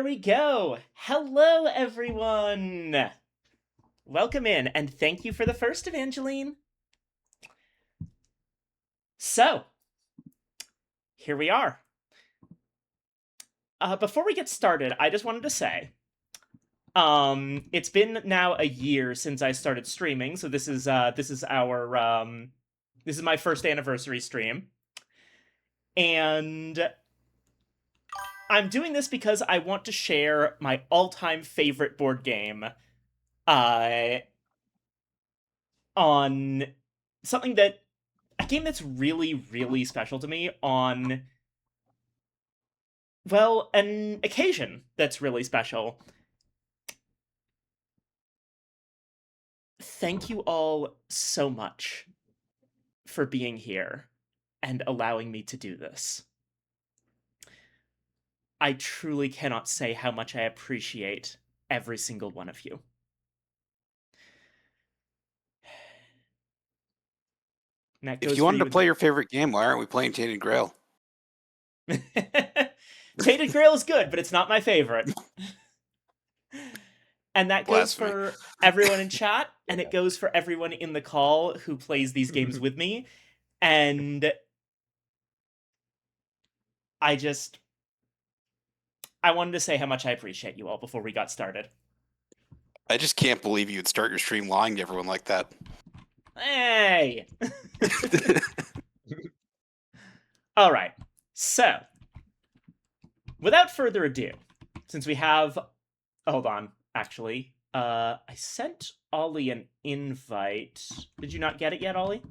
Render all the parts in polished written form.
There we go. Hello, everyone. Welcome in, and thank you for the first, Evangeline. So, here we are. Before we get started, I just wanted to say, it's been now a year since I started streaming, so this is my first anniversary stream, and I'm doing this because I want to share my all-time favorite board game, uh, on something that a game that's really, really special to me on, well, an occasion that's really special. Thank you all so much for being here and allowing me to do this. I truly cannot say how much I appreciate every single one of you. If you wanted to play your favorite game, why aren't we playing Tainted Grail? Tainted Grail is good, but it's not my favorite. And that goes Blasphemy. for everyone in chat, and it goes for everyone in the call who plays these games with me. And I wanted to say how much I appreciate you all before we got started. I just can't believe you'd start your stream lying to everyone like that. Hey! All right. So, without further ado, since we have... Hold on, actually. I sent Ollie an invite. Did you not get it yet, Ollie?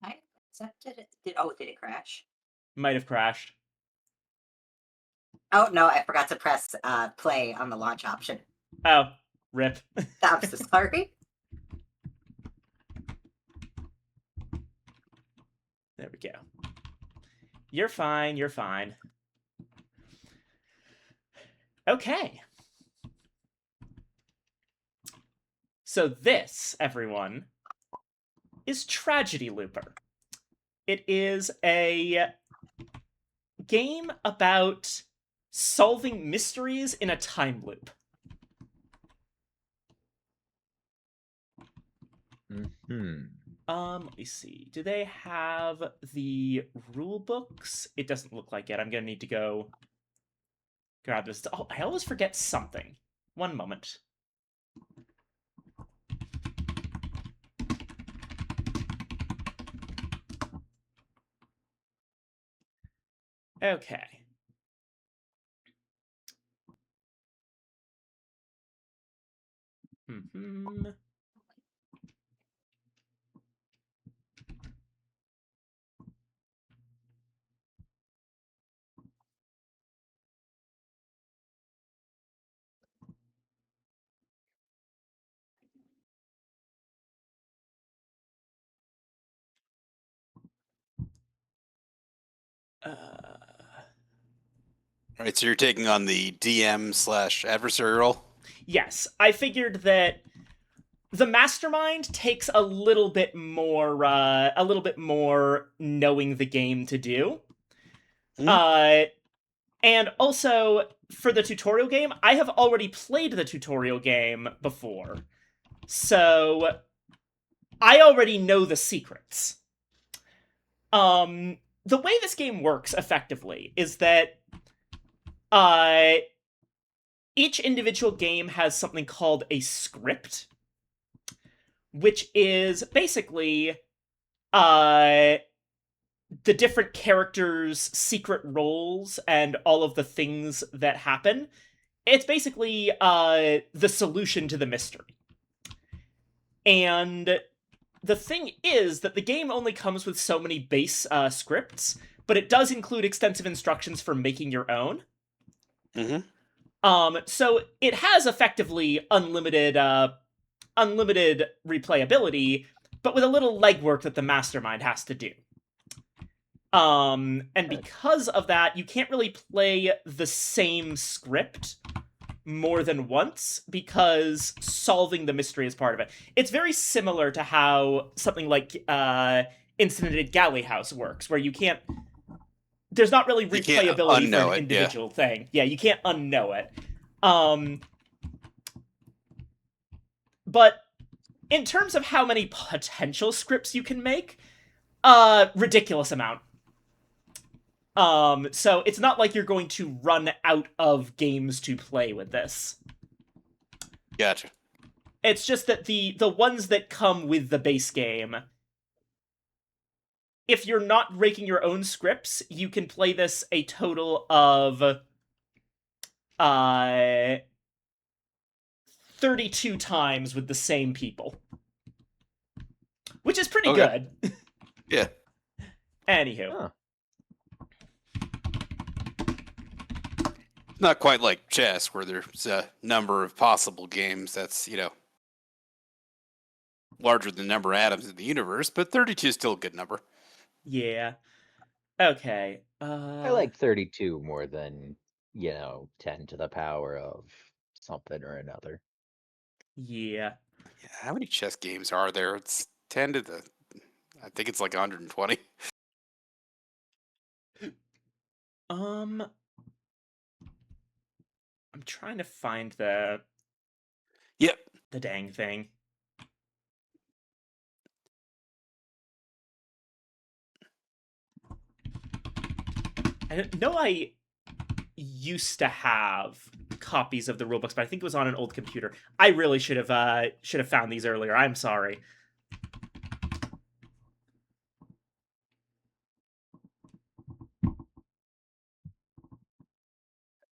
I accepted it. Did it crash? Might have crashed. Oh, no, I forgot to press play on the launch option. Oh, rip. I'm so sorry. There we go. You're fine, you're fine. Okay. So this, everyone, is Tragedy Looper. It is a game about solving mysteries in a time loop. Let me see. Do they have the rule books? It doesn't look like it. I'm gonna need to go grab this. Oh, I always forget something. One moment. Okay. All right, so you're taking on the DM/adversary role? Yes, I figured that the mastermind takes a little bit more knowing the game to do. And also, for the tutorial game, I have already played the tutorial game before. So, I already know the secrets. The way this game works effectively is that each individual game has something called a script, which is basically the different characters' secret roles and all of the things that happen. It's basically the solution to the mystery. And the thing is that the game only comes with so many base scripts, but it does include extensive instructions for making your own. So it has effectively unlimited replayability, but with a little legwork that the mastermind has to do. And because of that, you can't really play the same script more than once, because solving the mystery is part of it. It's very similar to how something like Incident at Galley House works, where you can't there's not really You can't replayability for unknow an it, individual thing. Yeah, you can't unknow it. But in terms of how many potential scripts you can make, ridiculous amount. So it's not like you're going to run out of games to play with this. Gotcha. It's just that the ones that come with the base game, if you're not raking your own scripts, you can play this a total of 32 times with the same people. Which is pretty Okay. good. Yeah. Anywho. Huh. Not quite like chess, where there's a number of possible games that's, larger than the number of atoms in the universe, but 32 is still a good number. Yeah. Okay. I like 32 more than, 10 to the power of something or another. Yeah. Yeah, how many chess games are there? It's 10 to the... I think it's like 120. I'm trying to find the Yep. the dang thing. I know I used to have copies of the rulebooks, but I think it was on an old computer. I really should have found these earlier. I'm sorry.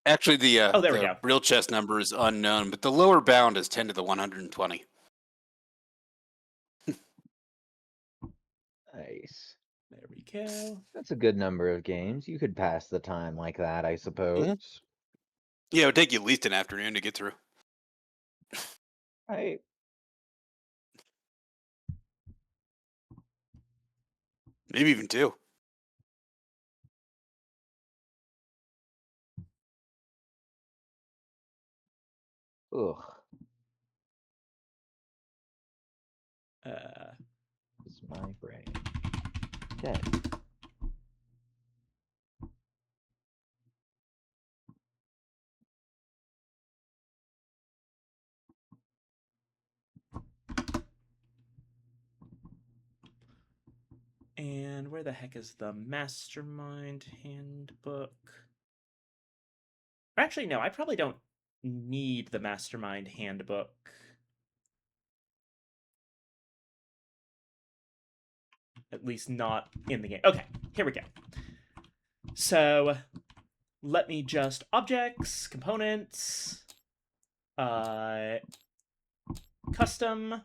Actually, Oh, there we the go. real chess number is unknown, but the lower bound is 10 to the 120. Nice. There we go. That's a good number of games. You could pass the time like that, I suppose. Yeah, it would take you at least an afternoon to get through. Right. Maybe even two. Ugh. It's my brain. Dead. And where the heck is the Mastermind Handbook? Actually, no, I probably don't need the Mastermind Handbook. At least not in the game. Okay, here we go. So, let me just objects, components, custom,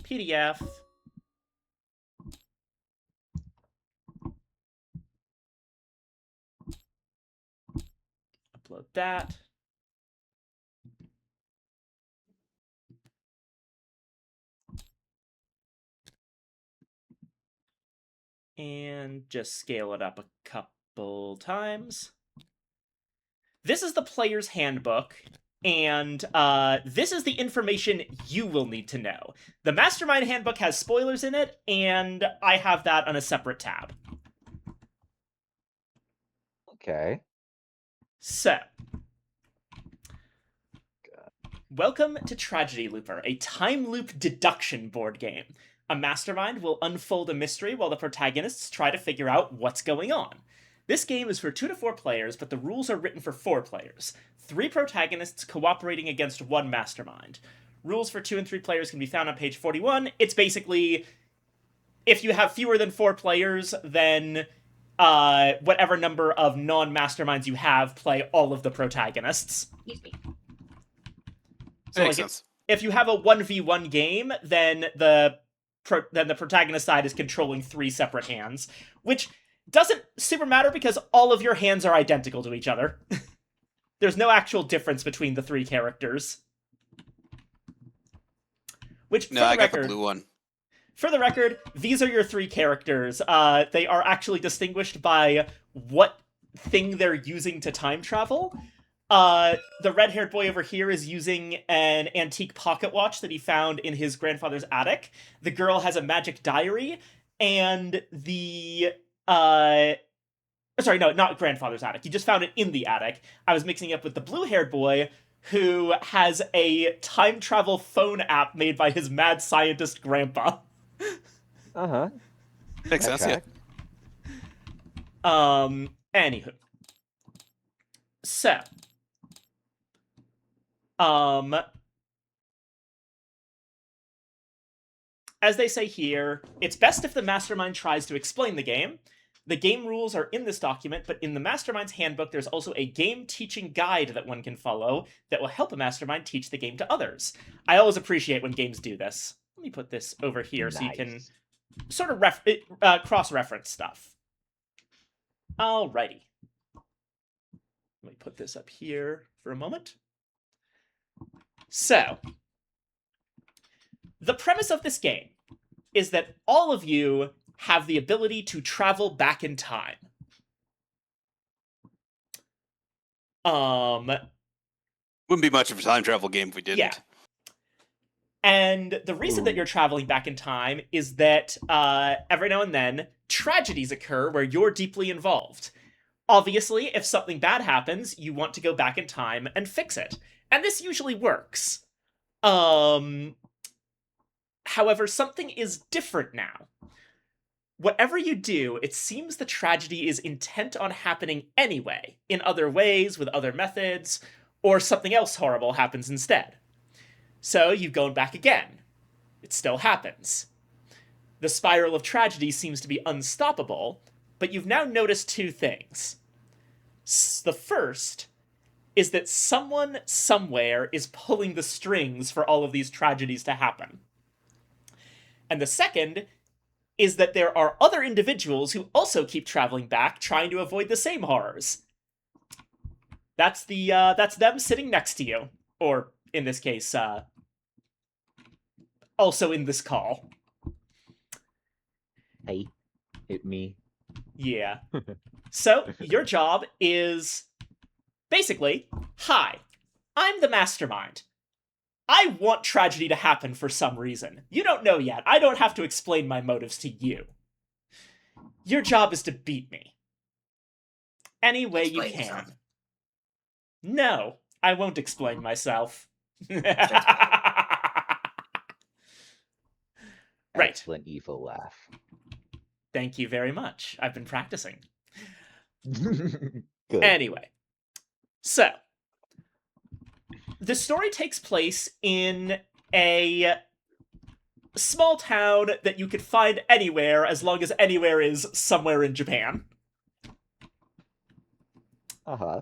PDF. Upload that. And just scale it up a couple times. This is the player's handbook, and this is the information you will need to know. The Mastermind Handbook has spoilers in it, and I have that on a separate tab. Okay. So, welcome to Tragedy Looper, a time loop deduction board game. A mastermind will unfold a mystery while the protagonists try to figure out what's going on. This game is for 2 to 4 players, but the rules are written for 4 players. 3 protagonists cooperating against 1 mastermind. Rules for 2 and 3 players can be found on page 41. It's basically, if you have fewer than 4 players, then whatever number of non-masterminds you have play all of the protagonists. Excuse me. So Makes like, sense. if you have a 1v1 game, then the protagonist side is controlling 3 separate hands, which doesn't super matter because all of your hands are identical to each other. There's no actual difference between the 3 characters. Which, No, I got the blue one. For the record, these are your 3 characters. They are actually distinguished by what thing they're using to time travel. The red-haired boy over here is using an antique pocket watch that he found in his grandfather's attic. The girl has a magic diary, and the Sorry, no, not grandfather's attic. You just found it in the attic. I was mixing it up with the blue-haired boy who has a time travel phone app made by his mad scientist grandpa. Uh-huh. Makes That sense, yeah. Anywho. So. As they say here, it's best if the mastermind tries to explain the game. The game rules are in this document, but in the mastermind's handbook, there's also a game teaching guide that one can follow that will help a mastermind teach the game to others. I always appreciate when games do this. Let me put this over here so you can Nice. sort of cross-reference stuff. Alrighty. Let me put this up here for a moment. So, the premise of this game is that all of you have the ability to travel back in time. Wouldn't be much of a time travel game if we didn't. Yeah. And the reason that Ooh. you're traveling back in time is that every now and then tragedies occur where you're deeply involved. Obviously, if something bad happens, you want to go back in time and fix it. And this usually works. However, something is different now. Whatever you do, it seems the tragedy is intent on happening anyway, in other ways, with other methods, or something else horrible happens instead. So you've gone back again. It still happens. The spiral of tragedy seems to be unstoppable, but you've now noticed two things. The first is that someone somewhere is pulling the strings for all of these tragedies to happen. And the second is that there are other individuals who also keep traveling back, trying to avoid the same horrors. That's them sitting next to you, or in this case, also in this call. Hey, hit me. Yeah. So your job is basically, hi, I'm the mastermind. I want tragedy to happen for some reason. You don't know yet. I don't have to explain my motives to you. Your job is to beat me. Any way you Explain can. yourself. No, I won't explain myself. Right. Excellent evil laugh. Thank you very much. I've been practicing. Good. Anyway, so the story takes place in a small town that you could find anywhere, as long as anywhere is somewhere in Japan. Uh-huh.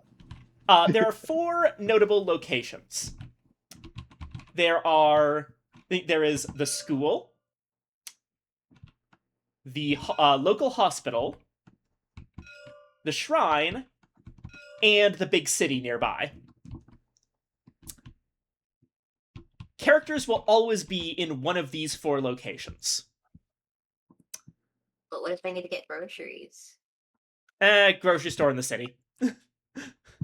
There are 4 notable locations. There is the school, the local hospital, the shrine, and the big city nearby. Characters will always be in one of these 4 locations. But what if they need to get groceries? Grocery store in the city.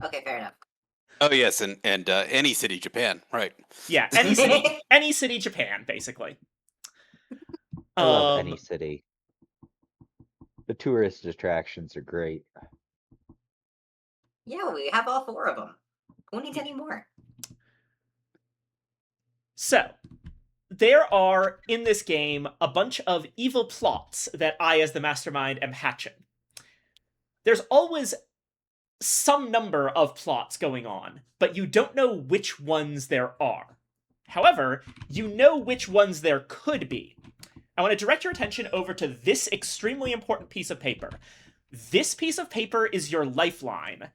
Okay, fair enough. Oh yes, and any city, Japan, right? Yeah, any city, Japan, basically. I love any city. The tourist attractions are great. Yeah, we have all 4 of them. Who needs any more? So, there are, in this game, a bunch of evil plots that I, as the mastermind, am hatching. There's always some number of plots going on, but you don't know which ones there are. However, you know which ones there could be. I want to direct your attention over to this extremely important piece of paper. This piece of paper is your lifeline,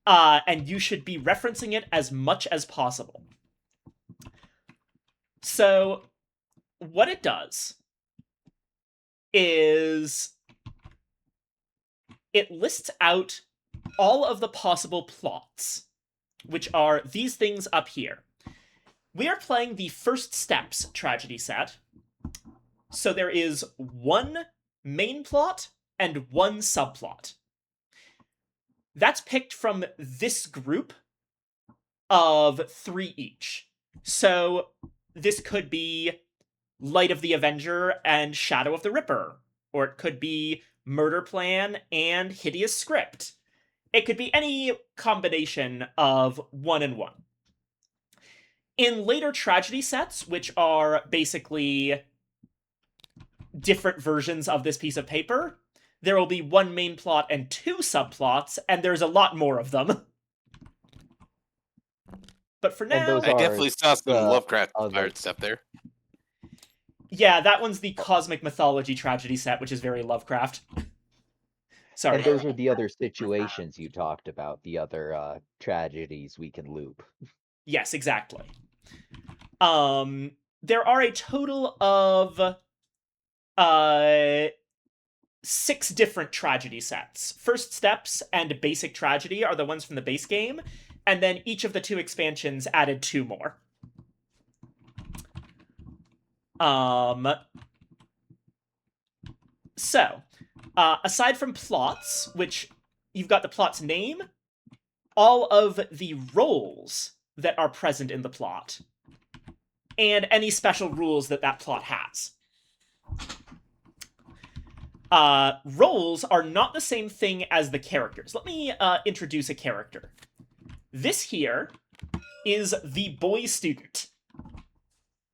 and you should be referencing it as much as possible. So, what it does is it lists out all of the possible plots, which are these things up here. We are playing the First Steps tragedy set, so there is 1 main plot and 1 subplot. That's picked from this group of 3 each. So this could be Light of the Avenger and Shadow of the Ripper, or it could be murder plan, and hideous script. It could be any combination of 1 and 1. In later tragedy sets, which are basically different versions of this piece of paper, there will be 1 main plot and 2 subplots, and there's a lot more of them. But for now, those I are definitely saw some the Lovecraft other- inspired stuff there. yeah, that one's the Cosmic Mythology tragedy set, which is very Lovecraft. Sorry. And those are the other situations you talked about, the other tragedies we can loop. Yes, exactly. There are a total of 6 different tragedy sets. First Steps and Basic Tragedy are the ones from the base game, and then each of the 2 expansions added 2 more. So, aside from plots, which you've got the plot's name, all of the roles that are present in the plot, and any special rules that that plot has. Roles are not the same thing as the characters. Let me introduce a character. This here is the boy student.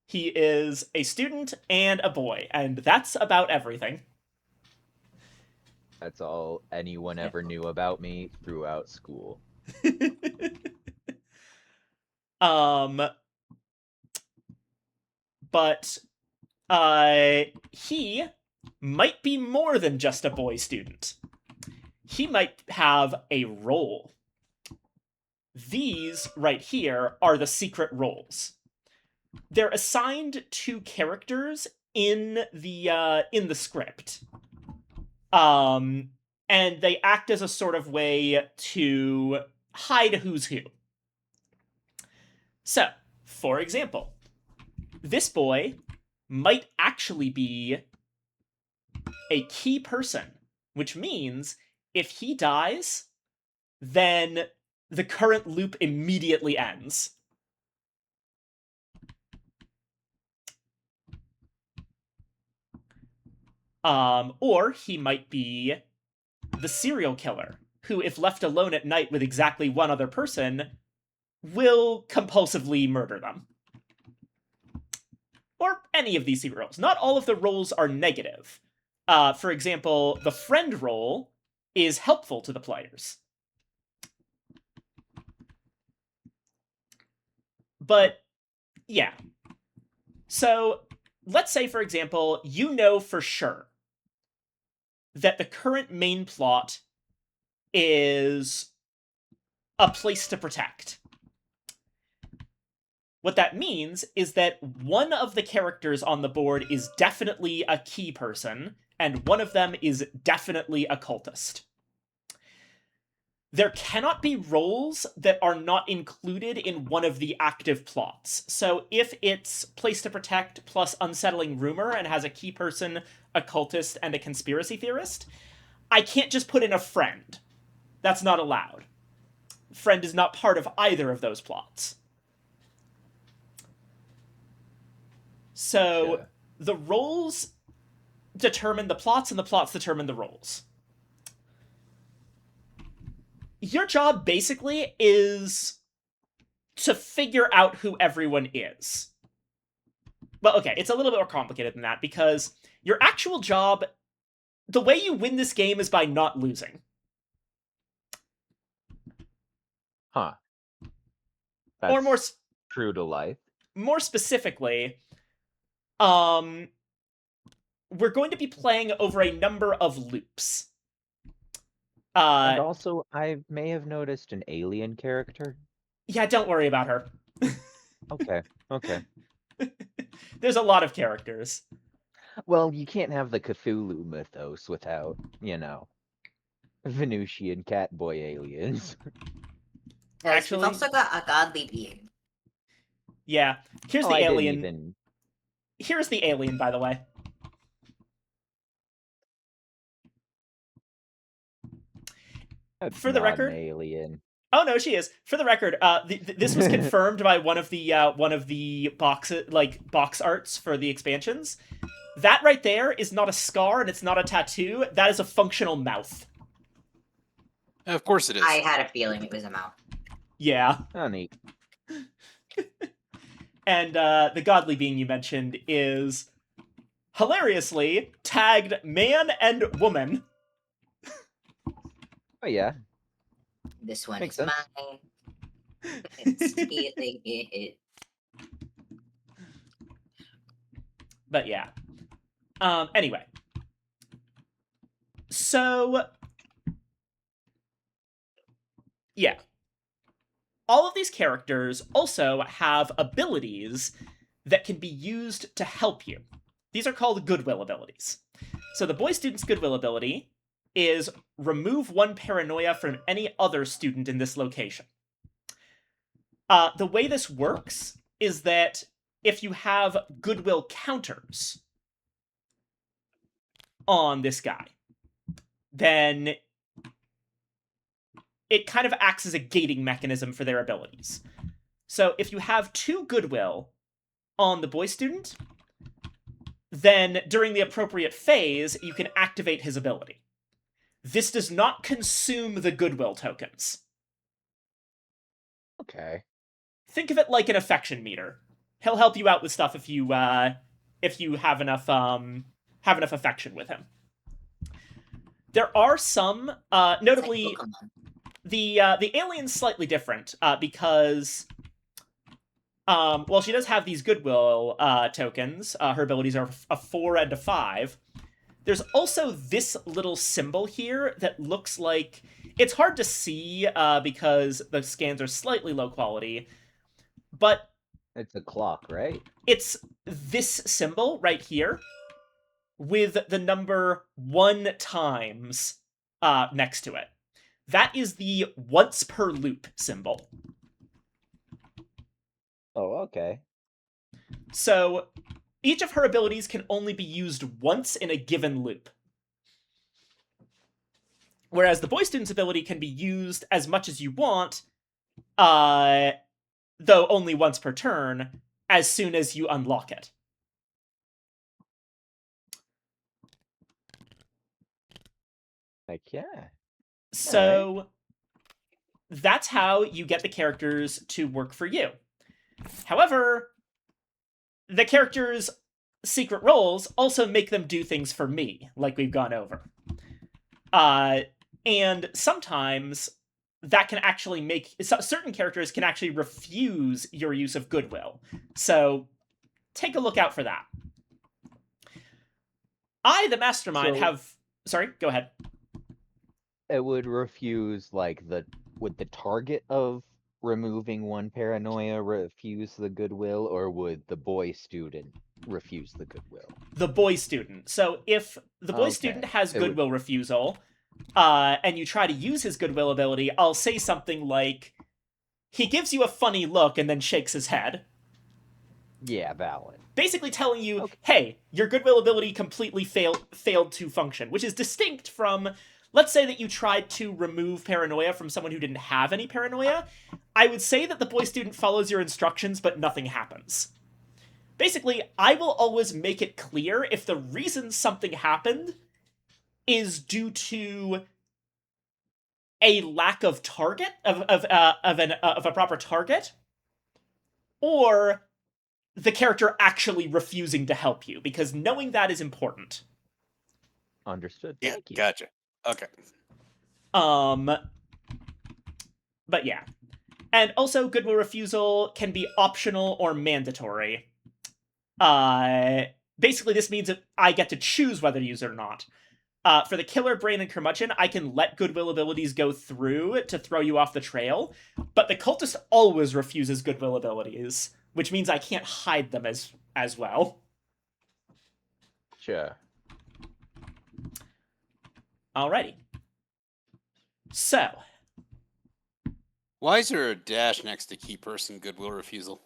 He is a student and a boy, and that's about everything. That's all anyone ever knew about me throughout school. But he might be more than just a boy student. He might have a role. These right here are the secret roles. They're assigned to characters in the script. And they act as a sort of way to hide who's who. So, for example, this boy might actually be a key person, which means if he dies, then the current loop immediately ends. Or he might be the serial killer, who, if left alone at night with exactly 1 other person, will compulsively murder them. Or any of these secret roles. Not all of the roles are negative. For example, the friend role is helpful to the players. But, yeah. So, let's say, for example, you know for sure that the current main plot is a place to protect. What that means is that one of the characters on the board is definitely a key person, and one of them is definitely a cultist. There cannot be roles that are not included in one of the active plots. So if it's Place to Protect plus Unsettling Rumor and has a key person, a cultist, and a conspiracy theorist, I can't just put in a friend. That's not allowed. Friend is not part of either of those plots. So Yeah. the roles determine the plots, and the plots determine the roles. Your job, basically, is to figure out who everyone is. Well, okay, it's a little bit more complicated than that, because your actual job, the way you win this game is by not losing. Huh. Or more true to life. more specifically, we're going to be playing over a number of loops. And also, I may have noticed an alien character. Yeah, don't worry about her. Okay, okay. There's a lot of characters. Well, you can't have the Cthulhu mythos without, Venusian catboy aliens. Guys, Actually- we've also got a godly being. Yeah, here's Oh, the I didn't alien. even- Here's the alien, by the way. That's For the not an record- alien. Oh no, she is. For the record, this was confirmed by one of the box arts for the expansions. That right there is not a scar and it's not a tattoo. That is a functional mouth. Of course it is. I had a feeling it was a mouth. Yeah. Oh, neat. And the godly being you mentioned is hilariously tagged man and woman. Oh, yeah. This one Makes is sense. mine. Stealing it. But yeah. Anyway. So yeah. All of these characters also have abilities that can be used to help you. These are called goodwill abilities. So the boy student's goodwill ability is remove 1 paranoia from any other student in this location. The way this works is that if you have goodwill counters on this guy, then it kind of acts as a gating mechanism for their abilities. So if you have 2 goodwill on the boy student, then during the appropriate phase, you can activate his ability. This does not consume the goodwill tokens. Okay. Think of it like an affection meter. He'll help you out with stuff if you have enough affection with him. There are some, notably, It's like Pokemon. the alien's slightly different because, well, she does have these goodwill tokens. Her abilities are a 4 and a 5. There's also this little symbol here that looks like it's hard to see because the scans are slightly low quality, but It's a clock, right? it's this symbol right here with the number 1 times next to it. That is the once per loop symbol. Oh, okay. So each of her abilities can only be used once in a given loop. Whereas the boy student's ability can be used as much as you want, though only once per turn, as soon as you unlock it. Like, yeah. So that's how you get the characters to work for you. However, the characters' secret roles also make them do things for me, like we've gone over. And sometimes that can actually make certain characters can actually refuse your use of goodwill. So take a look out for that. I, the mastermind, So- have. Sorry, go ahead. It would refuse, like, would the target of removing 1 paranoia refuse the goodwill, or would the boy student refuse the goodwill? The boy student. So if the boy Okay. student has It would- goodwill refusal, and you try to use his goodwill ability, I'll say something like, he gives you a funny look and then shakes his head, Yeah, valid. basically telling you, Okay. hey, your goodwill ability completely failed to function, which is distinct from, let's say that you tried to remove paranoia from someone who didn't have any paranoia. I would say that the boy student follows your instructions, but nothing happens. Basically, I will always make it clear if the reason something happened is due to a lack of target of a proper target, or the character actually refusing to help you, because knowing that is important. Understood. Yeah, Thank you. gotcha. Okay. But yeah. And also, goodwill refusal can be optional or mandatory. Basically, this means that I get to choose whether to use it or not. For the killer, brain, and curmudgeon, I can let goodwill abilities go through to throw you off the trail, but the cultist always refuses goodwill abilities, which means I can't hide them as well. Sure. Alrighty. So, Why is there a dash next to key person goodwill refusal?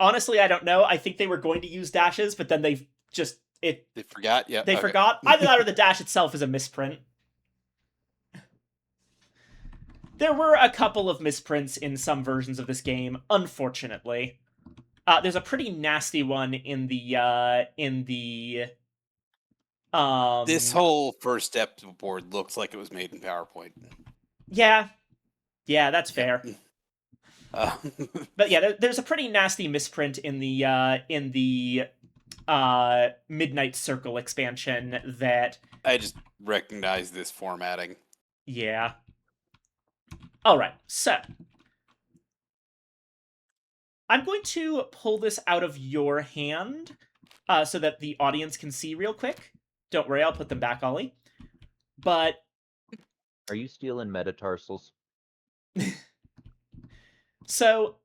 honestly, I don't know. I think they were going to use dashes, but then they forgot? Yeah. they okay. forgot. Either that or the dash itself is a misprint. There were a couple of misprints in some versions of this game, unfortunately. There's a pretty nasty one in the This whole first step board looks like it was made in PowerPoint. yeah, that's fair. Uh, But yeah, there's a pretty nasty misprint in the Midnight Circle expansion that, I just recognize this formatting. yeah. Alright, so I'm going to pull this out of your hand so that the audience can see real quick. Don't worry, I'll put them back, Ollie. But Are you stealing metatarsals? so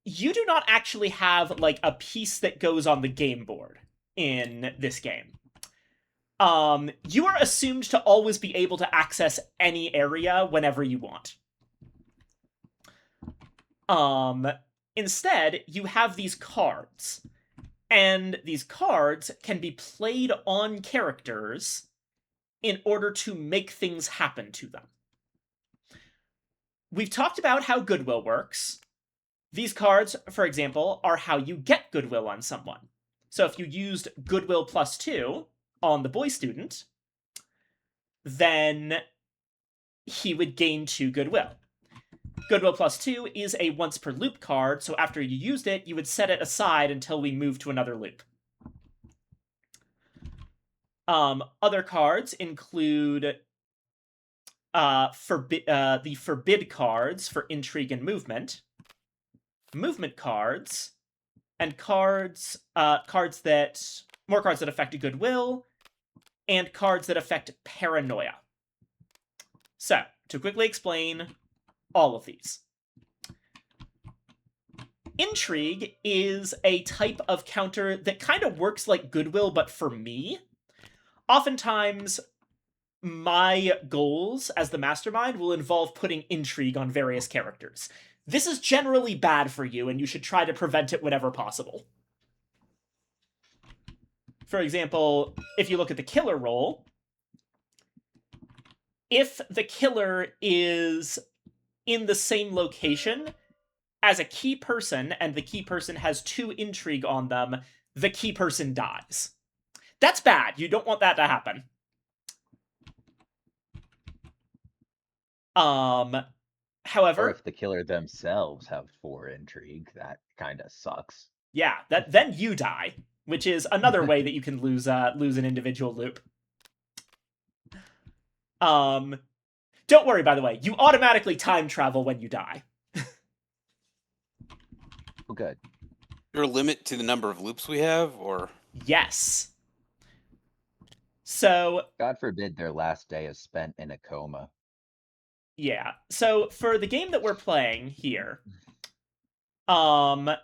you do not actually have like a piece that goes on the game board in this game. You are assumed to always be able to access any area whenever you want. Instead, you have these cards. And these cards can be played on characters in order to make things happen to them. We've talked about how goodwill works. These cards, for example, are how you get goodwill on someone. So if you used goodwill +2 on the boy student, then he would gain 2 goodwill. Goodwill +2 is a once per loop card, so after you used it, you would set it aside until we move to another loop. Other cards include the forbid cards for intrigue and movement cards, and more cards that affect goodwill, and cards that affect paranoia. So, to quickly explain all of these. Intrigue is a type of counter that kind of works like goodwill, but for me. Oftentimes, my goals as the mastermind will involve putting intrigue on various characters. This is generally bad for you, and you should try to prevent it whenever possible. For example, if you look at the killer role, if the killer is in the same location as a key person, and the key person has 2 intrigue on them, the key person dies. That's bad. You don't want that to happen. However, Or if the killer themselves have 4 intrigue, that kind of sucks. yeah, then you die, which is another way that you can lose an individual loop. Don't worry, by the way, you automatically time travel when you die. Oh, good. Is there a limit to the number of loops we have, or Yes. So, God forbid their last day is spent in a coma. yeah. So, for the game that we're playing here, the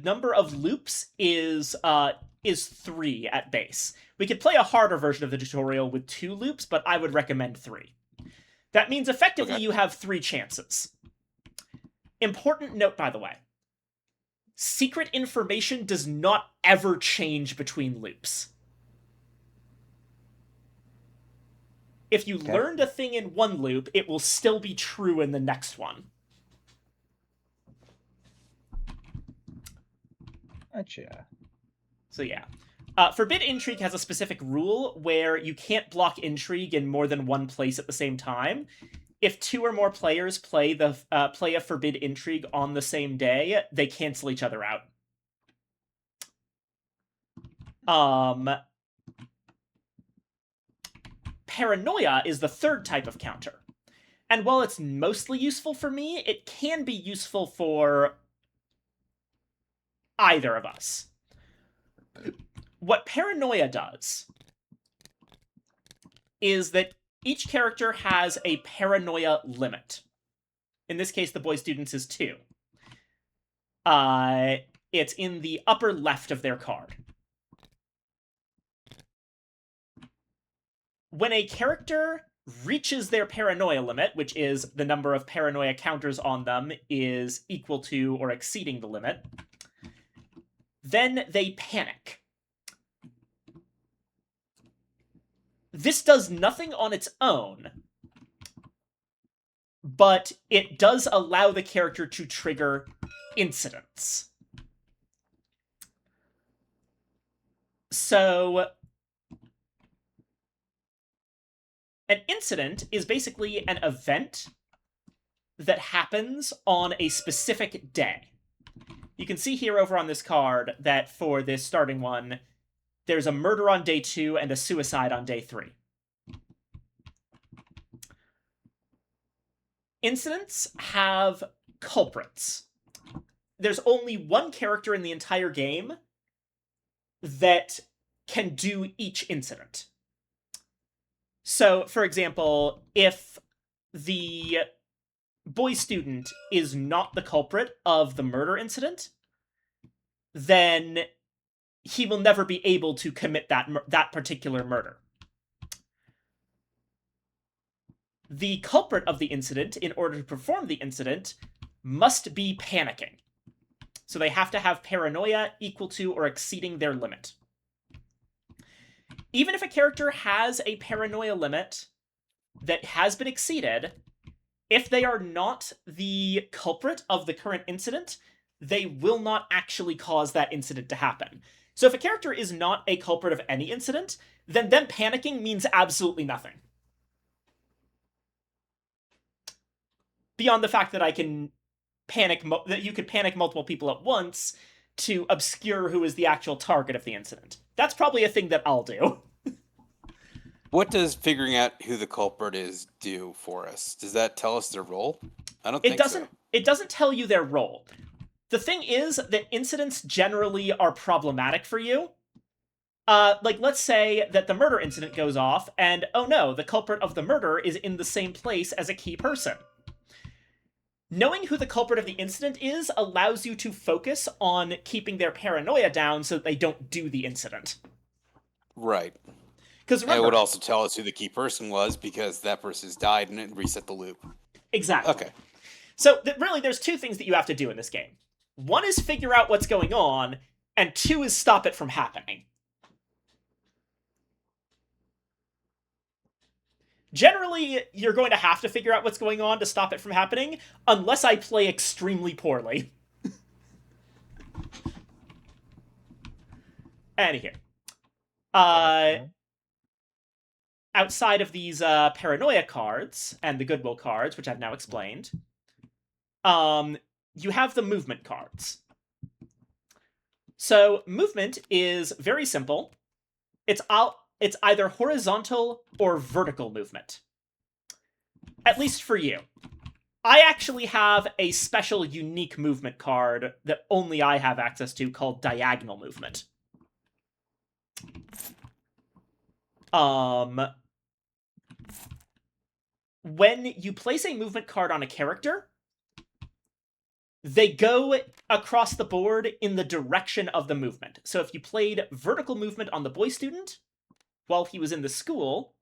number of loops is 3 at base. We could play a harder version of the tutorial with 2 loops, but I would recommend 3. That means effectively you have 3 chances. Important note, by the way. Secret information does not ever change between loops. If you learned a thing in one loop, it will still be true in the next one. Gotcha. So yeah. Forbid Intrigue has a specific rule where you can't block intrigue in more than one place at the same time. If 2 or more players play a Forbid Intrigue on the same day, they cancel each other out. Paranoia is the 3rd type of counter. And while it's mostly useful for me, it can be useful for either of us. What Paranoia does is that each character has a paranoia limit. In this case, the boy student's is 2. It's in the upper left of their card. When a character reaches their paranoia limit, which is the number of paranoia counters on them is equal to or exceeding the limit, then they panic. This does nothing on its own, but it does allow the character to trigger incidents. So an incident is basically an event that happens on a specific day. You can see here over on this card that for this starting one, there's a murder on day 2 and a suicide on day 3. Incidents have culprits. There's only one character in the entire game that can do each incident. So, for example, if the boy student is not the culprit of the murder incident, then he will never be able to commit that particular murder. The culprit of the incident, in order to perform the incident, must be panicking. So they have to have paranoia equal to or exceeding their limit. Even if a character has a paranoia limit that has been exceeded, if they are not the culprit of the current incident, they will not actually cause that incident to happen. So if a character is not a culprit of any incident, then them panicking means absolutely nothing. Beyond the fact that I can that you could panic multiple people at once to obscure who is the actual target of the incident. That's probably a thing that I'll do. What does figuring out who the culprit is do for us? Does that tell us their role? I don't think so. It doesn't tell you their role. The thing is that incidents generally are problematic for you. Like, let's say that the murder incident goes off, and oh no, the culprit of the murder is in the same place as a key person. Knowing who the culprit of the incident is allows you to focus on keeping their paranoia down so that they don't do the incident. Right. Because it would also tell us who the key person was, because that person's died and it reset the loop. Exactly. Okay. So really, there's two things that you have to do in this game. One is figure out what's going on, and 2 is stop it from happening. Generally, you're going to have to figure out what's going on to stop it from happening, unless I play extremely poorly. Anywho. Outside of these paranoia cards, and the goodwill cards, which I've now explained, you have the movement cards. So, movement is very simple. It's either horizontal or vertical movement. At least for you. I actually have a special unique movement card that only I have access to called diagonal movement. When you place a movement card on a character, they go across the board in the direction of the movement. So if you played vertical movement on the boy student, while he was in the school,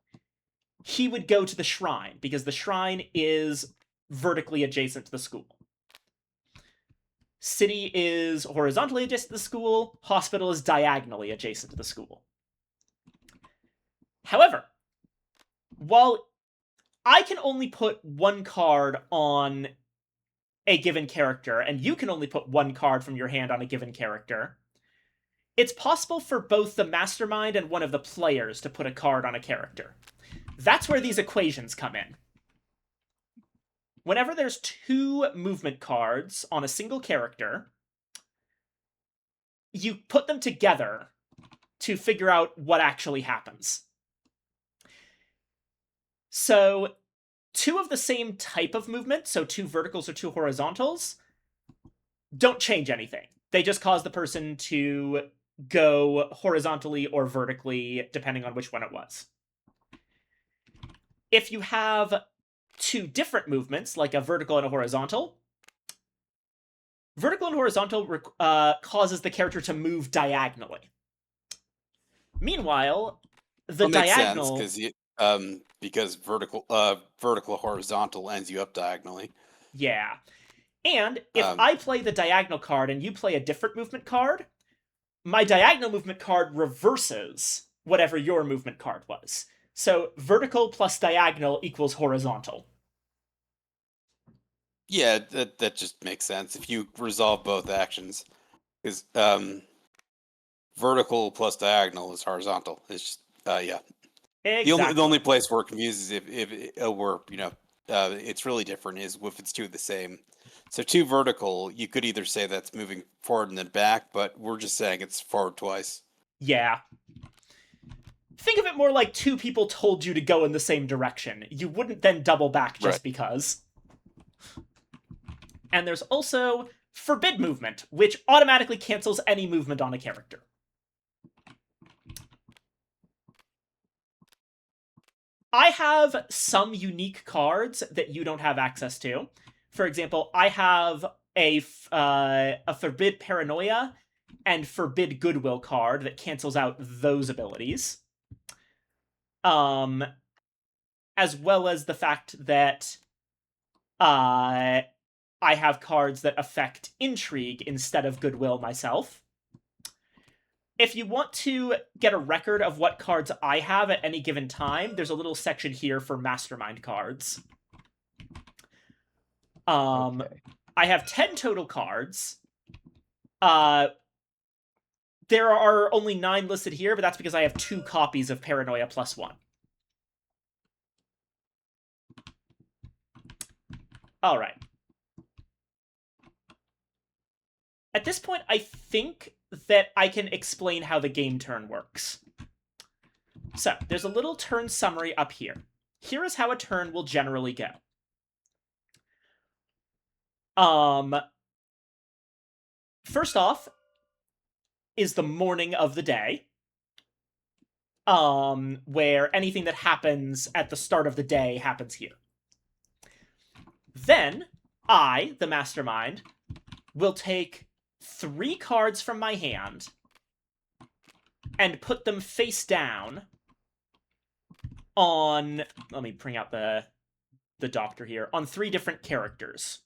he would go to the shrine, because the shrine is vertically adjacent to the school. City is horizontally adjacent to the school, hospital is diagonally adjacent to the school. However, while I can only put one card on a given character, and you can only put one card from your hand on a given character, it's possible for both the mastermind and one of the players to put a card on a character. That's where these equations come in. Whenever there's 2 movement cards on a single character, you put them together to figure out what actually happens. So, 2 of the same type of movement, so 2 verticals or 2 horizontals, don't change anything. They just cause the person to go horizontally or vertically, depending on which one it was. If you have 2 different movements, like a vertical and a horizontal, vertical and horizontal causes the character to move diagonally. Meanwhile, the diagonal... Makes sense, because vertical horizontal ends you up diagonally. Yeah. And if I play the diagonal card and you play a different movement card, my diagonal movement card reverses whatever your movement card was. So vertical plus diagonal equals horizontal. Yeah, that just makes sense if you resolve both actions. Because vertical plus diagonal is horizontal. It's just yeah. Exactly. The only place where it confuses if we're it's really different is if it's two of the same. So two vertical, you could either say that's moving forward and then back, but we're just saying it's forward twice. Yeah. Think of it more like two people told you to go in the same direction. You wouldn't then double back just because. And there's also forbid movement, which automatically cancels any movement on a character. I have some unique cards that you don't have access to. For example, I have a Forbid Paranoia and Forbid Goodwill card that cancels out those abilities. As well as the fact that I have cards that affect Intrigue instead of Goodwill myself. If you want to get a record of what cards I have at any given time, there's a little section here for Mastermind cards. Okay. I have 10 total cards. There are only 9 listed here, but that's because I have 2 copies of Paranoia +1. Alright. At this point, I think that I can explain how the game turn works. So, there's a little turn summary up here. Here is how a turn will generally go. First off is the morning of the day, where anything that happens at the start of the day happens here. Then, I, the mastermind, will take 3 cards from my hand and put them face down on... Let me bring out the doctor here. On 3 different characters.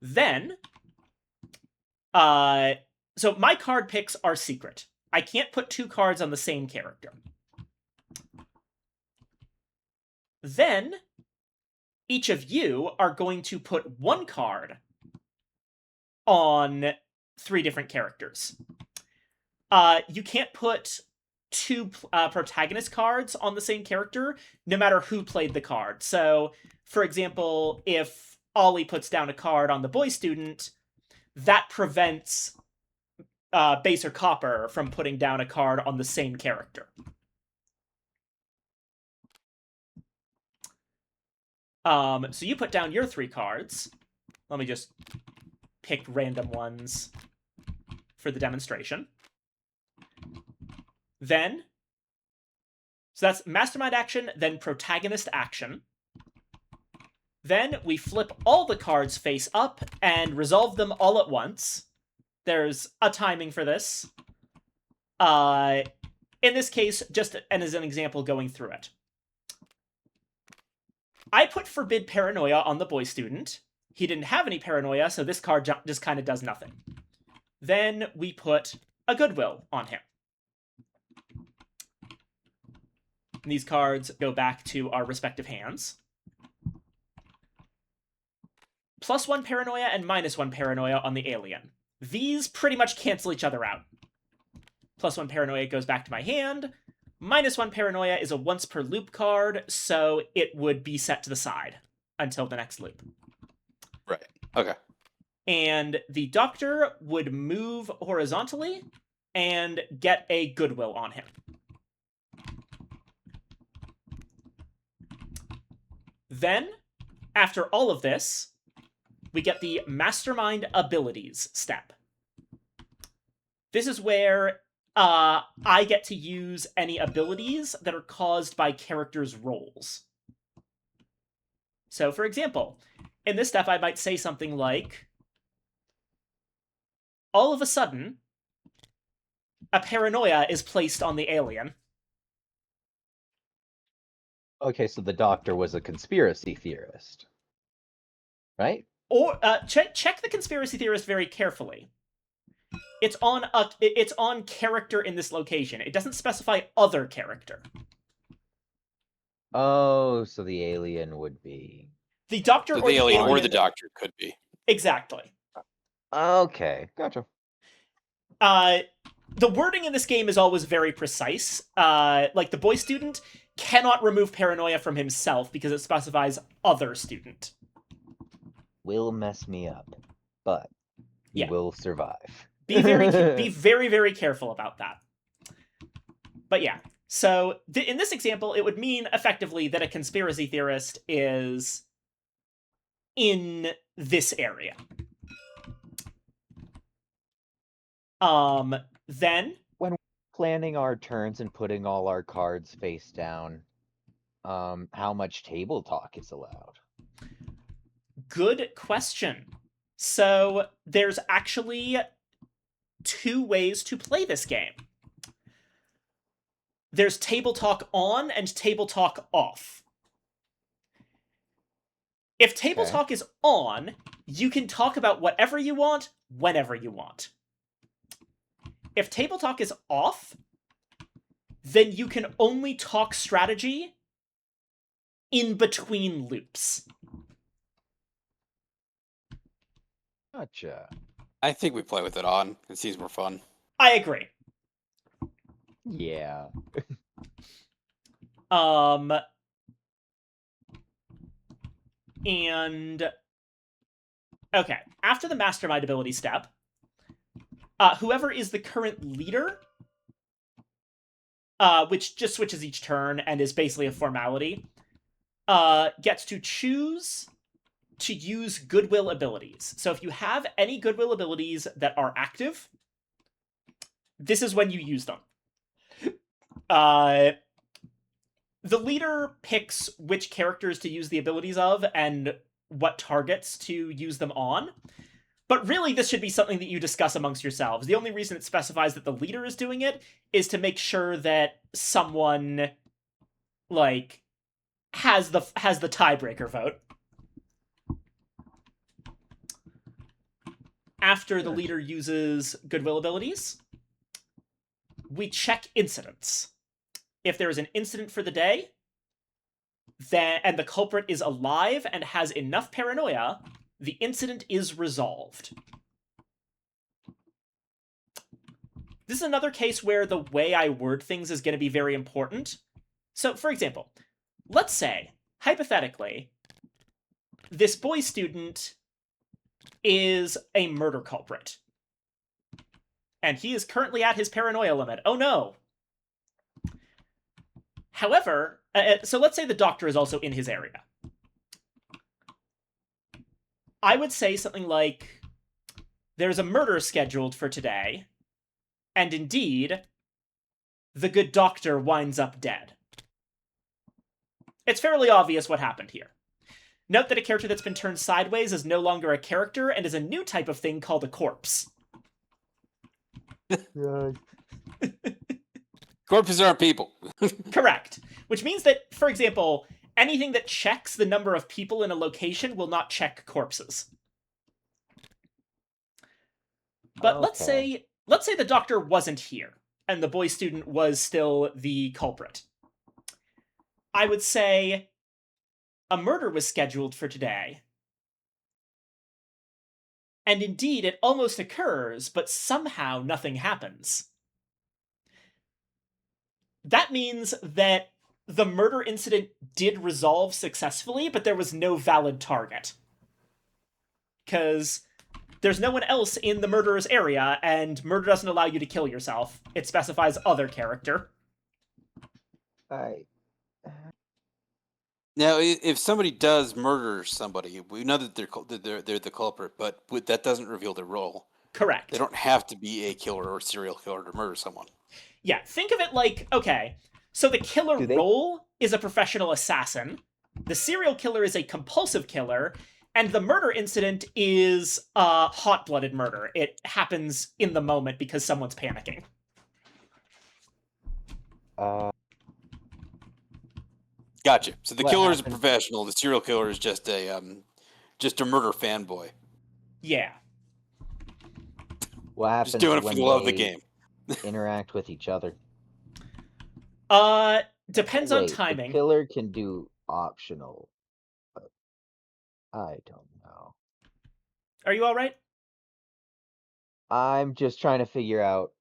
Then, so my card picks are secret. I can't put 2 cards on the same character. Then, each of you are going to put 1 card on 3 different characters. You can't put 2 protagonist cards on the same character, no matter who played the card. So, for example, if Ollie puts down a card on the boy student, that prevents Base or Copper from putting down a card on the same character. So you put down your 3 cards. Let me just pick random ones for the demonstration. Then, so that's Mastermind action, then Protagonist action. Then we flip all the cards face up and resolve them all at once. There's a timing for this. In this case, just and as an example going through it. I put Forbid Paranoia on the boy student. He didn't have any paranoia, so this card just kind of does nothing. Then we put a Goodwill on him. And these cards go back to our respective hands. +1 Paranoia and -1 Paranoia on the alien. These pretty much cancel each other out. +1 Paranoia goes back to my hand. -1 Paranoia is a once per loop card, so it would be set to the side until the next loop. Right. Okay. And the Doctor would move horizontally and get a Goodwill on him. Then, after all of this, we get the Mastermind Abilities step. This is where I get to use any abilities that are caused by characters' roles. So, for example, in this step I might say something like, all of a sudden, a paranoia is placed on the alien. Okay, so the Doctor was a conspiracy theorist, right? Or check the conspiracy theorist very carefully. It's on character in this location. It doesn't specify other character. Oh, so the alien would be... The doctor So or the the alien alien. or the doctor could be. Exactly. Okay, gotcha. The wording in this game is always very precise. Like, the boy student cannot remove paranoia from himself because it specifies other student. Will mess me up, but he Yeah. will survive. Be very, very careful about that. But yeah, so in this example, it would mean effectively that a conspiracy theorist is in this area. Then When we're planning our turns and putting all our cards face down, how much table talk is allowed? good question. So there's actually 2 ways to play this game. There's table talk on and table talk off. If table Okay. talk is on, you can talk about whatever you want, whenever you want. If table talk is off, then you can only talk strategy in between loops. Gotcha. I think we play with it on. It seems more fun. I agree. Yeah. And okay, after the mastermind ability step, whoever is the current leader, which just switches each turn and is basically a formality, gets to choose to use goodwill abilities. So if you have any goodwill abilities that are active, this is when you use them. The leader picks which characters to use the abilities of and what targets to use them on. But really, this should be something that you discuss amongst yourselves. The only reason it specifies that the leader is doing it is to make sure that someone, like, has the tiebreaker vote. After the leader uses goodwill abilities, we check incidents. If there is an incident for the day, and the culprit is alive and has enough paranoia, the incident is resolved. This is another case where the way I word things is going to be very important. So, for example, let's say, hypothetically, this boy student is a murder culprit. And he is currently at his paranoia limit. Oh no! However, so let's say the doctor is also in his area. I would say something like, there's a murder scheduled for today, and indeed, the good doctor winds up dead. It's fairly obvious what happened here. Note that a character that's been turned sideways is no longer a character and is a new type of thing called a corpse. Right. Corpses aren't people. Correct. Which means that, for example, anything that checks the number of people in a location will not check corpses. But let's say the doctor wasn't here, and the boy student was still the culprit. I would say a murder was scheduled for today. And indeed, it almost occurs, but somehow nothing happens. That means that the murder incident did resolve successfully, but there was no valid target. Because there's no one else in the murderer's area, and murder doesn't allow you to kill yourself. It specifies other character. Now, if somebody does murder somebody, we know that they're the culprit, but that doesn't reveal their role. Correct. They don't have to be a killer or serial killer to murder someone. Yeah, think of it like, okay, so the killer role is a professional assassin, the serial killer is a compulsive killer, and the murder incident is hot-blooded murder. It happens in the moment because someone's panicking. Gotcha. So the What killer is a happens- professional. The serial killer is just a murder fanboy. Yeah. What happens Just doing it for when the love of the they game. interact with each other? Depends on Wait, the timing. killer can do optional. but I don't know. Are you all right? I'm just trying to figure out.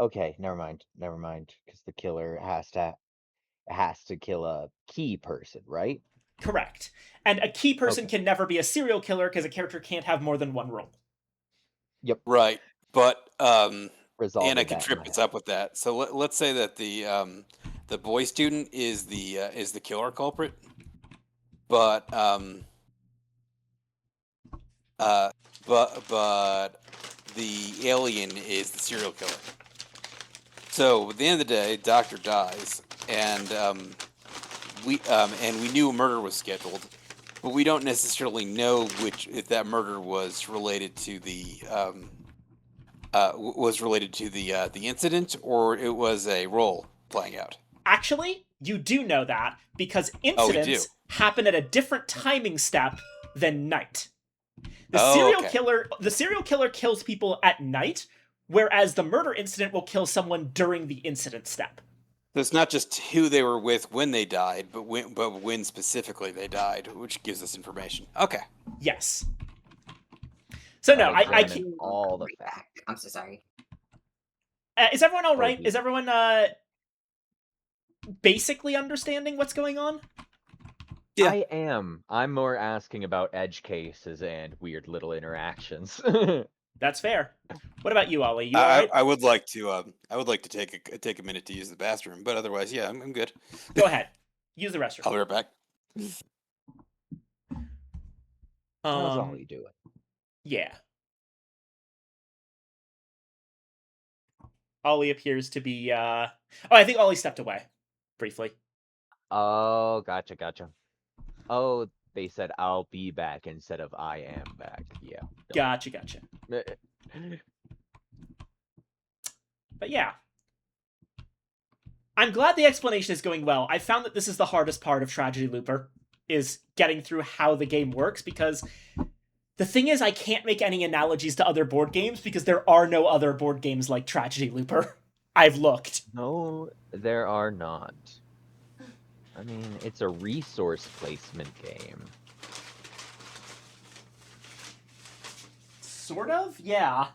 Okay, never mind. Never mind. Because the killer has to kill a key person, right? Correct. And a key person Okay. can never be a serial killer because a character can't have more than one role. Yep. Right, but Resolving Anna can that in trip my us head. up with that. So let's say that the boy student is the killer culprit, but uh, but the alien is the serial killer. So at the end of the day, Doctor dies, and we knew a murder was scheduled, but we don't necessarily know if that murder was related to the incident, or it was a role playing out. Actually, you do know that because Oh, we do. incidents happen at a different timing step than night. Oh, okay. The serial killer kills people at night, whereas the murder incident will kill someone during the incident step. So it's not just who they were with when they died, but when specifically they died, which gives us information. Okay. Yes. So no, By I examining keep. all the Right facts. back. I'm so sorry. Is everyone all Oh, right? geez. Is everyone basically understanding what's going on? Yeah. I am. I'm more asking about edge cases and weird little interactions. That's fair. What about you, Ollie? You all right? I would like to take a minute to use the bathroom, but otherwise, yeah, I'm good. Go ahead. Use the I'll restroom. be right back. How's Ollie doing? Yeah. Ollie appears to be Oh, I think Ollie stepped away briefly. Oh, gotcha. Oh, they said I'll be back instead of I am back. Yeah. Gotcha. But yeah. I'm glad the explanation is going well. I found that this is the hardest part of Tragedy Looper, is getting through how the game works, because the thing is I can't make any analogies to other board games because there are no other board games like Tragedy Looper. I've looked. No, there are not. I mean, it's a resource placement game. Sort of? Yeah.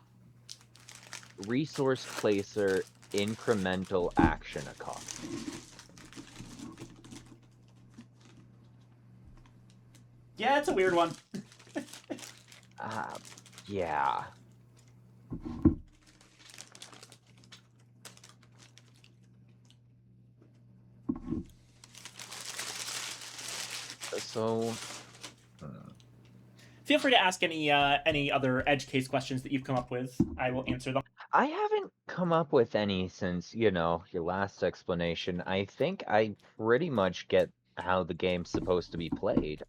Resource placer, incremental action economy. Yeah, it's a weird one. Yeah. So, Feel free to ask any other edge case questions that you've come up with. I will answer them. I haven't come up with any since, your last explanation. I think I pretty much get how the game's supposed to be played.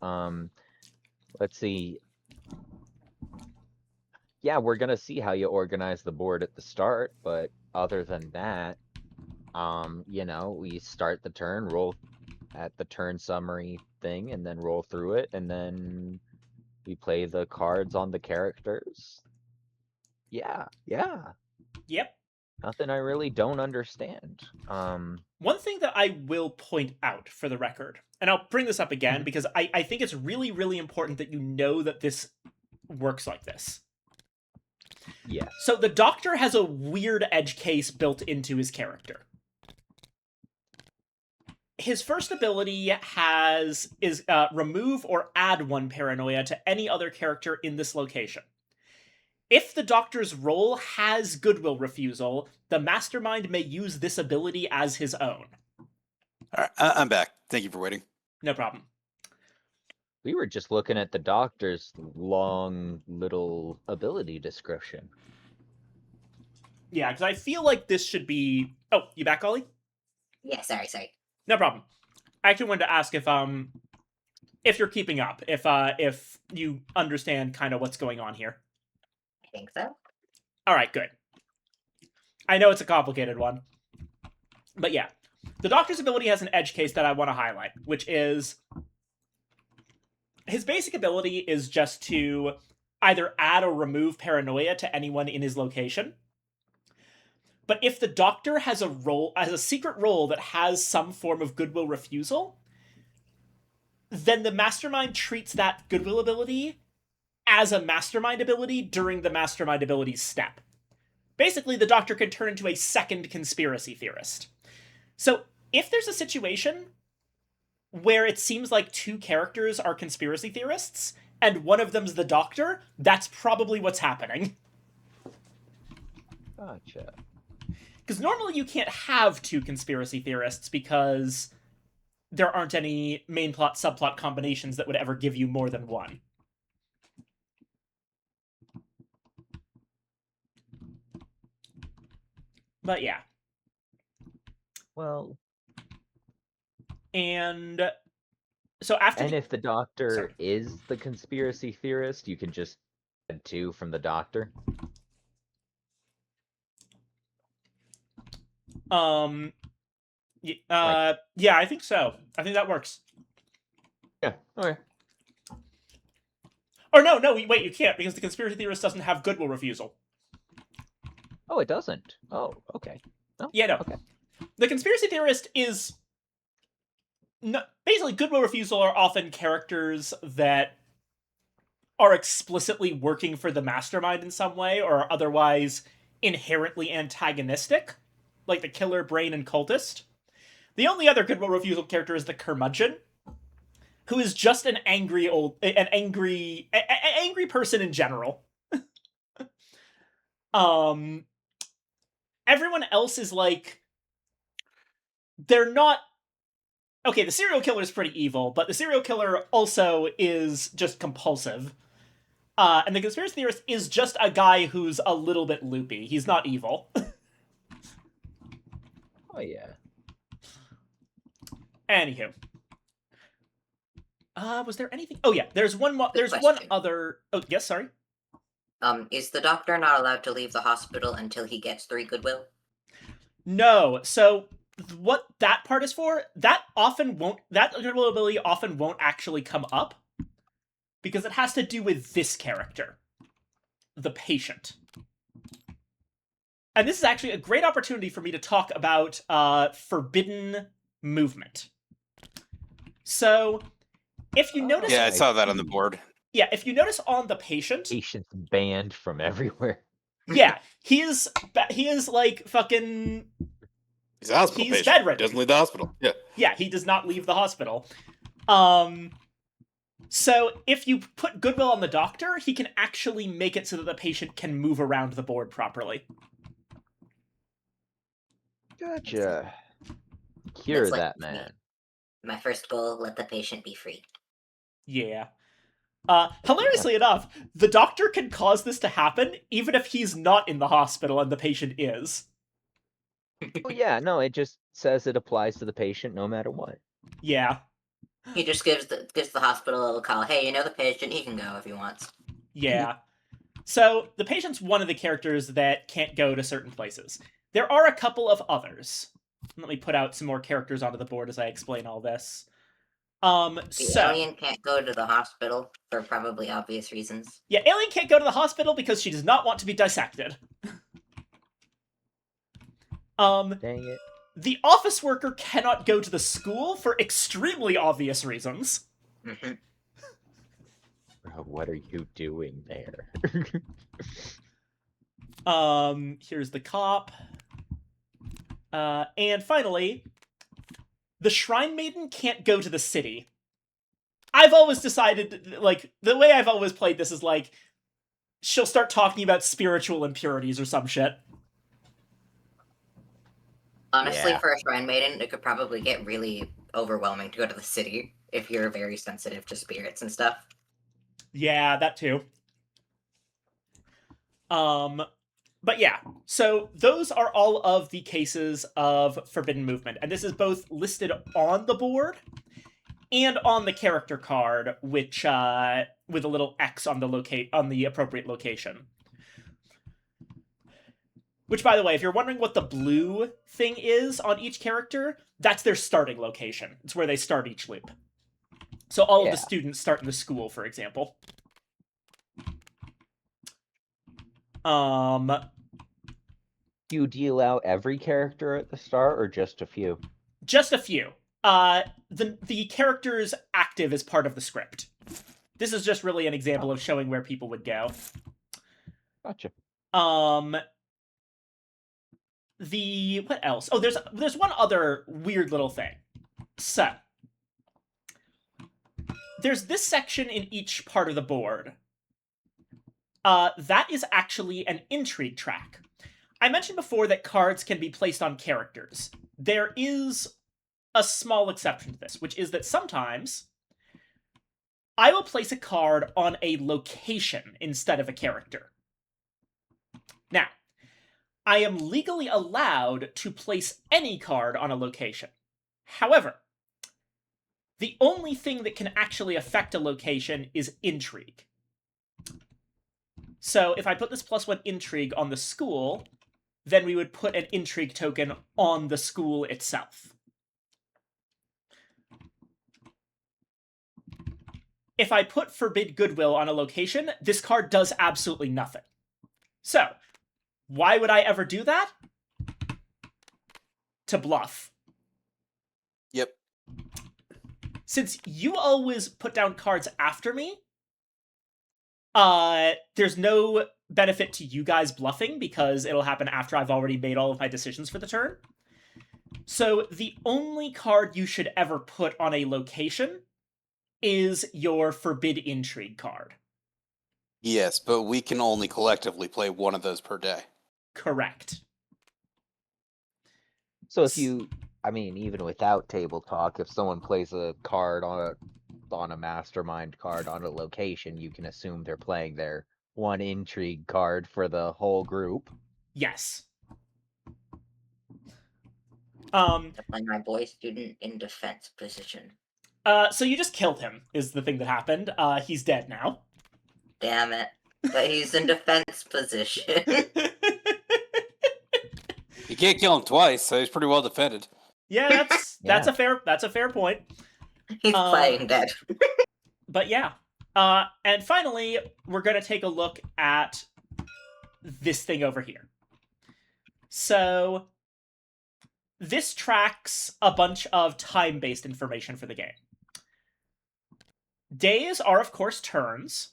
Let's see. Yeah, we're gonna see how you organize the board at the start, but other than that, we start the turn, roll at the turn summary thing, and then roll through it, and then we play the cards on the characters. Yeah. Yep. Nothing I really don't understand. One thing that I will point out for the record, and I'll bring this up again because I think it's really, really important that you know that this works like this. Yeah. So the Doctor has a weird edge case built into his character. His first ability is remove or add one paranoia to any other character in this location. If the Doctor's role has goodwill refusal, the Mastermind may use this ability as his own. All right, I'm back. Thank you for waiting. No problem. We were just looking at the Doctor's long little ability description. Yeah, because I feel like this should be... Oh, you back, Ollie? Yeah, sorry. No problem. I actually wanted to ask if you're keeping up, if you understand kind of what's going on here. I think so. All right, good. I know it's a complicated one. But yeah, the Doctor's ability has an edge case that I want to highlight, which is his basic ability is just to either add or remove paranoia to anyone in his location. But if the doctor has a secret role that has some form of goodwill refusal, then the mastermind treats that goodwill ability as a mastermind ability during the mastermind abilities step. Basically, the doctor can turn into a second conspiracy theorist. So if there's a situation where it seems like two characters are conspiracy theorists, and one of them's the doctor, that's probably what's happening. Gotcha. Because normally you can't have two conspiracy theorists because there aren't any main plot, subplot combinations that would ever give you more than one. But yeah. Well, And so after and if the doctor Sorry. is the conspiracy theorist, you can just add 2 from the doctor. Yeah, I think so. I think that works. Yeah. Okay. Or no, wait, you can't, because the conspiracy theorist doesn't have goodwill refusal. Oh, it doesn't. Oh, okay. Yeah, no. Okay. The conspiracy theorist is... No, basically, goodwill refusal are often characters that are explicitly working for the mastermind in some way, or are otherwise inherently antagonistic, like the killer, brain, and cultist. The only other goodwill refusal character is the curmudgeon, who is just an angry person in general. Everyone else is like, they're not... Okay, the serial killer is pretty evil, but the serial killer also is just compulsive. And the conspiracy theorist is just a guy who's a little bit loopy. He's not evil. Oh, yeah. Anywho. Was there anything? Oh, yeah, there's one more. Good There's one question. other. Oh, yes, sorry. Is the doctor not allowed to leave the hospital until he gets 3 goodwill? No, so what that part is for, that goodwill ability often won't actually come up, because it has to do with this character, the patient. And this is actually a great opportunity for me to talk about forbidden movement. So, if you notice... Yeah, I saw that on the board. Yeah, if you notice on the patient... Patient's banned from everywhere. Yeah, he is like fucking... He's a hospital He's patient. bedridden. He doesn't leave the hospital. Yeah. Yeah, he does not leave the hospital. So if you put goodwill on the doctor, he can actually make it so that the patient can move around the board properly. Gotcha. Cure That's like that me. man. My first goal, let the patient be free. Yeah. Hilariously enough, the doctor can cause this to happen even if he's not in the hospital and the patient is. Oh, yeah, no, it just says it applies to the patient no matter what. Yeah. He just gives the hospital a little call. Hey, you know the patient, he can go if he wants. Yeah. So, the patient's one of the characters that can't go to certain places. There are a couple of others. Let me put out some more characters onto the board as I explain all this. The alien can't go to the hospital for probably obvious reasons. Yeah, Alien can't go to the hospital because she does not want to be dissected. Dang it. The office worker cannot go to the school for extremely obvious reasons. Mm-hmm. Bro, what are you doing there? Here's the cop. And finally, the Shrine Maiden can't go to the city. I've always decided, like, the way I've always played this is, like, she'll start talking about spiritual impurities or some shit. Honestly, Yeah. for a Shrine Maiden, it could probably get really overwhelming to go to the city if you're very sensitive to spirits and stuff. Yeah, that too. But yeah, so those are all of the cases of forbidden movement, and this is both listed on the board and on the character card, which with a little X on the appropriate location. Which, by the way, if you're wondering what the blue thing is on each character, that's their starting location. It's where they start each loop. So all of the Yeah. students start in the school, for example. Do you deal out every character at the start, or just a few? Just a few. The characters active as part of the script. This is just really an example of showing where people would go. Gotcha. What else? Oh, there's one other weird little thing. So, there's this section in each part of the board. That is actually an intrigue track. I mentioned before that cards can be placed on characters. There is a small exception to this, which is that sometimes I will place a card on a location instead of a character. Now, I am legally allowed to place any card on a location. However, the only thing that can actually affect a location is intrigue. So if I put this +1 intrigue on the school, then we would put an intrigue token on the school itself. If I put forbid goodwill on a location, this card does absolutely nothing. So, why would I ever do that? To bluff. Yep. Since you always put down cards after me, there's no benefit to you guys bluffing because it'll happen after I've already made all of my decisions for the turn. So the only card you should ever put on a location is your forbid intrigue card. Yes, but we can only collectively play one of those per day. Correct. So if you, I mean, even without table talk, if someone plays a card on a mastermind card on a location, you can assume they're playing their one intrigue card for the whole group. Yes. Playing my boy student in defense position. So you just killed him, is the thing that happened. He's dead now. Damn it. But he's in defense position. You can't kill him twice, so he's pretty well defended. Yeah, that's a fair point. He's playing dead. But yeah. And finally, we're going to take a look at this thing over here. So, this tracks a bunch of time-based information for the game. Days are, of course, turns.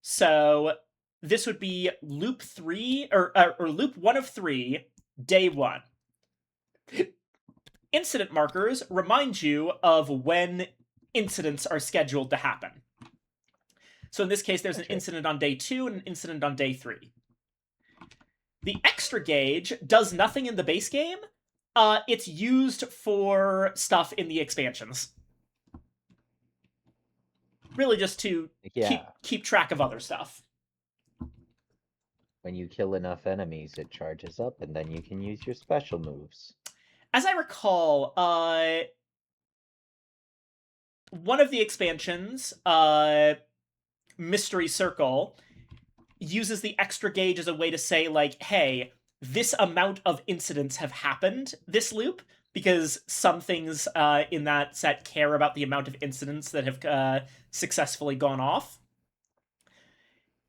So, this would be loop 3, or loop 1 of 3, day 1. Incident markers remind you of when incidents are scheduled to happen. So in this case, there's an incident on day 2 and an incident on day 3. The extra gauge does nothing in the base game. It's used for stuff in the expansions. Really just to keep track of other stuff. When you kill enough enemies, it charges up, and then you can use your special moves. As I recall, one of the expansions, Mystery Circle, uses the extra gauge as a way to say, like, hey, this amount of incidents have happened this loop, because some things in that set care about the amount of incidents that have successfully gone off.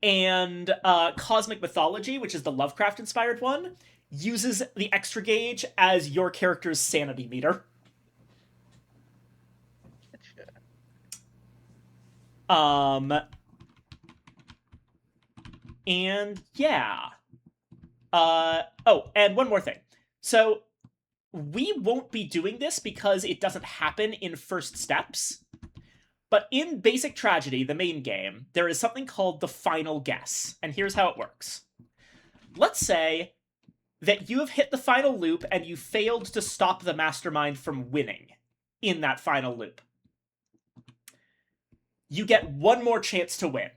And Cosmic Mythology, which is the Lovecraft-inspired one, uses the extra gauge as your character's sanity meter. And yeah. Oh, and one more thing. So, we won't be doing this because it doesn't happen in first steps. But in Basic Tragedy, the main game, there is something called the final guess. And here's how it works. Let's say that you have hit the final loop and you failed to stop the mastermind from winning in that final loop. You get one more chance to win.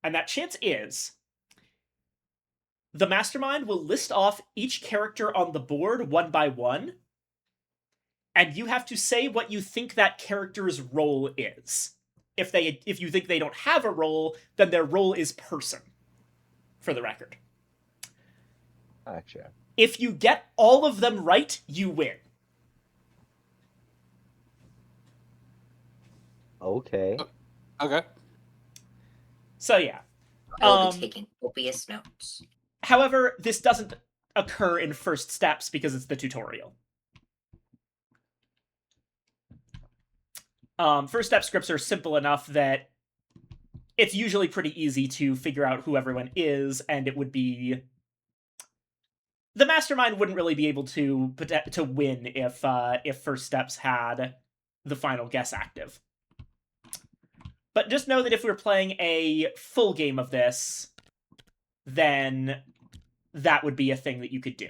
And that chance is the mastermind will list off each character on the board one by one, and you have to say what you think that character's role is. If you think they don't have a role, then their role is person, for the record. Gotcha. If you get all of them right, you win. Okay. Okay. So yeah. I will be taking copious notes. However, this doesn't occur in first steps because it's the tutorial. First step scripts are simple enough that it's usually pretty easy to figure out who everyone is, and it would be... The mastermind wouldn't really be able to win if first steps had the final guess active. But just know that if we were playing a full game of this, then that would be a thing that you could do.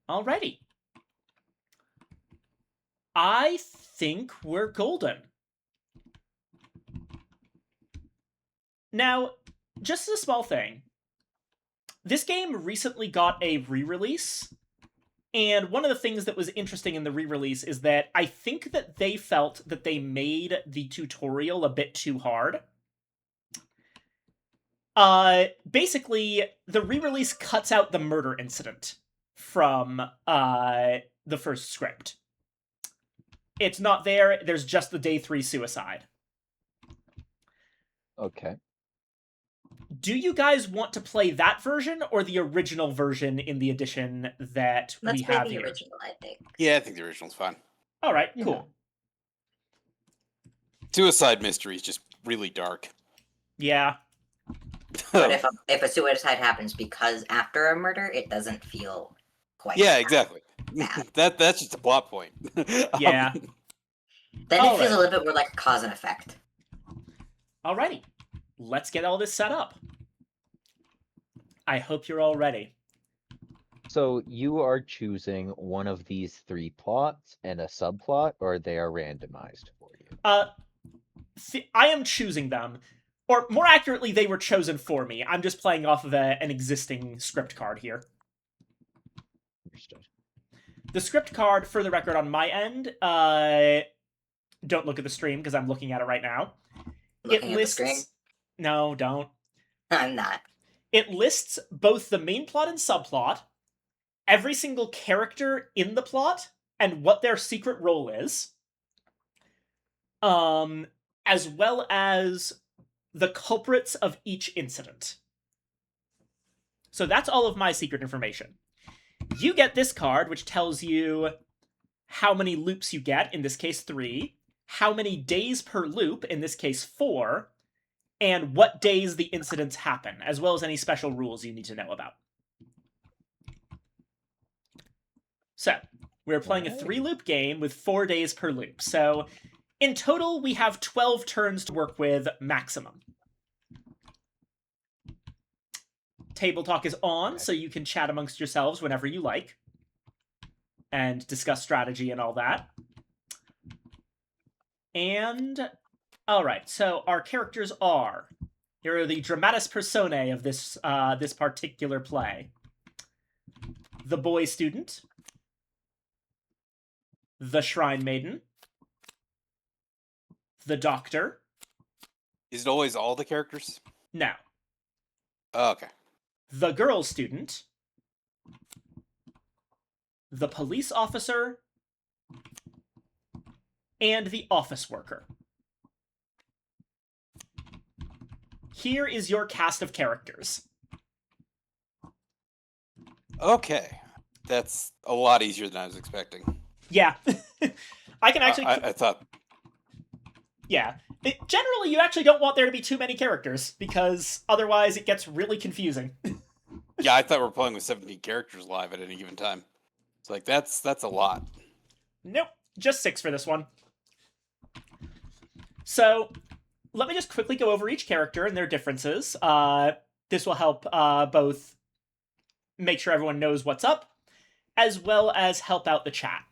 Alrighty. I think we're golden. Now, just as a small thing, this game recently got a re-release, and one of the things that was interesting in the re-release is that I think that they felt that they made the tutorial a bit too hard. Basically, the re-release cuts out the murder incident from the first script. It's not there, there's just the day 3 suicide. Okay. Do you guys want to play that version or the original version in the edition that Let's we play have the here? original, I think. Yeah, I think the original's fine. All right, Yeah. cool. Suicide Mystery is just really dark. Yeah. But if a suicide happens because after a murder, it doesn't feel quite. Yeah, bad. exactly. That's just a plot point. Yeah. Then it Alright. feels a little bit more like a cause and effect. Alrighty. Let's get all this set up. I hope you're all ready. So you are choosing one of these 3 plots and a subplot, or they are randomized for you? I am choosing them. Or more accurately, they were chosen for me. I'm just playing off of an existing script card here. Understood. The script card, for the record, on my end, don't look at the stream because I'm looking at it right now. Looking at the screen, No, don't. I'm not. It lists both the main plot and subplot, every single character in the plot, and what their secret role is. As well as the culprits of each incident. So that's all of my secret information. You get this card, which tells you how many loops you get, in this case 3, how many days per loop, in this case 4, and what days the incidents happen, as well as any special rules you need to know about. So, we're playing a 3-loop game with 4 days per loop. So, in total, we have 12 turns to work with maximum. Table talk is on, so you can chat amongst yourselves whenever you like. And discuss strategy and all that. And, alright, so our characters are... Here are the dramatis personae of this, this particular play. The boy student. The shrine maiden. The doctor. Is it always all the characters? No. Oh, okay. The girl student. The police officer. And the office worker. Here is your cast of characters. Okay. That's a lot easier than I was expecting. Yeah. I can actually... I thought... Yeah. Generally, you actually don't want there to be too many characters, because otherwise it gets really confusing. Yeah, I thought we were playing with 17 characters live at any given time. It's like, that's a lot. Nope. Just 6 for this one. So, let me just quickly go over each character and their differences. This will help both make sure everyone knows what's up, as well as help out the chat.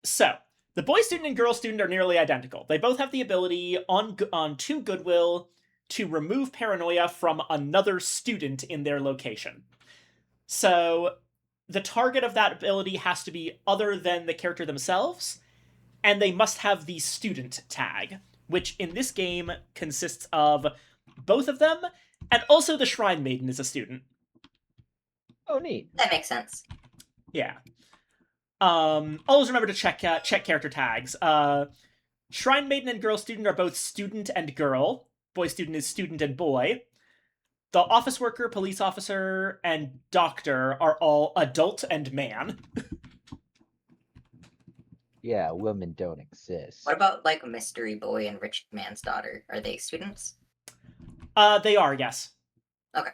So, the boy student and girl student are nearly identical. They both have the ability on 2 Goodwill to remove paranoia from another student in their location. So, the target of that ability has to be other than the character themselves, and they must have the student tag, which in this game consists of both of them, and also the Shrine Maiden is a student. Oh, neat. That makes sense. Yeah. Always remember to check character tags. Shrine Maiden and Girl Student are both student and girl. Boy Student is student and boy. the office worker, police officer, and doctor are all adult and man. Yeah, women don't exist. What about like Mystery Boy and Rich Man's Daughter? Are they students? They are, yes. Okay.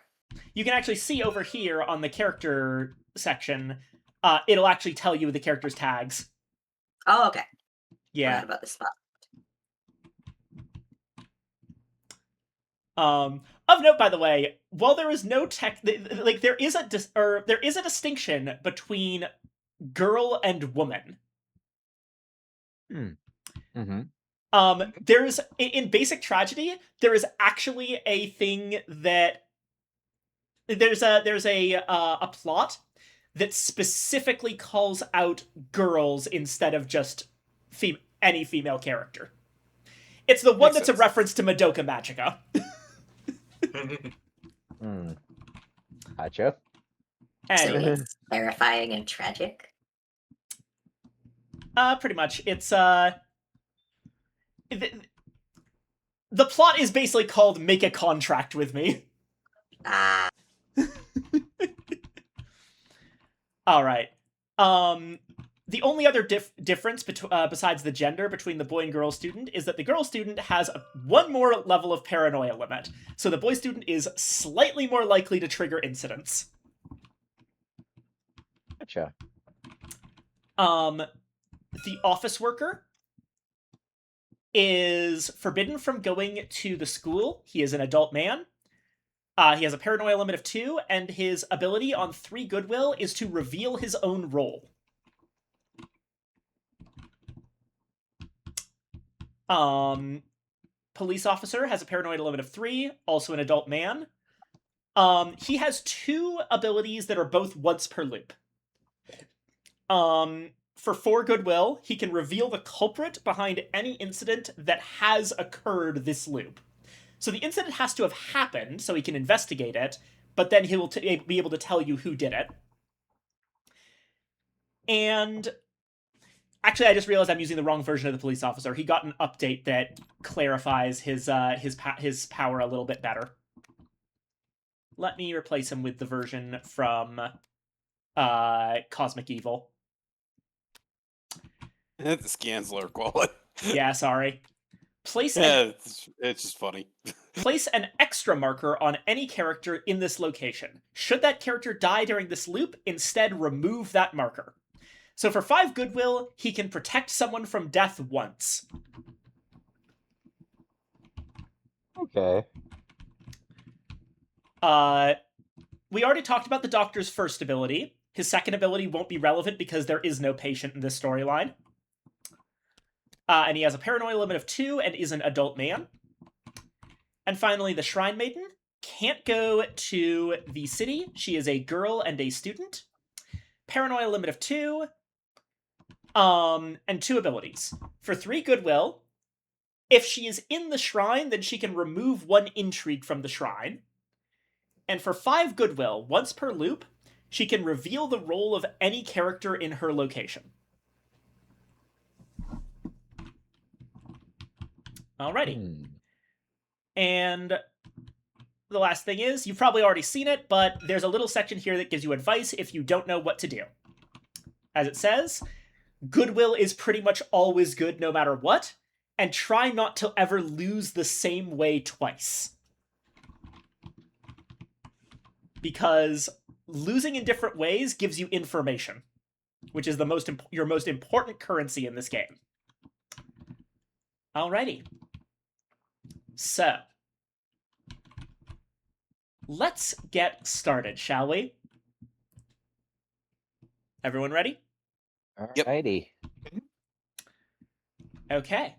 You can actually see over here on the character section, it'll actually tell you the character's tags. Oh, okay. Yeah. Forgot about this spot. Of note, by the way, while there is no like there is a distinction between girl and woman. Mm-hmm. There's in Basic Tragedy, there is actually a thing that there's a plot that specifically calls out girls instead of just any female character. It's the one Makes that's a sense. reference to Madoka Magica. Gotcha. So Anyway, it's clarifying and tragic. pretty much, it's the plot is basically called "Make a Contract with Me." Ah, All right. The only other difference besides the gender between the boy and girl student is that the girl student has one more level of paranoia limit, so the boy student is slightly more likely to trigger incidents. Gotcha. The office worker is forbidden from going to the school. He is an adult man. He has a paranoia limit of 2, and his ability on 3 goodwill is to reveal his own role. Police officer has a paranoia limit of 3, also an adult man. He has 2 abilities that are both once per loop. For 4 goodwill, he can reveal the culprit behind any incident that has occurred this loop. So the incident has to have happened so he can investigate it, but then he will be able to tell you who did it. And actually, I just realized I'm using the wrong version of the police officer. He got an update that clarifies his power a little bit better. Let me replace him with the version from Cosmic Evil. The scans lower quality. Yeah, sorry. Yeah, it's just funny. Place an extra marker on any character in this location. Should that character die during this loop, instead remove that marker. So for 5 goodwill, he can protect someone from death once. Okay. We already talked about the doctor's first ability. His second ability won't be relevant because there is no patient in this storyline. And he has a paranoia limit of 2 and is an adult man. And finally, the Shrine Maiden can't go to the city. She is a girl and a student. Paranoia limit of 2. And 2 abilities. For 3 goodwill, if she is in the shrine, then she can remove 1 intrigue from the shrine. And for 5 goodwill, once per loop, she can reveal the role of any character in her location. Alrighty. And the last thing is, you've probably already seen it, but there's a little section here that gives you advice if you don't know what to do. As it says, goodwill is pretty much always good no matter what, and try not to ever lose the same way twice. Because losing in different ways gives you information, which is your most important currency in this game. Alrighty. So, let's get started, shall we? Everyone ready? Yep. Alrighty. Okay.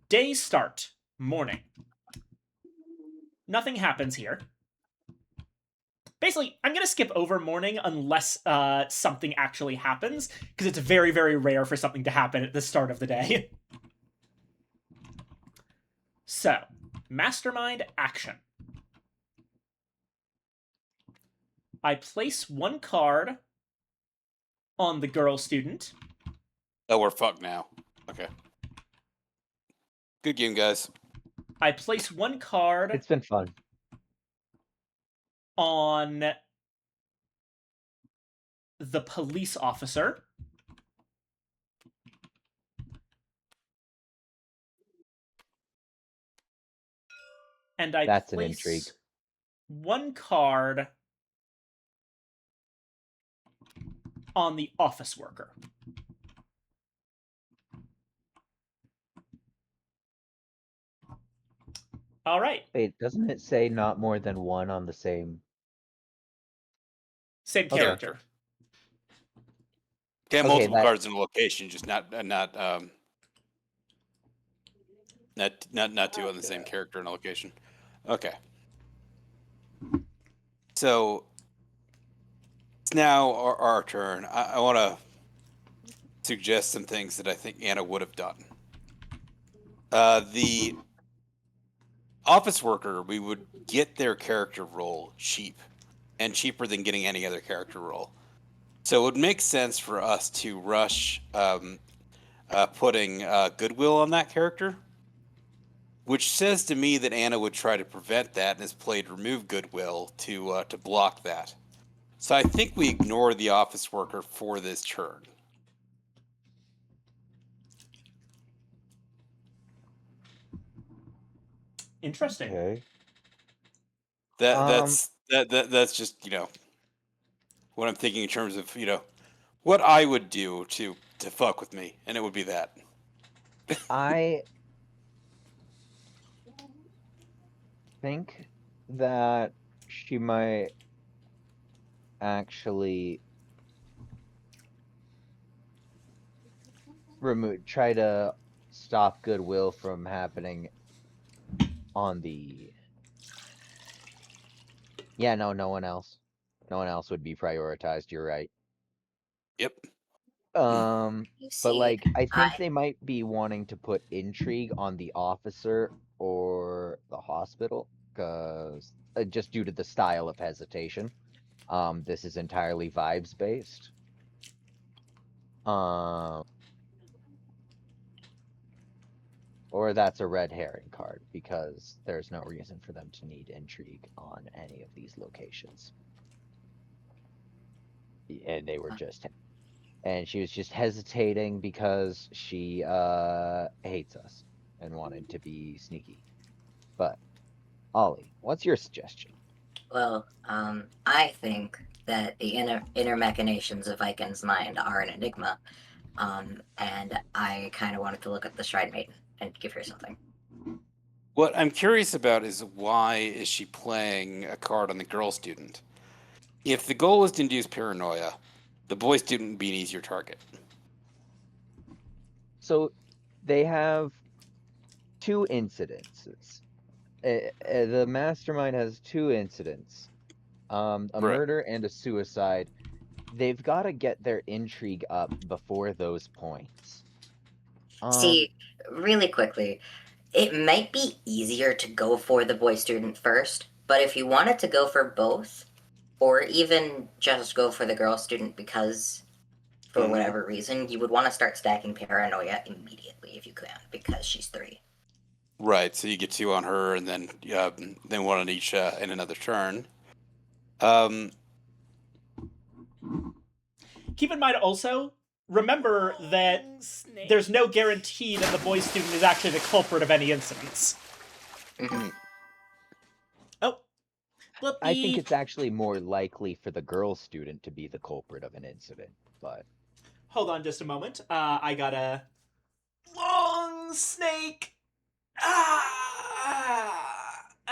Day start. Morning. Nothing happens here. Basically, I'm going to skip over morning unless something actually happens, because it's very, very rare for something to happen at the start of the day. So, mastermind action. I place 1 card on the girl student. Oh, we're fucked now. Okay. Good game, guys. I place one card It's been fun. on the police officer. And I That's an place intrigue. one card on the office worker. All right. Wait, doesn't it say not more than one on the same? Same Okay. character. Can have Okay, multiple that- cards in a location, just not two on the same character in a location. Okay. So it's now our turn. I want to suggest some things that I think Anna would have done. The office worker, we would get their character role cheap, and cheaper than getting any other character role. So it would make sense for us to rush putting Goodwill on that character, which says to me that Anna would try to prevent that and has played Remove Goodwill to block that. So I think we ignore the office worker for this turn. Interesting. Okay. That's just what I'm thinking in terms of what I would do to fuck with me, and it would be that. I think that she might actually try to stop Goodwill from happening on the... Yeah, no one else. No one else would be prioritized, you're right. Yep. But See, like, I think I- they might be wanting to put intrigue on the officer or the hospital, because just due to the style of hesitation. This is entirely vibes based. Or that's a red herring card, because there's no reason for them to need intrigue on any of these locations. And they were just... And she was just hesitating because she hates us and wanted to be sneaky. But, Ollie, what's your suggestion? Well, I think that the inner machinations of Viken's mind are an enigma, and I kind of wanted to look at the Shrine Maiden and give her something. What I'm curious about is why is she playing a card on the girl student? If the goal is to induce paranoia, the boy student would be an easier target. So, they have two incidences. The mastermind has two incidents. A Right. murder and a suicide. They've got to get their intrigue up before those points. See, really quickly, it might be easier to go for the boy student first, but if you wanted to go for both, or even just go for the girl student because, for whatever reason, you would want to start stacking paranoia immediately if you can, because she's 3. Right, so you get 2 on her, and then 1 on each in another turn. Keep in mind also, remember that there's no guarantee that the boy student is actually the culprit of any incidents. Oh. Blippy. I think it's actually more likely for the girl student to be the culprit of an incident, but... Hold on just a moment. I got a long snake.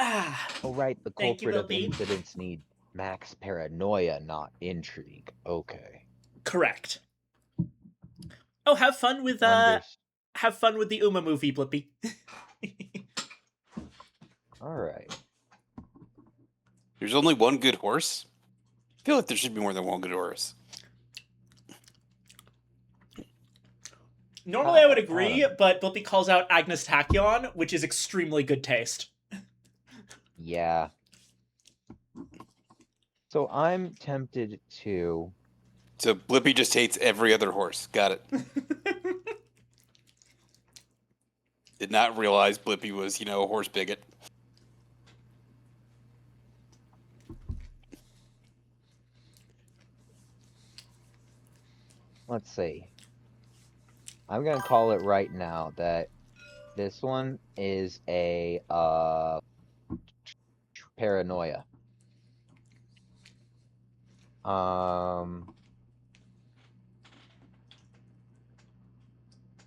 Oh, right, the Thank you, culprit of Bill B. incidents need max paranoia, not intrigue. Okay. Correct. Oh, have fun with the Uma movie, Blippy. Alright. There's only one good horse? I feel like there should be more than one good horse. Normally I would agree, but Blippy calls out Agnes Tachyon, which is extremely good taste. Yeah. So I'm tempted to... So Blippy just hates every other horse. Got it. Did not realize Blippi was, a horse bigot. Let's see. I'm gonna call it right now that this one is a paranoia.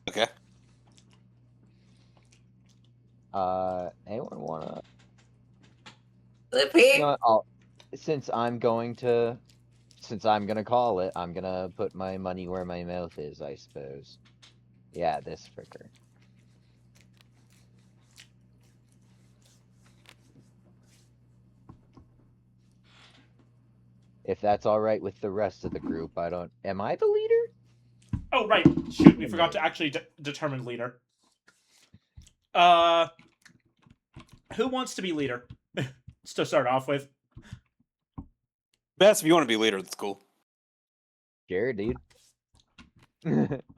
Okay. Anyone wanna? Blippi? You know what, since I'm gonna call it, I'm gonna put my money where my mouth is, I suppose. Yeah, this fricker. If that's all right with the rest of the group, am I the leader? Oh, right. Shoot, we forgot to actually determine leader. Who wants to be leader? Just to start off with. Best if you want to be leader, that's cool. Sure, dude.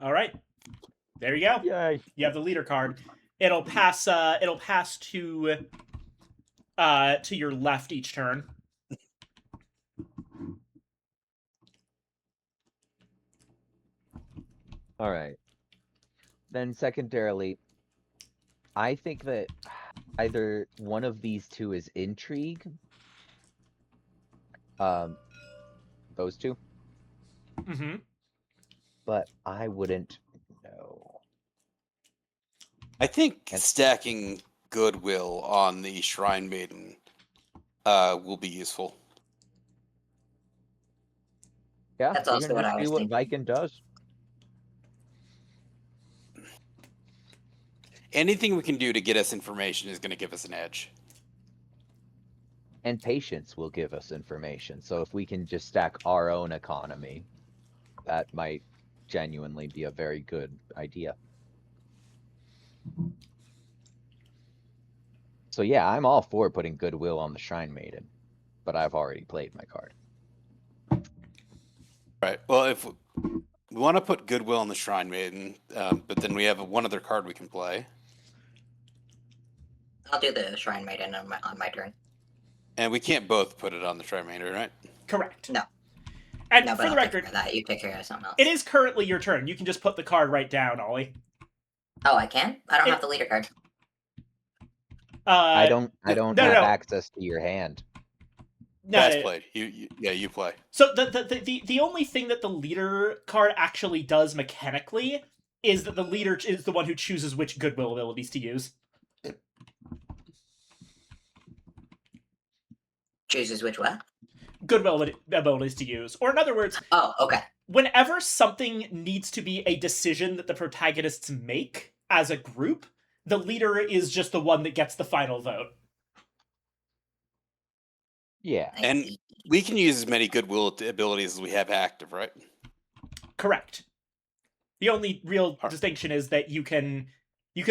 All right. There you go. Yay. You have the leader card. It'll pass to your left each turn. All right. Then secondarily, I think that either one of these two is intrigue. Those two. Mm-hmm. But I wouldn't know. I think stacking goodwill on the Shrine Maiden will be useful. Yeah, That's we also can what just I was do what thinking. Viking does. Anything we can do to get us information is going to give us an edge. And patience will give us information. So if we can just stack our own economy, that might genuinely be a very good idea. So yeah, I'm all for putting goodwill on the Shrine Maiden, but I've already played my card. Right. Well, if we want to put goodwill on the Shrine Maiden, but then we have one other card we can play. I'll do the Shrine Maiden on my turn. And we can't both put it on the Shrine Maiden, right? Correct. No. And No, for but the I'll take care record, of that. You take care of something else. it is currently your turn. You can just put the card right down, Ollie. Oh, I can? I don't It- have the leader card. I don't no, have no. access to your hand. No, Fast played. You play. So the only thing that the leader card actually does mechanically is that the leader is the one who chooses which goodwill abilities to use. Chooses which what? Goodwill abilities to use. Or in other words, Oh, okay. whenever something needs to be a decision that the protagonists make as a group, the leader is just the one that gets the final vote. Yeah. I And see. we can use as many goodwill abilities as we have active, right? Correct. The only real Alright. distinction is that you can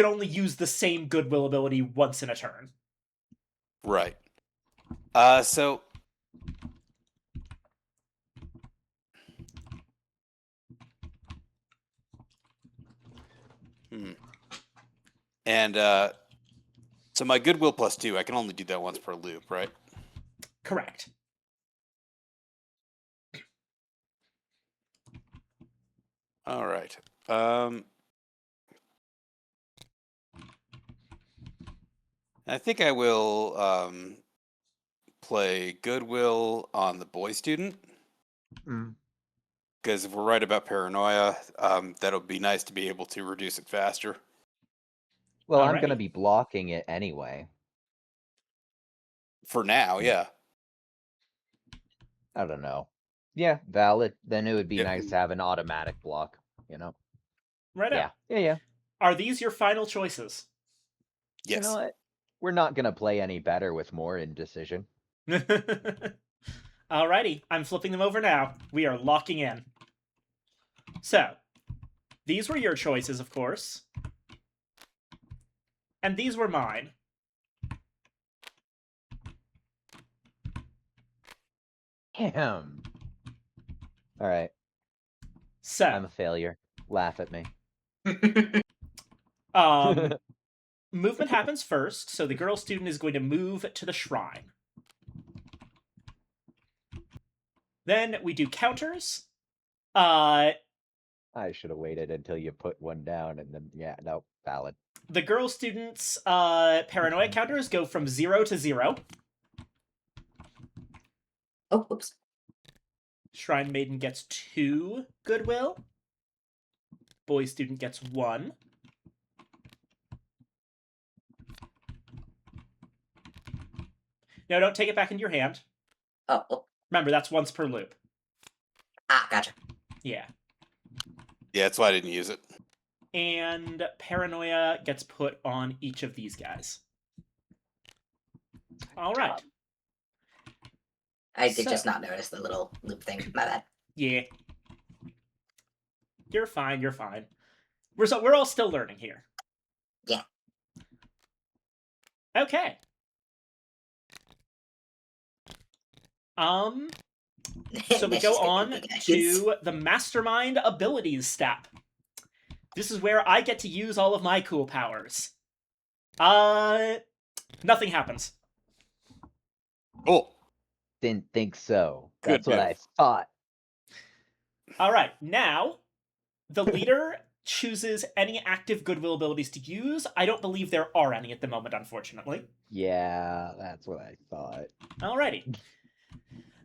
only use the same goodwill ability once in a turn. Right. So And so my goodwill +2, I can only do that once per loop, right? Correct. All right. I think I will play goodwill on the boy student. Because if we're right about paranoia, that'll be nice to be able to reduce it faster. Well, I'm gonna Alrighty. be blocking it anyway. For now, yeah. I don't know. Yeah, valid. Then it would be Yep. nice to have an automatic block, you know? Right Yeah. up. Yeah. Are these your final choices? Yes. You know what? We're not gonna play any better with more indecision. Alrighty, I'm flipping them over now. We are locking in. So, these were your choices, of course. And these were mine. Damn. All right. So, I'm a failure. Laugh at me. um, movement happens first, so the girl student is going to move to the shrine. Then we do counters. I should have waited until you put one down and then, yeah, no, valid. The girl student's paranoia counters go from 0 to 0. Oh, oops. Shrine Maiden gets 2 goodwill. Boy student gets 1. No, don't take it back into your hand. Oh. Remember, that's once per loop. Ah, gotcha. Yeah. Yeah, that's why I didn't use it. And paranoia gets put on each of these guys. All right. I did So- just not notice the little loop thing. My bad. Yeah. You're fine. You're fine. We're all still learning here. Yeah. Okay. So we go on to the Mastermind Abilities step. This is where I get to use all of my cool powers. Nothing happens. Cool. Didn't think so. Good That's what move. I thought. All right, now the leader chooses any active goodwill abilities to use. I don't believe there are any at the moment, unfortunately. Yeah, that's what I thought. Alrighty.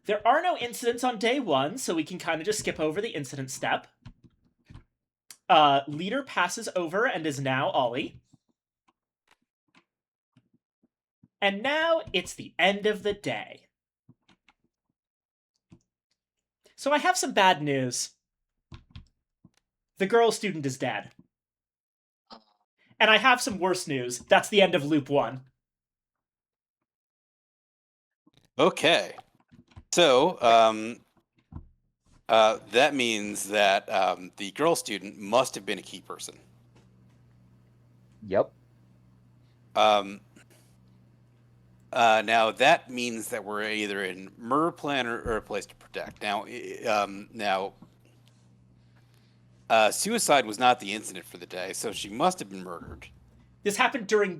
There are no incidents on day 1, so we can kind of just skip over the incident step. Leader passes over and is now Ollie. And now it's the end of the day. So I have some bad news. The girl student is dead. And I have some worse news. That's the end of loop 1. Okay. So, that means that the girl student must have been a key person. Yep. Now that means that we're either in murder plan or a place to protect. Now, suicide was not the incident for the day, so she must have been murdered. This happened during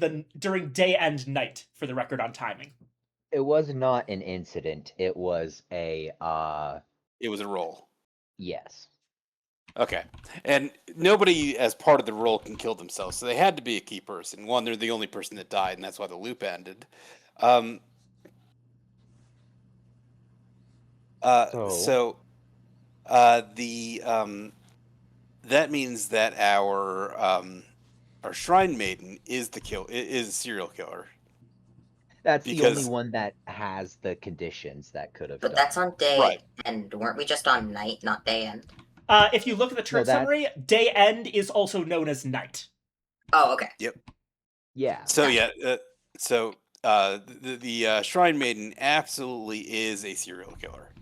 day and night, for the record on timing. It was not an incident. It was a It was a roll. yes. Okay. And nobody, as part of the roll, can kill themselves, so they had to be a key person. One, they're the only person that died, and that's why the loop ended. That means that our shrine maiden is is a serial killer. That's the only Because- one that has the conditions that could have But done. that's on day Right. end. Weren't we just on night, not day end? If you look at the turn No, that- summary, day end is also known as night. Oh, okay. Yeah. So yeah, the shrine maiden absolutely is a serial killer.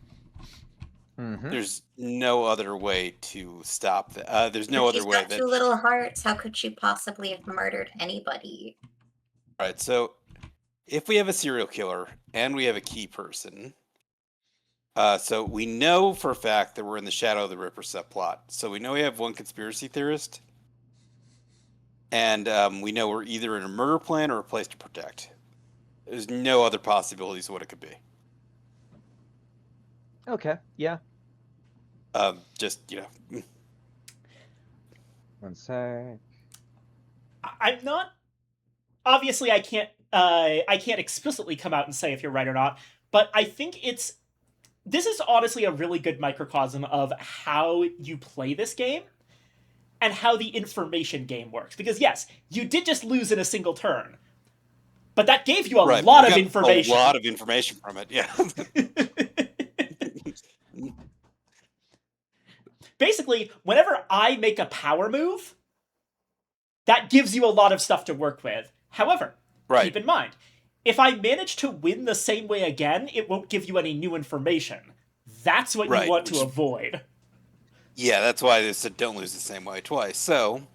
Mhm. There's no other way to stop that. There's no other She's way got that. 2 little hearts. How could she possibly have murdered anybody? Right. So if we have a serial killer and we have a key person, so we know for a fact that we're in the Shadow of the Ripper subplot. So we know we have one conspiracy theorist, and we know we're either in a murder plan or a place to protect. There's no other possibilities of what it could be. Okay. Yeah. Just One sec. I'm not. Obviously, I can't explicitly come out and say if you're right or not. But I think this is honestly a really good microcosm of how you play this game and how the information game works. Because yes, you did just lose in a single turn, but that gave you a right, lot we of got information. A lot of information from it. Yeah. Basically, whenever I make a power move, that gives you a lot of stuff to work with. However, Right. keep in mind, if I manage to win the same way again, it won't give you any new information. That's what Right, you want to which- avoid. Yeah, that's why they said don't lose the same way twice. So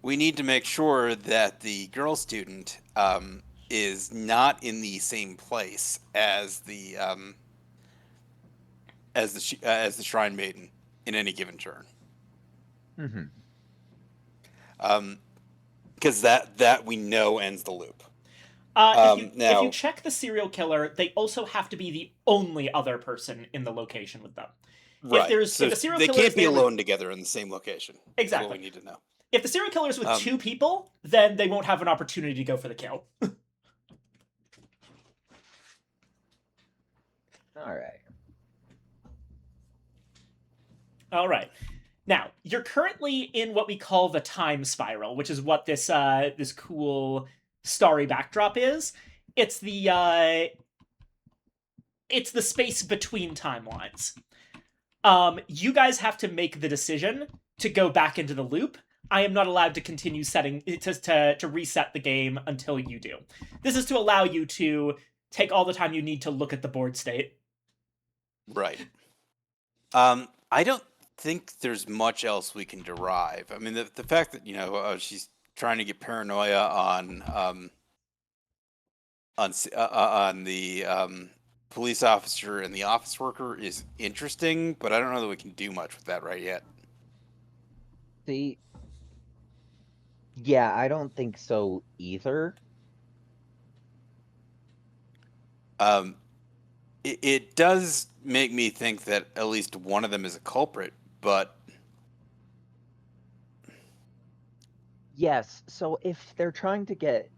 we need to make sure that the girl student is not in the same place as the shrine maiden in any given turn. Mm-hmm. because that we know ends the loop. If you Now, check the serial killer, they also have to be the only other person in the location with them. right. If So the serial they killer can't is be there with- alone together in the same location. That's what Exactly. we need to know. If the serial killer is with Um, 2 people, then they won't have an opportunity to go for the kill. All right. All right. Now, you're currently in what we call the time spiral, which is what this this cool starry backdrop is. It's the space between timelines. You guys have to make the decision to go back into the loop. I am not allowed to continue setting to reset the game until you do. This is to allow you to take all the time you need to look at the board state. Right. I don't think there's much else we can derive. I mean, the fact that she's trying to get paranoia on the police officer and the office worker is interesting, but I don't know that we can do much with that right yet. See, yeah, I don't think so either. It does make me think that at least one of them is a culprit, but Yes, so if they're trying to get,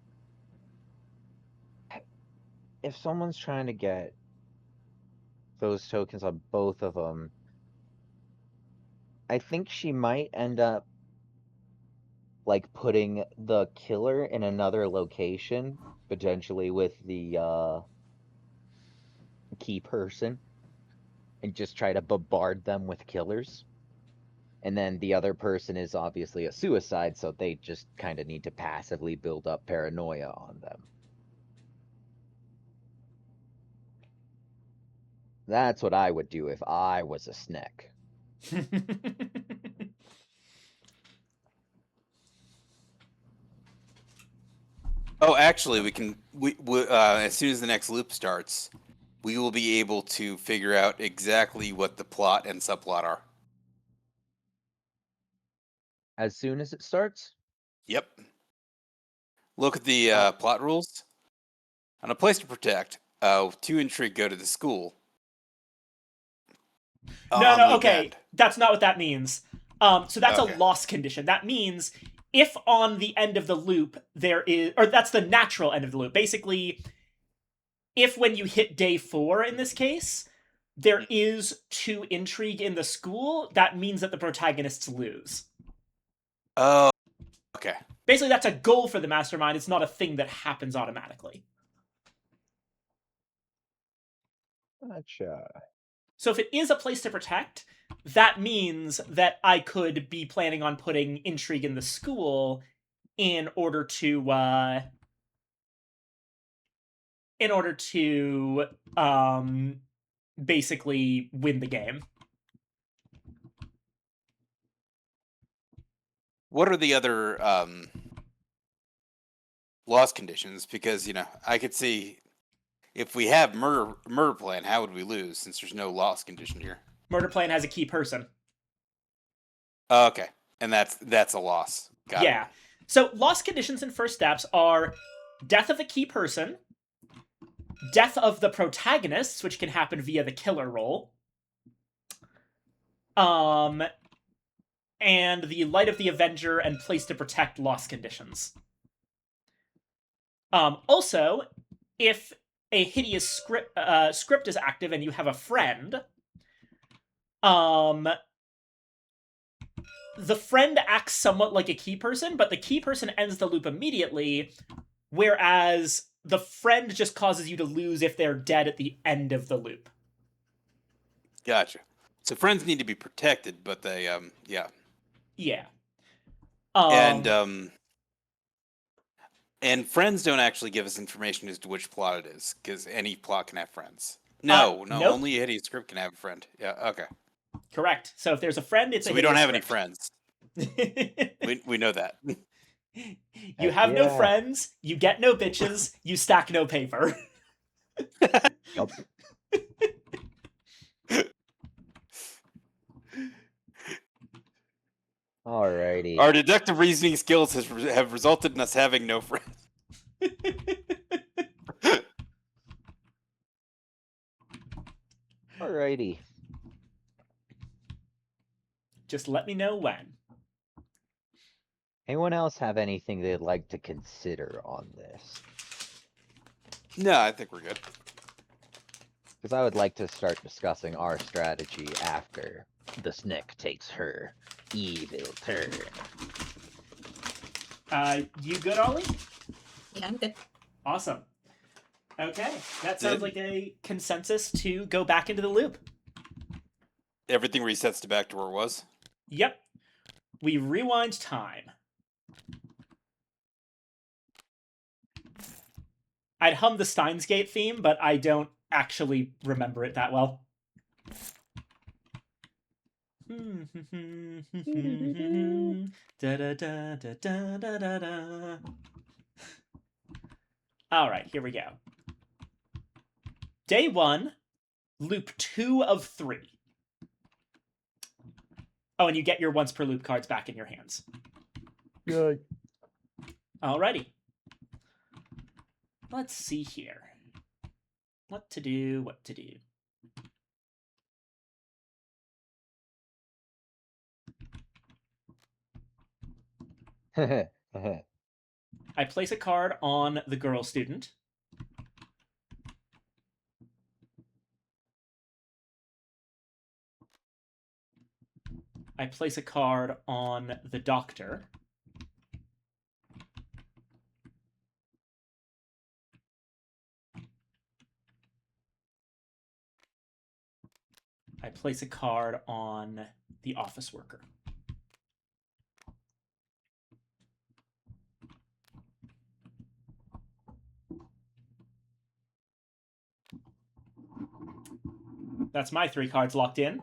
if someone's trying to get those tokens on both of them, I think she might end up like putting the killer in another location, potentially with the key person, and just try to bombard them with killers. And then the other person is obviously a suicide, so they just kind of need to passively build up paranoia on them. That's what I would do if I was a Snek. oh, actually, we as soon as the next loop starts, we will be able to figure out exactly what the plot and subplot are. As soon as it starts? Yep. Look at the plot rules. On a place to protect, 2 intrigue go to the school. No, okay. That's not what that means. So that's Okay. a loss condition. That means if on the end of the loop there is, or that's the natural end of the loop. Basically, if when you hit day 4 in this case, there is 2 intrigue in the school, that means that the protagonists lose. Oh, okay. Basically, that's a goal for the mastermind. It's not a thing that happens automatically. Gotcha. So if it is a place to protect, that means that I could be planning on putting intrigue in the school in order to basically win the game. What are the other loss conditions? Because I could see if we have murder plan, how would we lose since there's no loss condition here? Murder plan has a key person. Okay, and that's a loss. Got Yeah. it. So loss conditions in First Steps are death of a key person, death of the protagonists, which can happen via the killer roll, and the Light of the Avenger and Place to Protect loss conditions. Also, if a hideous script is active and you have a friend, the friend acts somewhat like a key person, but the key person ends the loop immediately, whereas the friend just causes you to lose if they're dead at the end of the loop. Gotcha. So friends need to be protected, but they yeah. Yeah. And friends don't actually give us information as to which plot it is, because any plot can have friends. No, nope. Only a hideous script can have a friend. Yeah, okay. Correct. So if there's a friend, it's So a we don't have hideous any script. friends. We know that. You have no Yeah. friends, you get no bitches, you stack no paper. Yup. Alrighty. Our deductive reasoning skills have resulted in us having no friends. Alrighty. Just let me know when. Anyone else have anything they'd like to consider on this? No, I think we're good. Because I would like to start discussing our strategy after the Snick takes her evil turn. You good, Ollie? Yeah, I'm good. Awesome. Okay, that sounds Good. like a consensus to go back into the loop. Everything resets to back to where it was. Yep. We rewind time. I'd hum the Steins Gate theme, but I don't actually remember it that well. All right, here we go. Day 1, loop 2 of 3. Oh, and you get your once per loop cards back in your hands. Good. Alrighty. Let's see here. What to do. I place a card on the girl student. I place a card on the doctor. I place a card on the office worker. That's my 3 cards locked in.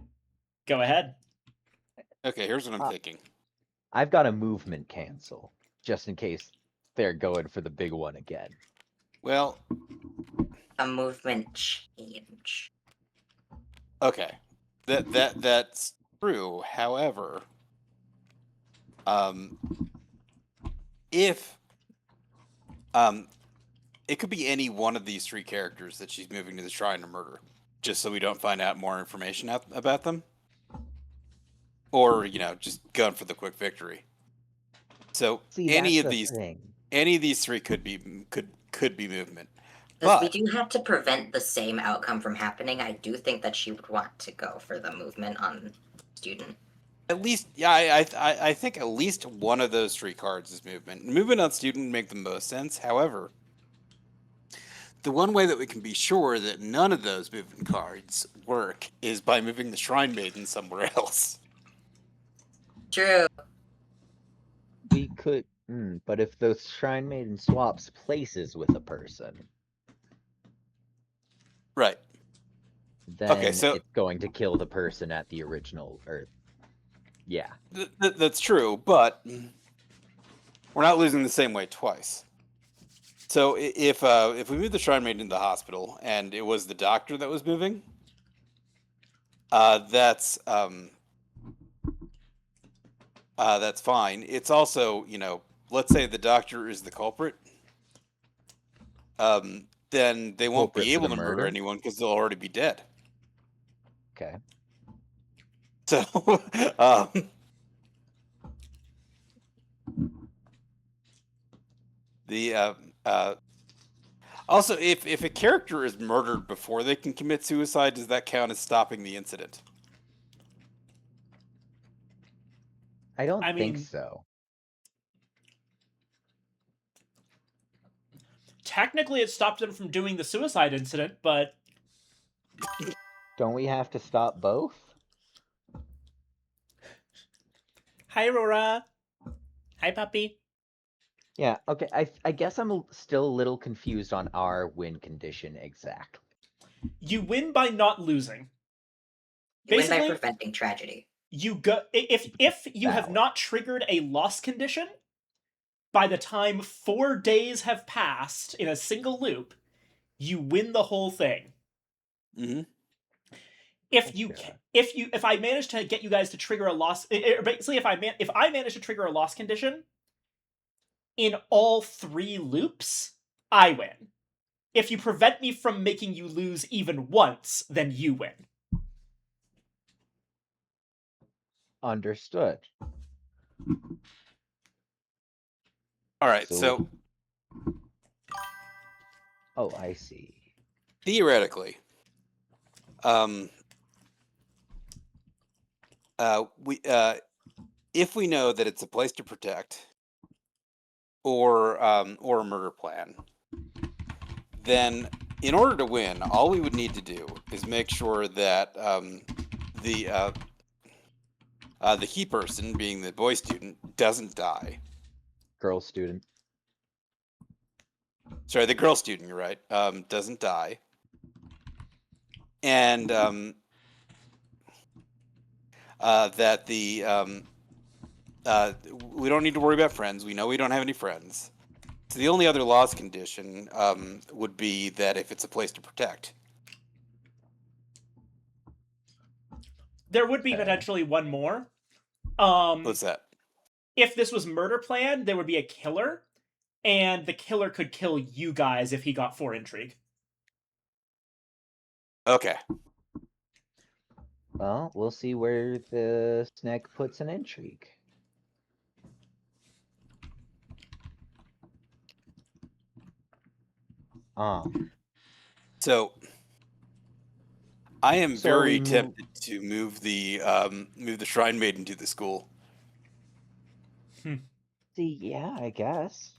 Go ahead. Okay, here's what I'm thinking. I've got a movement cancel, just in case they're going for the big one again. Well, A movement change. okay, that's true. However, if it could be any one of these 3 characters that she's moving to the Shrine to murder, just so we don't find out more information about them, or just going for the quick victory. So See, any that's of the these, thing. any of these 3 could be movement. Because we But do have to prevent the same outcome from happening. I do think that she would want to go for the movement on student. at least, yeah, I think at least one of those 3 cards is movement. Movement on student would make the most sense. However, the one way that we can be sure that none of those movement cards work is by moving the Shrine Maiden somewhere else. True. We could, but if the Shrine Maiden swaps places with a person, Right. then so- it's going to kill the person at the original Earth. Yeah. That's true, but we're not losing the same way twice. So if we move the Shrine Maiden into the hospital and it was the doctor that was moving, that's fine. It's also, let's say the doctor is the culprit, then they won't Culprit be for able the to murder murder? anyone because they'll already be dead. Okay. So, also, if a character is murdered before they can commit suicide, does that count as stopping the incident? I don't I think mean- so. Technically, it stopped them from doing the suicide incident, but Don't we have to stop both? hi, Aurora. Hi, puppy. Yeah, okay. I guess I'm still a little confused on our win condition exactly. You win by not losing. You win by Basically- preventing tragedy. You go if you have Valid. not triggered a loss condition by the time 4 days have passed in a single loop, you win the whole thing. Mm-hmm. if I manage to get you guys to trigger a loss, basically if I manage to trigger a loss condition in all 3 loops, I win. If you prevent me from making you lose even once, then you win. Understood. All right, So- so Oh, I see. theoretically, if we know that it's a place to protect or a murder plan, then in order to win, all we would need to do is make sure that the key person, being the boy student, doesn't die. Girl student. Sorry, the girl student, you're right, doesn't die. And that we don't need to worry about friends. We know we don't have any friends. So the only other loss condition would be that if it's a place to protect. There would be Okay. potentially one more. What's that? If this was murder plan, there would be a killer, and the killer could kill you guys if he got 4 intrigue. Okay. Well, we'll see where the snack puts an intrigue. So I am So very we move- tempted to move the Shrine Maiden to the school. See, yeah, I guess.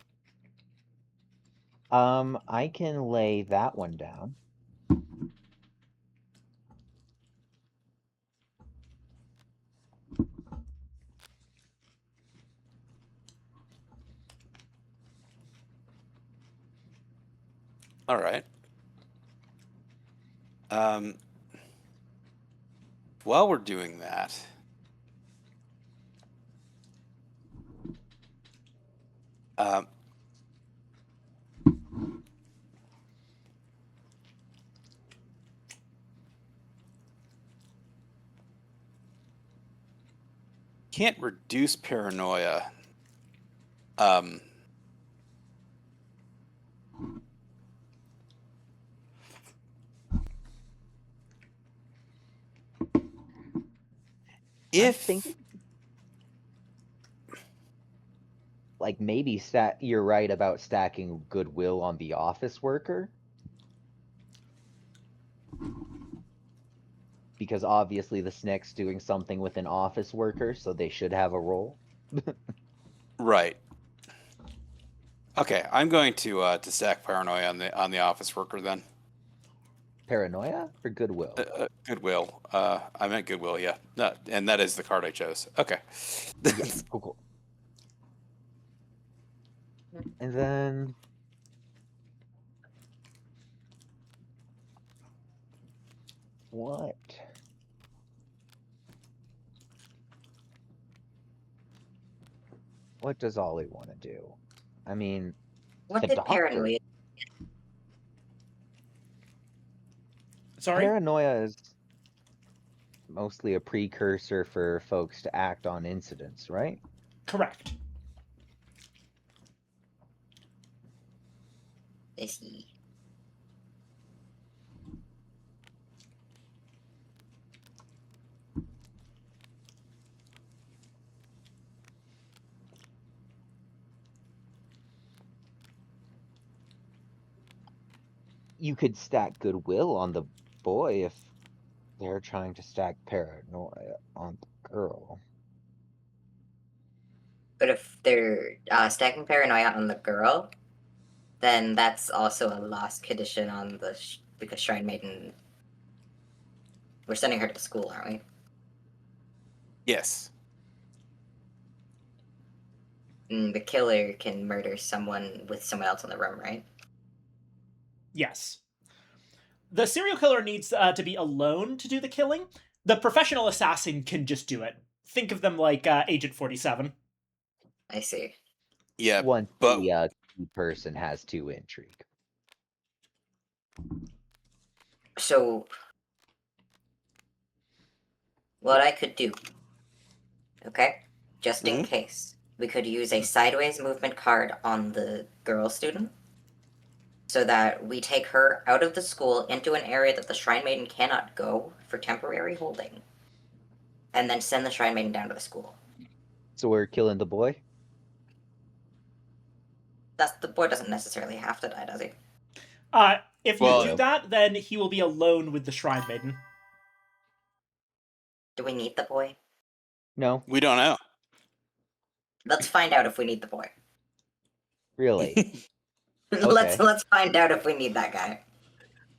I can lay that one down. All right. While we're doing that, can't reduce paranoia. I If think, like, maybe you're right about stacking goodwill on the office worker. Because obviously the snack's doing something with an office worker, so they should have a role. right. Okay, I'm going to stack paranoia on the office worker then. Paranoia or goodwill? Goodwill. I meant goodwill. Yeah. No, and that is the card I chose. Okay. Yeah, cool. And then what? What does Ollie want to do? I mean, What the did doctor. paranoia? Sorry? Paranoia is mostly a precursor for folks to act on incidents, right? Correct. I see. You could stack goodwill on the boy if they're trying to stack paranoia on the girl. But if they're stacking paranoia on the girl, then that's also a lost condition on the because Shrine Maiden. We're sending her to school, aren't we? Yes. And the killer can murder someone with someone else in the room, right? Yes. The serial killer needs to be alone to do the killing. The professional assassin can just do it. Think of them like Agent 47. I see. Yeah. Once but- the key person has 2 intrigue. So what I could do, okay, just in case, we could use a sideways movement card on the girl student, so that we take her out of the school into an area that the Shrine Maiden cannot go for temporary holding, and then send the Shrine Maiden down to the school. So we're killing the boy? The boy doesn't necessarily have to die, does he? If you Well- do that, then he will be alone with the Shrine Maiden. Do we need the boy? No, We don't know. Let's find out if we need the boy. really. Let's find out if we need that guy.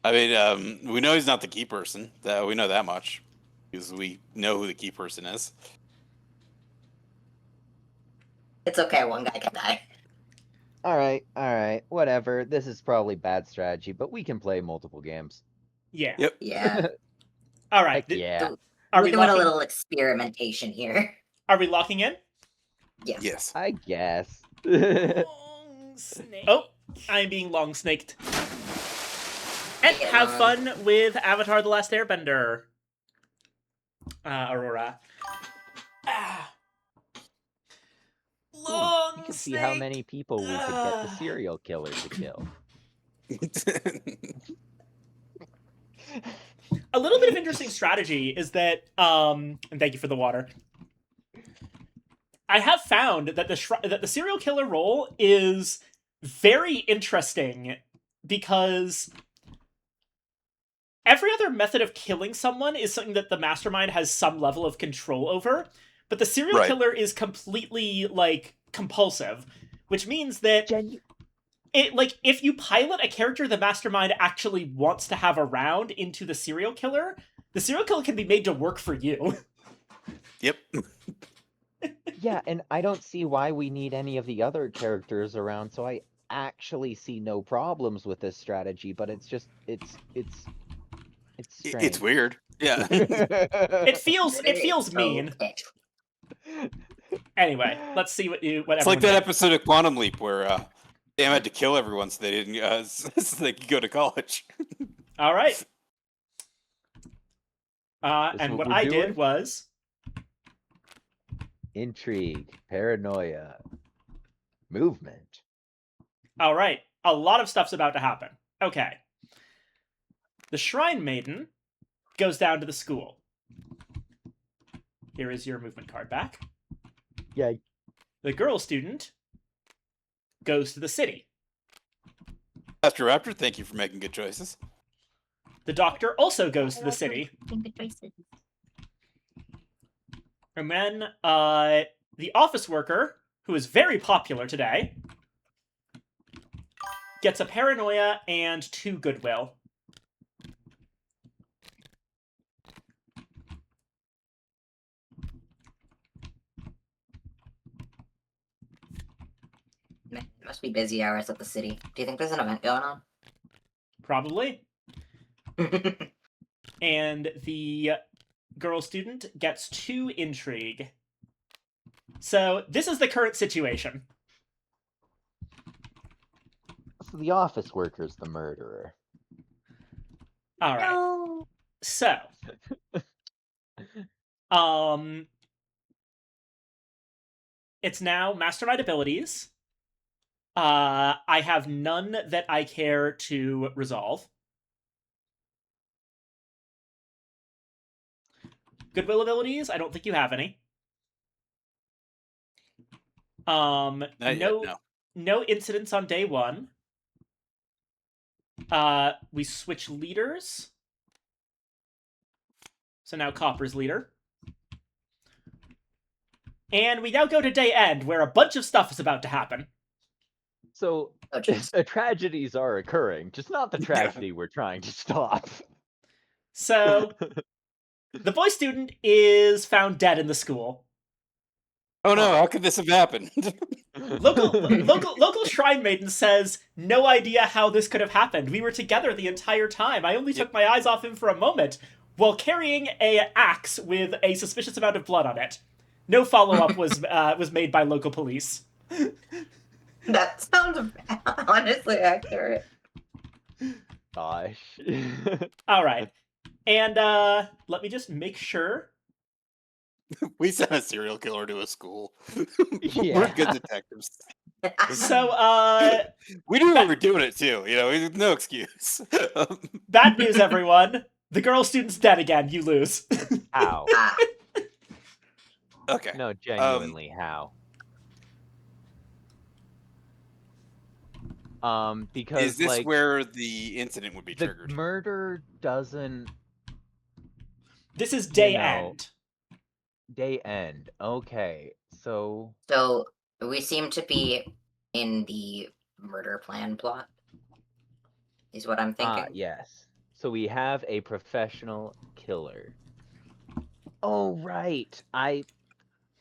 I mean, we know he's not the key person. We know that much because we know who the key person is. It's okay, one guy can die. Alright, whatever. This is probably bad strategy, but we can play multiple games. Yeah. Yep. Yeah. All right. Heck yeah. Are We're we doing a locking? little experimentation here. Are we locking in? Yes. Yes. I guess. Long snake. Oh, I'm being long snaked. And Get have long. fun with Avatar: The Last Airbender, Aurora. Ah. Long You can see how snake. many people we could get the serial killer to kill. A little bit of interesting strategy is that, and thank you for the water. I have found that the serial killer role is very interesting because every other method of killing someone is something that the mastermind has some level of control over, but the serial Right. killer is completely like compulsive, which means that if you pilot a character the mastermind actually wants to have around into the serial killer can be made to work for you. Yep. Yeah, and I don't see why we need any of the other characters around, so I actually see no problems with this strategy, but it's just it's strange. It's weird. Yeah. It feels mean. Okay. Anyway, let's see what It's like everyone that did. episode of Quantum Leap where Sam had to kill everyone so they didn't so they could go to college. All right. This And what what we're I doing? did was Intrigue, paranoia, movement. all right. A lot of stuff's about to happen. Okay. The Shrine Maiden goes down to the school. Here is your movement card back. Yeah, The girl student goes to the city. After Raptor, thank you for making good choices. The doctor also goes to the city. And then the office worker, who is very popular today, gets a paranoia and 2 goodwill. Man, it must be busy hours at the city. Do you think there's an event going on? Probably. And the girl student gets 2 intrigue. So this is the current situation. so the office worker's the murderer. All right. No. So, it's now mastermind abilities. I have none that I care to resolve. Goodwill abilities, I don't think you have any. Not yet, no. No incidents on day 1. We switch leaders. So now Copper's leader. And we now go to day end, where a bunch of stuff is about to happen. So Oh, jeez. tragedies are occurring, just not the tragedy we're trying to stop. So, the boy student is found dead in the school. Oh no, how could this have happened? Local Shrine Maiden says, no idea how this could have happened. We were together the entire time. I only took my eyes off him for a moment while carrying a axe with a suspicious amount of blood on it. No follow-up was made by local police. That sounds honestly accurate. Gosh. All right. And let me just make sure We sent a serial killer to a school. Yeah. We're good detectives. So, We knew we were doing it too. No excuse. bad news, everyone. The girl student's dead again. You lose. How? Ah, Okay. No, genuinely, how? Because Is this like where the incident would be the triggered? murder doesn't This is day know. end. day end. Okay, so so we seem to be in the murder plan plot. Is what I'm thinking. yes. So we have a professional killer. Oh right.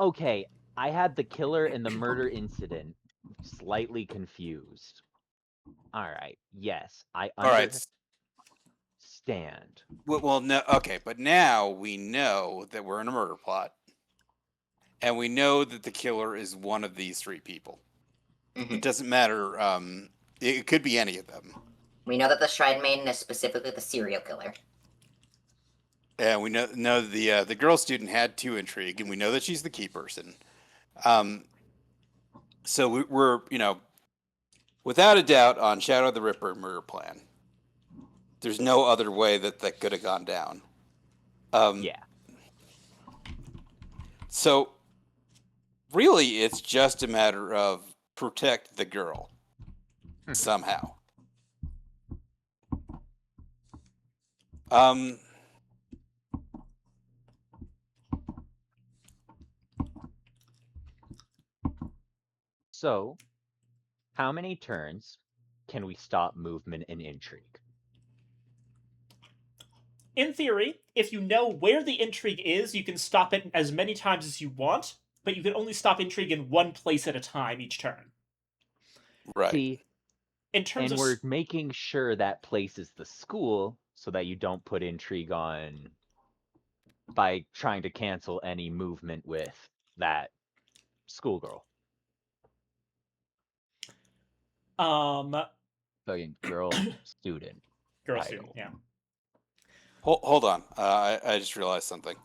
Okay. I had the killer and the murder incident slightly confused. All right. Yes, I All right. understand. Well, no. Okay, but now we know that we're in a murder plot, and we know that the killer is one of these three people. Mhm. It doesn't matter. It could be any of them. We know that the Shrine Maiden is specifically the serial killer. And we know the girl student had 2 intrigue, and we know that she's the key person. So we're without a doubt on Shadow the Ripper murder plan. There's no other way that could have gone down. Yeah. So really, it's just a matter of protect the girl somehow. So, how many turns can we stop movement and intrigue? In theory, if you know where the intrigue is, you can stop it as many times as you want, but you can only stop intrigue in one place at a time each turn. Right. See, In terms and of we're making sure that place is the school so that you don't put intrigue on by trying to cancel any movement with that schoolgirl. The girl student. girl title. student, yeah. Hold on. I just realized something.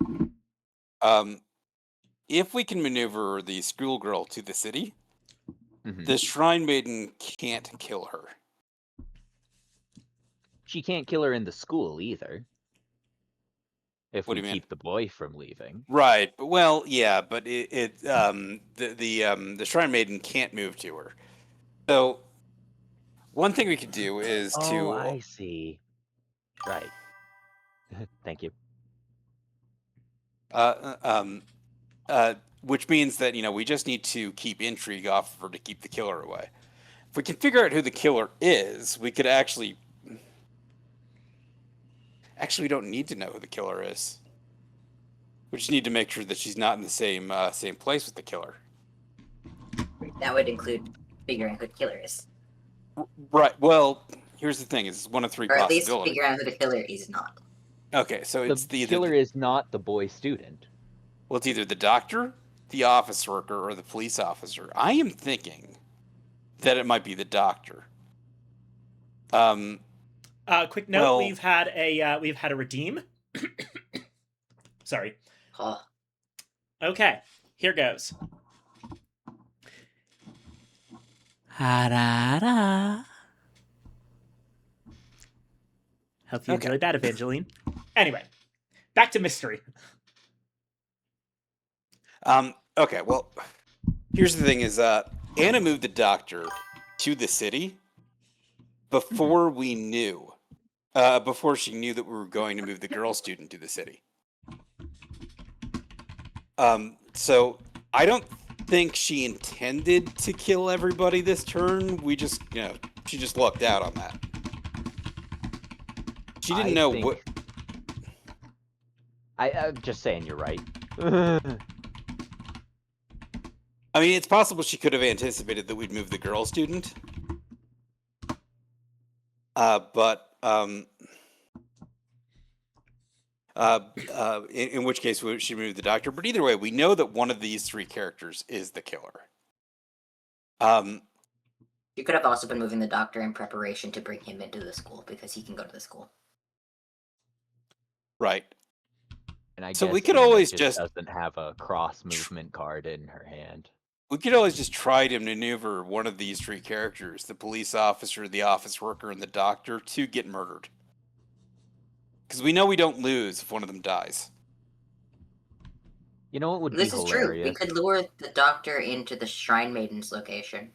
If we can maneuver the schoolgirl to the city, Mhm. the Shrine Maiden can't kill her. She can't kill her in the school either. If What we do you mean? keep the boy from leaving. Right. But well, yeah, but the Shrine Maiden can't move to her. So one thing we could do is Oh, I see. Right. Thank you. which means that we just need to keep intrigue off of her to keep the killer away. If we can figure out who the killer is, we could actually we don't need to know who the killer is. We just need to make sure that she's not in the same place with the killer. That would include figuring who the killer is, Right. Well, here's the thing: it's one of 3 or at least possibilities. figure out who the killer is not. Okay, so it's The killer is not the boy student. Well, it's either the doctor, the office worker, or the police officer. I am thinking that it might be the doctor. Quick note: well- we've had a redeem. Sorry. Oh, Okay, here goes. Ha-da-da. Hope you Okay. enjoyed that, Evangeline. Anyway, back to mystery. Okay, well, here's the thing: is Anna moved the doctor to the city before we knew, before she knew that we were going to move the girl student to the city. So I don't think she intended to kill everybody this turn. We just, she just lucked out on that. She didn't know what. I'm just saying you're right. I mean, it's possible she could have anticipated that we'd move the girl student. But in which case she moved the doctor. But either way, we know that one of these 3 characters is the killer. you could have also been moving the doctor in preparation to bring him into the school because he can go to the school. Right. And I So guess we could Anna always just just doesn't have a cross movement card in her hand. we could always just try to maneuver one of these three characters, the police officer, the office worker, and the doctor, to get murdered. Because we know we don't lose if one of them dies. You know what would be This is true. We hilarious? could lure the doctor into the Shrine Maiden's location.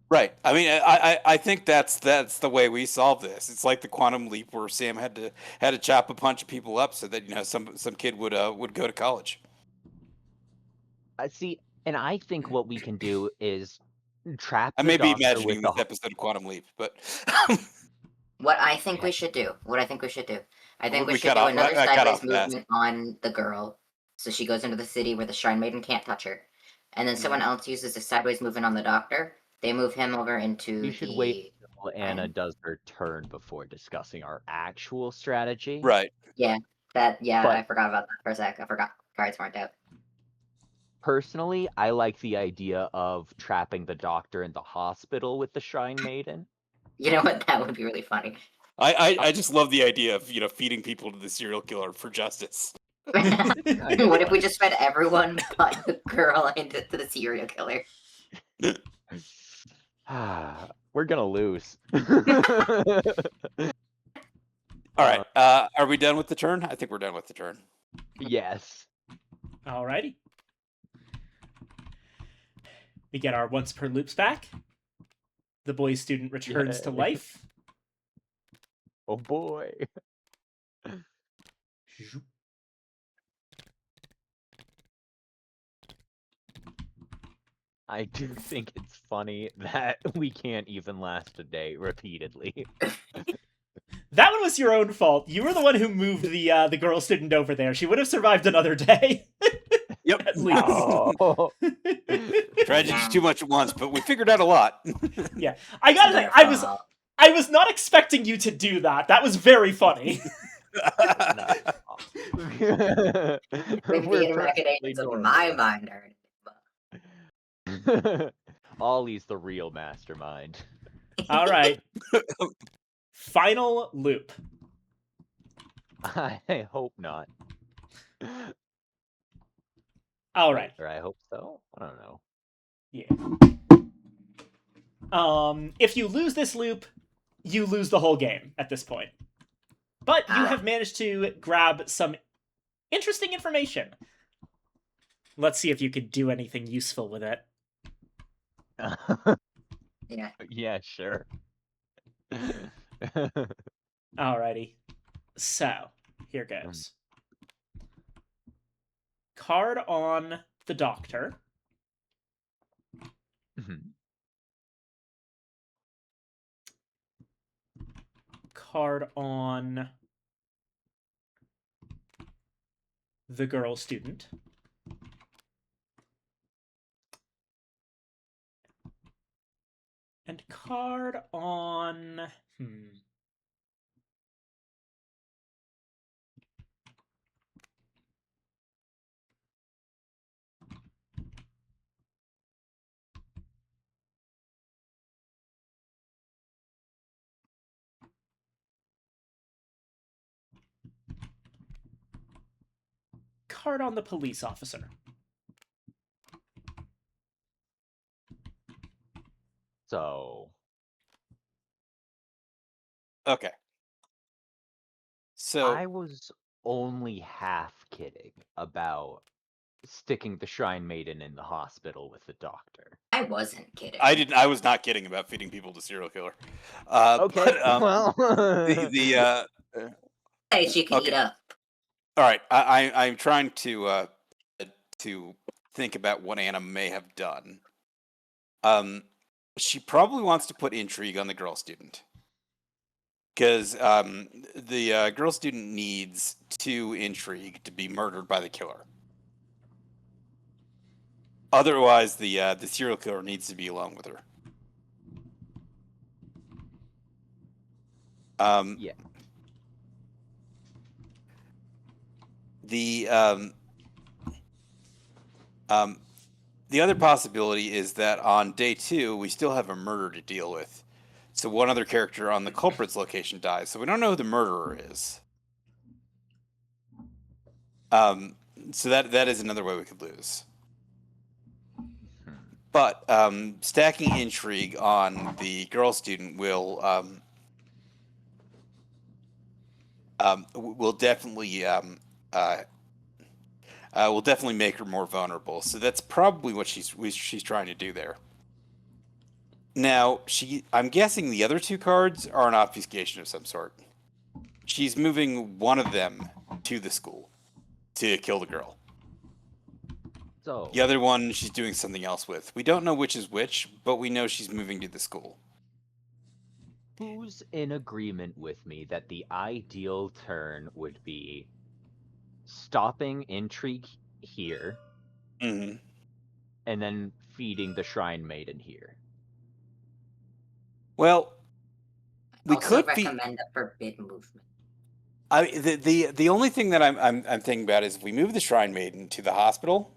Right. I mean, I think that's the way we solve this. It's like the quantum leap where Sam had to chop a bunch of people up so that some kid would go to college. See, and I think what we can do is trap I the may be doctor imagining with this the episode of Quantum Leap, but What I think we should do. I think we should do another I cut sideways off fast. movement on the girl, so she goes into the city where the Shrine Maiden can't touch her, and then someone else uses a sideways movement on the doctor. They move him over into You should wait until Anna does her turn before discussing our actual strategy. Right. Yeah, But- I forgot about that for a sec. I forgot cards weren't out. Personally, I like the idea of trapping the doctor in the hospital with the Shrine Maiden. You know what? That would be really funny. I just love the idea of feeding people to the serial killer for justice. What if we just fed everyone but the girl into the serial killer? We're gonna lose. All right. Are we done with the turn? I think we're done with the turn. Yes. Alrighty. We get our once per loops back. The boy student returns to Yay. life. Oh boy. I do think it's funny that we can't even last a day repeatedly. That one was your own fault. You were the one who moved the girl student over there. She would have survived another day. Yep. At least. Oh. Tried to do too much at once, but we figured out a lot. I gotta say, I was not expecting you to do that. That was very funny. Maybe the inner machinations of my mind are. Ollie's the real mastermind. All right. Final loop. I hope not. All right. Or I hope so. I don't know. Yeah. If you lose this loop, you lose the whole game at this point. But you have managed to grab some interesting information. Let's see if you could do anything useful with it. Yeah. Yeah, sure. Alrighty. So, here goes. Card on the doctor. Card on the girl student. And card on... Card on the police officer. So. Okay. So I was only half kidding about sticking the Shrine Maiden in the hospital with the doctor. I wasn't kidding. I was not kidding about feeding people to serial killer. Okay. But, well. Hey, she can okay. eat up. All right. I'm trying to think about what Anna may have done. She probably wants to put intrigue on the girl student. Because the girl student needs to intrigue to be murdered by the killer. Otherwise, the serial killer needs to be alone with her. Yeah. The other possibility is that on day 2 we still have a murder to deal with. So one other character on the culprit's location dies. So we don't know who the murderer is. So that is another way we could lose. Hmm. But stacking intrigue on the girl student will definitely will definitely make her more vulnerable. So that's probably what she's trying to do there. Now, I'm guessing the other two cards are an obfuscation of some sort. She's moving one of them to the school to kill the girl. So, The other one she's doing something else with. We don't know which is which, but we know she's moving to the school. who's in agreement with me that the ideal turn would be stopping intrigue here Mm-hmm. and then feeding the Shrine Maiden here? Well, we also could be. recommend a forbid movement. The only thing that I'm thinking about is if we move the Shrine Maiden to the hospital,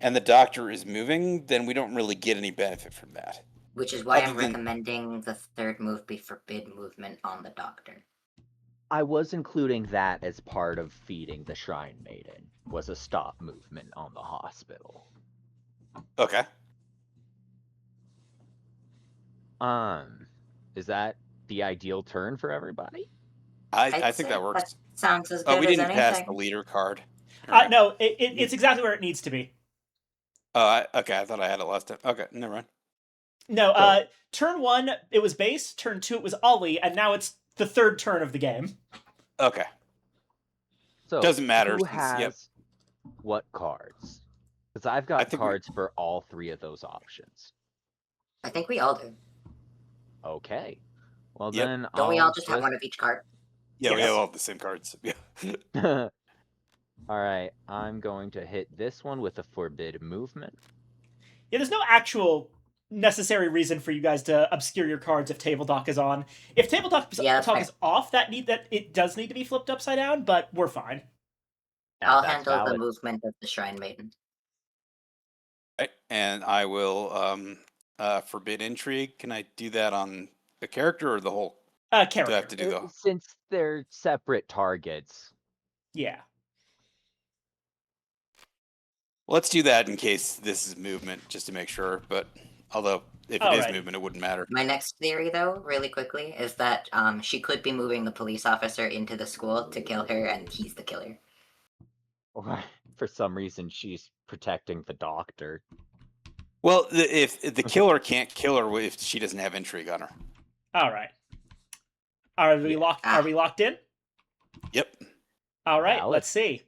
and the doctor is moving, then we don't really get any benefit from that. Which is why Other I'm than- recommending the third move be forbid movement on the doctor. I was including that as part of feeding the Shrine Maiden, was a stop movement on the hospital. Okay. Is that the ideal turn for everybody? I I'd think say that works. sounds as good Oh, we as didn't pass the anything. leader card. Alright. No, it's exactly where it needs to be. Okay, I thought I had it last time. Okay, never mind. No, So- turn 1, it was base. Turn 2, it was Ollie, and now it's the third turn of the game. Okay. So Doesn't matter, Who since- has yep. what cards? Because I've got think we- cards for all three of those options. I think we all do. Okay. Well Yep. then, Don't we all I'll just have one of each card? Yeah, we Yes. have all the same cards. Yeah. All right, I'm going to hit this one with a forbid movement. Yeah, there's no actual necessary reason for you guys to obscure your cards if Table Talk is on. If Table Talk, Yeah, that's talk fair. is off, that it does need to be flipped upside down, but we're fine. I'll That's handle the valid. movement of the Shrine Maiden. Right, and I will forbid intrigue. Can I do that on the character or the whole? Do I Character. have to do the? Since they're separate targets. Yeah. Let's do that in case this is movement, just to make sure. But although if it is Alright. movement, it wouldn't matter. My next theory, though, really quickly, is that she could be moving the police officer into the school to kill her, and he's the killer. Or for some reason, she's protecting the doctor. Well, if the killer can't kill her if she doesn't have intrigue on her. All right. Are we Yeah. locked? Are we locked in? Yep. All right. Valid. Let's see.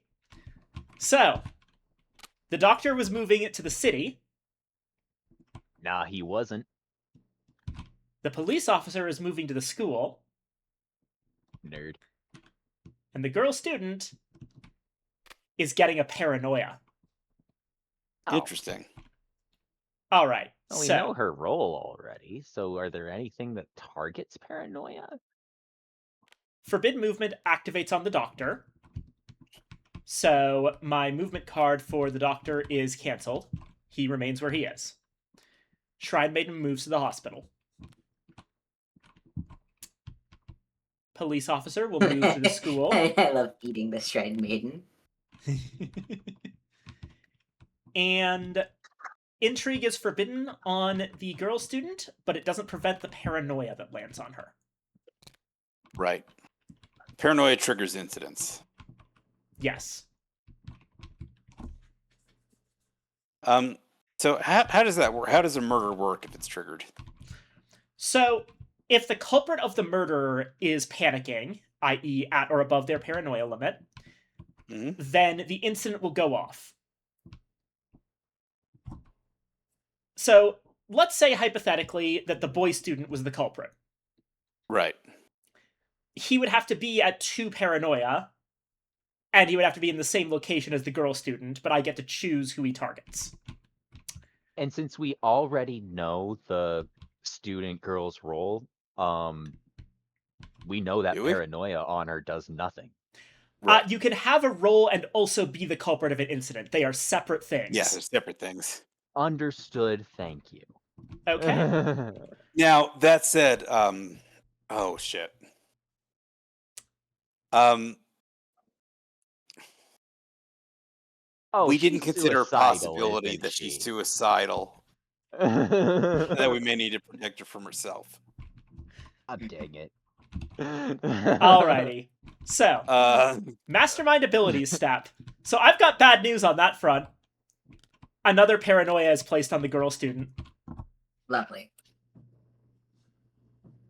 So, the doctor was moving it to the city. Nah, he wasn't. The police officer is moving to the school, Nerd. and the girl student is getting a paranoia. Oh. Interesting. All right. Well, we so, know her role already, so are there anything that targets paranoia? forbid movement activates on the doctor. So, my movement card for the doctor is canceled. He remains where he is. Shrine Maiden moves to the hospital. Police officer will move to the school. I love beating the Shrine Maiden. And intrigue is forbidden on the girl student, but it doesn't prevent the paranoia that lands on her. Right. Paranoia triggers incidents. Yes. So how does that work? How does a murder work if it's triggered? So, if the culprit of the murder is panicking, i.e., at or above their paranoia limit, Mhm. then the incident will go off. So, let's say hypothetically that the boy student was the culprit. Right. He would have to be at 2 paranoia, and he would have to be in the same location as the girl student, but I get to choose who he targets. And since we already know the student girl's role, we know that Do we? paranoia on her does nothing. Right. You can have a role and also be the culprit of an incident. They are separate things. Yeah, they're separate things. Understood, thank you. Okay. Now that said, oh shit. Oh, we didn't she's consider a suicidal, possibility isn't that she's she? suicidal, that we may need to protect her from herself. Oh, dang it. Alrighty. So, mastermind abilities step. So I've got bad news on that front. Another paranoia is placed on the girl student. Lovely.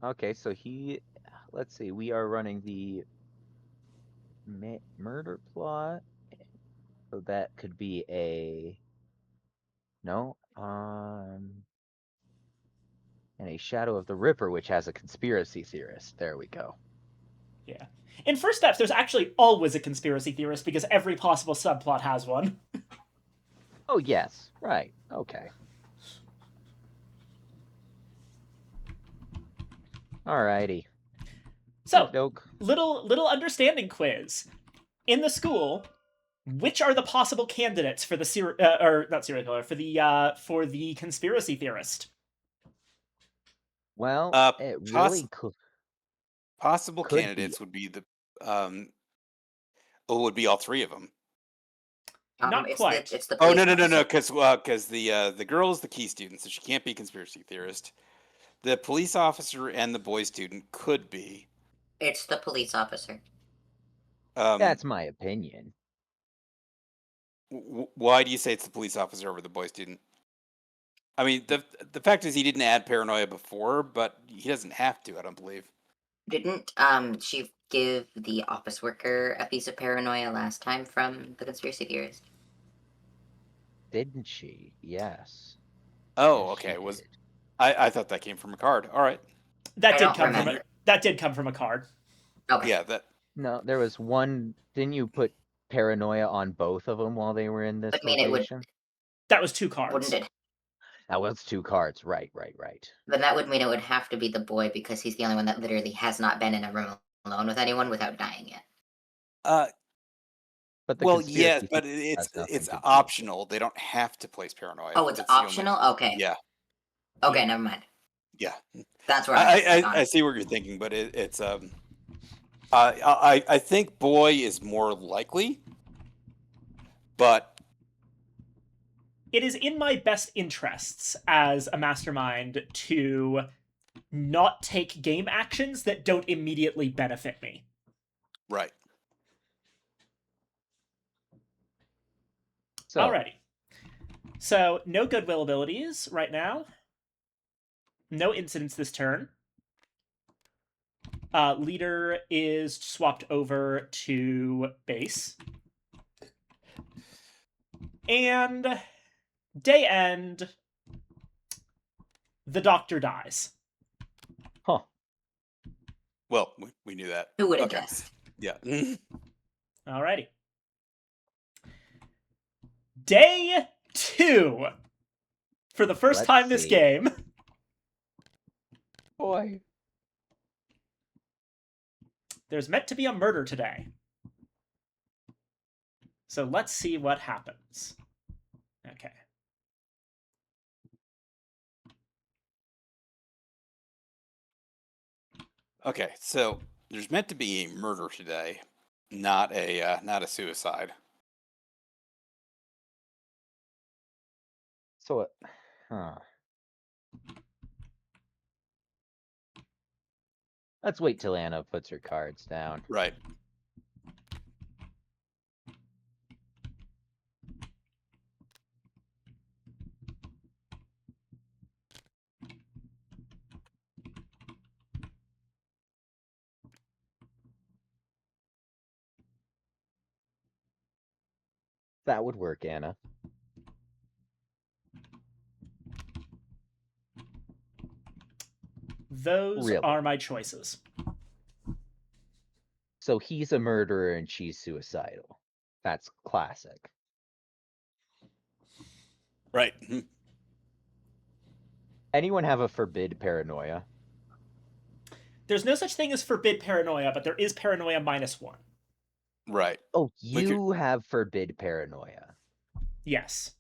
Okay, so let's see, we are running the murder plot. So that could be no, and a Shadow of the Ripper, which has a conspiracy theorist. There we go. Yeah. In First Steps, there's actually always a conspiracy theorist because every possible subplot has one. Oh, yes. Right. Okay. Alrighty. So, Doke. little understanding quiz. In the school, which are the possible candidates for the or not serial killer, for the conspiracy theorist? Well, it really possible could candidates would be would be all three of them. Not quite. It's the Oh, police no, officer. because the girl is the key student, so she can't be a conspiracy theorist. The police officer and the boy student could be. It's the police officer. That's my opinion. Why do you say it's the police officer over the boy student? I mean, the fact is he didn't add paranoia before, but he doesn't have to, I don't believe. Didn't she give the office worker a piece of paranoia last time from the conspiracy theorist? Didn't she? Yes. Oh, Yes, okay. she did. I thought that came from a card. All right. That did come from a card. Okay. Yeah, that. No, there was one. Didn't you put paranoia on both of them while they were in this location? That was 2 cards. Wouldn't it? That was 2 cards. Right. Then that would mean it would have to be the boy because he's the only one that literally has not been in a room alone with anyone without dying yet. But yes, but it's optional. They don't have to place paranoia. Oh, it's optional? Okay. Yeah. Okay, never mind. Yeah. That's where I see what you're thinking, but it's I think boy is more likely, but it is in my best interests as a mastermind to not take game actions that don't immediately benefit me. Right. Alrighty. So, no goodwill abilities right now. No incidents this turn. Leader is swapped over to base. And day end, the doctor dies. Huh. Well, we knew that. Who would have guessed? Yeah. Alrighty. Day 2. For the first time this game. Boy. There's meant to be a murder today. So let's see what happens. Okay. Okay, so there's meant to be a murder today, not a suicide. So, let's wait till Anna puts her cards down. Right. That would work, Anna. Those are my choices. So he's a murderer and she's suicidal. That's classic. Right. Anyone have a forbid paranoia? There's no such thing as forbid paranoia, but there is paranoia -1. Right. Oh, you have forbid paranoia. Yes.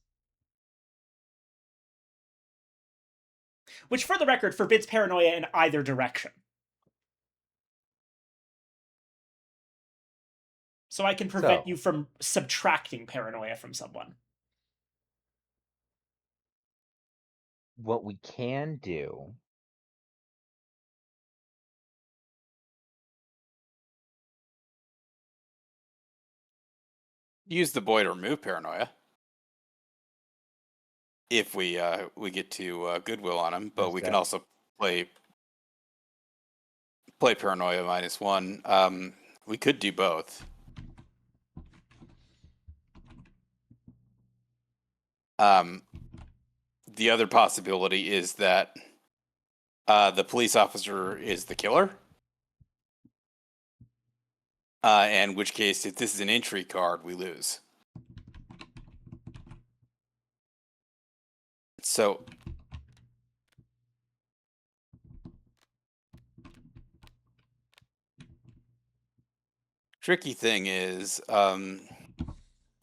Which, for the record, forbids paranoia in either direction. So I can prevent So- you from subtracting paranoia from someone. What we can do Use the boy to remove paranoia. If we get to Goodwill on him, but Is we can that- also play paranoia -1. We could do both. The other possibility is that the police officer is the killer. In which case, if this is an intrigue card, we lose. So, tricky thing is,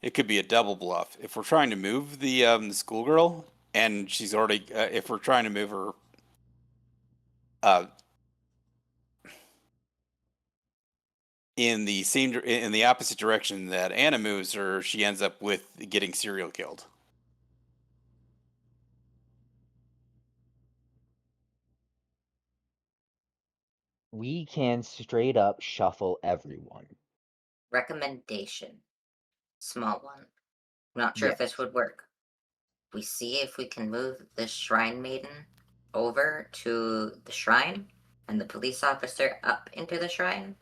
it could be a double bluff. If we're trying to move the schoolgirl, and she's already, if we're trying to move her, in the opposite direction that Anna moves her, she ends up with getting serial killed. we can straight up shuffle everyone. Recommendation. Small one. Not sure if this would work. We see if we can move the shrine maiden over to the shrine and the police officer up into the shrine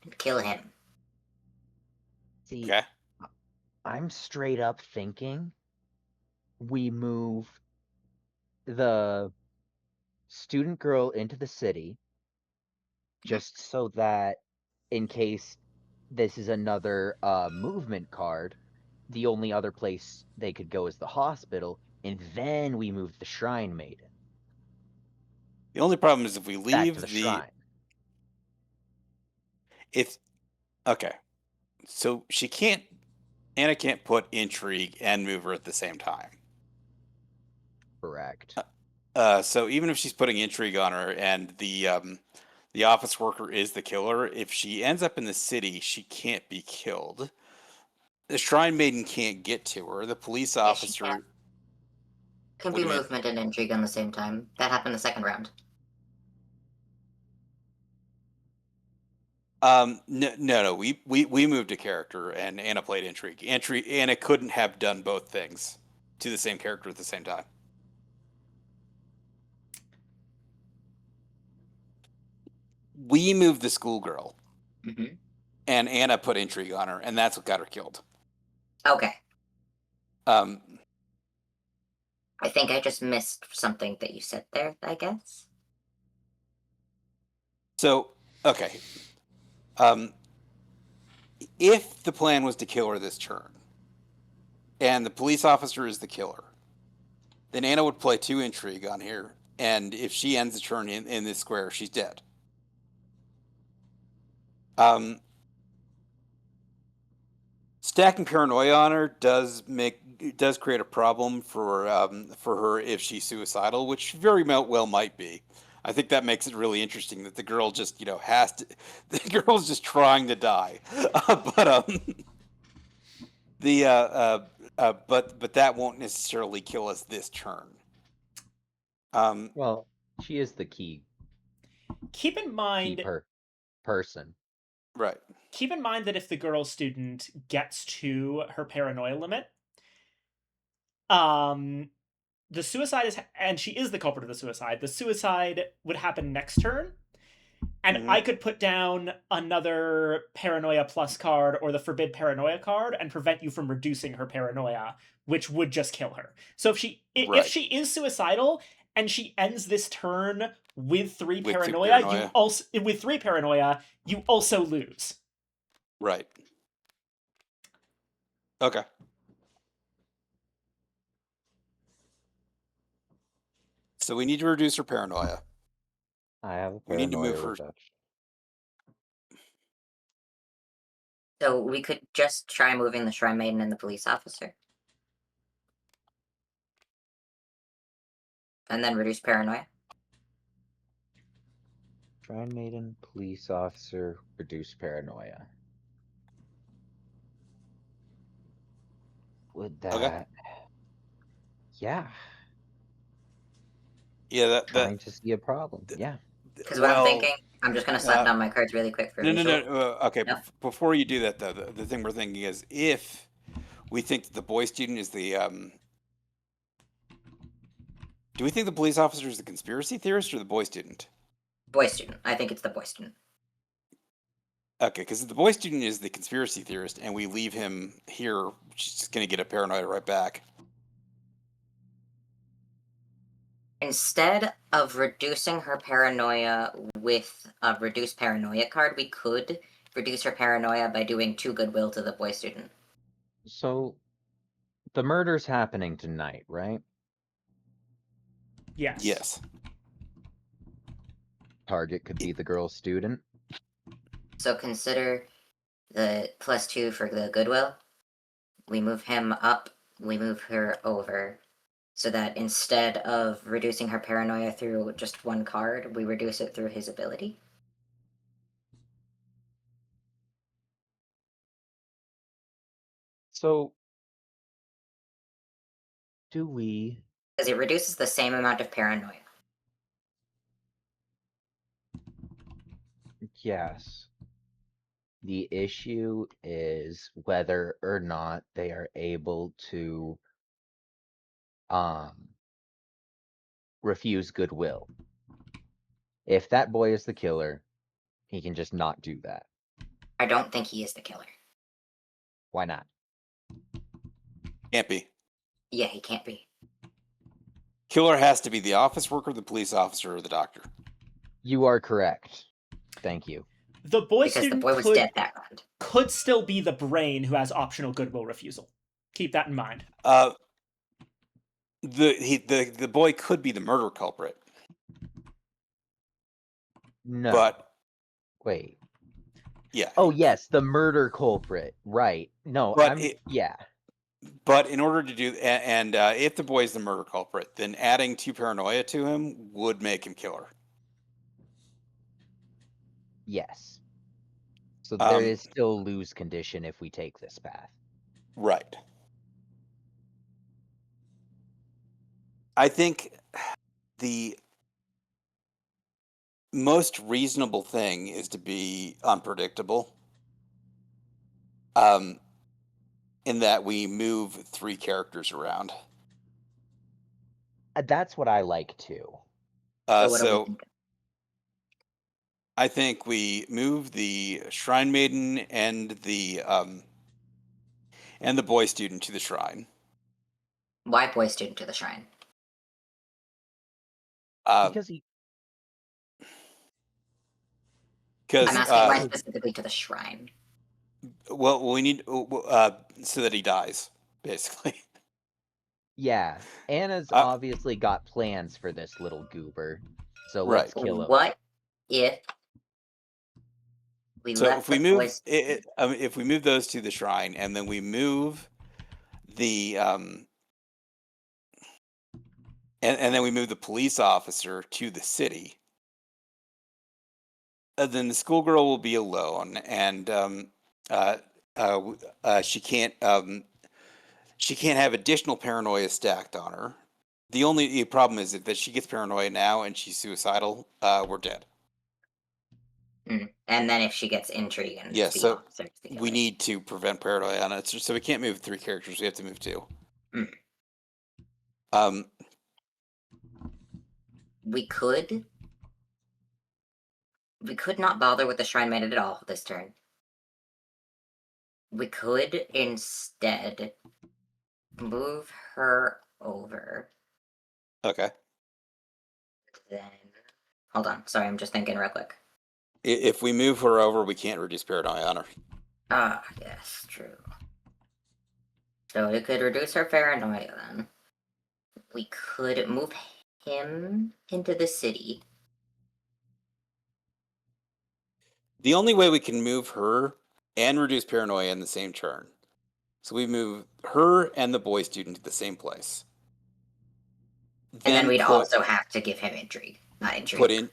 and kill him. See, Okay. I'm straight up thinking we move the student girl into the city just so that in case this is another movement card, the only other place they could go is the hospital, and then we move the shrine maiden The only problem is if we back leave to the shrine. If okay, so Anna can't put intrigue and move her at the same time. Correct. So even if she's putting intrigue on her and the office worker is the killer, if she ends up in the city, she can't be killed. The shrine maiden can't get to her. The police Yeah, she officer. can. Can What be do you mean? movement and intrigue on the same time. That happened the second round. No. We moved a character and Anna played intrigue. Anna couldn't have done both things to the same character at the same time. We moved the schoolgirl, Mm-hmm. and Anna put intrigue on her, and that's what got her killed. Okay. Um, I think I just missed something that you said there, I guess. So, okay. If the plan was to kill her this turn, and the police officer is the killer, then Anna would play 2 intrigue on here, and if she ends the turn in this square, she's dead. Stacking paranoia on her does create a problem for her if she's suicidal, which very well might be. I think that makes it really interesting that the girl just has to. The girl's just trying to die, but but that won't necessarily kill us this turn. Well, she is the key Keep in mind person. Right. keep in mind that if the girl student gets to her paranoia limit, the suicide is, and she is the culprit of the suicide would happen next turn, and I could put down another paranoia plus card or the forbid paranoia card and prevent you from reducing her paranoia, which would just kill her. So if she is suicidal and she ends this turn with 3 paranoia, you also lose. Right. Okay. So we need to reduce her paranoia. I have a We need to paranoia move her. reduction. So we could just try moving the shrine maiden and the police officer. And then reduce paranoia. Shrine maiden, police officer, reduce paranoia. Would Okay. that? Yeah, Yeah, that trying to see a problem. Yeah. Because what I'm well, thinking, I'm just gonna slap uh, down my cards really quick for no, no, visual. no. Okay, No. before you do that, though, the thing we're thinking is if we think that the boy student is the do we think the police officer is the conspiracy theorist or the boy student? Boy student. I think it's the boy student. Okay, because the boy student is the conspiracy theorist, and we leave him here, she's just going to get a paranoia right back. Instead of reducing her paranoia with a reduced paranoia card, we could reduce her paranoia by doing 2 goodwill to the boy student. So, the murder's happening tonight, right? Yes. Yes. Target could be the girl student. So consider the +2 for the goodwill. We move him up, we move her over, so that instead of reducing her paranoia through just 1 card, we reduce it through his ability. So, do we? Because it reduces the same amount of paranoia. Yes. The issue is whether or not they are able to refuse goodwill. If that boy is the killer, he can just not do that. I don't think he is the killer. Why not? Can't be. Yeah, he can't be. Killer has to be the office worker, the police officer, or the doctor. You are correct. Thank you. The boy Because the student boy was dead that round. could still be the brain who has optional goodwill refusal. Keep that in mind. The boy could be the murder culprit, No. but Wait. yeah. Oh, yes, the murder culprit. Right. No, But yeah. But in order to do, and if the boy is the murder culprit, then adding 2 paranoia to him would make him killer. Yes. So there is still lose condition if we take this path. Right. I think the most reasonable thing is to be unpredictable. In that we move 3 characters around. That's what I like too. So what are we So thinking? I think we move the Shrine Maiden and the boy student to the shrine. Why boy student to the shrine? Because he. I'm asking why specifically to the shrine. Well, we need so that he dies, basically. Yeah, Anna's obviously got plans for this little goober, so let's kill him. What if we So left if we the move boys? if we move those to the shrine, and then we move the and then we move the police officer to the city, then the schoolgirl will be alone, and she can't have additional paranoia stacked on her. The only problem is that she gets paranoia now and she's suicidal. We're dead. And then if she gets intrigue and Yeah, so we we need to prevent paranoia on it. So we can't move 3 characters. We have to move 2. We could not bother with the Shrine Maiden at all this turn. We could instead move her over. Okay. Then hold on. Sorry, I'm just thinking real quick. If we move her over, we can't reduce paranoia on her. Ah, yes, true. So we could reduce her paranoia then. We could move him into the city. The only way we can move her and reduce paranoia in the same turn. So we move her and the boy student to the same place. And then we'd also have to give him intrigue. Not intrigue.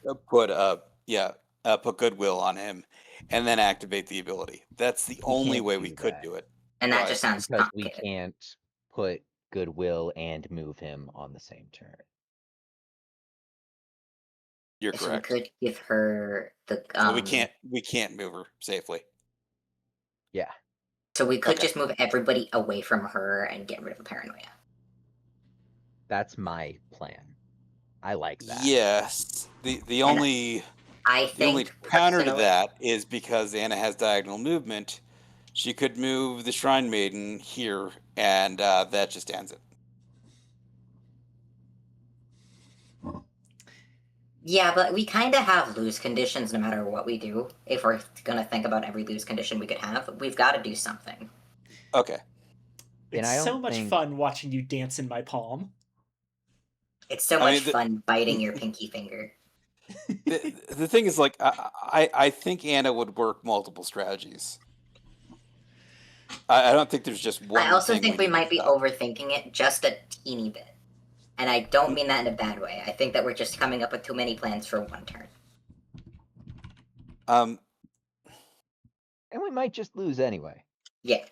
Put goodwill on him, and then activate the ability. That's the only way we could do it. And that just sounds because we complicated. can't put goodwill and move him on the same turn. You're So we correct. could give her the. So we can't move her safely. Yeah. So we could Okay. just move everybody away from her and get rid of the paranoia. That's my plan. I like that. Yes. The And only I the only think counter to personally- that is because Anna has diagonal movement. She could move the Shrine Maiden here, and that just ends it. Yeah, but we kind of have lose conditions no matter what we do. If we're gonna think about every lose condition we could have, we've got to do something. Okay. And It's I so don't much think- fun watching you dance in my palm. It's so I much mean, the- fun biting your pinky finger. The thing is, like, I think Anna would work multiple strategies. I don't think there's just one. I also thing think we need might to be stop. overthinking it just a teeny bit. And I don't mean that in a bad way. I think that we're just coming up with too many plans for one turn. Um. And we might just lose anyway. Yeah,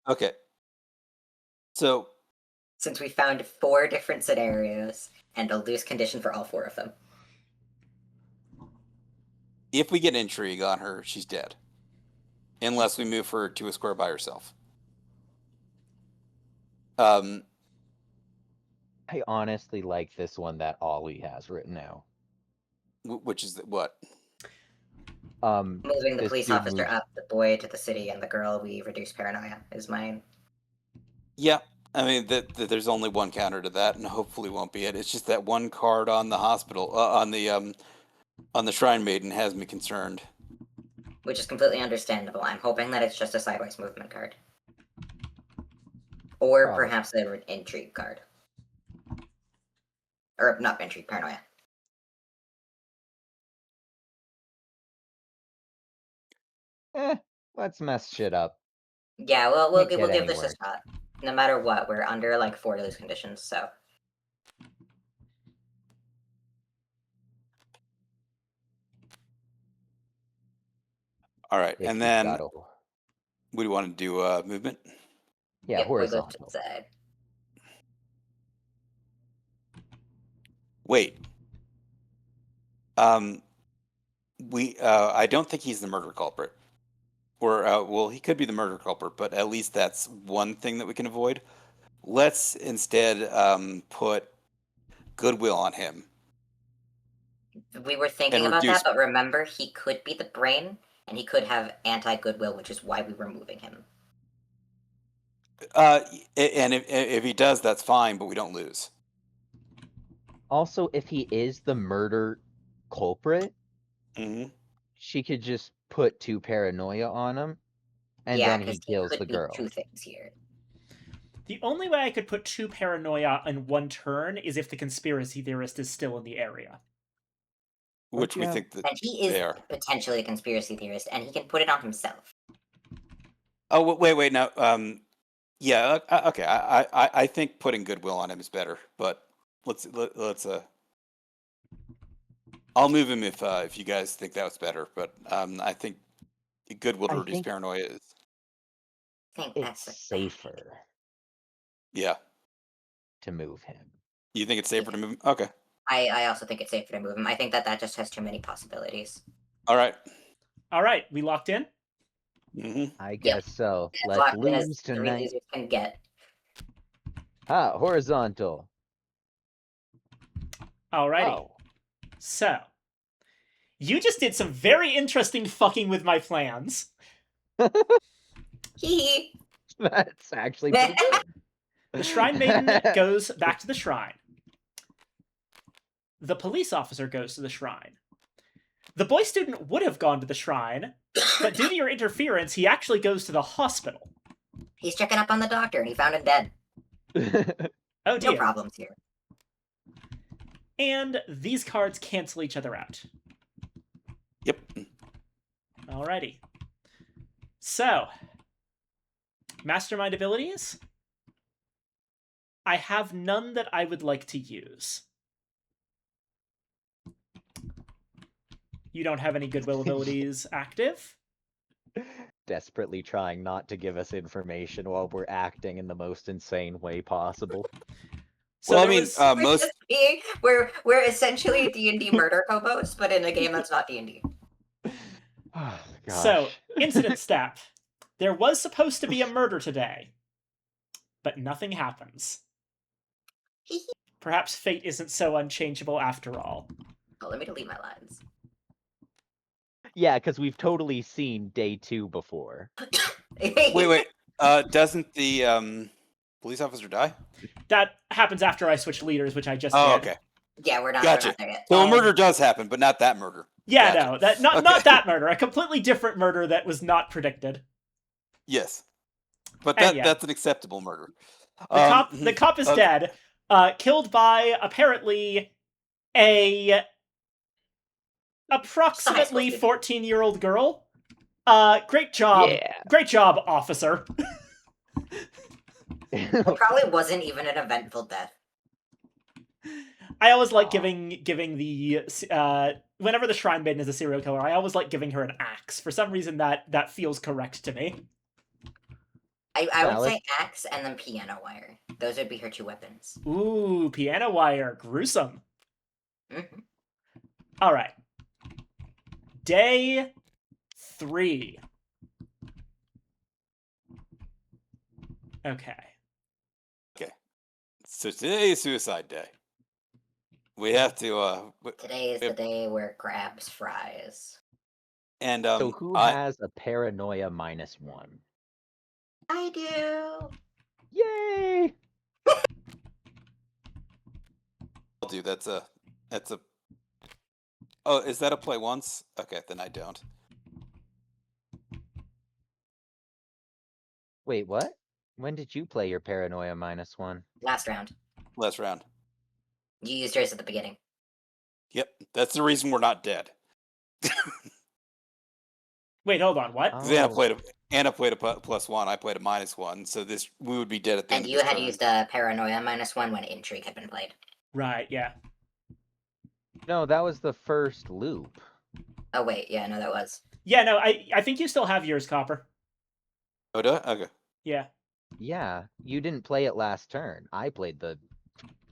Okay. So since we found 4 different scenarios and a lose condition for all 4 of them. if we get intrigue on her, she's dead. Unless we move her to a square by herself. I honestly like this one that Ollie has written out. Which is what? Moving the This police dude officer moves- up, the boy to the city, and the girl we reduce paranoia is mine. Yeah. I mean, there's only one counter to that, and hopefully won't be it. It's just that one card on the hospital, on the Shrine Maiden has me concerned. Which is completely understandable. I'm hoping that it's just a sideways movement card. Or Probably. perhaps an intrigue card. Or not intrigue, paranoia. Let's mess shit up. Yeah, well, we'll Can't we'll get give any this a worse. shot. No matter what, we're under like 4 lose conditions, so All right, If and you've then got a- what do you want to do? Movement. yeah, yep, we'll go to horizontal. the side. Wait. I don't think he's the murder culprit. Or, well, he could be the murder culprit, but at least that's one thing that we can avoid. Let's instead put goodwill on him. We were thinking And about reduce- that, but remember, he could be the brain, and he could have anti-goodwill, which is why we were moving him. And if he does, that's fine, but we don't lose. Also, if he is the murder culprit, Hmm. she could just put 2 paranoia on him, and yeah, then he 'cause kills could the be girl. 2 things here. The only way I could put 2 paranoia in one turn is if the conspiracy theorist is still in the area. Which we yeah. think that And he is they are. potentially a conspiracy theorist, and he can put it on himself. Oh, wait, no. Yeah, okay. I think putting goodwill on him is better, but let's. I'll move him if you guys think that was better, but I think goodwill to I reduce think- paranoia is. I think It's that's the- safer Yeah, to move him. you think it's safer to move him? Okay, I also think it's safer to move him. I think that just has too many possibilities. all right. All right, we locked in? Hmm. I guess so. As Let's locked in as lose 3 tonight. losers can get. Horizontal. Alrighty. Oh. So, you just did some very interesting fucking with my plans. Hee That's actually pretty good. The Shrine Maiden goes back to the shrine. The police officer goes to the shrine. The boy student would have gone to the shrine, but due to your interference, he actually goes to the hospital. He's checking up on the doctor, and he found him dead. Oh No dear. problems here. And these cards cancel each other out. Yep. Alrighty. So, mastermind abilities. I have none that I would like to use. You don't have any goodwill abilities active? desperately trying not to give us information while we're acting in the most insane way possible. So Well, I there mean, was We're most just we're essentially D&D murder hobos, but in a game that's not D&D. Oh, so gosh. incident stat. There was supposed to be a murder today, but nothing happens. Perhaps fate isn't so unchangeable after all. Oh, let me delete my lines. Yeah, because we've totally seen day 2 before. wait. Doesn't the police officer die? That happens after I switch leaders, which I just Oh, did. okay. Yeah, we're not Gotcha. there yet. So a murder does happen, but not that murder. Yeah, Gotcha. no, that not Okay. that murder, a completely different murder that was not predicted. Yes, but And yeah. that's an acceptable murder. The cop is okay. dead, killed by apparently a approximately 14-year-old girl. Great job. Yeah. Great job, officer. It probably wasn't even an eventful death. I always like giving the whenever the Shrine Maiden is a serial killer, I always like giving her an axe. For some reason that feels correct to me. I would say axe and then piano wire. Those would be her 2 weapons. Ooh, piano wire, gruesome. Mm-hmm. All right. Day 3. Okay. So today is Suicide Day. We have to. Today is the day where it grabs fries. And So who has a paranoia -1? I do. Yay! I'll do. That's a. Oh, is that a play once? Okay, then I don't. Wait, what? When did you play your paranoia -1? Last round. Last round. You used yours at the beginning. Yep, that's the reason we're not dead. Wait, hold on. What? Oh. Anna played a +1. I played a -1. So we would be dead at the end. And you had used a paranoia -1 when intrigue had been played. Right. Yeah. No, that was the first loop. Oh wait, yeah, no, that was. Yeah. No, I think you still have yours, Copper. Oh, do I? Okay. Yeah. Yeah, you didn't play it last turn. I played the.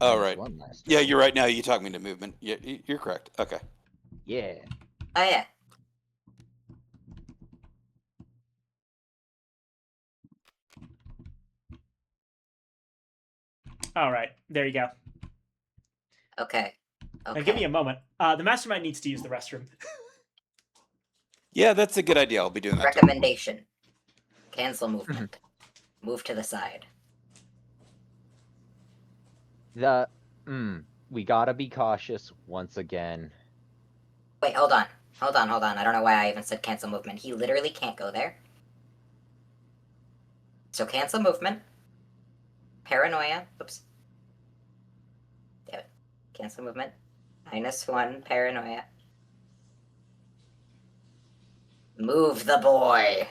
Oh, right. -1 last Yeah, turn. you're right. Now you talk me into movement. Yeah, you're correct. Okay. Yeah. Oh yeah. All right. There you go. Okay. Now give me a moment. The mastermind needs to use the restroom. Yeah, that's a good idea. I'll be doing that. Recommendation. Cancel movement. Move to the side. We gotta be cautious once again. Wait, hold on. Hold on. I don't know why I even said cancel movement. He literally can't go there. So cancel movement. Paranoia. Oops. Damn it. Cancel movement. -1 paranoia. Move the boy.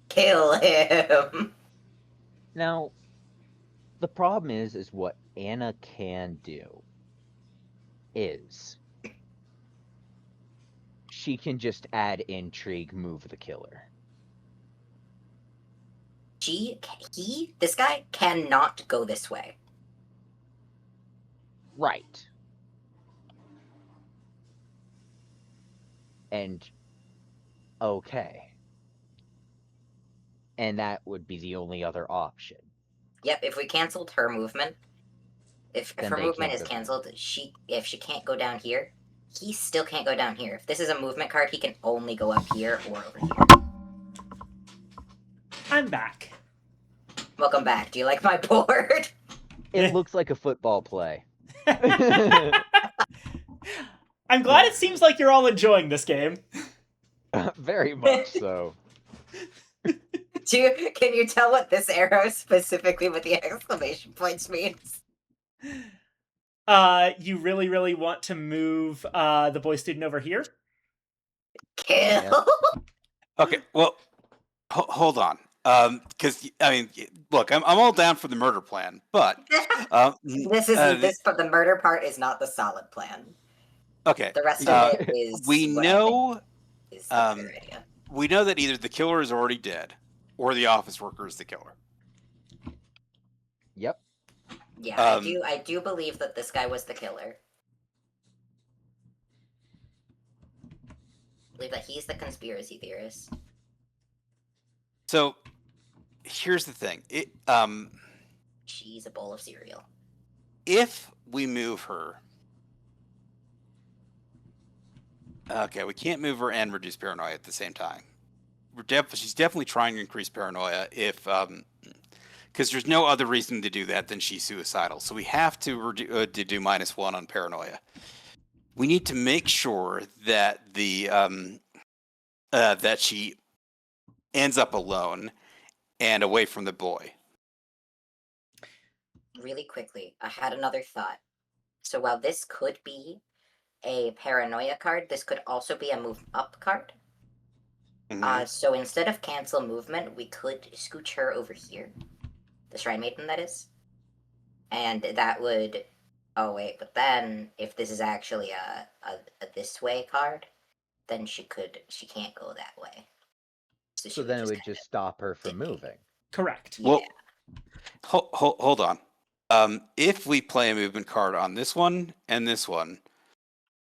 Kill him. Now, the problem is what Anna can do is she can just add intrigue, move the killer. This guy cannot go this way. Right. And okay. And that would be the only other option. Yep, if we canceled her movement, if Then her they movement can't is go canceled, if she can't go down here, he still can't go down here. If this is a movement card, he can only go up here or over here. I'm back. Welcome back. Do you like my board? It looks like a football play. I'm glad it seems like you're all enjoying this game. Very much so. Can you tell what this arrow specifically with the exclamation points means? You really, really want to move the boy student over here? Kill. Okay, well, hold on. Because I mean, look, I'm all down for the murder plan, but the murder part is not the solid plan. okay. The rest of it is we what I know. think is the better idea. we know that either the killer is already dead, or the office worker is the killer. Yep. Yeah, I do believe that this guy was the killer. I believe that he's the conspiracy theorist. So here's the thing. She's a bowl of cereal. If we move her, okay, we can't move her and reduce paranoia at the same time. She's definitely trying to increase paranoia if because there's no other reason to do that than she's suicidal. So we have to do -1 on paranoia. We need to make sure that the that she ends up alone and away from the boy. Really quickly, I had another thought. So while this could be a paranoia card, this could also be a move up card. Mhm. So instead of cancel movement, we could scooch her over here. The Shrine Maiden, that is. And that would... Oh, wait, but then if this is actually a this way card, then she can't go that way. she So then it would kinda just stop her from dictate. moving. Correct. Yeah. Well, hold on. If we play a movement card on this one and this one,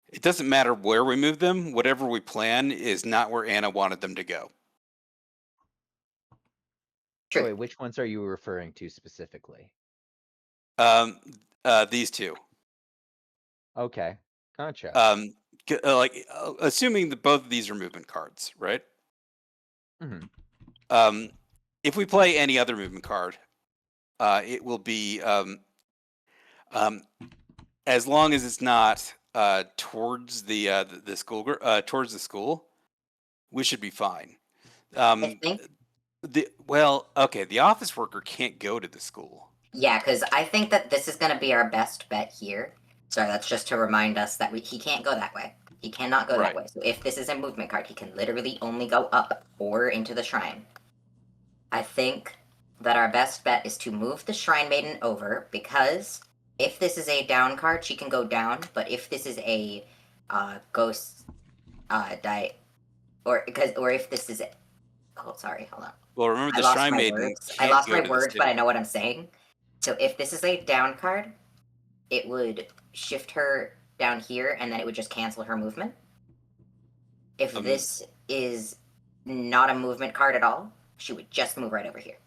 it doesn't matter where we move them. Whatever we plan is not where Anna wanted them to go. True. Wait, which ones are you referring to specifically? These two. Okay, gotcha. Assuming that both of these are movement cards, right? Mhm. If we play any other movement card, it will be as long as it's not towards the school, towards the school, we should be fine. I think... The office worker can't go to the school. Yeah, because I think that this is going to be our best bet here. Sorry, that's just to remind us that he can't go that way. He cannot go that Right. way. So if this is a movement card, he can literally only go up or into the shrine. I think that our best bet is to move the Shrine Maiden over, because if this is a down card, she can go down. But if this is a ghost die, or if this is it... Oh, sorry, hold on. Well, remember I the lost Shrine my Maiden. words. I can't lost go my to the words, but I city. know what I'm saying. So if this is a down card, it would shift her down here, and then it would just cancel her movement. If this is not a movement card at all, she would just move right over here.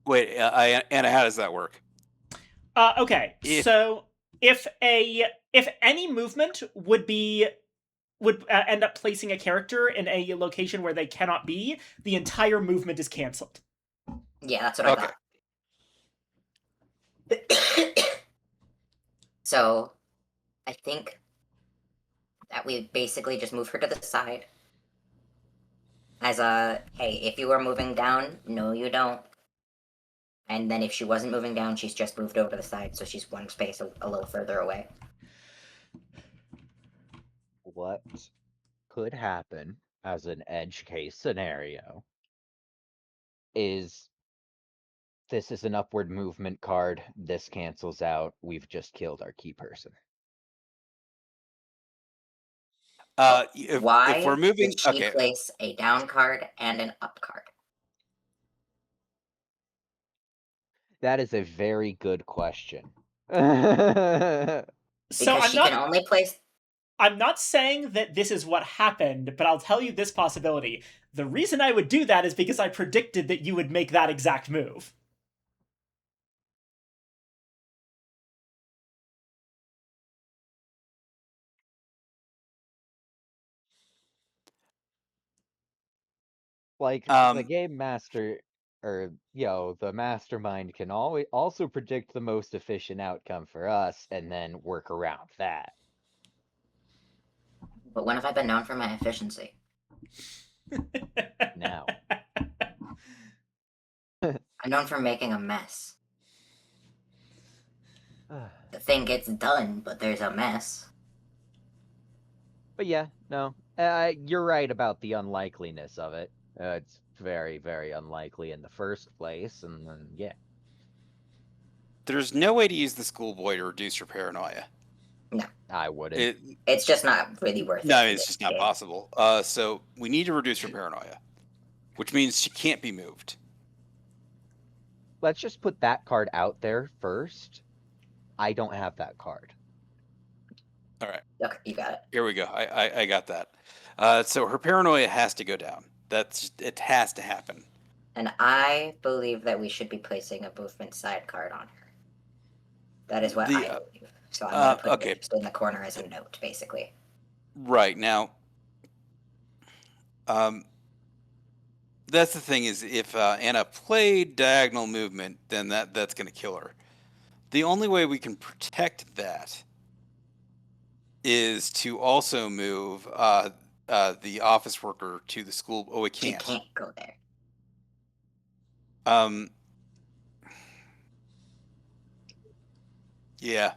Wait, Anna, how does that work? Okay, If- so if any movement would end up placing a character in a location where they cannot be, the entire movement is canceled. Yeah, that's what I thought. So, I think that we basically just move her to the side. As a, hey, if you were moving down, no you don't. And then if she wasn't moving down, she's just moved over to the side, so she's one space a little further away. What could happen as an edge case scenario is this is an upward movement card, this cancels out, we've just killed our key person. If Why we're moving, did she okay. place a down card and an up card? That is a very good question. So Because she can only place... I'm not saying that this is what happened, but I'll tell you this possibility. The reason I would do that is because I predicted that you would make that exact move. Like, the game master, or, the mastermind can always also predict the most efficient outcome for us and then work around that. But when have I been known for my efficiency? Now. I'm known for making a mess. The thing gets done, but there's a mess. But yeah, no, you're right about the unlikeliness of it. It's very, very unlikely in the first place, and then, yeah. There's no way to use the schoolboy to reduce your paranoia. No. I wouldn't. It's just not really worth it. No, it's just not possible. So we need to reduce your paranoia. which means she can't be moved. Let's just put that card out there first. I don't have that card. All right, Okay, you got it. here we go. I got that. So her paranoia has to go down. It has to happen. And I believe that we should be placing a movement side card on her. That is what I believe. So I'm going to put okay. it just in the corner as a note, basically. Right now, that's the thing is if Anna played diagonal movement, then that's going to kill her. The only way we can protect that is to also move the office worker to the school. Oh, we She can't. can't go there. Yeah.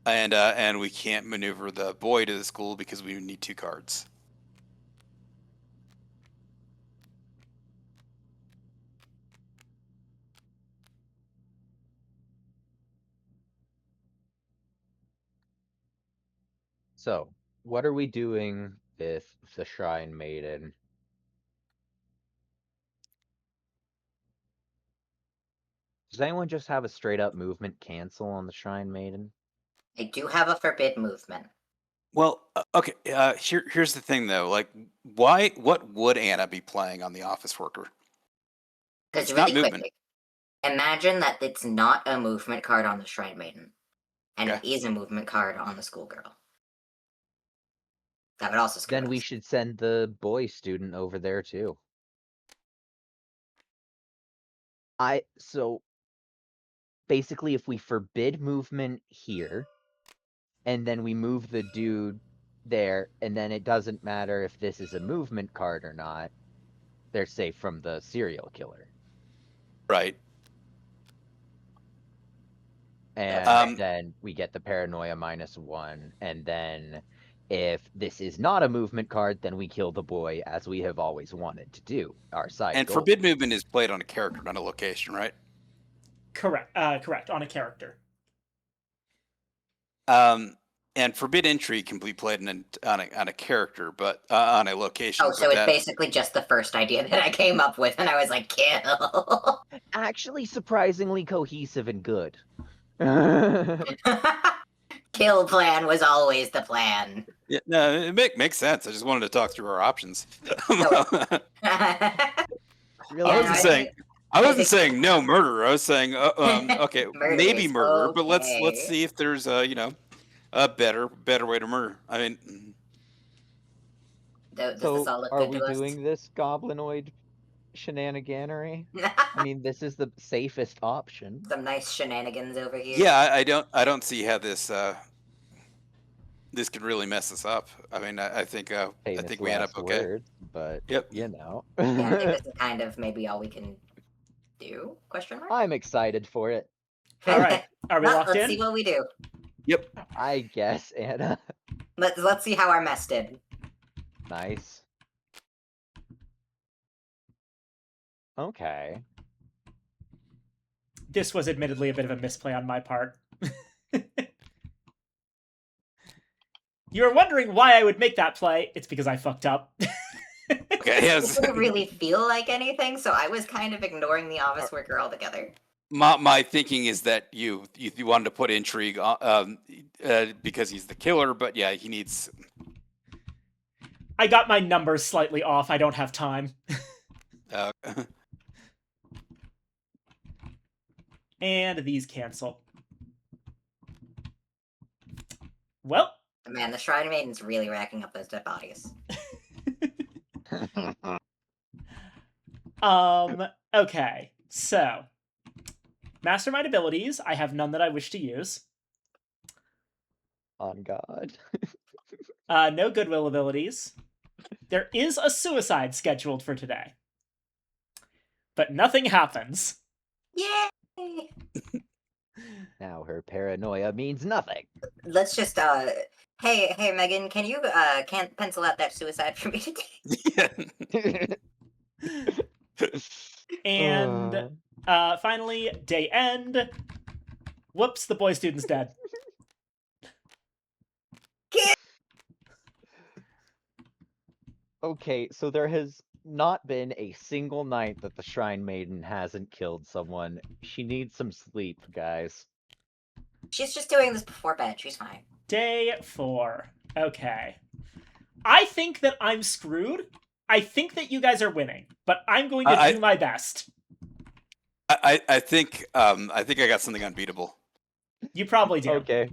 And we can't maneuver the boy to the school because we need 2 cards. So, what are we doing with the Shrine Maiden? Does anyone just have a straight up movement cancel on the Shrine Maiden? I do have a forbid movement. Well, okay. Here's the thing, though. Like, what would Anna be playing on the office worker? Because It's not really movement. quickly, imagine that it's not a movement card on the Shrine Maiden, and it Okay. is a movement card on the schoolgirl. That would also screw Then we us. should send the boy student over there too. So basically if we forbid movement here, and then we move the dude there, and then it doesn't matter if this is a movement card or not, they're safe from the serial killer. Right. And then we get the paranoia -1, and then if this is not a movement card, then we kill the boy as we have always wanted to do. Our side And goal. forbid movement is played on a character, not a location, right? Correct. Correct. On a character. And forbid entry can be played on a character, but on a location. Oh, so it's basically just the first idea that I came up with, and I was like, kill. Actually surprisingly cohesive and good. Kill plan was always the plan. Yeah, no, it makes sense. I just wanted to talk through our options. Really? I wasn't saying no murder. I was saying okay, Murder maybe is murder, but let's okay. see if there's a better way to murder. I mean, Does So this all look are good we to us? doing this goblinoid shenaniganery? I mean, this is the safest option. Some nice shenanigans over here. yeah, I don't see how this this could really mess us up. I mean, I think Famous we end up last okay. words, but Yep. you know. Yeah, I think this is kind of maybe all we can do? Question mark? I'm excited for it. All right. Are we Well, locked let's in? see what we do. Yep. I guess, Anna. Let's see how our mess did. Nice. Okay. This was admittedly a bit of a misplay on my part. You're wondering why I would make that play. It's because I fucked up. Okay. It Yes. didn't really feel like anything, so I was kind of ignoring the office worker altogether. My thinking is that you wanted to put intrigue because he's the killer, but yeah, he needs. I got my numbers slightly off. I don't have time. And these cancel. Well, Man, the Shrine Maiden's really racking up those dead bodies. okay. So, mastermind abilities. I have none that I wish to use. On God. No goodwill abilities. There is a suicide scheduled for today. But nothing happens. Yay! Now her paranoia means nothing. Let's just hey Megan, can you can't pencil out that suicide for me today? And finally, day end. Whoops, the boy student's dead. Okay, so there has not been a single night that the Shrine Maiden hasn't killed someone. She needs some sleep, guys. She's just doing this before bed. She's fine. Day 4. Okay. I think that I'm screwed. I think that you guys are winning, but I'm going to do my best. I think I got something unbeatable. You probably do. Okay.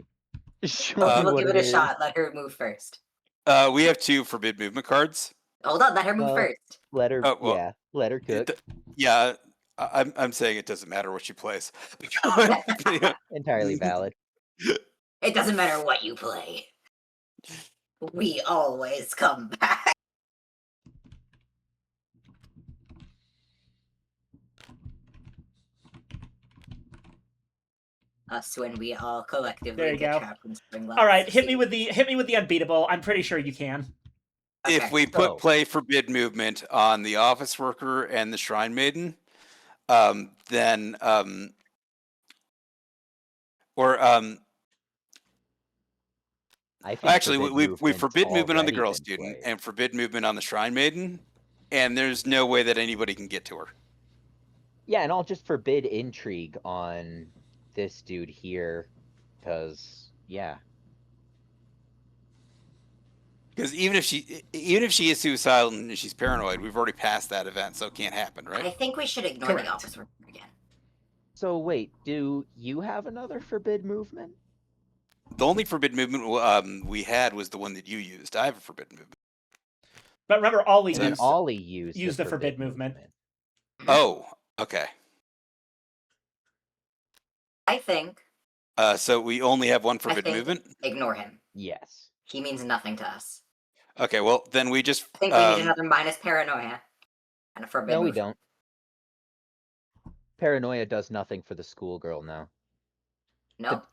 Show me We'll what give it a is. shot. Let her move first. We have 2 forbid movement cards. Hold on. Let her move first. Let her, Oh, well, yeah, let her cook. Yeah, I'm saying it doesn't matter what she plays. Entirely valid. It doesn't matter what you play. We always come back. Us when we all There collectively you get go. trapped in spring All right, hit me with the unbeatable. I'm pretty sure you can. If we put So- play forbid movement on the office worker and the shrine maiden, then I think actually forbid we movement's forbid movement on the already girl been student played. and forbid movement on the shrine maiden, and there's no way that anybody can get to her. Yeah, and I'll just forbid intrigue on this dude here, because yeah. Because even if she is suicidal and she's paranoid, we've already passed that event, so it can't happen, I right? think we should ignore Correct. the office worker again. So wait, do you have another forbid movement? The only forbid movement we had was the one that you used. I have a forbidden movement. But remember, Ollie And then used, Ollie used use the forbid movement. Oh, okay. I think So we only have one forbidden think- movement? ignore him. Yes. He means nothing to us. Okay, well, then we just... I think we need another minus paranoia and a forbid No, we move. don't. Paranoia does nothing for the schoolgirl now. No?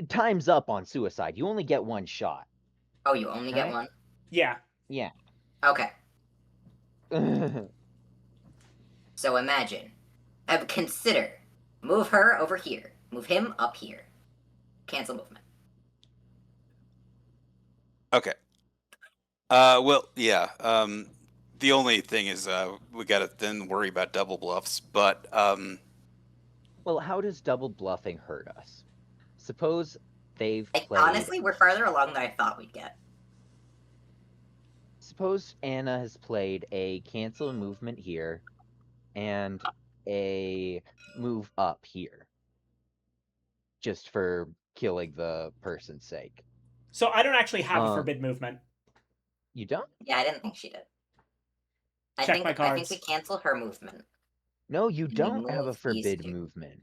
Time's up on suicide. You only get one shot. Oh, you only get Right. one? Yeah. Yeah. Okay. So imagine. Consider. Move her over here. Move him up here. Cancel movement. Okay. Well, yeah. The only thing is we got to then worry about double bluffs, but... Well, how does double bluffing hurt us? Suppose they've Like, played... honestly, we're farther along than I thought we'd get. Suppose Anna has played a cancel movement here and a move up here. Just for killing the person's sake. So I don't actually have a Uh, forbid movement. You don't? Yeah, I didn't think she did. I Check think my I think cards. we cancel her movement No, you we don't have a move these forbid two. movement.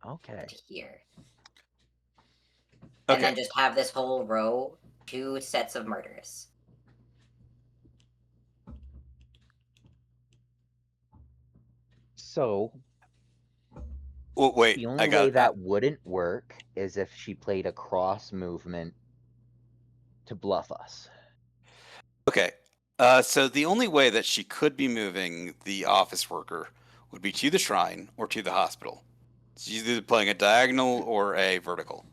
Okay. to here. And Okay. then just have this whole row, 2 sets of murderous. So, Well, wait, the I only got way that wouldn't work is if she played a cross movement to bluff us. Okay. So the only way that she could be moving the office worker would be to the shrine or to the hospital. She's either playing a diagonal or a vertical.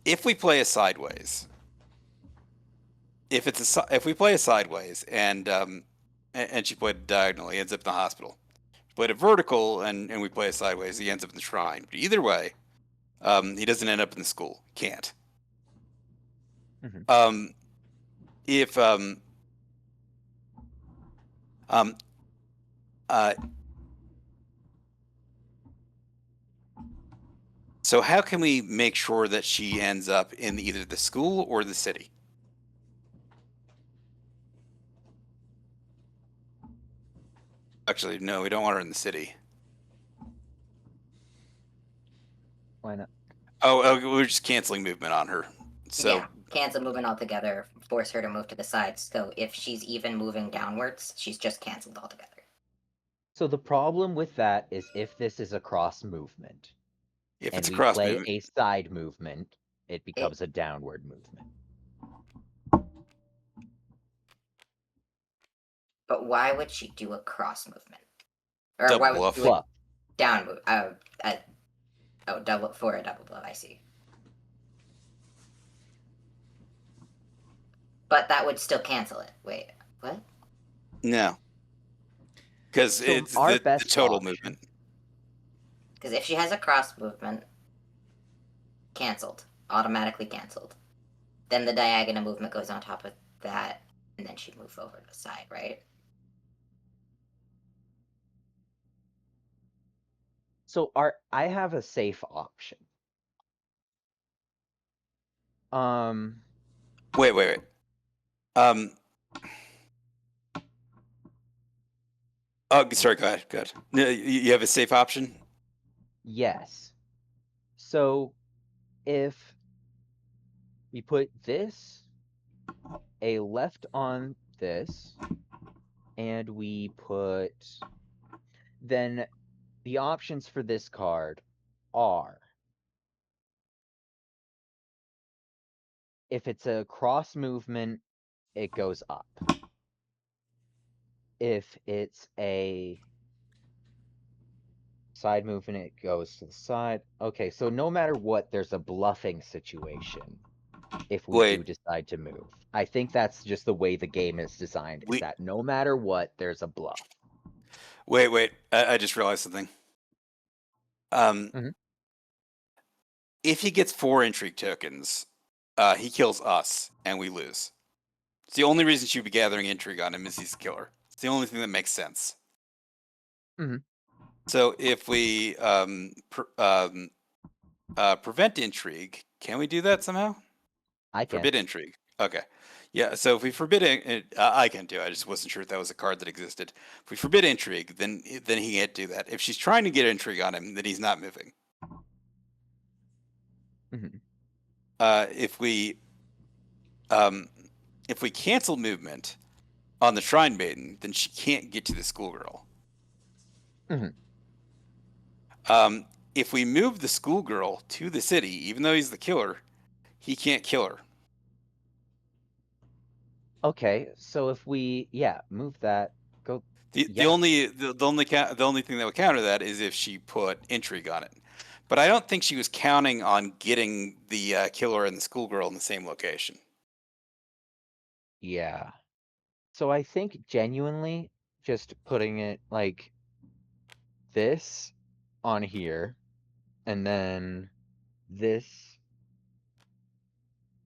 If we play a sideways, if we play a sideways and she played a diagonal, he ends up in the hospital. Played a vertical and we play a sideways, he ends up in the shrine. But either way, he doesn't end up in the school. Can't. Mhm. If so how can we make sure that she ends up in either the school or the city? Actually, no, we don't want her in the city. Why not? Oh, we're just canceling movement on her. So Yeah, cancel movement altogether, force her to move to the side. So if she's even moving downwards, she's just canceled altogether. So the problem with that is if this is a cross movement, if and it's a we cross play movement, a side movement, it becomes a downward movement. But why would she do a cross movement? Or Double why would bluff. she do a Bluff. down move? Double for a double bluff. I see. But that would still cancel it. Wait, what? No, because So it's our the best total option- movement. Because if she has a cross movement, canceled, automatically canceled. Then the diagonal movement goes on top of that, and then she'd move over to the side, right? So I have a safe option. Wait. Um. Oh, sorry. Go ahead. Go ahead. No, you have a safe option. Yes. So if we put this, a left on this, and we put, then the options for this card are, if it's a cross movement, it goes up. If it's a side movement, it goes to the side. Okay, so no matter what, there's a bluffing situation if we do Wait. decide to move. I think that's just the way the game is designed, is that no matter what, there's a bluff. Wait. I just realized something. Mhm. If he gets 4 intrigue tokens, he kills us and we lose. It's the only reason she'd be gathering intrigue on him is he's a killer. It's the only thing that makes sense. Mhm. So if we prevent intrigue, can we do that somehow? I can. Forbid intrigue. Okay. Yeah, so if we forbid it, I can do. I just wasn't sure if that was a card that existed. If we forbid intrigue, then he can't do that. If she's trying to get intrigue on him, then he's not moving. Mhm. If we cancel movement on the Shrine Maiden, then she can't get to the schoolgirl. Mhm. If we move the schoolgirl to the city, even though he's the killer, he can't kill her. Okay, so if we move that, go. The Yeah. only thing that would counter that is if she put intrigue on it. But I don't think she was counting on getting the killer and the schoolgirl in the same location. Yeah. So I think genuinely just putting it like this on here and then this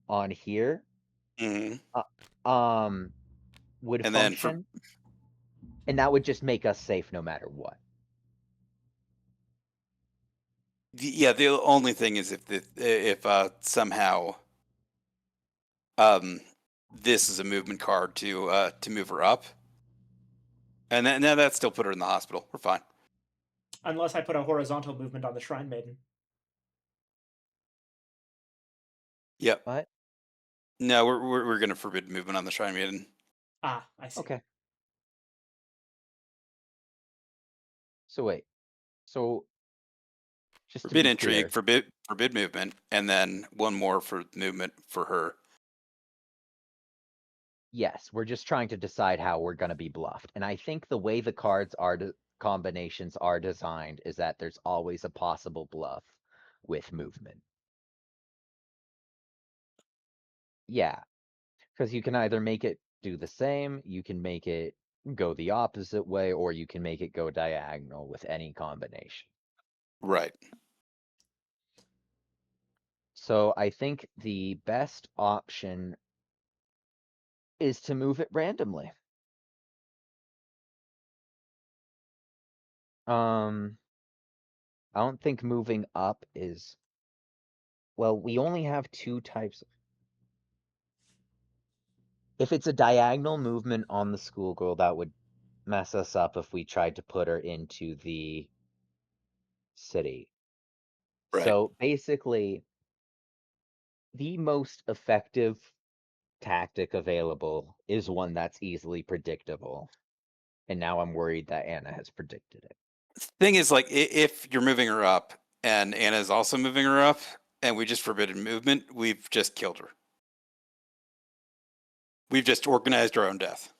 on here Mm-hmm. would And then function, and that would just make us safe no matter what. the only thing is if somehow this is a movement card to move her up, and then that still put her in the hospital. We're fine. Unless I put a horizontal movement on the Shrine Maiden. Yep. What? No, we're gonna forbid movement on the Shrine Maiden. Ah, I see. Okay. So wait. So just to Forbid be intrigue, clear, forbid movement, and then one more for movement for her. yes, we're just trying to decide how we're going to be bluffed. And I think the way the cards are combinations are designed is that there's always a possible bluff with movement. Yeah, because you can either make it do the same, you can make it go the opposite way, or you can make it go diagonal with any combination. Right. So I think the best option is to move it randomly. I don't think moving up is, well, we only have 2 types. If it's a diagonal movement on the schoolgirl, that would mess us up if we tried to put her into the city. Right. So basically, the most effective tactic available is one that's easily predictable. And now I'm worried that Anna has predicted it. Thing is, like, if you're moving her up and Anna's also moving her up, and we just forbidden movement, we've just killed her. We've just organized our own death.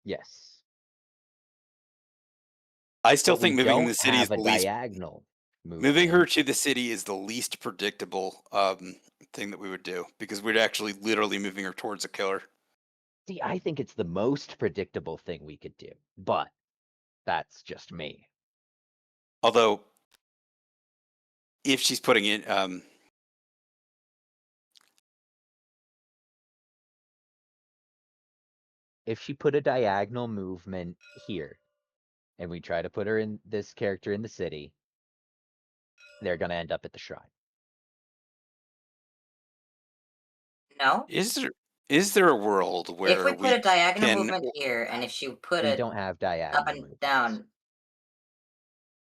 Yes. I still But think we moving in don't the city is have a the least. diagonal Moving her movement. to the city is the least predictable thing that we would do because we're actually literally moving her towards a killer. See, I think it's the most predictable thing we could do, but that's just me. Although, if she's putting in, If she put a diagonal movement here, and we try to put her in this character in the city, they're gonna end up at the shrine. No. is there a world If where we put a diagonal can movement here, and if she put We it don't have up diagonal and movements. down,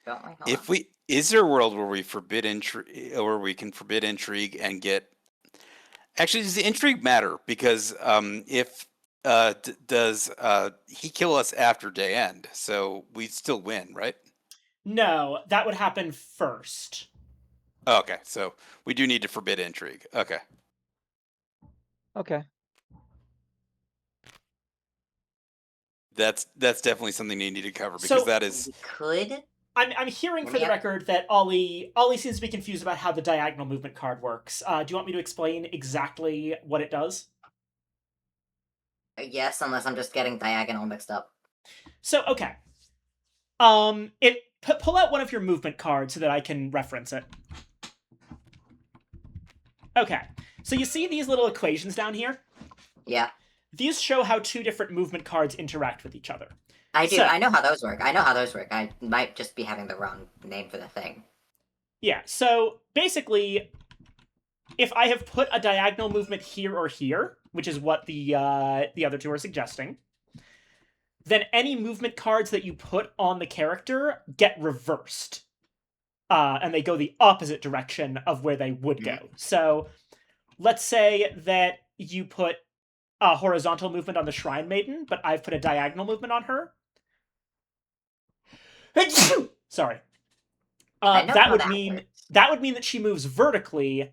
don't we? Hold on. is there a world where we forbid intrigue, or we can forbid intrigue and get? Actually, does the intrigue matter? Because if does he kill us after day end? So we still win, right? No, that would happen first. Oh, okay, so we do need to forbid intrigue. Okay. Okay. That's definitely something you need to cover, because So- that is We could. I'm hearing for the Yeah. record that Ollie seems to be confused about how the diagonal movement card works. Do you want me to explain exactly what it does? Yes, unless I'm just getting diagonal mixed up. So, okay. Pull out one of your movement cards so that I can reference it. Okay. So you see these little equations down here? Yeah, These show how two different movement cards interact with each other. I do. So- I know how those work. I might just be having the wrong name for the thing. Yeah, so basically, if I have put a diagonal movement here or here, which is what the other two are suggesting, then any movement cards that you put on the character get reversed. And they go the opposite direction of where they would go. So, let's say that you put a horizontal movement on the Shrine Maiden, but I've put a diagonal movement on her. Sorry. I know That how would that mean works. that would mean that she moves vertically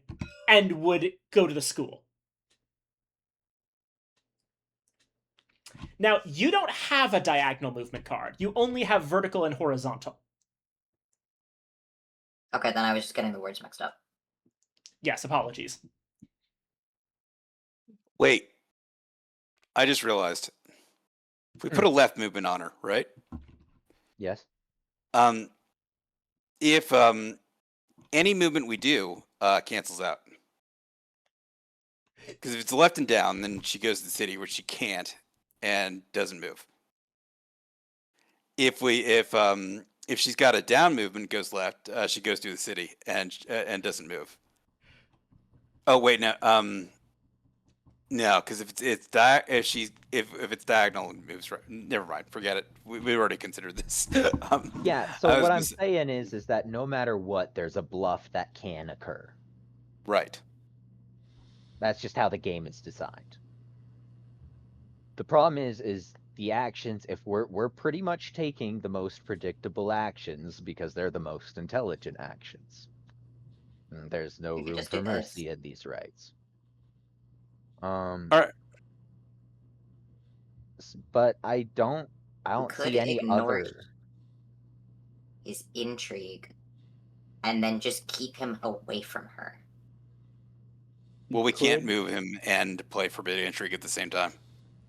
and would go to the school. Now, you don't have a diagonal movement card. You only have vertical and horizontal. Okay, then I was just getting the words mixed up. Yes, apologies. wait. I just realized if we put a left movement on her, right? Yes. If any movement we do cancels out, because if it's left and down, then she goes to the city, which she can't, and doesn't move. If she's got a down movement, goes left, she goes to the city and doesn't move. Oh wait, no, no, because if it's diagonal, it moves right. Never mind, forget it. We already considered this. Yeah, I so was what I'm mis- saying is that no matter what, there's a bluff that can occur. Right. That's just how the game is designed. The problem is the actions, if we're pretty much taking the most predictable actions because they're the most intelligent actions. And there's no You could room just for do mercy in these rights. All right. But I don't could see any ignore other. his intrigue, and then just keep him away from her. Well, we can't could- move him and play Forbidden Intrigue at the same time.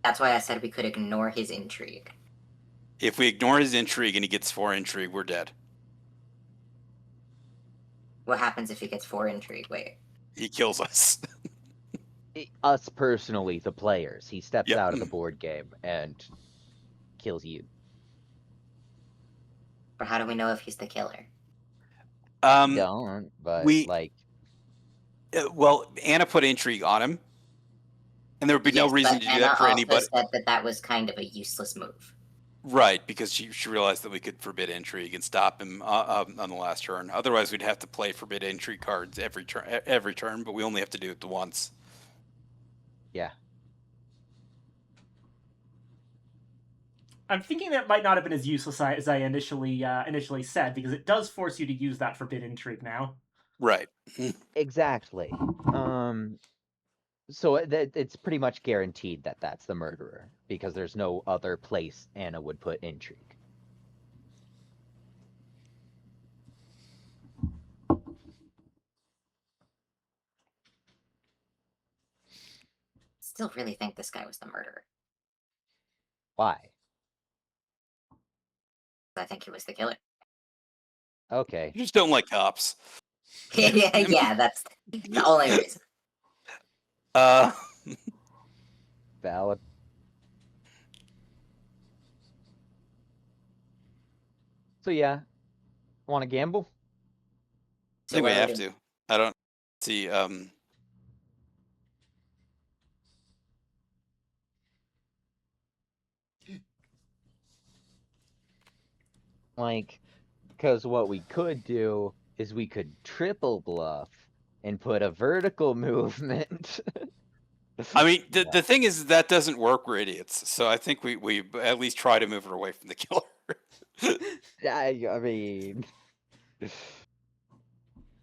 That's why I said we could ignore his intrigue. If we ignore his intrigue and he gets 4 intrigue, we're dead. What happens if he gets 4 intrigue? Wait. He kills us. Us personally, the players. He steps Yep. out of the board game and kills you. But how do we know if he's the killer? Don't, but we- like Well, Anna put intrigue on him, and there would be no Yes, reason but to do Anna that for also anybody. said that was kind of a useless move. Right, because she realized that we could forbid intrigue and stop him on the last turn. Otherwise, we'd have to play forbid intrigue cards every turn, but we only have to do it once. yeah. I'm thinking that might not have been as useless as I initially said, because it does force you to use that forbid intrigue now. Right. Exactly. So it's pretty much guaranteed that that's the murderer because there's no other place Anna would put intrigue. still really think this guy was the murderer. Why? I think he was the killer. Okay. You just don't like cops. Yeah, that's the only reason. Uh, Valid. So yeah, want to gamble? I think we what are have doing? to. I don't see. Like, because what we could do is we could triple bluff and put a vertical movement. I mean, the thing is that doesn't work. We're idiots. So I think we at least try to move her away from the killer. I mean,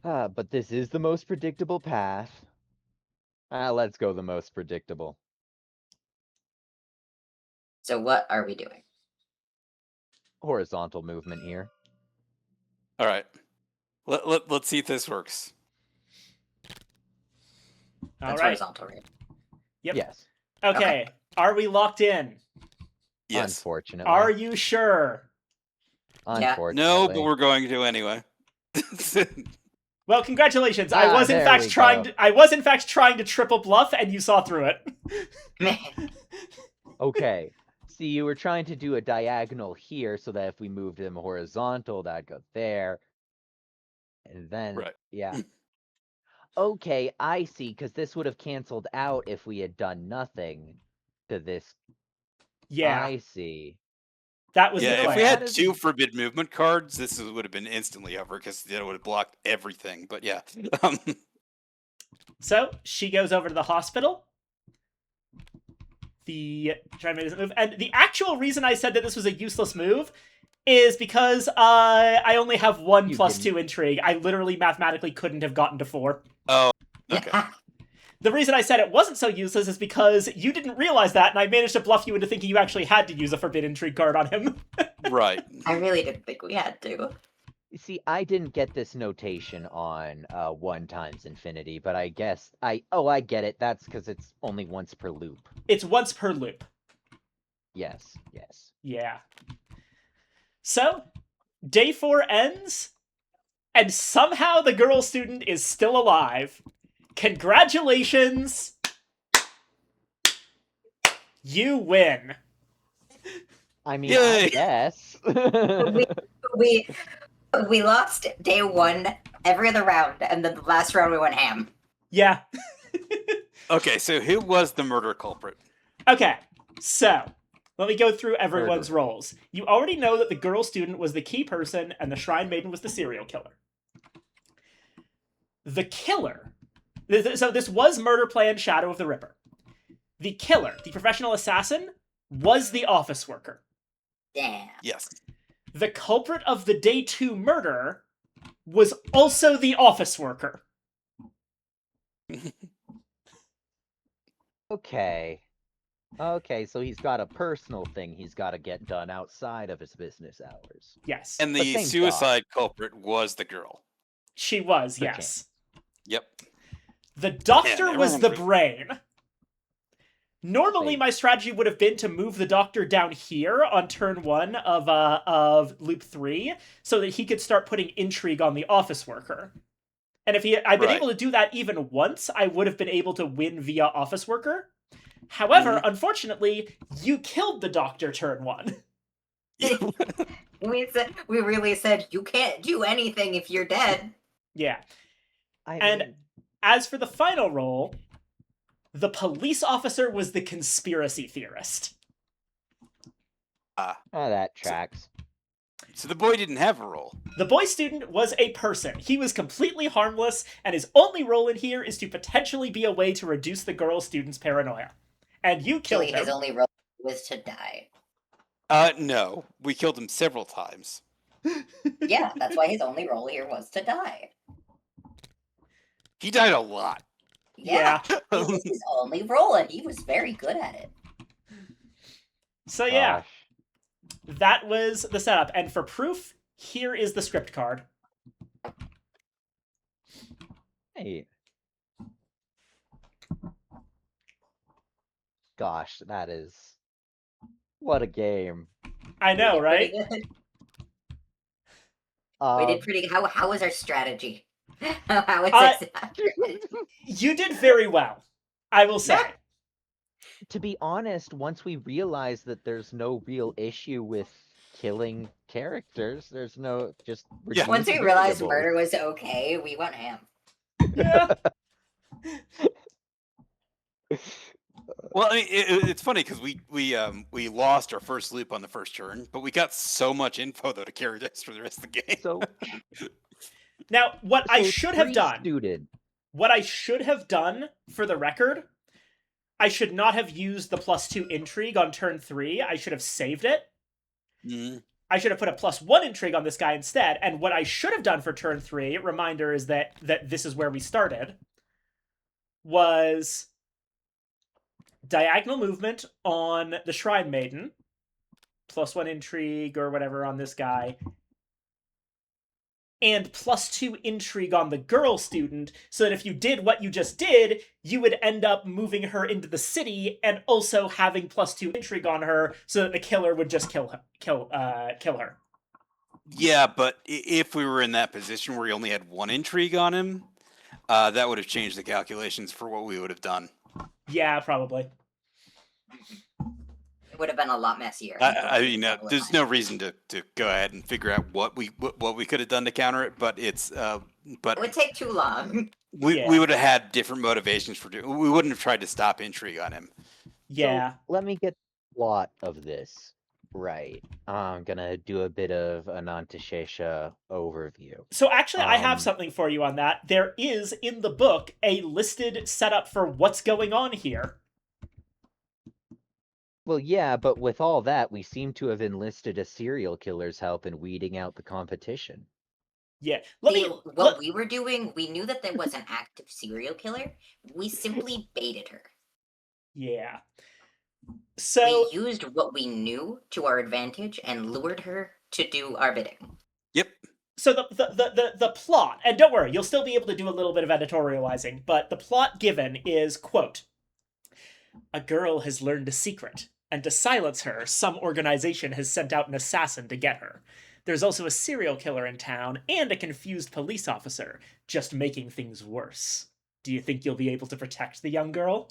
but this is the most predictable path. Let's go the most predictable. So what are we doing? Horizontal movement here. All right. Let's see if this works. All That's right. horizontal, right? Yep. Yes. Okay. Are we locked in? Yes. Unfortunately. Are you sure? Yeah. Unfortunately. No, but we're going to anyway. Well, congratulations. I was in there fact we trying go. to I was in fact trying to triple bluff and you saw through it. Okay. See, you were trying to do a diagonal here so that if we moved them horizontal, that'd go there. And then, Right. yeah. Okay, I see, because this would have canceled out if we had done nothing to this. Yeah. I see. That was the Yeah, if plan. we had That is- 2 forbid movement cards, this would have been instantly over because it would have blocked everything. But yeah, So she goes over to the hospital. Trying to make this move, and the actual reason I said that this was a useless move is because I only have 1 You plus didn't. 2 intrigue. I literally mathematically couldn't have gotten to 4. oh, okay. The reason I said it wasn't so useless is because you didn't realize that, and I managed to bluff you into thinking you actually had to use a forbidden intrigue card on him. Right. I really didn't think we had to. You see, I didn't get this notation on 1 times infinity, but I guess I get it. That's because it's only once per loop. It's once per loop. Yes, yes. Yeah. So, day 4 ends, and somehow the girl student is still alive. Congratulations! You win. I mean, Yay! I guess. We lost day 1 every other round, and then the last round we went ham. Yeah. Okay, so who was the murder culprit? Okay, so let me go through everyone's roles. You already know that the girl student was the key person and the shrine maiden was the serial killer. The killer. So this was murder plan Shadow of the Ripper. The killer, the professional assassin, was the office worker. Damn. Yes. The culprit of the day 2 murder was also the office worker. Okay. Okay, so he's got a personal thing he's got to get done outside of his business hours. Yes. And But the thank suicide culprit was the girl. She was, Okay. yes. Yep. The doctor Man, was the everyone- brain. Normally, Same. my strategy would have been to move the doctor down here on turn 1 of loop 3, so that he could start putting intrigue on the office worker. And if I'd been Right. able to do that even once, I would have been able to win via office worker. However, unfortunately, you killed the doctor turn 1. We really said you can't do anything if you're dead. Yeah. I And- mean, As for the final role, the police officer was the conspiracy theorist. that tracks. So the boy didn't have a role. The boy student was a person. He was completely harmless, and his only role in here is to potentially be a way to reduce the girl student's paranoia. And you killed Actually, his him. only role was to die. No. We killed him several times. Yeah, that's why his only role here was to die. He died a lot. Yeah, it was his only role, and he was very good at it. So yeah, Gosh. that was the setup. And for proof, here is the script card. Hey. Gosh, that is what a game. I know, right? Pretty good. We Um, did pretty. How was our strategy? How is Uh, it accurate? You did very well, I will say. to be honest, once we realized that there's no real issue with killing characters, there's no just Yeah. Once we reduce realized variables. murder was okay, we went ham. Yeah. Well, I mean, it's funny because we lost our first loop on the first turn, but we got so much info though to carry us for the rest of the game. So, Now, what I so should have three done, student. what I should have done for the record, I should not have used the +2 intrigue on turn 3. I should have saved it. Mhm. I should have put a +1 intrigue on this guy instead. And what I should have done for turn 3, reminder is that this is where we started, was diagonal movement on the Shrine Maiden, +1 intrigue or whatever on this guy, and +2 intrigue on the girl student, so that if you did what you just did, you would end up moving her into the city and also having +2 intrigue on her, so that the killer would just kill her. Yeah, but if we were in that position where he only had one intrigue on him, that would have changed the calculations for what we would have done. Yeah, probably. It would have been a lot messier. I mean, there's no reason to go ahead and figure out what we could have done to counter it, but it's but It would take too long. Yeah. we would have had different motivations for doing. We wouldn't have tried to stop intrigue on him. Yeah. So, let me get the plot of this right. I'm gonna do a bit of Anantashesha overview. So actually, I have Um, something for you on that. There is, in the book, a listed setup for what's going on here. Well, yeah, but with all that, we seem to have enlisted a serial killer's help in weeding out the competition. Yeah. What we were doing, we knew that there was an active serial killer. We simply baited her. Yeah. So We used what we knew to our advantage and lured her to do our bidding. Yep. so the plot, and don't worry, you'll still be able to do a little bit of editorializing, but the plot given is, quote, "A girl has learned a secret, and to silence her, some organization has sent out an assassin to get her. There's also a serial killer in town and a confused police officer, just making things worse. Do you think you'll be able to protect the young girl?"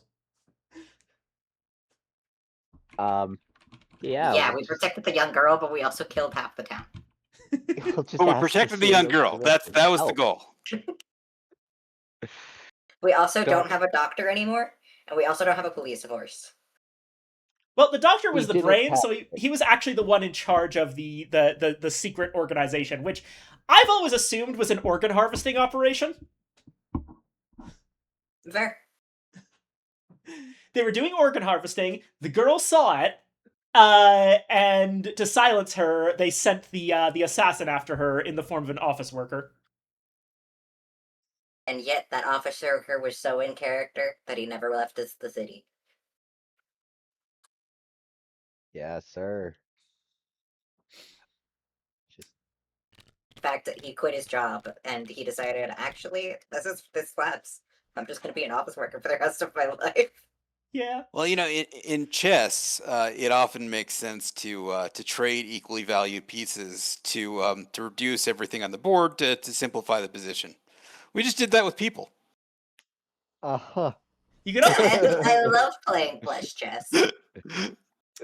Yeah. Yeah, we'll we just- protected the young girl, but we also killed half the town. we'll just But we ask protected the young serial girl. killer for That was the help. goal. We also don't Gosh. have a doctor anymore, and we also don't have a police force. Well, the doctor was We the did brain, attack- so he was actually the one in charge of the secret organization, which I've always assumed was an organ harvesting operation. Fair. They were doing organ harvesting. The girl saw it, and to silence her, they sent the assassin after her in the form of an office worker. And yet that officer was so in character that he never left the city. Yeah, sir. Just In fact, he quit his job and he decided, actually, this slaps. I'm just gonna be an office worker for the rest of my life. Yeah. Well, in chess, it often makes sense to trade equally valued pieces to reduce everything on the board to simplify the position. We just did that with people. uh-huh. You could also I love playing flesh chess.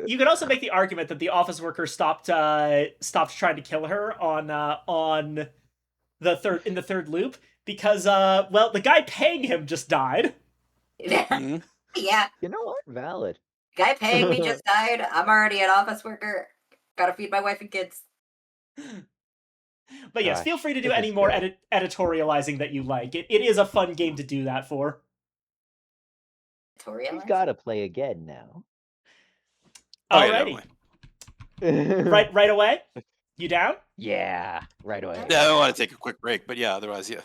you could also make the argument that the office worker stopped trying to kill her on the third loop because well, the guy paying him just died. Mhm. Yeah, You know what? Valid. guy paying me just died. I'm already an office worker. Gotta feed my wife and kids. But yes, Gosh, feel free to do this any is more good. editorializing that you like. It is a fun game to do that for. Tutorial? We've got to play again now. Oh, yeah, Alrighty, definitely. right away. You down? Yeah, right away. Yeah, I don't want to take a quick break, but yeah, otherwise, yeah.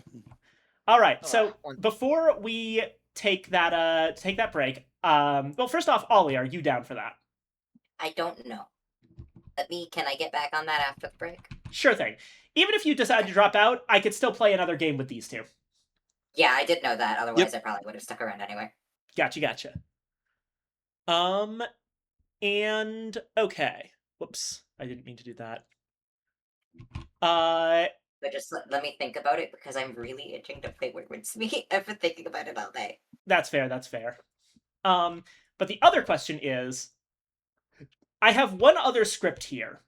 All right. So Oh, before we take that break, well, first off, Ollie, are you down for that? I don't know. Can I get back on that after the break? Sure thing. Even if you decide to drop out, I could still play another game with these two. Yeah, I did know that. Otherwise, I probably would have stuck around anyway. Gotcha. And okay. Whoops. I didn't mean to do that. Uh, But just let me think about it because I'm really itching to play Wordsmith. I've been thinking about it all day. that's fair, that's fair. But the other question is, I have one other script here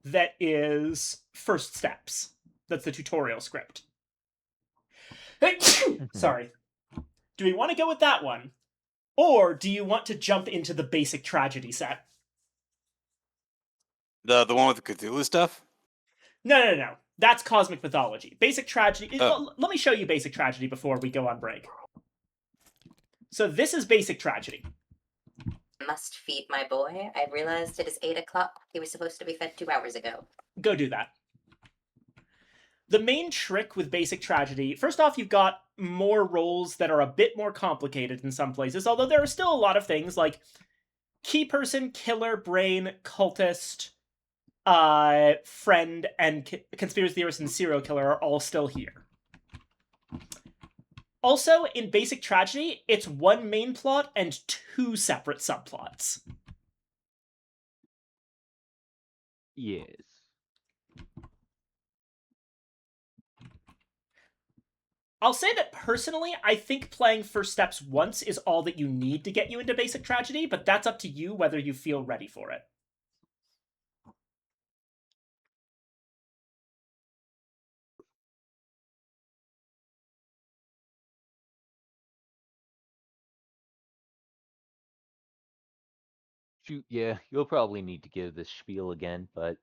that is first steps. That's the tutorial script. Sorry. Do we want to go with that one? Or do you want to jump into the basic tragedy set? The one with the Cthulhu stuff? No. That's cosmic mythology. Basic tragedy. Oh. Let me show you basic tragedy before we go on break. So this is basic tragedy. Must feed my boy. I realized it is 8 o'clock. He was supposed to be fed 2 hours ago. Go do that. The main trick with basic tragedy, first off, you've got more roles that are a bit more complicated in some places, although there are still a lot of things like key person, killer, brain, cultist, friend, and conspiracy theorist and serial killer are all still here. Also, in basic tragedy, it's one main plot and 2 separate subplots. Yes. I'll say that personally, I think playing First Steps once is all that you need to get you into basic tragedy, but that's up to you whether you feel ready for it. Shoot, yeah, you'll probably need to give this spiel again, but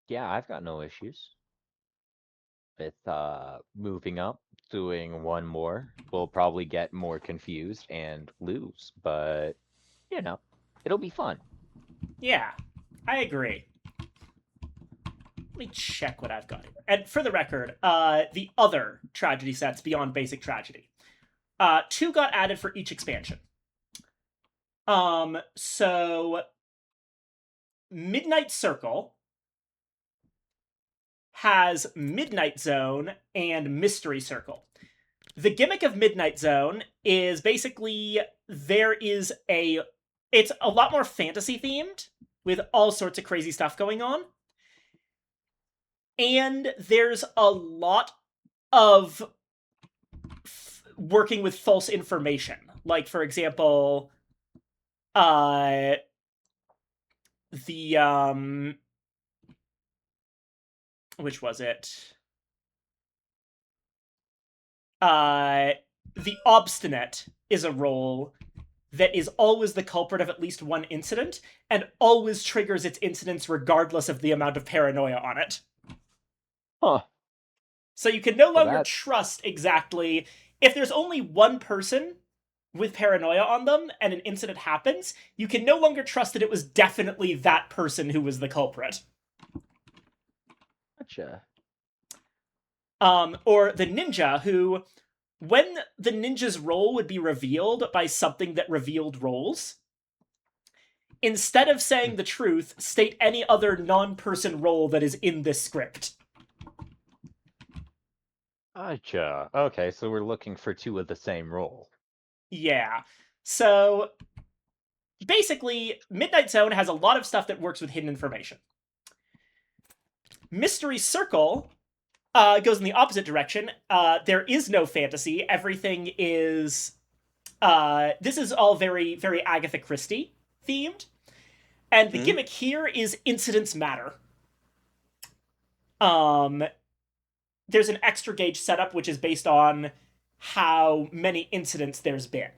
yeah, I've got no issues with moving up, doing one more. We'll probably get more confused and lose, but you know, it'll be fun. Yeah, I agree. Let me check what I've got here. And for the record, the other tragedy sets beyond basic tragedy. 2 got added for each expansion. So Midnight Circle has Midnight Zone and Mystery Circle. The gimmick of Midnight Zone is basically it's a lot more fantasy themed with all sorts of crazy stuff going on. And there's a lot of working with false information. Like, for example, which was it? The Obstinate is a role that is always the culprit of at least one incident, and always triggers its incidents regardless of the amount of paranoia on it. Huh. So you can no longer that- trust exactly... If there's only one person with paranoia on them and an incident happens, you can no longer trust that it was definitely that person who was the culprit. Gotcha. Or the ninja, who, when the ninja's role would be revealed by something that revealed roles, instead of saying the truth, state any other non-person role that is in this script. Gotcha. Okay, so we're looking for 2 of the same role. Yeah. So, basically, Midnight Zone has a lot of stuff that works with hidden information. Mystery Circle goes in the opposite direction. There is no fantasy. Everything is... this is all very, very Agatha Christie themed. And the gimmick here is incidents matter. There's an extra gauge setup, which is based on how many incidents there's been.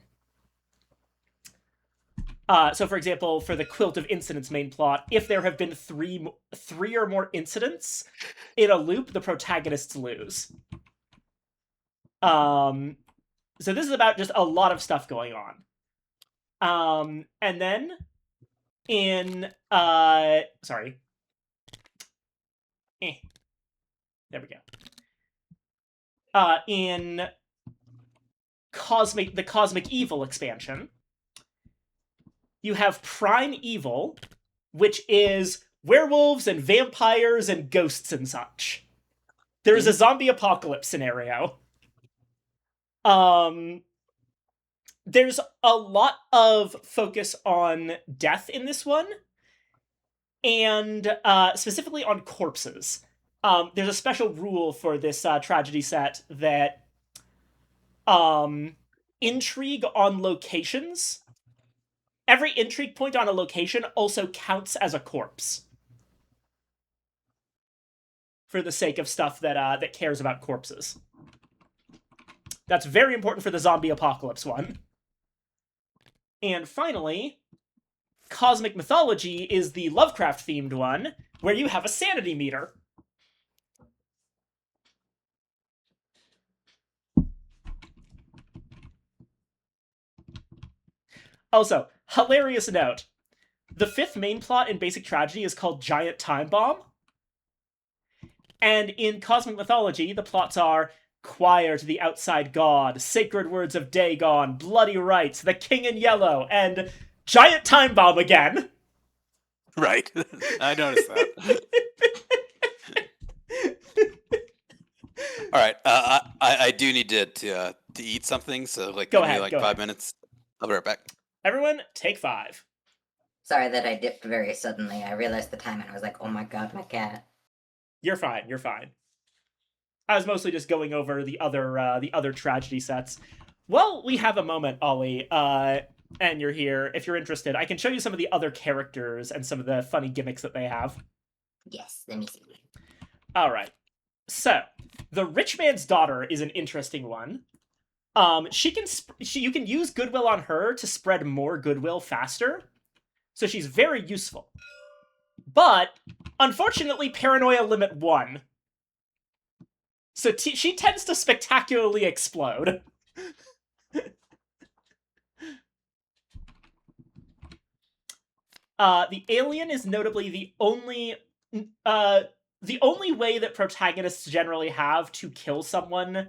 So, for example, for the Quilt of Incidents main plot, if there have been three or more incidents in a loop, the protagonists lose. So this is about just a lot of stuff going on. And then in sorry. There we go. In the Cosmic Evil expansion, you have Prime Evil, which is werewolves and vampires and ghosts and such. There's a zombie apocalypse scenario. There's a lot of focus on death in this one, and specifically on corpses. There's a special rule for this tragedy set that intrigue on locations. Every intrigue point on a location also counts as a corpse. For the sake of stuff that cares about corpses. That's very important for the zombie apocalypse one. And finally, Cosmic Mythology is the Lovecraft-themed one, where you have a sanity meter. Also, hilarious note. The 5th main plot in Basic Tragedy is called Giant Time Bomb. And in Cosmic Mythology, the plots are Choir to the Outside God, Sacred Words of Dagon, Bloody Rites, The King in Yellow, and Giant Time Bomb again. Right. I noticed that. All right. I do need to eat something, so like Go give me ahead, like go 5 ahead. minutes. I'll be right back. Everyone, take 5. Sorry that I dipped very suddenly. I realized the time and I was like, oh my god, my cat. You're fine, you're fine. I was mostly just going over the other tragedy sets. Well, we have a moment, Ollie, and you're here. If you're interested, I can show you some of the other characters and some of the funny gimmicks that they have. Yes, let me see. All right. So, the rich man's daughter is an interesting one. You can use goodwill on her to spread more goodwill faster. So she's very useful. But unfortunately, paranoia limit 1. So she tends to spectacularly explode. The alien is notably the only way that protagonists generally have to kill someone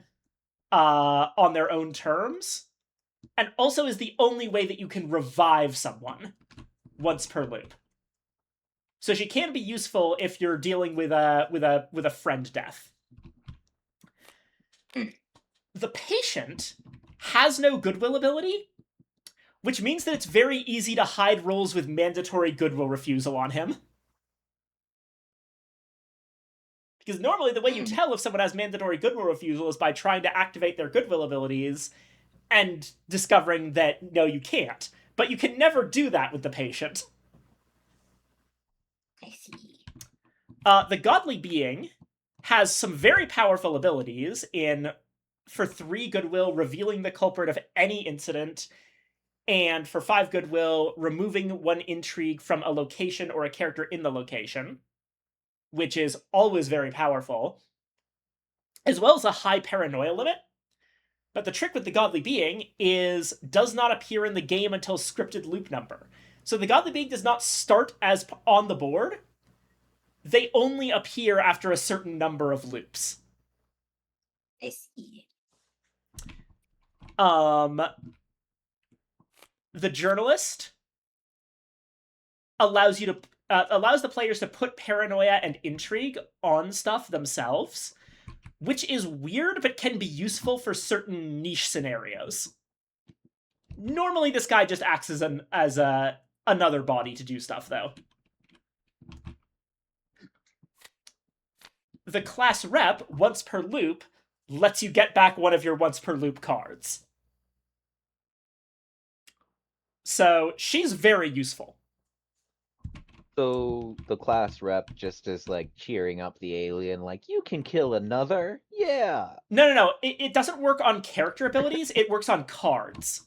on their own terms, and also is the only way that you can revive someone once per loop. So she can be useful if you're dealing with a friend death. The patient has no goodwill ability, which means that it's very easy to hide rolls with mandatory goodwill refusal on him. Because normally the way you tell if someone has mandatory goodwill refusal is by trying to activate their goodwill abilities and discovering that, no, you can't. But you can never do that with the patient. I see. The godly being has some very powerful abilities for 3 goodwill, revealing the culprit of any incident, and for 5 goodwill, removing 1 intrigue from a location or a character in the location, which is always very powerful, as well as a high paranoia limit. But the trick with the godly being is does not appear in the game until scripted loop number. So the godly being does not start as on the board. They only appear after a certain number of loops. I see. The journalist allows the players to put paranoia and intrigue on stuff themselves, which is weird but can be useful for certain niche scenarios. Normally, this guy just acts as another body to do stuff, though. The class rep, once per loop, lets you get back one of your once per loop cards. So she's very useful. So the class rep just is like cheering up the alien, like, you can kill another? Yeah. No. It doesn't work on character abilities. It works on cards.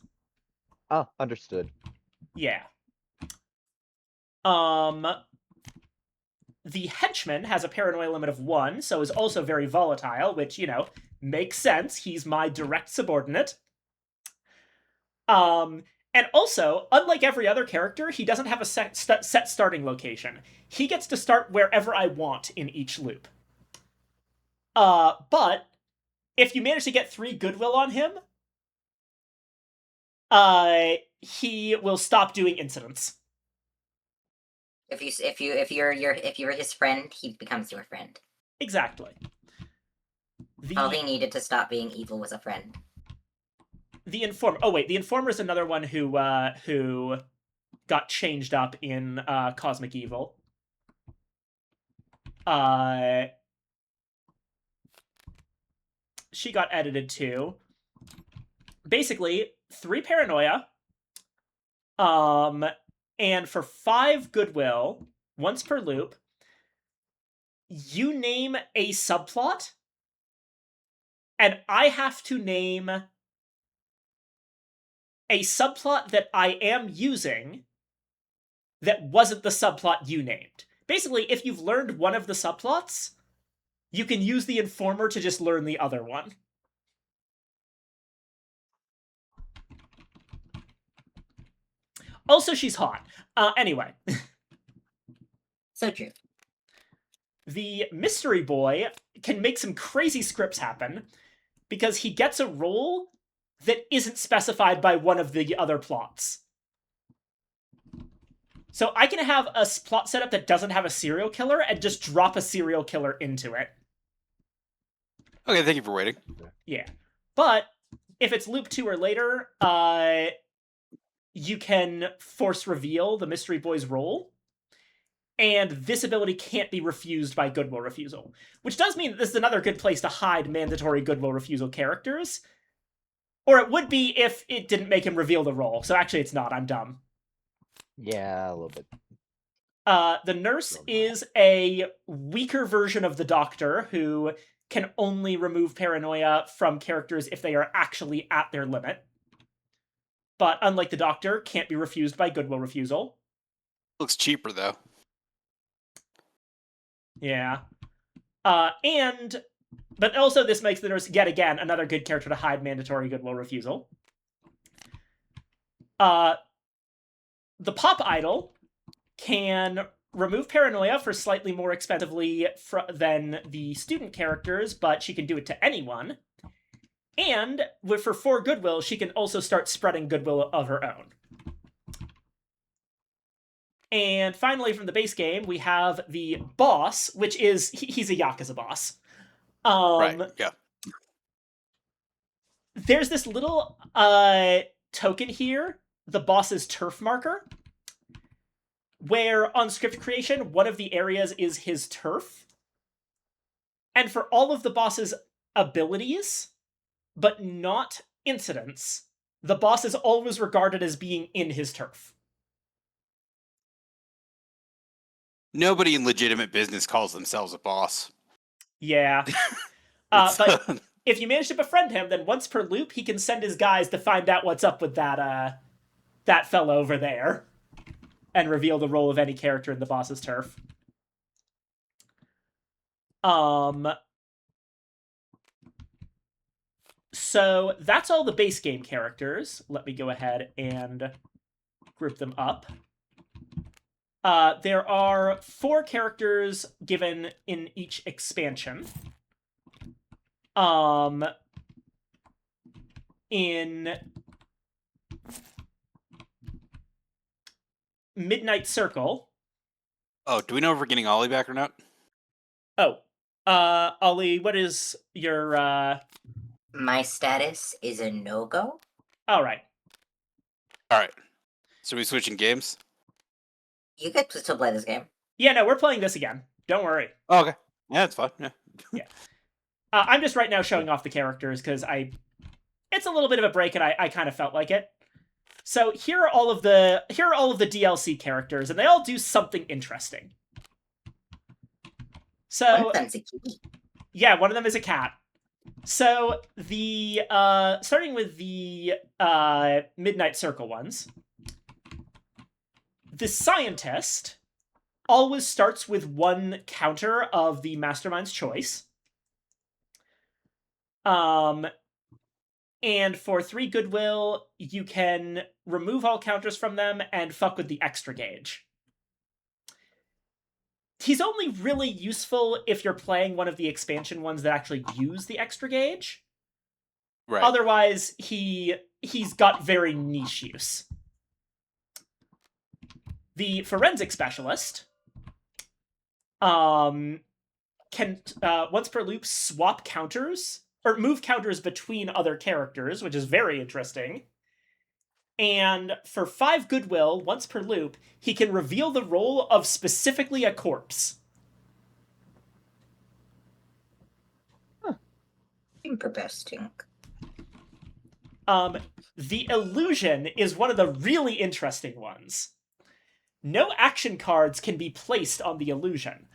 Ah, understood. Yeah. The henchman has a paranoia limit of 1, so is also very volatile, which, makes sense. He's my direct subordinate. And also, unlike every other character, he doesn't have a set starting location. He gets to start wherever I want in each loop. But if you manage to get 3 goodwill on him, he will stop doing incidents. If you're his friend, he becomes your friend. Exactly. All he needed to stop being evil was a friend. the Informer. Oh wait, the Informer is another one who got changed up in Cosmic Evil. She got edited too. Basically, 3 paranoia. And for 5 goodwill, once per loop, you name a subplot, and I have to name a subplot that I am using that wasn't the subplot you named. Basically, if you've learned one of the subplots, you can use the Informer to just learn the other one. Also, she's hot. Anyway. So true. The mystery boy can make some crazy scripts happen because he gets a role that isn't specified by one of the other plots. So I can have a plot setup that doesn't have a serial killer and just drop a serial killer into it. Okay, thank you for waiting. Yeah. But if it's loop 2 or later, you can force reveal the mystery boy's role. And this ability can't be refused by goodwill refusal. Which does mean that this is another good place to hide mandatory goodwill refusal characters. Or it would be if it didn't make him reveal the role. So actually it's not, I'm dumb. Yeah, a little bit. The nurse is a weaker version of the doctor who can only remove paranoia from characters if they are actually at their limit. But unlike the doctor, can't be refused by goodwill refusal. Looks cheaper though. Yeah. But also this makes the nurse, yet again, another good character to hide mandatory goodwill refusal. The pop idol can remove paranoia for slightly more expensively than the student characters, but she can do it to anyone. And for 4 goodwill, she can also start spreading goodwill of her own. And finally, from the base game, we have the boss, which is, he's a Yakuza boss. Right, yeah. There's this little token here, the boss's turf marker, where on script creation, one of the areas is his turf. And for all of the boss's abilities, but not incidents, the boss is always regarded as being in his turf. Nobody in legitimate business calls themselves a boss. Yeah. But if you manage to befriend him, then once per loop, he can send his guys to find out what's up with that fellow over there and reveal the role of any character in the boss's turf. So that's all the base game characters. Let me go ahead and group them up. There are 4 characters given in each expansion. In Midnight Circle. Oh, do we know if we're getting Ollie back or not? Oh, Ollie, what is your, My status is a no-go. All right. Alright. So we switching games? You get to still play this game. Yeah, no, we're playing this again. Don't worry. Oh, okay. Yeah, it's fine. Yeah. I'm just right now showing off the characters because it's a little bit of a break and I kind of felt like it. So here are all of the DLC characters, and they all do something interesting. So One of them's a kitty. yeah, one of them is a cat. So the starting with the Midnight Circle ones, the scientist always starts with 1 counter of the Mastermind's choice. And for 3 goodwill, you can remove all counters from them and fuck with the extra gauge. He's only really useful if you're playing one of the expansion ones that actually use the extra gauge. Right. Otherwise, he's got very niche use. The forensic specialist can once per loop swap counters or move counters between other characters, which is very interesting. And for 5 goodwill, once per loop, he can reveal the role of specifically a corpse. Interesting. The illusion is one of the really interesting ones. No action cards can be placed on the illusion.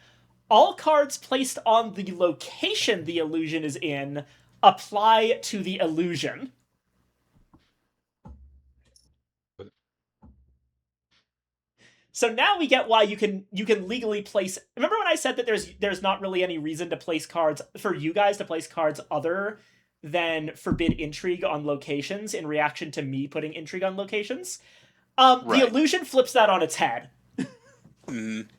All cards placed on the location the illusion is in apply to the illusion. So now we get why you can legally place. Remember when I said that there's not really any reason to place cards for you guys to place cards other than forbid intrigue on locations in reaction to me putting intrigue on locations? Right. The illusion flips that on its head. Mm.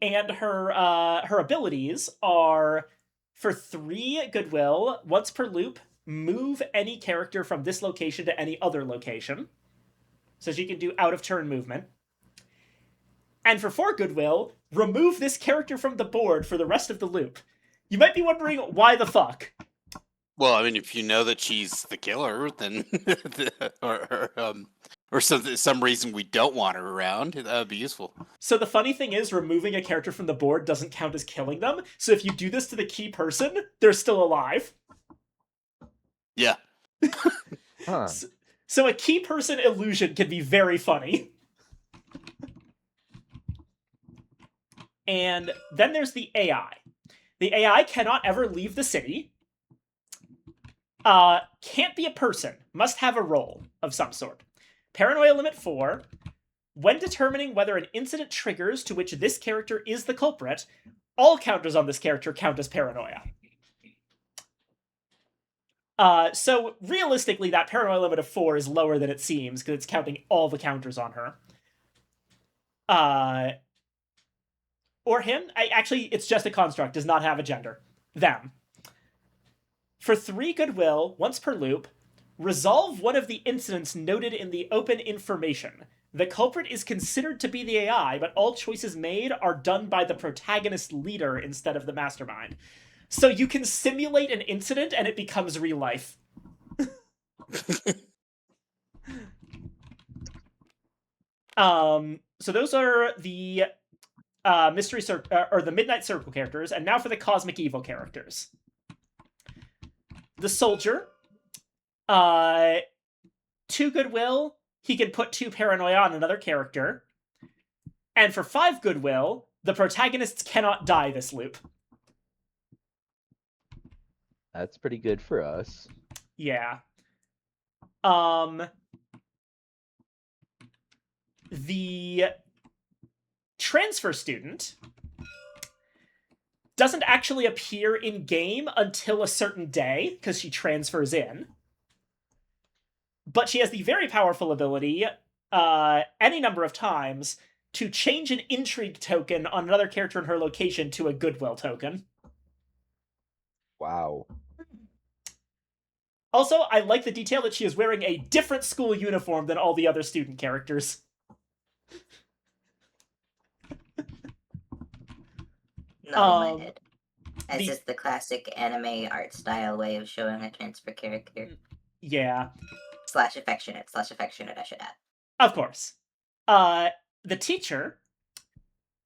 And her abilities are for 3 goodwill, once per loop, move any character from this location to any other location. So she can do out of turn movement. And for 4 goodwill, remove this character from the board for the rest of the loop. You might be wondering why the fuck. Well, I mean, if you know that she's the killer, then or some reason we don't want her around, that would be useful. So the funny thing is, removing a character from the board doesn't count as killing them. So if you do this to the key person, they're still alive. Yeah. Huh. So a key person illusion can be very funny. And then there's the AI. The AI cannot ever leave the city. Can't be a person. Must have a role of some sort. Paranoia limit 4. When determining whether an incident triggers to which this character is the culprit, all counters on this character count as paranoia. So realistically, that paranoia limit of 4 is lower than it seems, because it's counting all the counters on her. Or him. Actually, it's just a construct, does not have a gender. Them. For 3 goodwill, once per loop, resolve one of the incidents noted in the open information. The culprit is considered to be the AI, but all choices made are done by the protagonist leader instead of the mastermind. So you can simulate an incident and it becomes real life. So those are the Mystery Circle or the Midnight Circle characters, and now for the Cosmic Evil characters. The soldier, 2 goodwill, he can put 2 paranoia on another character. And for 5 goodwill, the protagonists cannot die this loop. That's pretty good for us. Yeah. The transfer student doesn't actually appear in game until a certain day, because she transfers in. But she has the very powerful ability, any number of times, to change an intrigue token on another character in her location to a goodwill token. Wow. Also, I like the detail that she is wearing a different school uniform than all the other student characters. Nodding my head. As is the classic anime art style way of showing a transfer character. Yeah. Slash affectionate, I should add. Of course. The teacher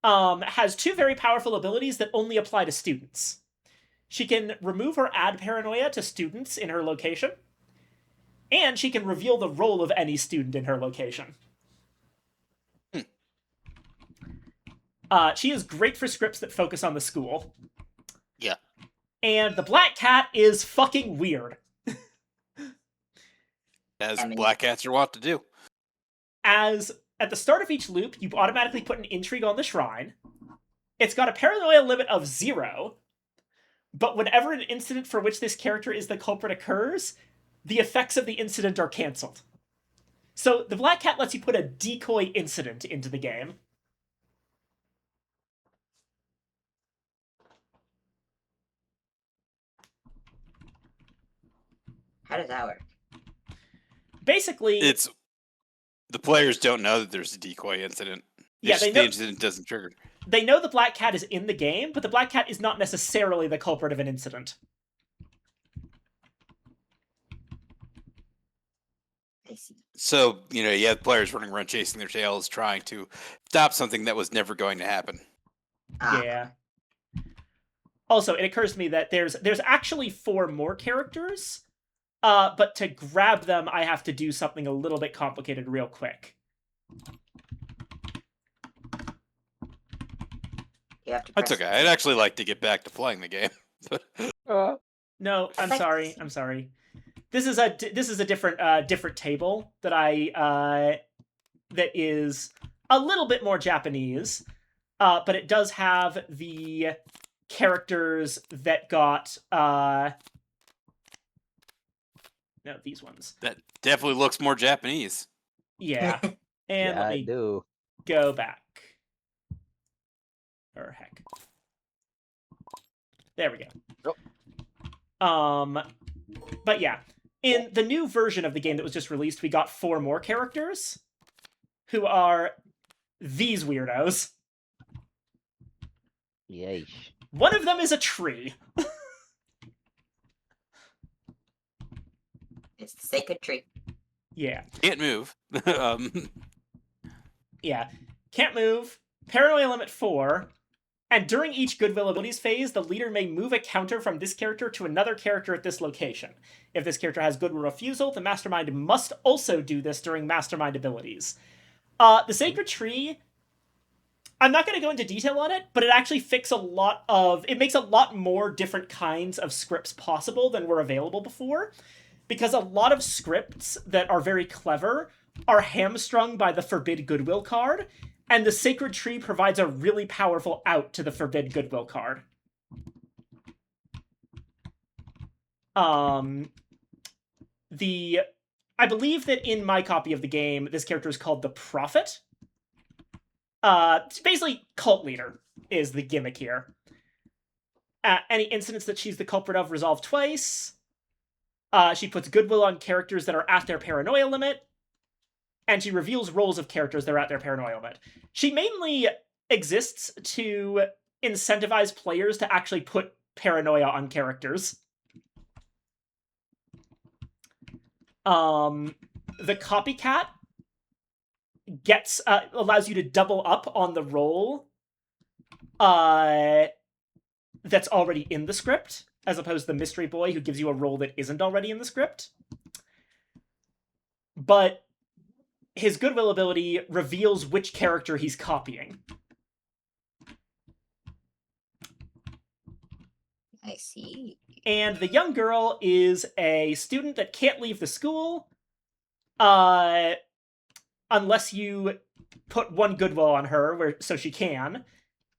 has 2 very powerful abilities that only apply to students. She can remove or add paranoia to students in her location, and she can reveal the role of any student in her location. She is great for scripts that focus on the school. Yeah. And the Black Cat is fucking weird. As Black Cats are wont to do. As at the start of each loop, you automatically put an intrigue on the shrine. It's got a paranoia limit of 0, but whenever an incident for which this character is the culprit occurs, the effects of the incident are cancelled. So the Black Cat lets you put a decoy incident into the game. How does that work? Basically, The players don't know that there's a decoy incident. Yeah, It's they just the know- incident doesn't trigger. they know the Black Cat is in the game, but the Black Cat is not necessarily the culprit of an incident. I see. So, you know, you have players running around chasing their tails, trying to stop something that was never going to happen. Ah, Yeah. Also, it occurs to me that there's actually 4 more characters, but to grab them, I have to do something a little bit complicated real quick. you have to That's press okay. I'd actually like to get back to playing the game. No, I'm Like- sorry. I'm sorry. This is a different table that I that is a little bit more Japanese, but it does have the characters that got no, these ones. That definitely looks more Japanese. Yeah. And Yeah, let I me do. go back. Or heck. There we go. But yeah, in the new version of the game that was just released, we got 4 more characters who are these weirdos. Yeesh. One of them is a tree. It's the sacred tree. Yeah. Can't move. Yeah. Can't move. Paranoia limit 4. And during each Goodwill abilities phase, the leader may move a counter from this character to another character at this location. If this character has Goodwill refusal, the Mastermind must also do this during Mastermind abilities. The Sacred Tree, I'm not going to go into detail on it, but it actually makes a lot more different kinds of scripts possible than were available before. Because a lot of scripts that are very clever are hamstrung by the Forbid Goodwill card, and the Sacred Tree provides a really powerful out to the Forbid Goodwill card. I believe that in my copy of the game, this character is called the Prophet. It's basically cult leader is the gimmick here. Any incidents that she's the culprit of resolve twice. She puts Goodwill on characters that are at their paranoia limit. And she reveals roles of characters that are at their paranoia limit. She mainly exists to incentivize players to actually put paranoia on characters. The Copycat allows you to double up on the role that's already in the script, as opposed to the Mystery Boy, who gives you a role that isn't already in the script. But his Goodwill ability reveals which character he's copying. I see. And the young girl is a student that can't leave the school unless you put 1 Goodwill on her, so she can.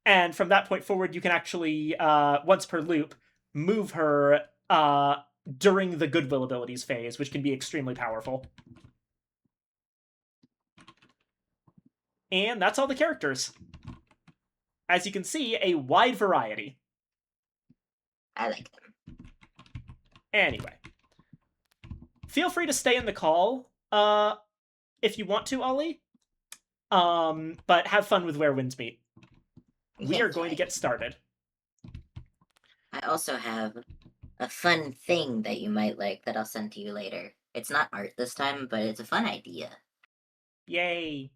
And from that point forward, you can actually, once per loop, move her during the Goodwill abilities phase, which can be extremely powerful. And that's all the characters. As you can see, a wide variety. I like them. Anyway. Feel free to stay in the call, if you want to, Ollie. But have fun with Where Winds Meet. We are going to get started. I also have a fun thing that you might like that I'll send to you later. It's not art this time, but it's a fun idea. Yay.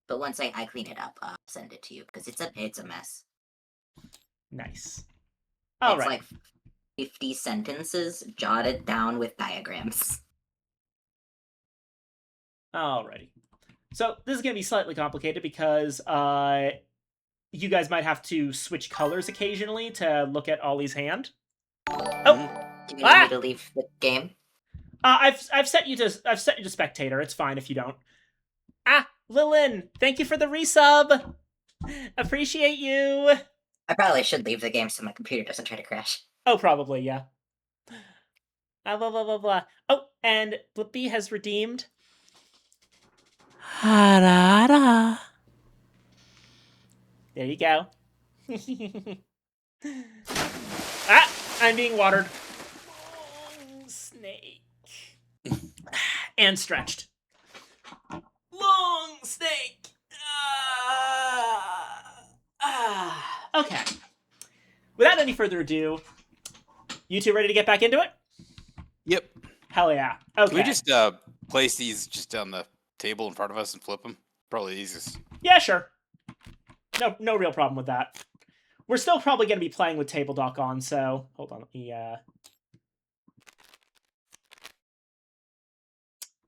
But once I clean it up, I'll send it to you because it's a mess. Nice. It's Alright. like 50 sentences jotted down with diagrams. Alrighty. So, this is going to be slightly complicated because you guys might have to switch colors occasionally to look at Ollie's hand. Oh! Do you need Ah! me to leave the game? I've set you to spectator. It's fine if you don't. Ah, Lilin, thank you for the resub. Appreciate you. I probably should leave the game so my computer doesn't try to crash. Oh, probably, yeah. Blah, blah, blah, blah. Oh, and Blippi has redeemed. Harada. There you go. Ah, I'm being watered. Long snake. And stretched. Long snake. Okay. Without any further ado, you two ready to get back into it? Yep. Hell yeah. Okay. Can we just place these just on the table in front of us and flip them? Probably the easiest. Yeah, sure. No real problem with that. We're still probably going to be playing with Table Dock on, so hold on. Let me.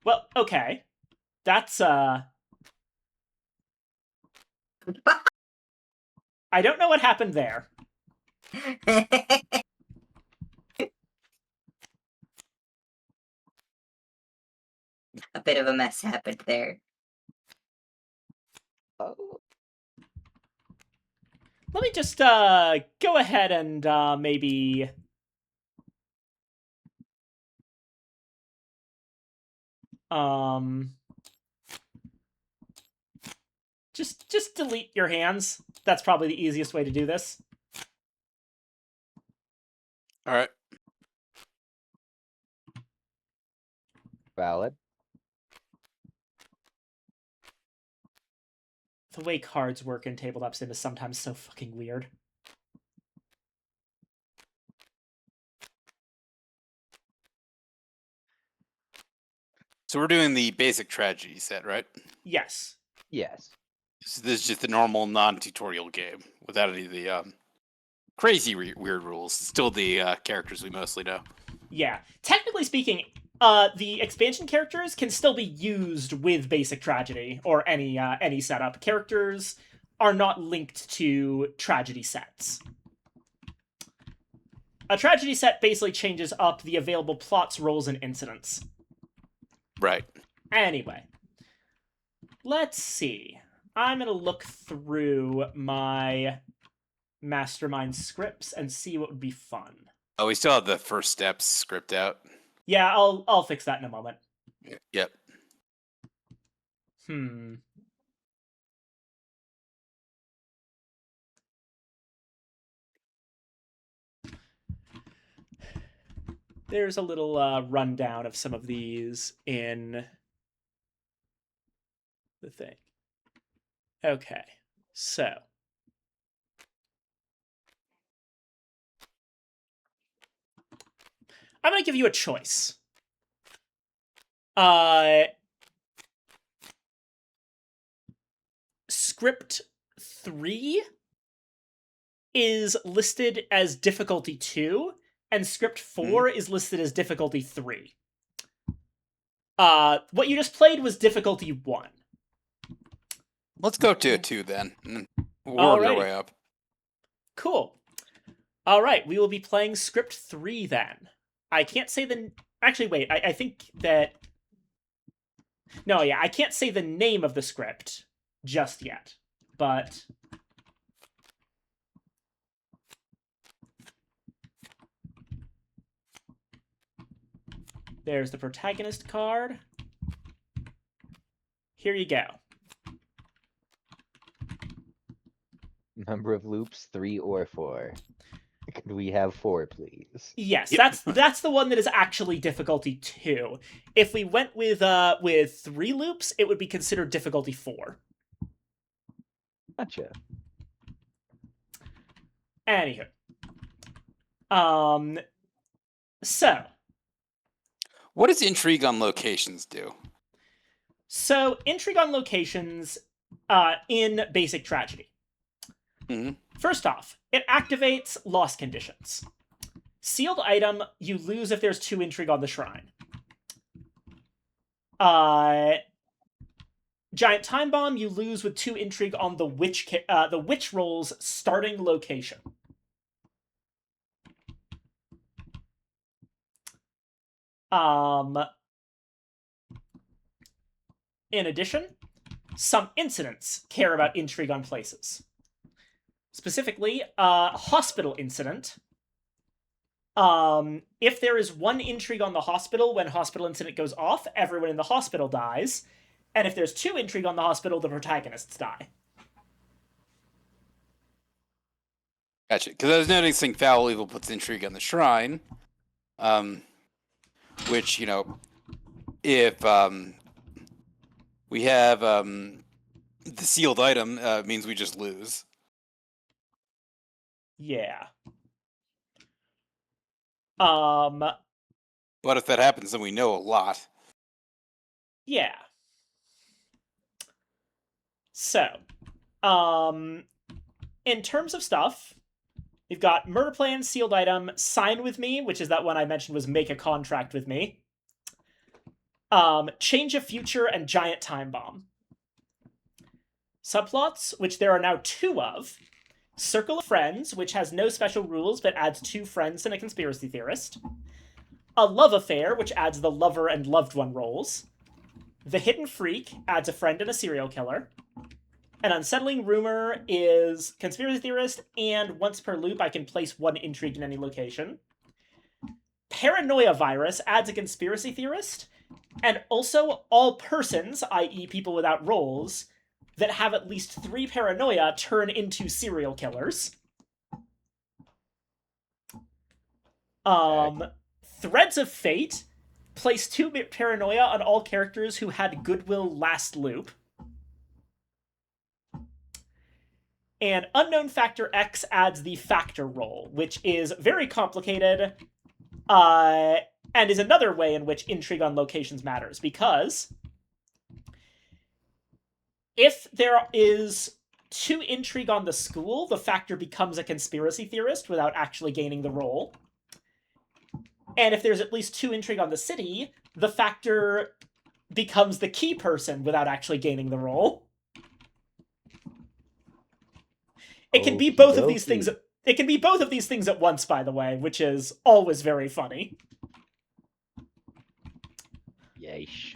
Well, okay. That's I don't know what happened there. A bit of a mess happened there. Oh, Let me just go ahead and maybe just delete your hands. That's probably the easiest way to do this. All right. valid. The way cards work in Tabletop Sim is sometimes so fucking weird. So we're doing the basic tragedy set, right? Yes. Yes. This is just the normal non-tutorial game without any of the crazy weird rules. Still the characters we mostly know. Yeah. Technically speaking, the expansion characters can still be used with Basic Tragedy or any setup. Characters are not linked to tragedy sets. A tragedy set basically changes up the available plots, roles, and incidents. Right. Anyway, let's see. I'm going to look through my mastermind scripts and see what would be fun. Oh, we still have the first steps script out. Yeah, I'll fix that in a moment. Yep. There's a little rundown of some of these in the thing. Okay, so I'm going to give you a choice. Script 3 is listed as difficulty 2, and script 4 is listed as difficulty 3. What you just played was difficulty 1. Let's go to a 2 then. We'll work our way up. Cool. All right, we will be playing script 3 then. I can't say the... Actually, wait, I think that... No, yeah, I can't say the name of the script just yet, but... There's the protagonist card. Here you go. Number of loops, 3 or 4. Could we have 4, please? Yes, Yep. that's the one that is actually difficulty 2. If we went with 3 loops, it would be considered difficulty 4. Gotcha. Anywho. So. What does intrigue on locations do? So, intrigue on locations in Basic Tragedy. Mhm. First off, it activates lost conditions. Sealed item, you lose if there's 2 intrigue on the shrine. Giant time bomb, you lose with 2 intrigue on the witch roll's starting location. In addition, some incidents care about intrigue on places. Specifically, hospital incident. If there is 1 intrigue on the hospital when hospital incident goes off, everyone in the hospital dies. And if there's 2 intrigue on the hospital, the protagonists die. Gotcha. Because I was noticing Foul Evil puts intrigue on the shrine. Which, you know, if we have the sealed item, means we just lose. Yeah. But if that happens, then we know a lot. Yeah. So, in terms of stuff, we've got murder plan, sealed item, sign with me, which is that one I mentioned was make a contract with me. Change of future and giant time bomb. Subplots, which there are now 2 of. Circle of Friends, which has no special rules but adds 2 friends and a conspiracy theorist. A love affair, which adds the lover and loved one roles. The Hidden Freak adds a friend and a serial killer. An unsettling rumor is conspiracy theorist, and once per loop, I can place 1 intrigue in any location. Paranoia virus adds a conspiracy theorist, and also all persons, i.e., people without roles, that have at least 3 paranoia turn into serial killers. Threads of Fate place 2 paranoia on all characters who had goodwill last loop. And Unknown Factor X adds the factor role, which is very complicated, and is another way in which intrigue on locations matters, because if there is 2 intrigue on the school, the factor becomes a conspiracy theorist without actually gaining the role. And if there's at least 2 intrigue on the city, the factor becomes the key person without actually gaining the role. It can be both of these things. It can be both of these things at once, by the way, which is always very funny. Yeesh.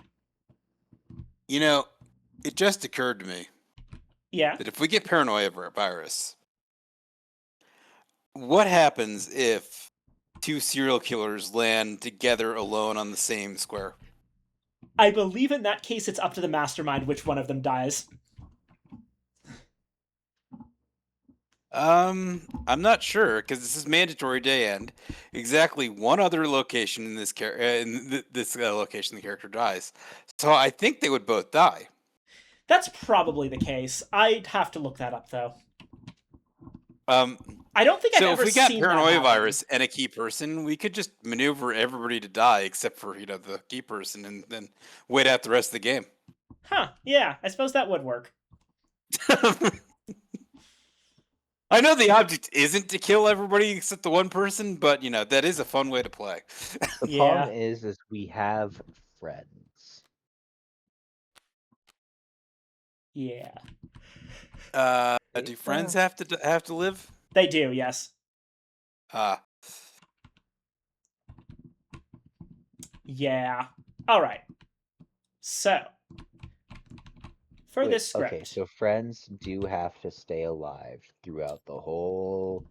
You know, it just occurred to me Yeah. that if we get paranoia virus, what happens if 2 serial killers land together alone on the same square? I believe in that case it's up to the mastermind which one of them dies. I'm not sure because this is mandatory day end. Exactly 1 other location in this location the character dies. So I think they would both die. That's probably the case. I'd have to look that up though. I don't think I've so ever if we got seen paranoia that virus and a key person, we could just maneuver everybody to die except for the key person, and then wait out the rest of the game. Huh? Yeah, I suppose that would work. I know the object isn't to kill everybody except the 1 person, but that is a fun way to play. The Yeah. problem is we have friends. Yeah. Do friends have to live? They do, yes. Yeah. All right. So, for Wait, this script. Okay, so friends do have to stay alive throughout the whole.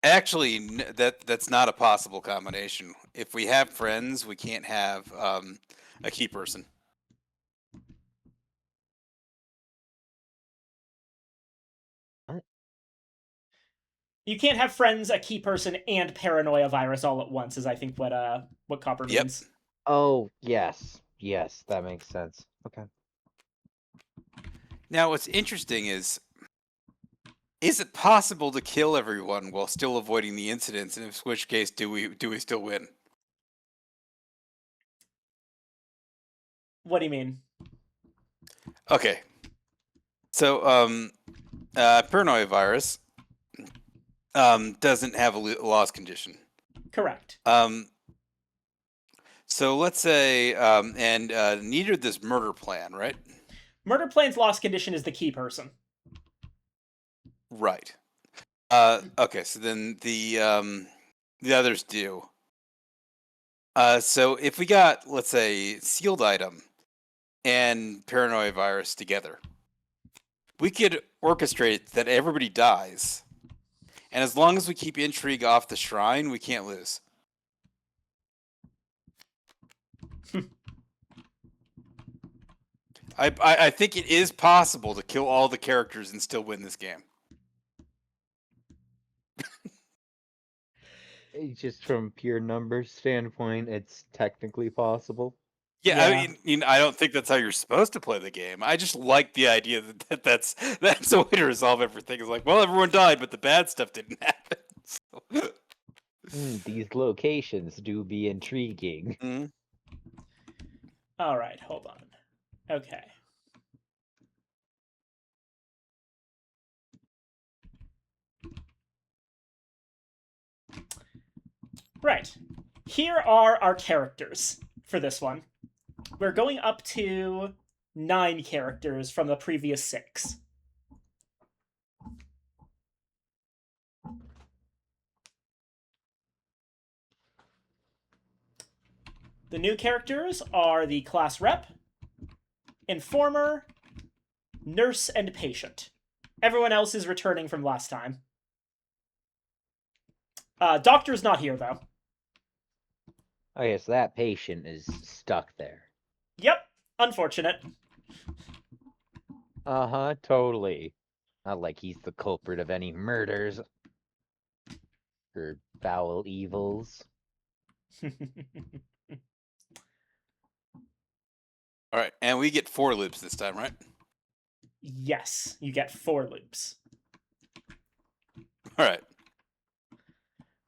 Actually, that's not a possible combination. If we have friends, we can't have a key person. What? You can't have friends, a key person, and paranoia virus all at once. Is I think what Copper means. Oh yes, that makes sense. Okay. Now, what's interesting is it possible to kill everyone while still avoiding the incidents? And in which case, do we still win? What do you mean? Okay. So, paranoia virus doesn't have a loss condition. Correct. So let's say, and neither this murder plan, right? Murder plan's loss condition is the key person. Right. Okay, so then the others do. So if we got, let's say, sealed item and paranoia virus together, we could orchestrate that everybody dies, and as long as we keep intrigue off the shrine, we can't lose. I think it is possible to kill all the characters and still win this game. Just from pure numbers standpoint, it's technically possible. Yeah, Yeah. I mean, I don't think that's how you're supposed to play the game. I just like the idea that's a way to resolve everything. It's like, well, everyone died, but the bad stuff didn't happen. So, These locations do be intriguing. Mhm. All right, hold on. Okay. Right. Here are our characters for this one. We're going up to 9 characters from the previous 6. The new characters are the class rep, informer, nurse, and patient. Everyone else is returning from last time. Doctor's not here, though. Okay, so that patient is stuck there. Yep, unfortunate. Uh-huh, totally. Not like he's the culprit of any murders or foul evils. All right, and we get 4 loops this time, right? Yes, you get 4 loops. All right.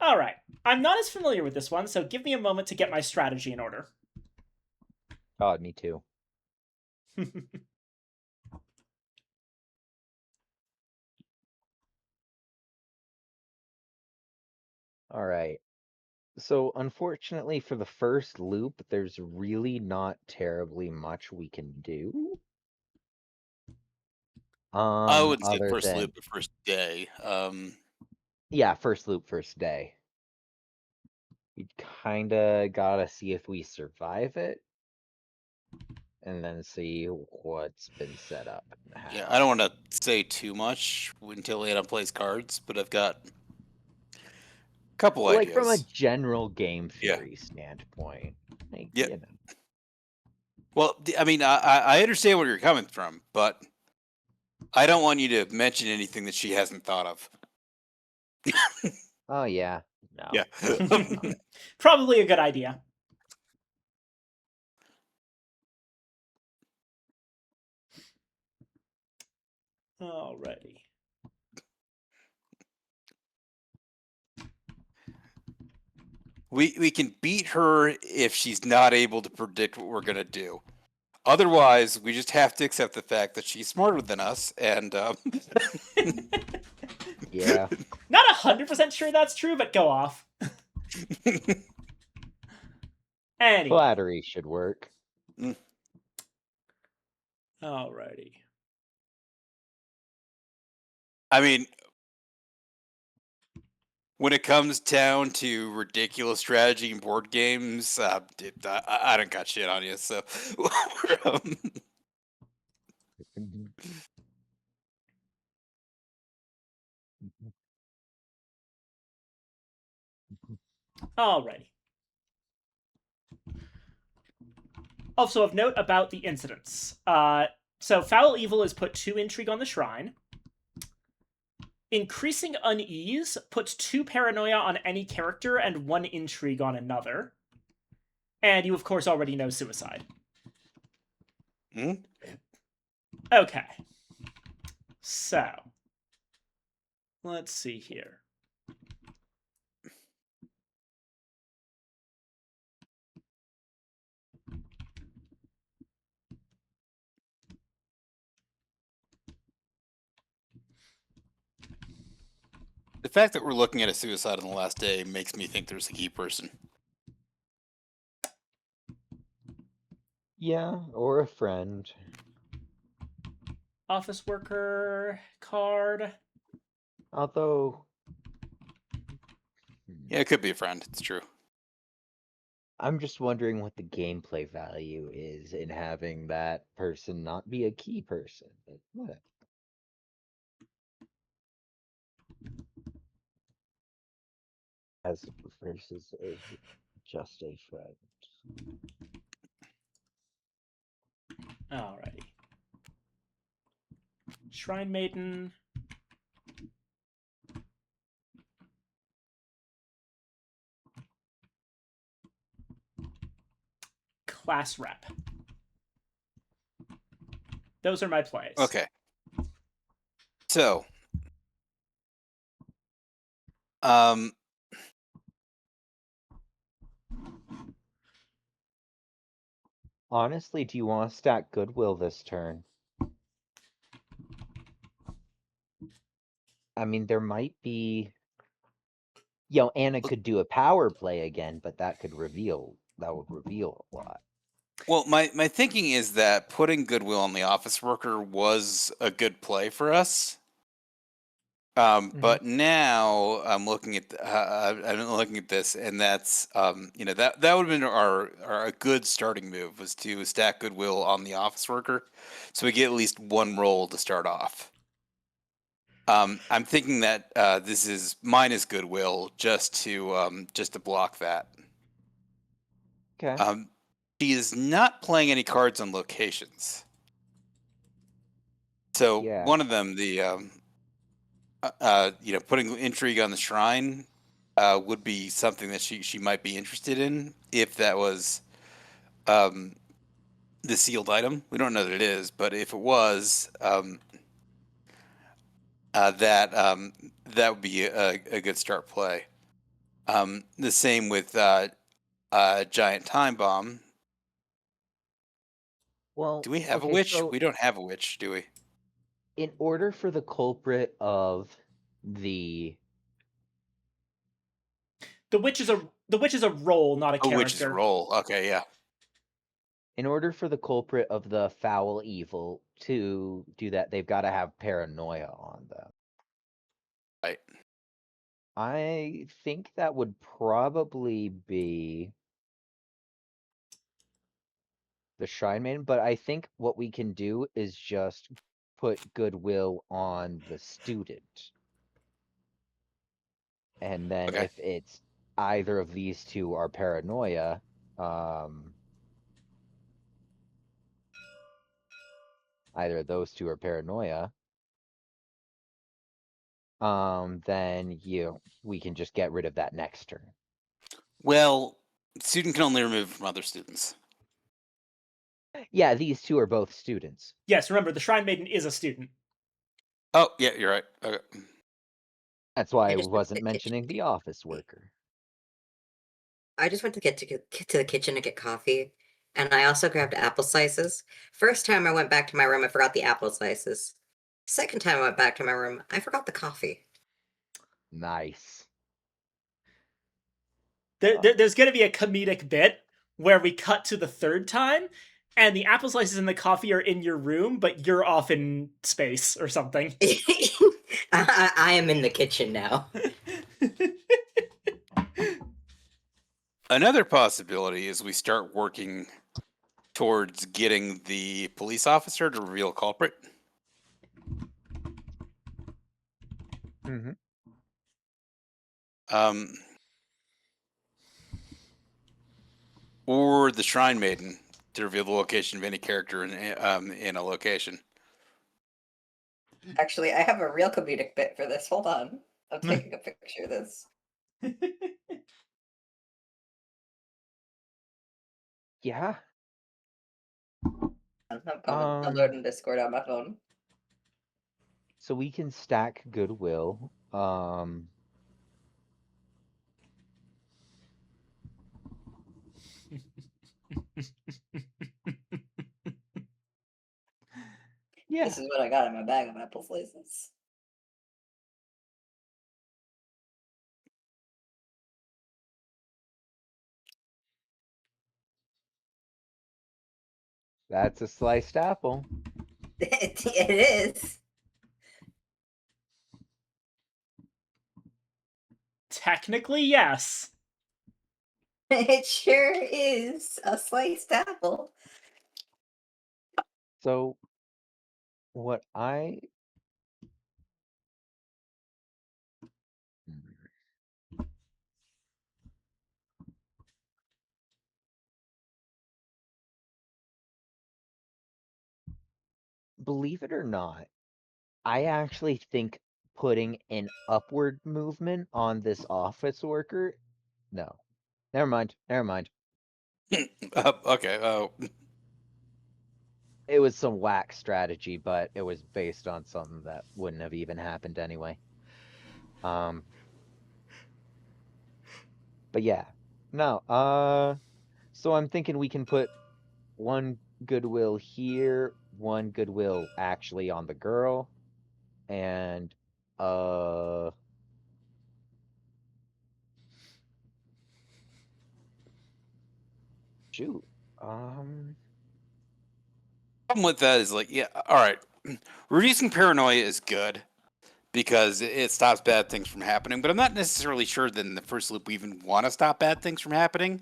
All right. I'm not as familiar with this one, so give me a moment to get my strategy in order. God, me too. All right. So, unfortunately, for the first loop, there's really not terribly much we can do. I wouldn't say Other first than, loop, but first day. yeah, first loop, first day. You kinda gotta see if we survive it, and then see what's been set up and Yeah, how. I don't want to say too much until Anna plays cards, but I've got a couple Like, from a ideas. general game Yeah. theory standpoint, like, Yeah. you know. Well, I mean, I understand where you're coming from, but I don't want you to mention anything that she hasn't thought of. Oh, yeah. No. Yeah. Probably a good idea. Alrighty. We can beat her if she's not able to predict what we're gonna do. Otherwise, we just have to accept the fact that she's smarter than us, and Yeah. Not 100% sure that's true, but go off. Anyway. Flattery should work. Alrighty. I mean, when it comes down to ridiculous strategy in board games, I don't got shit on you. So, Alrighty. Also of note about the incidents. So Foul Evil is put 2 intrigue on the shrine. Increasing unease puts 2 paranoia on any character and 1 intrigue on another. And you, of course, already know suicide. Hmm? Okay. So, let's see here. The fact that we're looking at a suicide on the last day makes me think there's a key person. Yeah, or a friend. Office worker card. Although, Yeah, it could be a friend. It's true. I'm just wondering what the gameplay value is in having that person not be a key person. But whatever. As versus just a friend. Alrighty. Shrine Maiden. class rep. Those are my plays. Okay. So, um, Honestly, do you want to stack Goodwill this turn? I mean, there might be. Anna could do a power play again, but that would reveal a lot. well, my thinking is that putting Goodwill on the office worker was a good play for us. But now I'm looking at this, and that's that would have been our a good starting move was to stack Goodwill on the office worker, so we get at least one roll to start off. I'm thinking that this is minus Goodwill just to block that. Okay. She is not playing any cards on locations, so Yeah. one of them, the putting intrigue on the shrine would be something that she might be interested in if that was the sealed item. We don't know that it is, but if it was, that would be a good start play. The same with Giant Time Bomb. Well, Do we have a okay, witch? so We don't have a witch, do we? in order for the culprit of the The witch is a role, not a Oh, character. witch is a roll. Okay, yeah. in order for the culprit of the foul evil to do that, they've got to have paranoia on them. Right. I think that would probably be the Shrine Maiden, but I think what we can do is just put Goodwill on the student. And then Okay. if it's either of these two are paranoia, either of those two are paranoia, then we can just get rid of that next turn. Well, student can only remove from other students. Yeah, these two are both students. Yes, remember the Shrine Maiden is a student. Oh, yeah, you're right. Okay. That's why I just- wasn't mentioning the office worker. I just went to get to the kitchen to get coffee, and I also grabbed apple slices. First time I went back to my room, I forgot the apple slices. Second time I went back to my room, I forgot the coffee. Nice. There's going to be a comedic bit where we cut to the third time, and the apple slices and the coffee are in your room, but you're off in space or something. I am in the kitchen now. Another possibility is we start working towards getting the police officer to reveal a culprit. Mm-hmm. Or the Shrine Maiden to reveal the location of any character in a location. Actually, I have a real comedic bit for this. Hold on. I'm taking a picture of this. Yeah. I'm loading Discord on my phone. So we can stack Goodwill. Yeah. This is what I got in my bag of apple slices. That's a sliced apple. It is. Technically, yes. It sure is a sliced apple. So what I believe it or not, I actually think putting an upward movement on this office worker. No. Never mind. Okay. Oh, It was some whack strategy, but it was based on something that wouldn't have even happened anyway. But yeah. No, so I'm thinking we can put one goodwill here, one goodwill actually on the girl, and shoot. problem with that is like, yeah, all right. Reducing paranoia is good because it stops bad things from happening, but I'm not necessarily sure that in the first loop we even want to stop bad things from happening.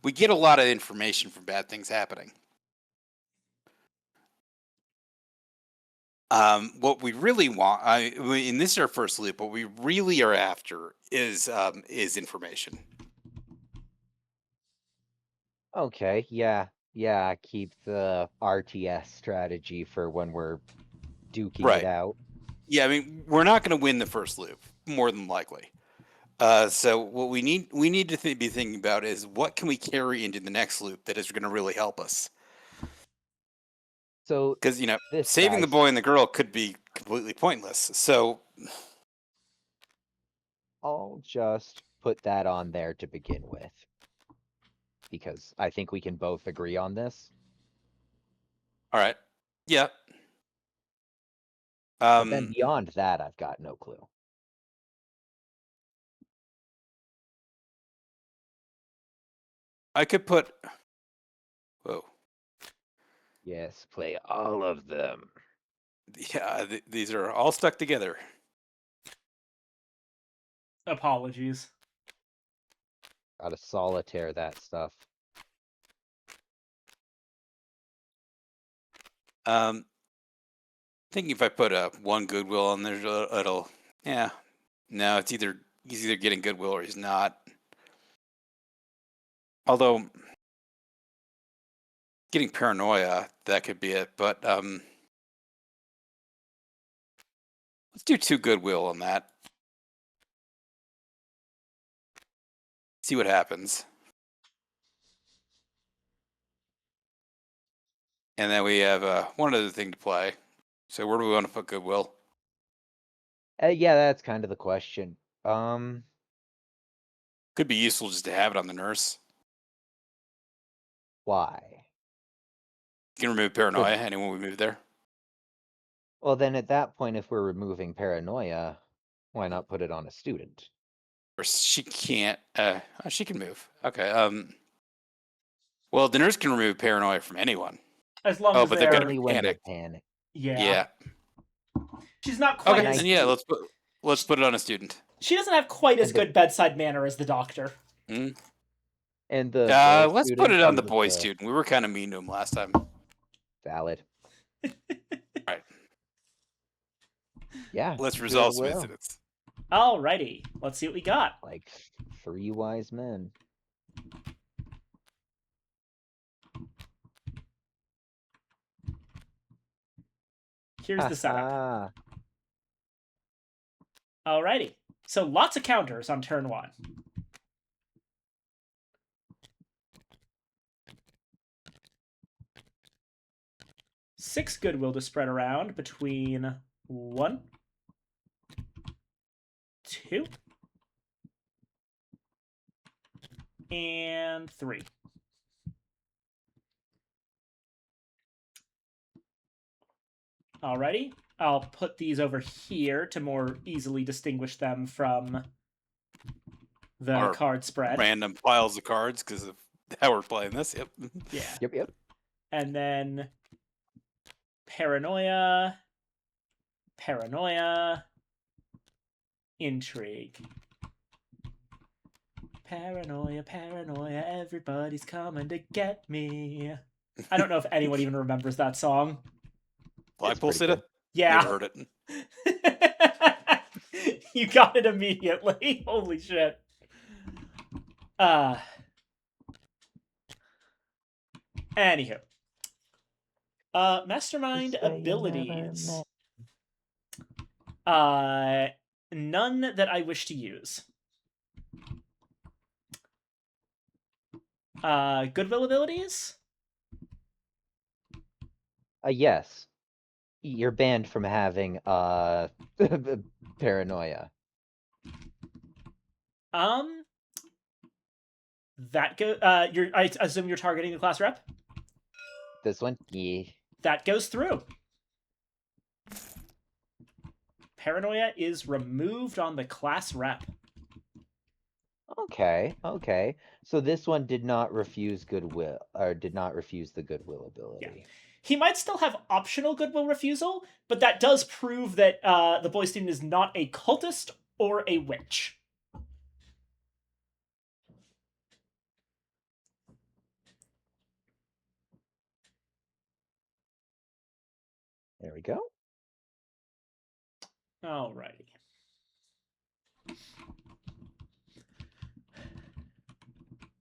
We get a lot of information from bad things happening. What we really want, in this is our first loop. What we really are after is information. Okay, yeah. Yeah, keep the RTS strategy for when we're duking Right. it out. Yeah, I mean, we're not going to win the first loop, more than likely. So what we need to be thinking about is what can we carry into the next loop that is going to really help us. So Because this saving the guy, boy and the girl could be completely pointless. So I'll just put that on there to begin with. Because I think we can both agree on this. all right, yeah. But then beyond that, I've got no clue. I could put. Whoa. Yes, play all of them. Yeah, these are all stuck together. Apologies. Gotta solitaire that stuff. Thinking if I put one goodwill on there, it'll. Yeah. No, he's either getting goodwill or he's not. Although getting paranoia, that could be it. But let's do 2 goodwill on that. See what happens. And then we have one other thing to play. So where do we want to put goodwill? Yeah, that's kind of the question. Could be useful just to have it on the nurse. Why? You can remove paranoia anyone we move there. Well, then at that point, if we're removing paranoia, why not put it on a student? Or she can't. She can move. Okay. Well, the nurse can remove paranoia from anyone. As long Oh, as but they've got they're to Only be when they're panicked. panicked. yeah. She's not Okay. quite And as Then yeah, let's put it on a student. she doesn't have quite as And the- good bedside manner as the doctor. And the boy Let's put student it on the with boy student. We were kind of mean to him last time. Valid. Right. Yeah. Let's resolve some goodwill. incidents. Alrighty, let's see what we got. Like 3 wise men. Here's the setup. Ah, Alrighty, so lots of counters on turn 1. Six goodwill to spread around between 1, 2, and 3. Alrighty, I'll put these over here to more easily distinguish them from the Our card spread. Random piles of cards because of how we're playing this. Yep. Yeah. yep. And then paranoia, intrigue. Paranoia, everybody's coming to get me. I don't know if anyone even remembers that song. Flagpole pretty Sitta? good. Yeah. Never heard it. You got it immediately. Holy shit. Anywho. Mastermind abilities. None that I wish to use. Goodwill abilities? Yes. You're banned from having paranoia. That go. I assume you're targeting the class rep. This one? Yeah. That goes through. Paranoia is removed on the class rep. Okay, okay. So this one did not refuse goodwill, or did not refuse the goodwill ability. He might still have optional goodwill refusal, but that does prove that the boy student is not a cultist or a witch. There we go. Alrighty.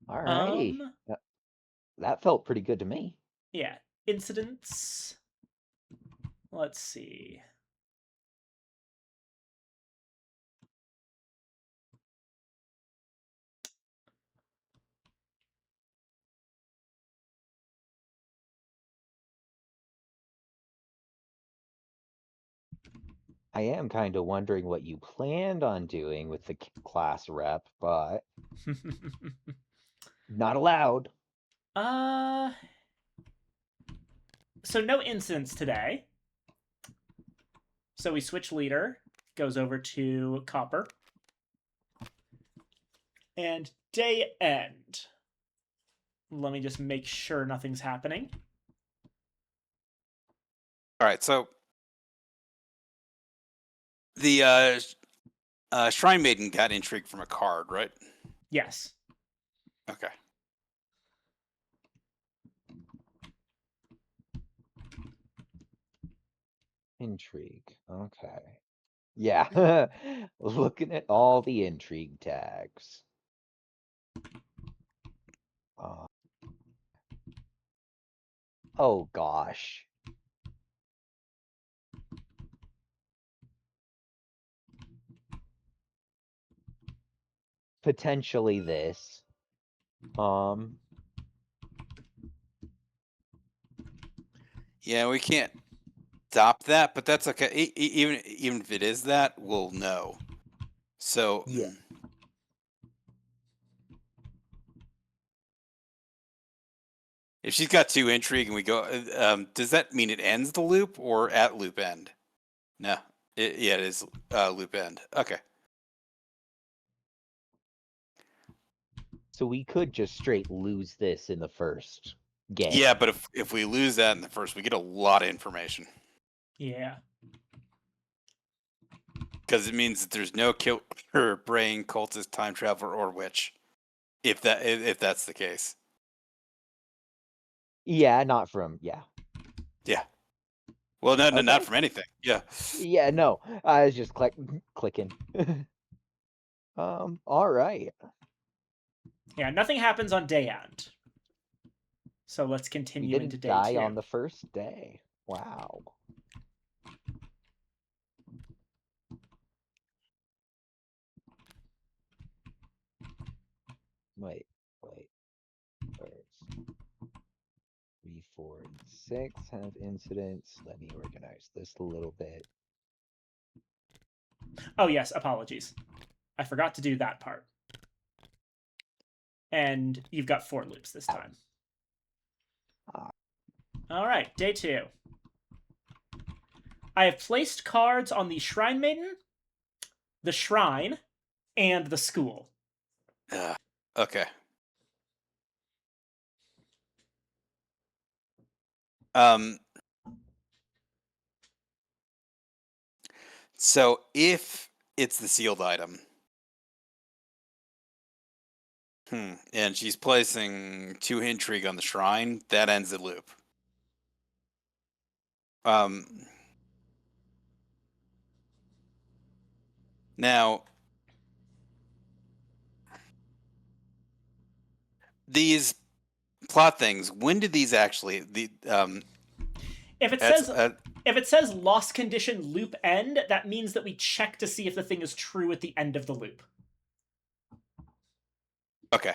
Alrighty. That felt pretty good to me. Yeah. Incidents. Let's see. I am kind of wondering what you planned on doing with the class rep, but not allowed. So no incidents today. So we switch leader, goes over to Copper. And day end. Let me just make sure nothing's happening. All right, so the Shrine Maiden got intrigue from a card, right? Yes. Okay. Intrigue. Okay. Yeah. Looking at all the intrigue tags. Oh gosh. Potentially this. Yeah, we can't stop that, but that's okay. Even if it is that, we'll know. So Yeah. If she's got 2 intrigue and we go, does that mean it ends the loop or at loop end? No. It is loop end. Okay. So we could just straight lose this in the first game. Yeah, but if we lose that in the first, we get a lot of information. Yeah. Because it means that there's no killer, brain, cultist, time traveler, or witch. If that's the case. Yeah, not from Yeah. Well, no, Okay. not from anything. Yeah. Yeah, no. I was just clicking. All right. Yeah, nothing happens on day end. So let's We continue didn't into day die 2. on the first day. Wow. Wait. First. 3, 4, and 6 have incidents. Let me organize this a little bit. Oh, yes, apologies. I forgot to do that part. And you've got 4 loops this time. All right, day 2. I have placed cards on the Shrine Maiden, the Shrine, and the School. Okay. So if it's the sealed item, and she's placing 2 intrigue on the shrine, that ends the loop. Now, these plot things, when did these actually If it says lost condition loop end, that means that we check to see if the thing is true at the end of the loop. Okay.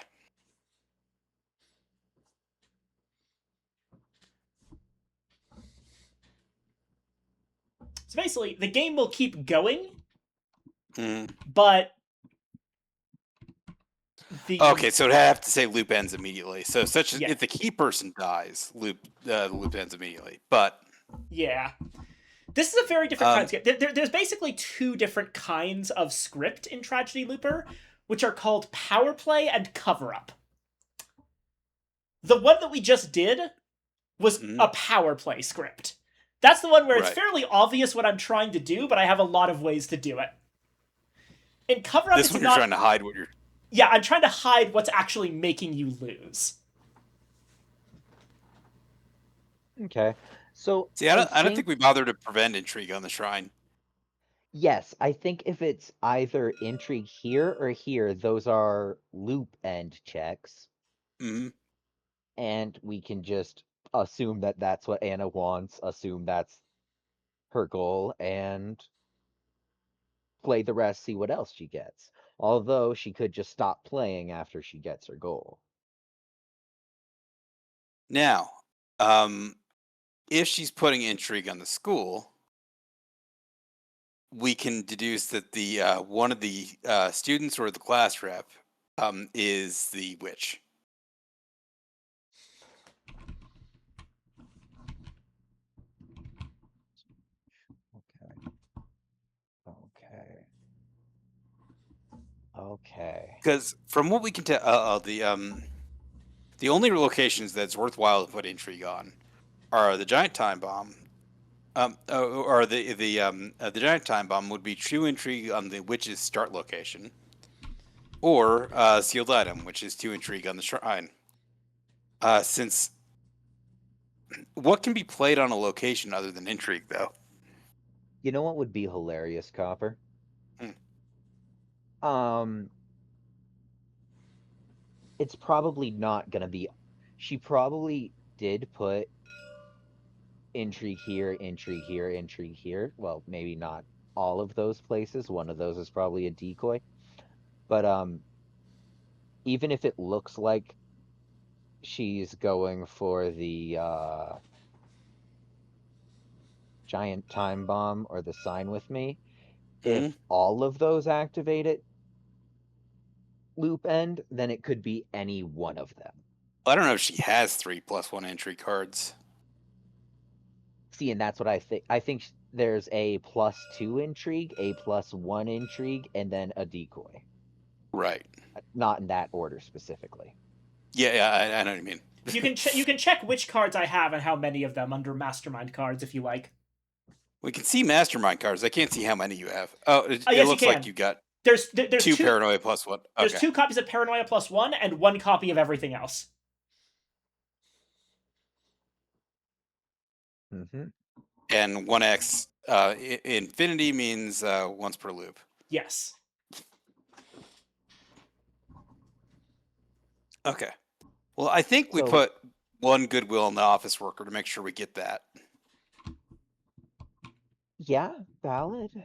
So basically, the game will keep going, Mhm. but the Okay, so it'd have to say loop ends immediately. So such as Yeah. if the key person dies, the loop ends immediately. But yeah. This is a very different kind of script. There's basically two different kinds of script in Tragedy Looper, which are called power play and cover up. The one that we just did was a power play script. That's the one where it's Right. fairly obvious what I'm trying to do, but I have a lot of ways to do it. In cover up, this it's one not. you're trying to hide what you're. Yeah, I'm trying to hide what's actually making you lose. Okay. So See, I don't think we bothered to prevent intrigue on the shrine. yes, I think if it's either intrigue here or here, those are loop end checks, Hmm. and we can just assume that that's what Anna wants, assume that's her goal, and play the rest, see what else she gets. Although she could just stop playing after she gets her goal. Now, if she's putting intrigue on the school, we can deduce that the one of the students or the class rep is the witch. Okay. Okay. Because from what we can tell, the only locations that's worthwhile to put intrigue on are the giant time bomb. Or the giant time bomb would be true intrigue on the witch's start location, or sealed item, which is 2 intrigue on the shrine. Since what can be played on a location other than intrigue, though? You know what would be hilarious, Copper? Hmm. It's probably not gonna be. She probably did put intrigue here, intrigue here, intrigue here. Well, maybe not all of those places. One of those is probably a decoy. But even if it looks like she's going for the giant time bomb or the sign with me, Hmm. if all of those activate it loop end, then it could be any one of them. I don't know if she has 3+1 intrigue cards. See, and that's what I think. I think there's a +2 intrigue, a +1 intrigue, and then a decoy. Right. Not in that order specifically. Yeah, I know what you mean. You can check which cards I have and how many of them under Mastermind cards if you like. We can see mastermind cards. I can't see how many you have. Oh, it yes, looks you like can. you got There's two paranoia +1. Okay. There's 2 copies of Paranoia +1 and 1 copy of everything else. Mm-hmm. And 1x infinity means once per loop. Yes. Okay. Well, I think we So- put 1 goodwill in the office worker to make sure we get that. Yeah, valid.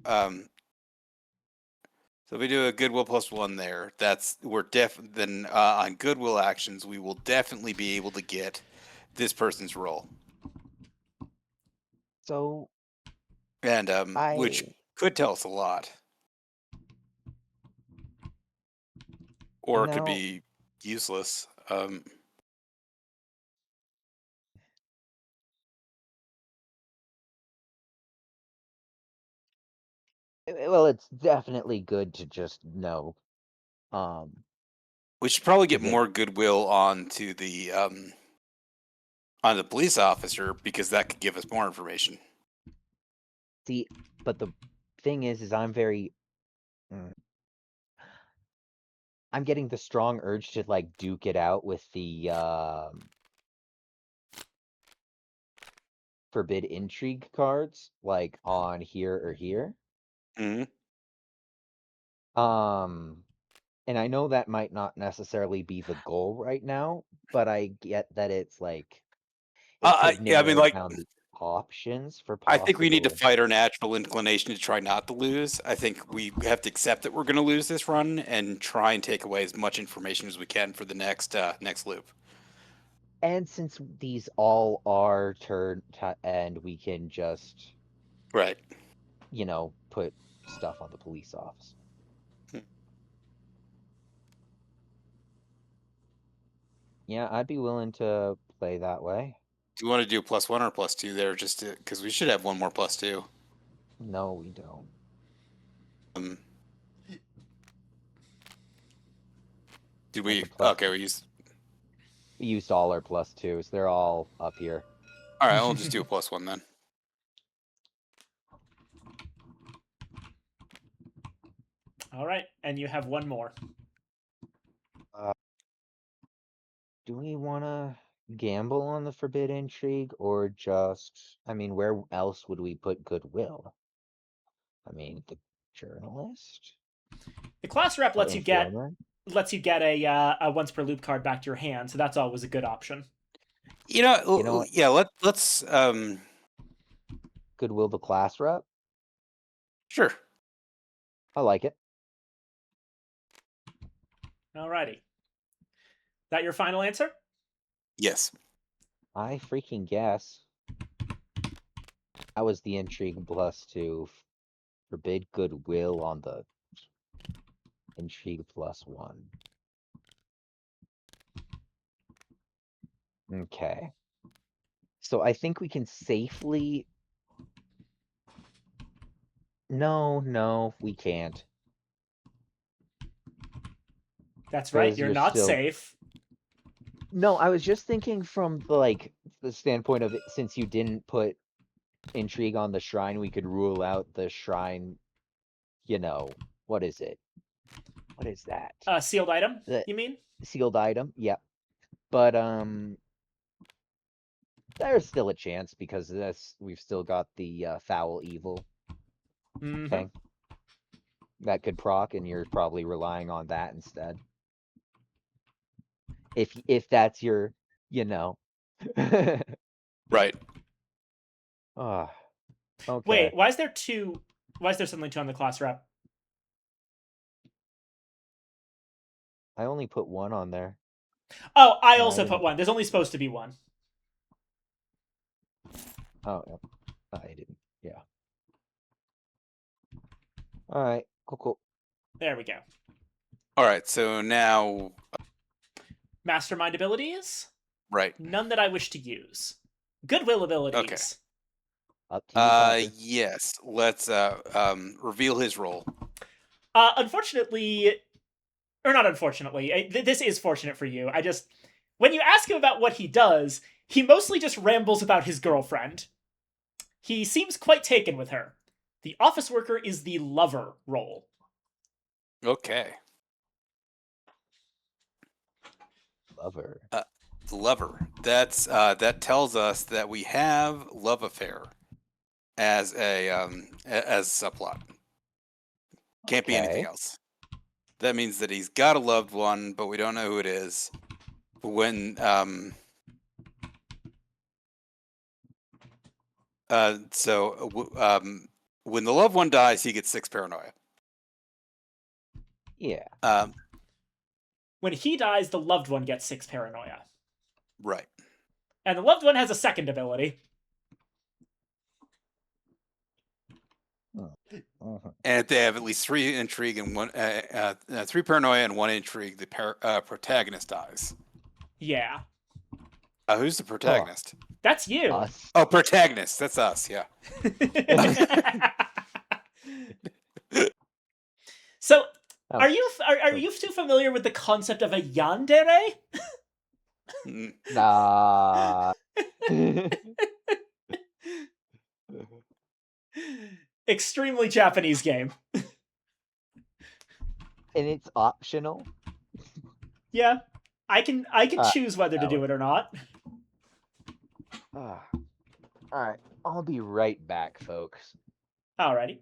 So if we do a goodwill +1 there, then on goodwill actions we will definitely be able to get this person's role. So And which could tell us a lot. Or it could be useless. Well, it's definitely good to just know. We should probably get Okay. more goodwill onto the on the police officer because that could give us more information. See, but the thing is I'm very. I'm getting the strong urge to like duke it out with the forbid intrigue cards, like on here or here. Hmm. And I know that might not necessarily be the goal right now, but I get that it's like it could Yeah, I mean, narrow like, down the options for I think we need to possible. fight our natural inclination to try not to lose. I think we have to accept that we're going to lose this run and try and take away as much information as we can for the next loop. And since these all are turn and we can just Right. Put stuff on the police officer. Hmm. Yeah, I'd be willing to play that way. Do you want to do +1 or +2 there, just because we should have one more +2? No, we don't. Um, did That's we? a plus. Okay, we used. We used all our +2s. They're all up here. All right, we'll just do a +1 then. All right, and you have one more. Do we want to gamble on the forbid intrigue or just, where else would we put goodwill? The journalist The class rep or lets you get informer? a once per loop card back to your hand, so that's always a good option. You know what? yeah. Let's. Goodwill the class rep? Sure. I like it. Alrighty. That your final answer? Yes. I freaking guess. That was the intrigue +2. Forbid goodwill on the intrigue +1. Okay. So I think we can safely. No, we can't. That's right. Because You're you're not still- safe. No, I was just thinking from the standpoint of since you didn't put intrigue on the shrine, we could rule out the shrine. What is it? What is that? Sealed item, The- you mean? Sealed item, yep. But there's still a chance because we've still got the foul evil Mhm. thing that could proc, and you're probably relying on that instead. If that's your, Right. Okay. Wait, why is there suddenly two on the class rep? I only put one on there. Oh, I No, I also didn't. put one. There's only supposed to be one. Oh, no. I didn't. Yeah. All right. Cool. There we go. All right. So now, Mastermind abilities? right. None that I wish to use. Goodwill abilities. Up to you, Parker. Yes. Let's reveal his role. Unfortunately, or not unfortunately, this is fortunate for you. When you ask him about what he does, he mostly just rambles about his girlfriend. He seems quite taken with her. The office worker is the lover role. Okay. Lover. Lover. That tells us that we have love affair as a subplot. Can't be anything Okay. else. That means that he's got a loved one, but we don't know who it is. When when the loved one dies, he gets 6 paranoia. Yeah. When he dies, the loved one gets 6 paranoia. Right. And the loved one has a second ability. And if they have at least 3 intrigue and 3 paranoia and 1 intrigue, the protagonist dies. Yeah. Who's the protagonist? That's you. Us. Oh, protagonist. That's us. Yeah. So, Oh. are you too familiar with the concept of a yandere? Mm, Nah. Extremely Japanese game. And it's optional. Yeah. I can choose whether to do valid. it or not. All right. I'll be right back, folks. Alrighty.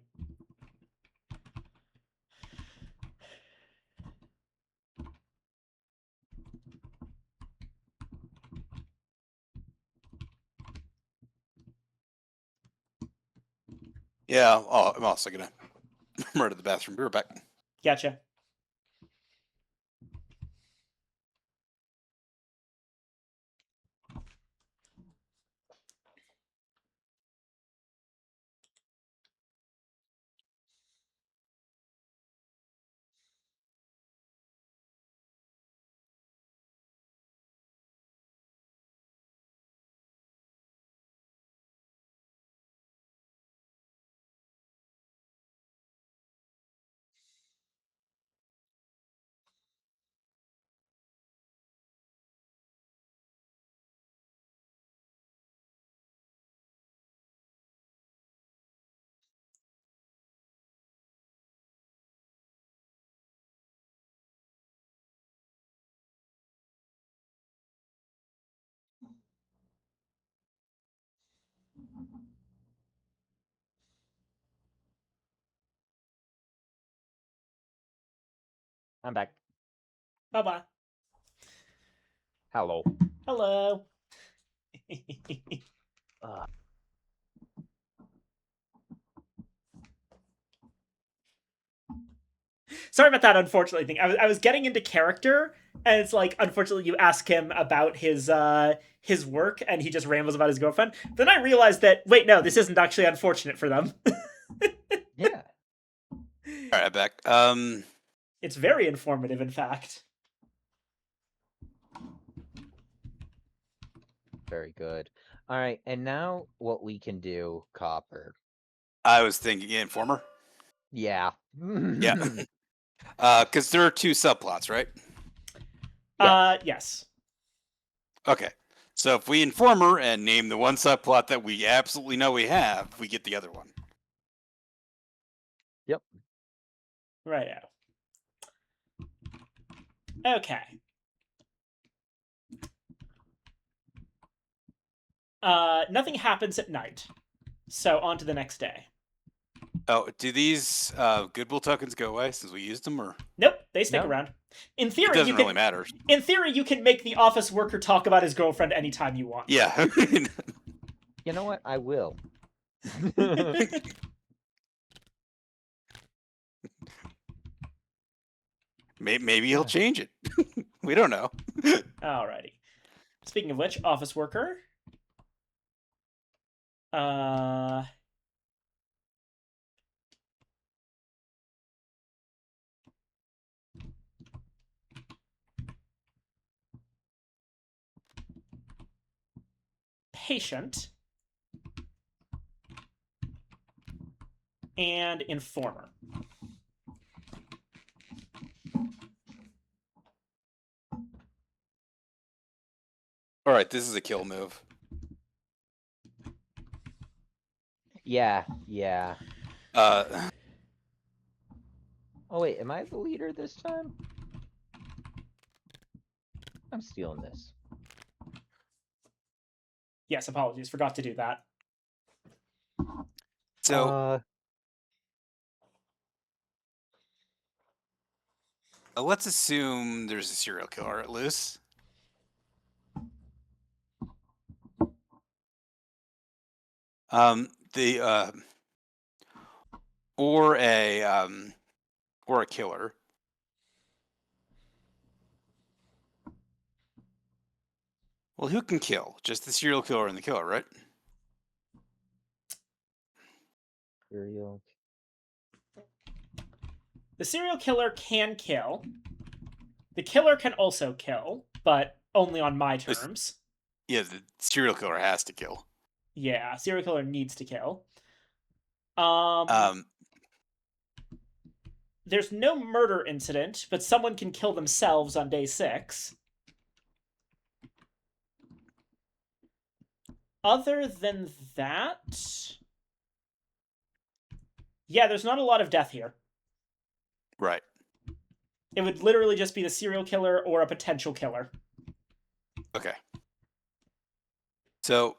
yeah. Oh, I'm also gonna run to the bathroom. Be right back. Gotcha. I'm back. Bye-bye. Hello. Hello. Uh, Sorry about that unfortunately thing. I was getting into character, and it's like, unfortunately, you ask him about his work, and he just rambles about his girlfriend. Then I realized that, wait, no, this isn't actually unfortunate for them. yeah. All right, I'm back. It's very informative, in fact. Very good. All right, and now what we can do, Copper. I was thinking Informer. Yeah. Yeah. Because there are two subplots, right? Yes. Okay. So if we Informer and name the one subplot that we absolutely know we have, we get the other one. Yep. Righto. Okay. Nothing happens at night. So on to the next day. Oh, do these Goodwill tokens go away since we used them, or Nope, they stick No. around. In it theory, you doesn't can really matter? in theory you can make the office worker talk about his girlfriend anytime you want. Yeah. You know what? I will. Maybe he'll change it. We don't know. Alrighty. Speaking of which, office worker. Uh Patient and informer. All right, this is a kill move. Yeah. Uh, Oh wait, am I the leader this time? I'm stealing this. Yes, apologies, forgot to do that. so let's assume there's a serial killer at loose. The or a killer. Well, who can kill? Just the serial killer and the killer, right? Serial. The serial killer can kill. The killer can also kill, but only on my terms. Yeah, the serial killer has to kill. Yeah, serial killer needs to kill. There's no murder incident, but someone can kill themselves on day 6. Other than that, yeah, there's not a lot of death here. Right. It would literally just be the serial killer or a potential killer. Okay. So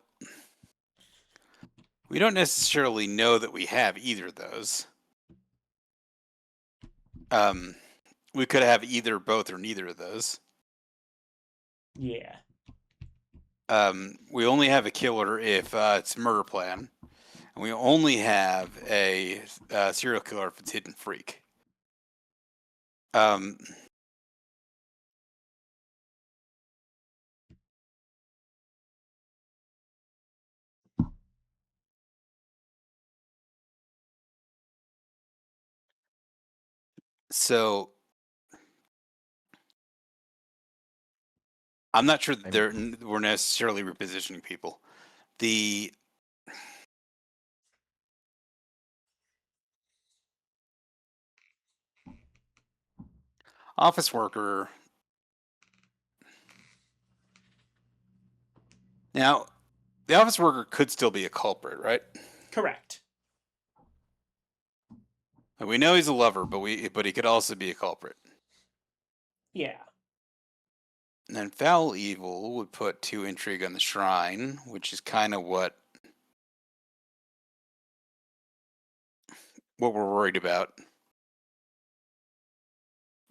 we don't necessarily know that we have either of those. We could have either, both, or neither of those. Yeah. We only have a killer if it's a murder plan, and we only have a serial killer if it's hidden freak. So I'm not sure that we're necessarily repositioning people. The office worker. Now, the office worker could still be a culprit, right? Correct. And we know he's a lover, but he could also be a culprit. Yeah. And then foul evil would put 2 intrigue on the shrine, which is kind of what what we're worried about.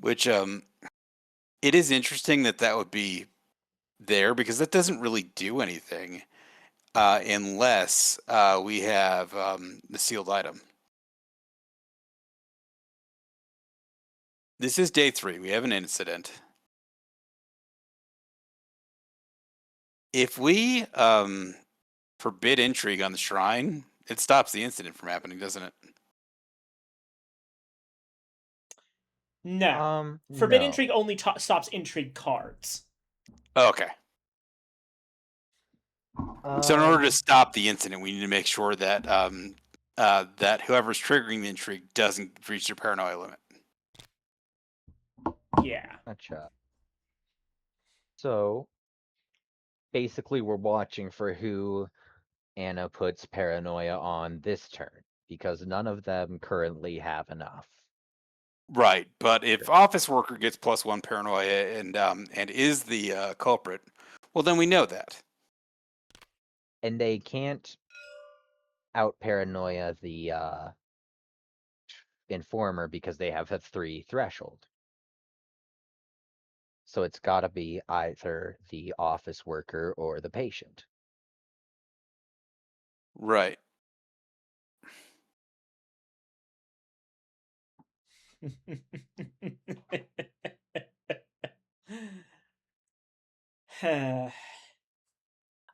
Which it is interesting that would be there because that doesn't really do anything unless we have the sealed item. This is day 3. We have an incident. If we forbid intrigue on the shrine, it stops the incident from happening, doesn't it? No. Forbid No. intrigue only stops intrigue cards. Oh, okay. So in order to Um, stop the incident, we need to make sure that that whoever's triggering the intrigue doesn't reach their paranoia limit. Yeah. Gotcha. So basically, we're watching for who Anna puts paranoia on this turn because none of them currently have enough. Right, but if office worker gets +1 paranoia and is the culprit, well then we know that. And they can't out paranoia the informer because they have a 3 threshold. So it's got to be either the office worker or the patient. Right.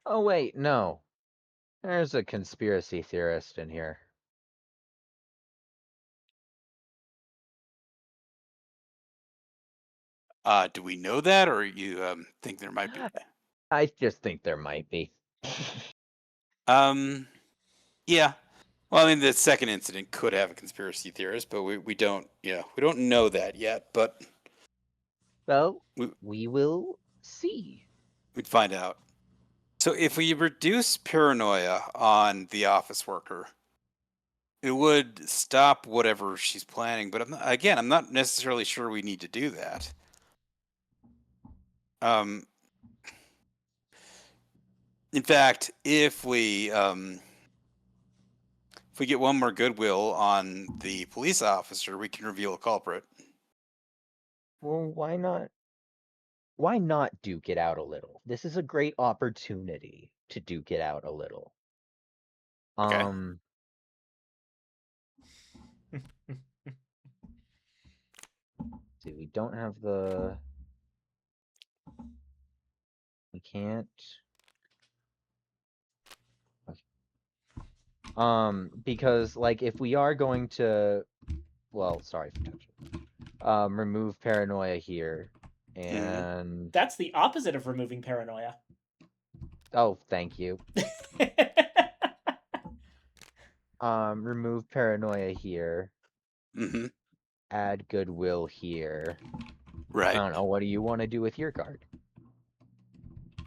Oh wait, no. There's a conspiracy theorist in here. Do we know that, or you think there might be? I just think there might be. Yeah. Well, I mean, the second incident could have a conspiracy theorist, but we don't, we don't know that yet. But Well, We- we will see. we'd find out. So if we reduce paranoia on the office worker, it would stop whatever she's planning. But I'm not necessarily sure we need to do that. In fact, if we get one more goodwill on the police officer, we can reveal a culprit. Well, why not? Why not duke it out a little? This is a great opportunity to duke it out a little. Okay. See, we don't have the. We can't. Because like if we are going to, well, sorry for touching. Remove paranoia here, and That's the opposite of removing paranoia. oh, thank you. Remove paranoia here. Mm-hmm. Add goodwill here. Right. I don't know. What do you want to do with your card?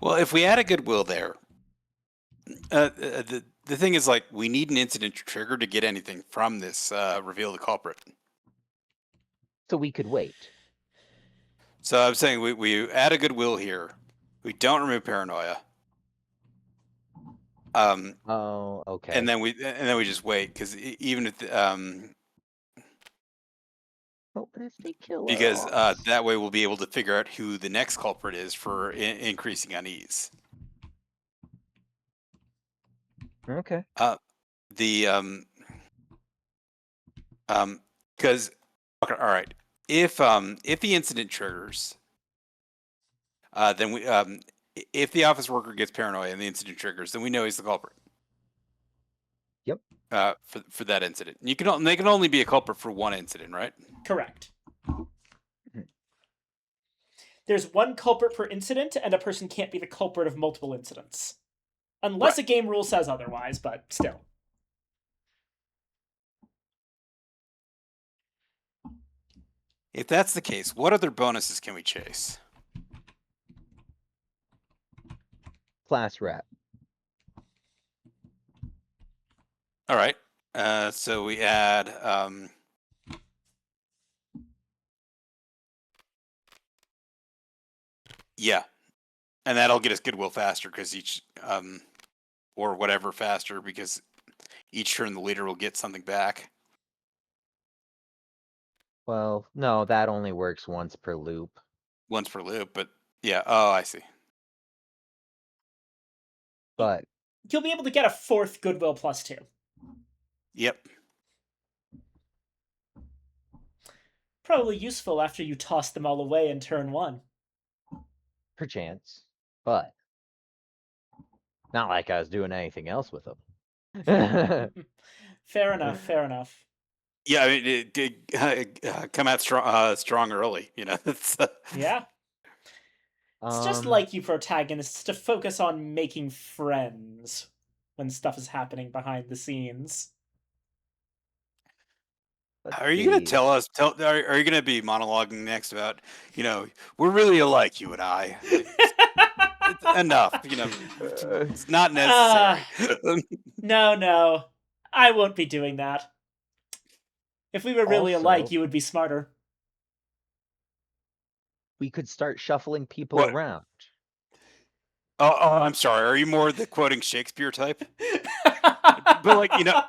Well, if we add a goodwill there, the thing is, like, we need an incident trigger to get anything from this reveal the culprit. So we could wait. So I'm saying we add a goodwill here. We don't remove paranoia. Oh, okay. And then we just wait because even if Oh, but if they kill because us. that way we'll be able to figure out who the next culprit is for increasing unease. Okay. The because okay, all right, if the incident triggers, then we if the office worker gets paranoia and the incident triggers, then we know he's the culprit. Yep. For that incident, they can only be a culprit for one incident, right? Correct. There's one culprit per incident, and a person can't be the culprit of multiple incidents. Unless a game rule says otherwise, but still. If that's the case, what other bonuses can we chase? Class rep. All right. So we add yeah. And that'll get us goodwill faster because each or whatever faster because each turn the leader will get something back. Well, no, that only works once per loop. Once per loop, but yeah. Oh, I see. But You'll be able to get a 4th Goodwill +2. Yep. Probably useful after you toss them all away in turn 1. perchance. But not like I was doing anything else with them. Fair enough, fair enough. Yeah, I mean, it did come out strong early. You know, it's, Yeah. It's just like you protagonists to focus on making friends when stuff is happening behind the scenes. let's Are you gonna see. tell us? Are you gonna be monologuing next about? You know, we're really alike, you and I. It's enough. You know, it's not necessary. No. I won't be doing that. If we were really alike, Also- you would be smarter. We could start shuffling people What? around. Oh, I'm sorry. Are you more the quoting Shakespeare type? But like, you know,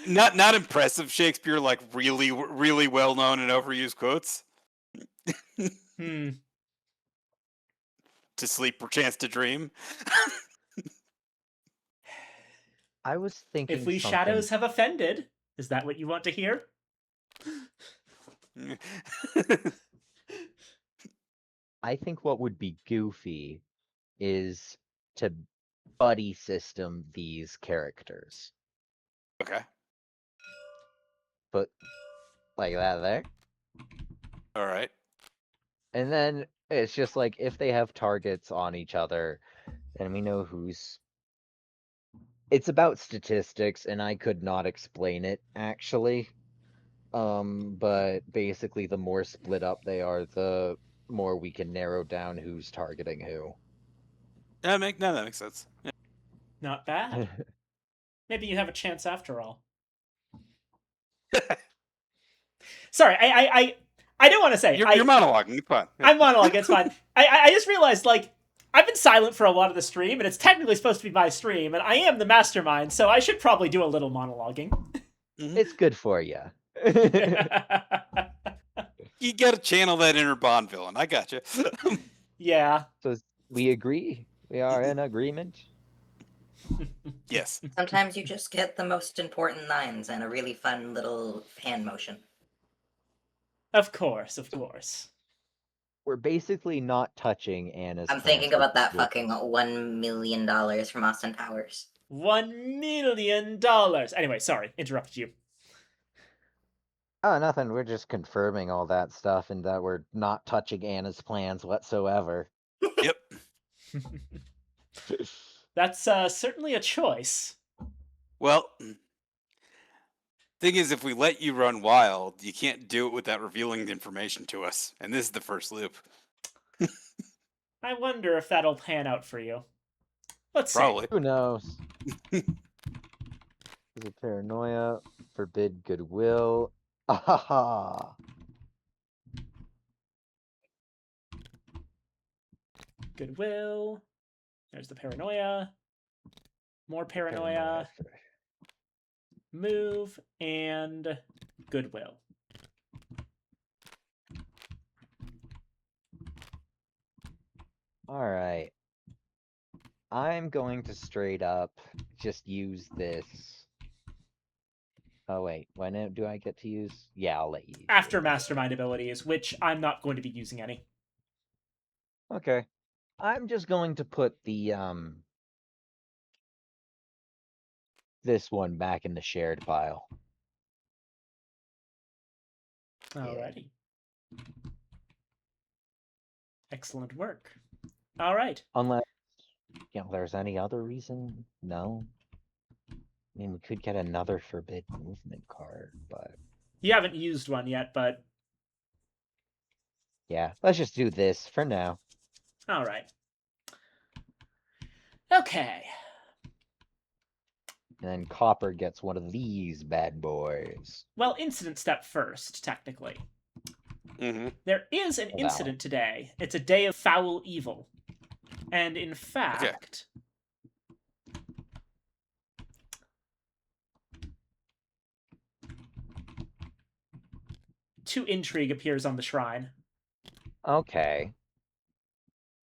not impressive Shakespeare, like really well known and overused quotes. Hmm. To sleep, perchance to dream. I was thinking If we something. shadows have offended, is that what you want to hear? I think what would be goofy is to buddy system these characters. Okay. Put like that there. All right. And then it's just like if they have targets on each other, then we know who's. It's about statistics, and I could not explain it actually. But basically, the more split up they are, the more we can narrow down who's targeting who. That makes sense. Yeah. Not bad. Maybe you have a chance after all. Sorry, I don't want to say. You're monologuing. It's fine. I'm monologuing. It's fine. I just realized, like, I've been silent for a lot of the stream, and it's technically supposed to be my stream, and I am the mastermind, so I should probably do a little monologuing. It's good for you. You gotta channel that inner Bond villain. I got you. Yeah. So we agree. We are in agreement. Yes. Sometimes you just get the most important lines and a really fun little hand motion. Of course, of course. We're basically not touching Anna's. I'm plans thinking with about that this. fucking $1 million from Austin Powers. $1 million. Anyway, sorry, interrupted you. Oh, nothing. We're just confirming all that stuff and that we're not touching Anna's plans whatsoever. Yep. That's certainly a choice. Well, thing is, if we let you run wild, you can't do it without revealing the information to us. And this is the first loop. I wonder if that'll pan out for you. Let's see. Probably. Who knows? Is it paranoia? Forbid goodwill. Ahaha. Goodwill. There's the paranoia. More paranoia. Move and goodwill. All right. I'm going to straight up just use this. Oh wait, when do I get to use? Yeah, I'll let you use After it. mastermind abilities, which I'm not going to be using any. Okay. I'm just going to put the this one back in the shared pile. Alrighty. Excellent work. All right. Unless, there's any other reason. No. I mean, we could get another forbid movement card, but You haven't used one yet, but yeah, let's just do this for now. all right. Okay. And then Copper gets one of these bad boys. Well, incident step first, technically. Mm-hmm. There is an Wow. incident today. It's a day of foul evil. And in fact, 2 intrigue appears on the shrine. Okay.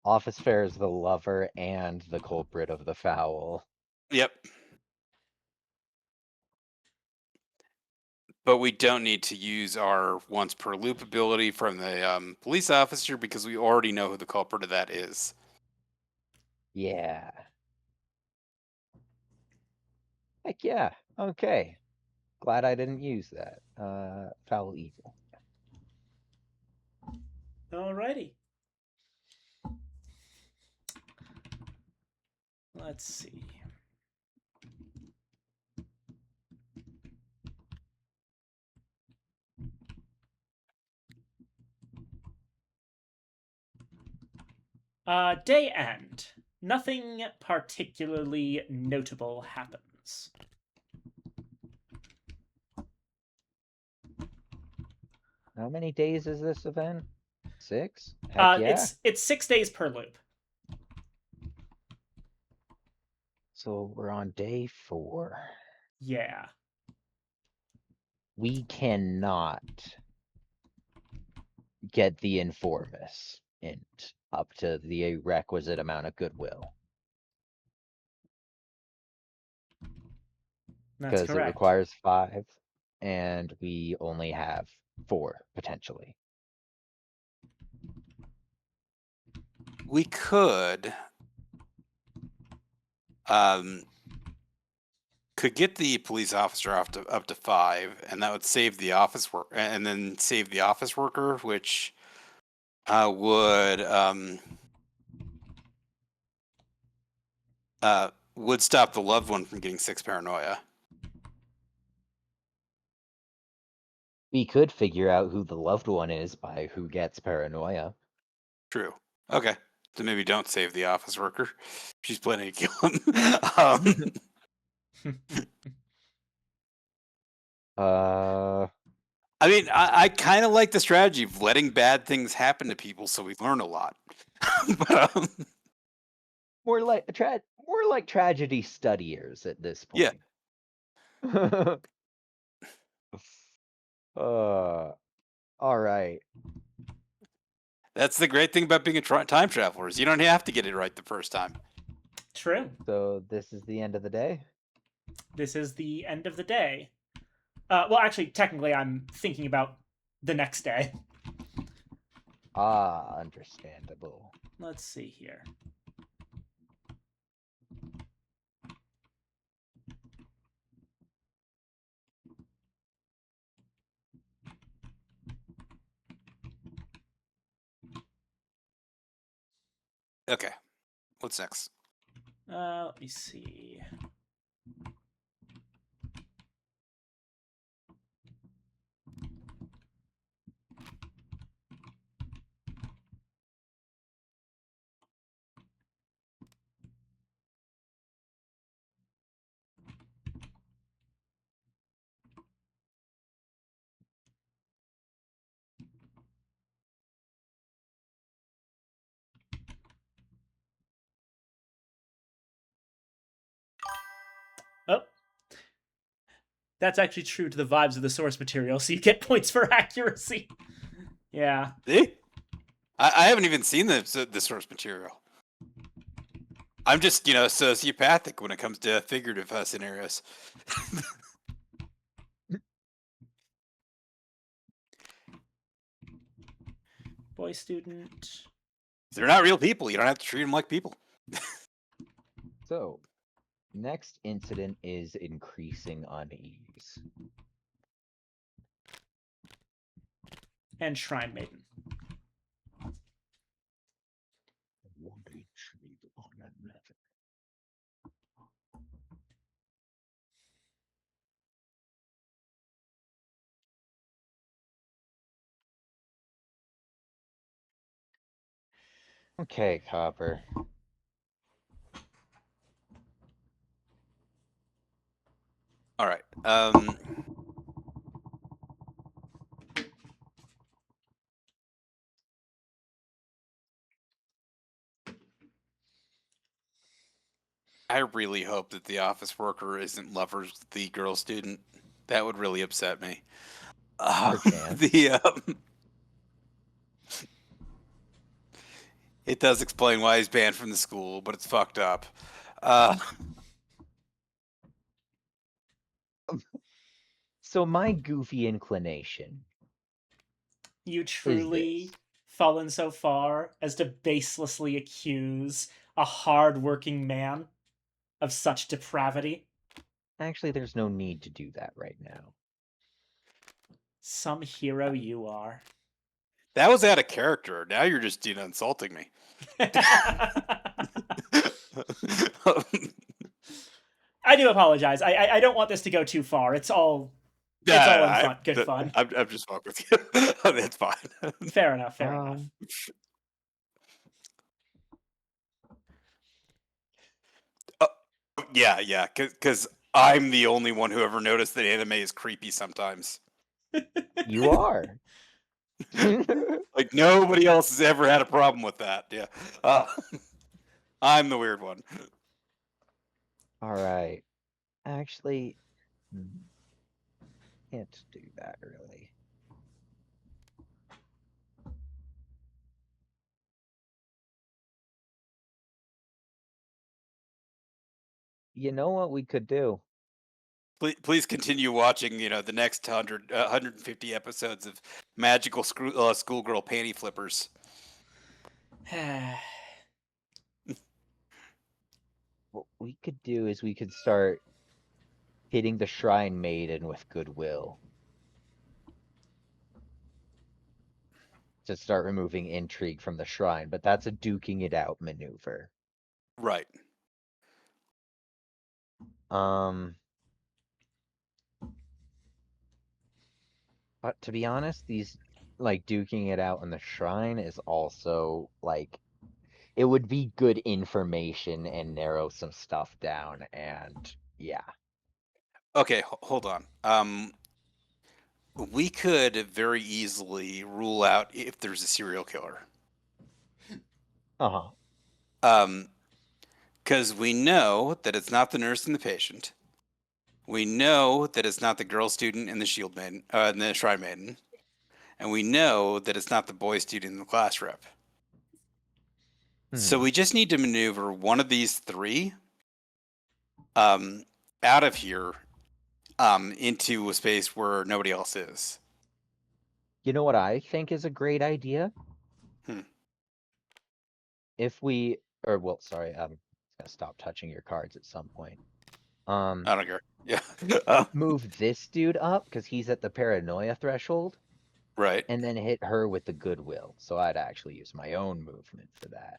Office Fair is the lover and the culprit of the foul. Yep. But we don't need to use our once per loop ability from the police officer because we already know who the culprit of that is. Yeah. Heck yeah. Okay. Glad I didn't use that. Foul evil. Alrighty. Let's see. Day end. Nothing particularly notable happens. How many days is this event? 6? Heck yeah. It's 6 days per loop. So we're on day 4. Yeah. We cannot get the Informus int up to the requisite amount of goodwill. That's Because it correct. requires 5, and we only have 4, potentially. We could get the police officer up to 5, and that would save the office work, and then save the office worker, which would stop the loved one from getting 6 paranoia. We could figure out who the loved one is by who gets paranoia. True. Okay. So maybe don't save the office worker. She's planning to kill him. I mean, I kind of like the strategy of letting bad things happen to people so we learn a lot. But, more like tragedy studiers at this point. Yeah. All right. That's the great thing about being a time traveler is you don't have to get it right the first time. True. So this is the end of the day? This is the end of the day. Well, actually, technically, I'm thinking about the next day. Ah, understandable. Let's see here. Okay. What's next? Let me see. Oh. That's actually true to the vibes of the source material, so you get points for accuracy. Yeah. See? I haven't even seen the source material. I'm just, sociopathic when it comes to figurative scenarios. Boy student. They're not real people. You don't have to treat them like people. So, next incident is increasing unease. And Shrine Maiden. Okay, Copper. All right. I really hope that the office worker isn't lovers with the girl student. That would really upset me. Perchance. It does explain why he's banned from the school, but it's fucked up. Uh, So my goofy inclination You is truly this. fallen so far as to baselessly accuse a hard-working man of such depravity? Actually, there's no need to do that right now. Some hero you are. that was out of character. Now you're just insulting me. I do apologize. I don't want this to go too far. It's all good fun. I'm just fucking with you. It's fine. Fair enough. Fair enough. Yeah, because I'm the only one who ever noticed that anime is creepy sometimes. You are. Like nobody else has ever had a problem with that. Yeah, I'm the weird one. All right. Actually, can't do that really. You know what we could do? Please continue watching. The next 150 episodes of magical schoolgirl panty flippers. What we could do is we could start hitting the Shrine Maiden with goodwill. To start removing intrigue from the shrine, but that's a duking it out maneuver. Right. But to be honest, these like duking it out in the shrine is also like it would be good information and narrow some stuff down, and yeah. Okay, hold on. We could very easily rule out if there's a serial killer. Uh-huh. Because we know that it's not the nurse and the patient. We know that it's not the girl student and the shield maiden, and the shrine maiden, and we know that it's not the boy student and the class rep. So we just need to maneuver one of these three, out of here, into a space where nobody else is. You know what I think is a great idea? If we, or well, sorry, I'm gonna stop touching your cards at some point. I don't care. Yeah. Move this dude up because he's at the paranoia threshold, Right. and then hit her with the goodwill. So I'd actually use my own movement for that.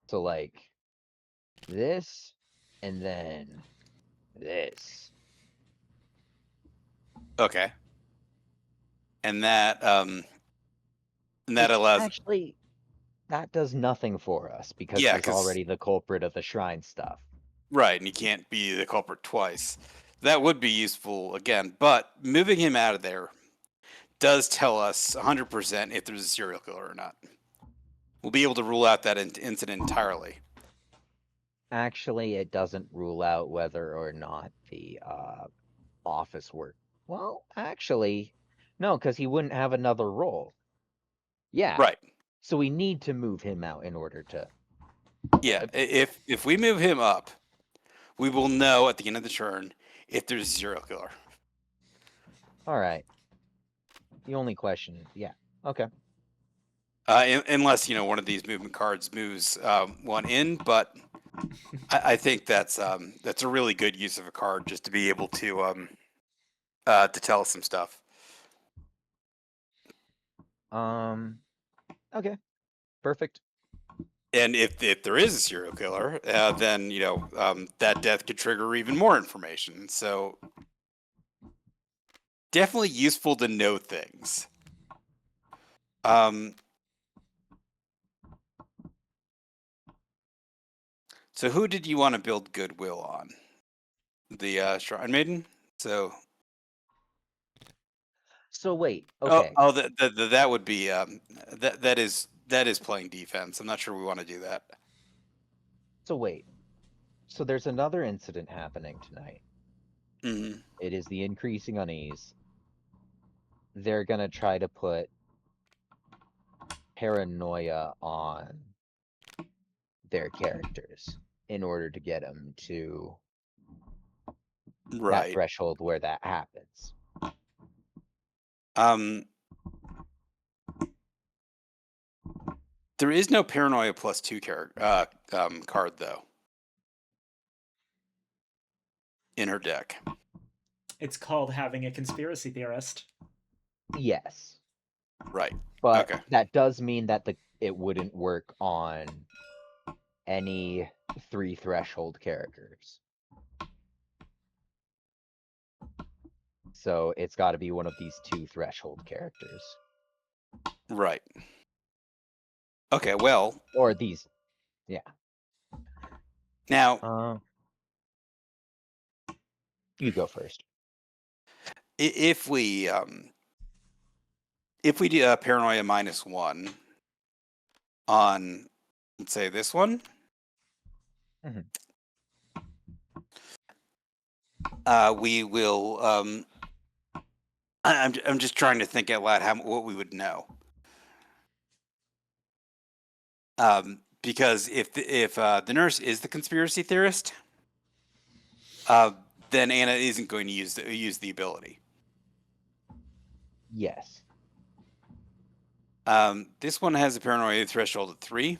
So like this, and then this. Okay. And that allows. Actually, that does nothing for us because Yeah, he's already the culprit of the shrine stuff. Right, and he can't be the culprit twice. That would be useful again, but moving him out of there does tell us 100% if there's a serial killer or not. We'll be able to rule out that incident entirely. Actually, it doesn't rule out whether or not the office work. Well, actually, no, because he wouldn't have another role. Yeah. Right. So we need to move him out in order to. Yeah, if we move him up, we will know at the end of the turn if there's a serial killer. All right. The only question, yeah, okay. Unless one of these movement cards moves one in, but I think that's a really good use of a card just to be able to tell us some stuff. Okay, perfect. And if there is a serial killer, then that death could trigger even more information. So definitely useful to know things. So who did you want to build goodwill on? The Shrine Maiden. So wait. Okay. That would be that is playing defense. I'm not sure we want to do that. So wait. So there's another incident happening tonight. Hmm. It is the increasing unease. They're gonna try to put paranoia on their characters in order to get them to that Right. threshold where that happens. There is no paranoia +2 card though in her deck. It's called having a conspiracy theorist. Yes, Right. but Okay. that does mean that it wouldn't work on any 3 threshold characters. So it's got to be one of these 2 threshold characters. Right. Okay. Well, Or these, yeah. now You go first. if we do paranoia -1 on, let's say, this one, Mhm. we will. I'm just trying to think out loud what we would know. Because if the nurse is the conspiracy theorist, then Anna isn't going to use the ability. Yes. This one has a paranoia threshold of 3.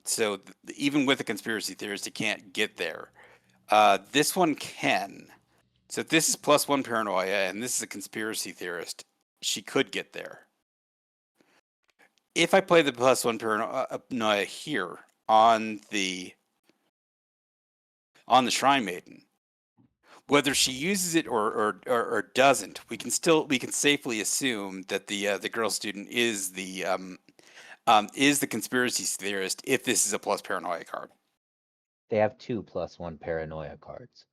So even with a conspiracy theorist, it can't get there. This one can. So if this is +1 paranoia and this is a conspiracy theorist, she could get there. If I play the +1 paranoia here on the Shrine Maiden, whether she uses it or doesn't, we can safely assume that the girl student is the conspiracy theorist if this is a plus paranoia card. They have 2 +1 paranoia cards.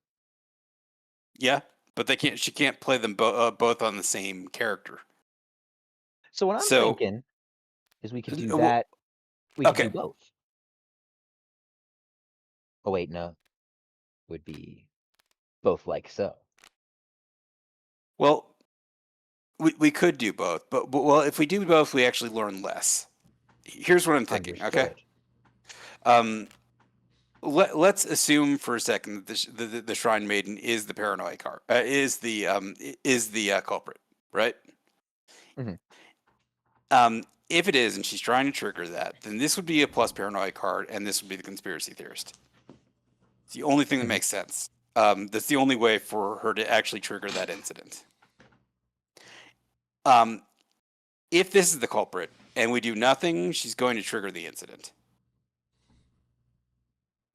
Yeah, but she can't play them both on the same character. So what I'm thinking is we could do well, that. We could okay. do both. Oh wait, no. Would be both like so. Well, we could do both, but well, if we do both, we actually learn less. Here's what I'm thinking. Understood. Okay. Let's assume for a second that the Shrine Maiden is the paranoia card, is the culprit, right? Mhm. If it is, and she's trying to trigger that, then this would be a plus paranoia card, and this would be the conspiracy theorist. It's the only thing that Mhm. makes sense. That's the only way for her to actually trigger that incident. If this is the culprit and we do nothing, she's going to trigger the incident.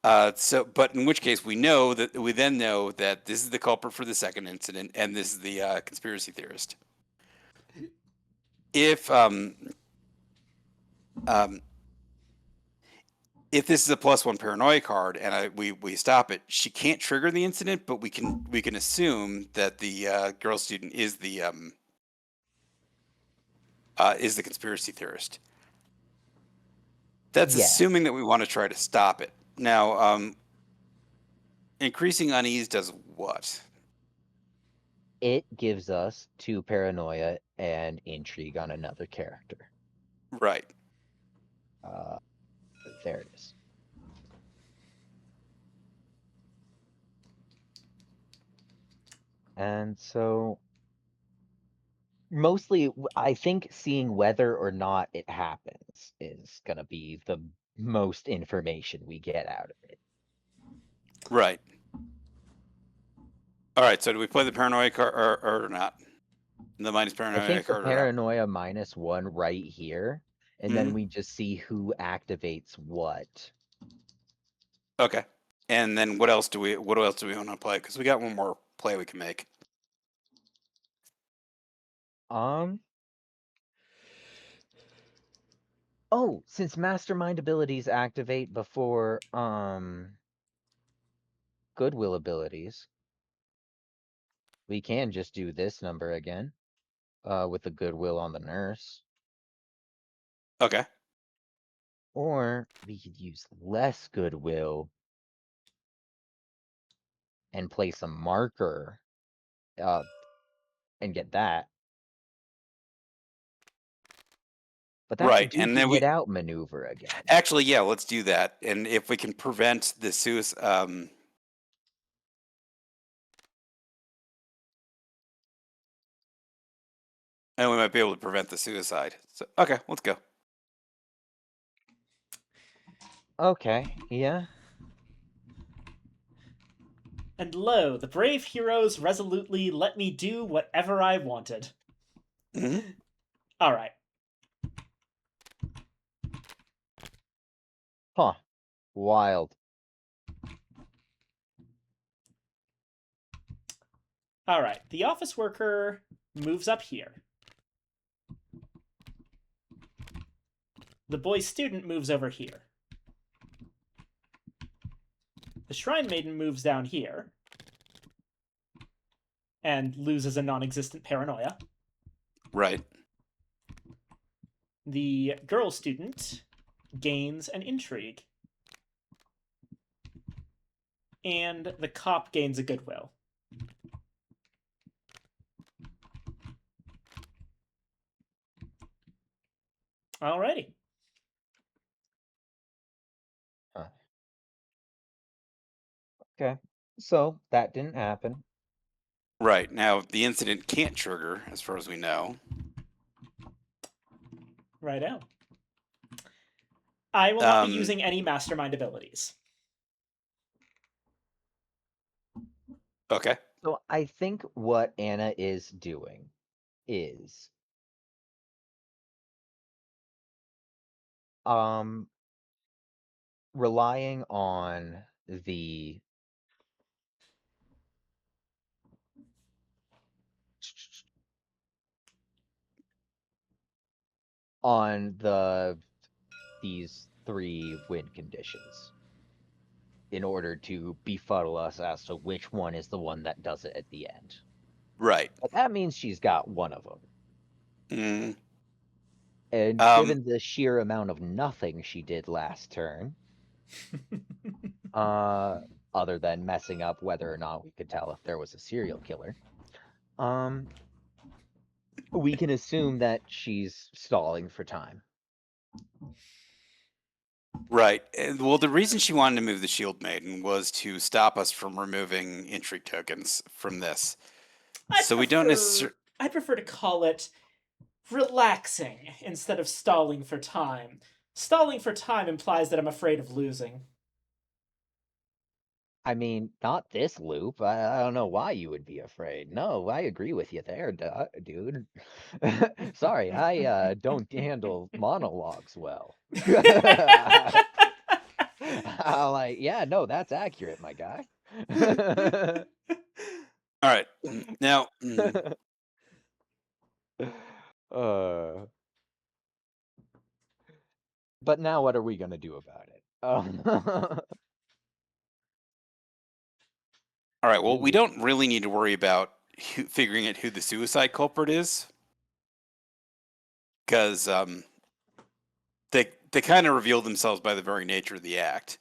But in which case we then know that this is the culprit for the second incident, and this is the conspiracy theorist. If this is a +1 paranoia card and we stop it, she can't trigger the incident, but we can assume that the girl student is the conspiracy theorist. That's Yes. assuming that we want to try to stop it. Now, increasing unease does what? It gives us 2 paranoia and intrigue on another character. Right. There it is. And so mostly I think seeing whether or not it happens is going to be the most information we get out of it. Right. All right. So do we play the paranoia card or not? The minus I paranoia think the card or not? paranoia -1 right here, and then we just see who activates what. Okay. And then what else do we want to play? Because we got one more play we can make. Oh, since mastermind abilities activate before goodwill abilities, we can just do this number again with the goodwill on the nurse. Okay. Or we could use less goodwill and place a marker and get that. But that's a Right, and then duking we it out maneuver again. actually, yeah, let's do that. And if we can prevent the suicide, and we might be able to prevent the suicide. So, okay, let's go. Okay, yeah. And lo, the brave heroes resolutely let me do whatever I wanted. Mhm. All right. Huh. Wild. All right. The office worker moves up here. The boy student moves over here. The shrine maiden moves down here and loses a non-existent paranoia. Right. The girl student gains an intrigue. And the cop gains a goodwill. Alrighty. Huh. Okay. So that didn't happen. Right. Now, the incident can't trigger, as far as we know. Right out. I will not be Um, using any mastermind abilities. Okay. So I think what Anna is doing is relying on the these 3 win conditions in order to befuddle us as to which one is the one that does it at the end. Right. But that means she's got one of them. Mm, And given the sheer amount of nothing she did last turn, other than messing up whether or not we could tell if there was a serial killer, we can assume that she's stalling for time. right. Well, the reason she wanted to move the Shield Maiden was to stop us from removing intrigue tokens from this. So we don't necessarily. I prefer to call it relaxing instead of stalling for time. Stalling for time implies that I'm afraid of losing. I mean, not this loop. I don't know why you would be afraid. No, I agree with you there, dude. Sorry, I don't handle monologues well. I'm like, yeah, no, that's accurate, my guy. All right. Now, But now what are we gonna do about it? all right. Well, we don't really need to worry about figuring out who the suicide culprit is, because they kind of reveal themselves by the very nature of the act.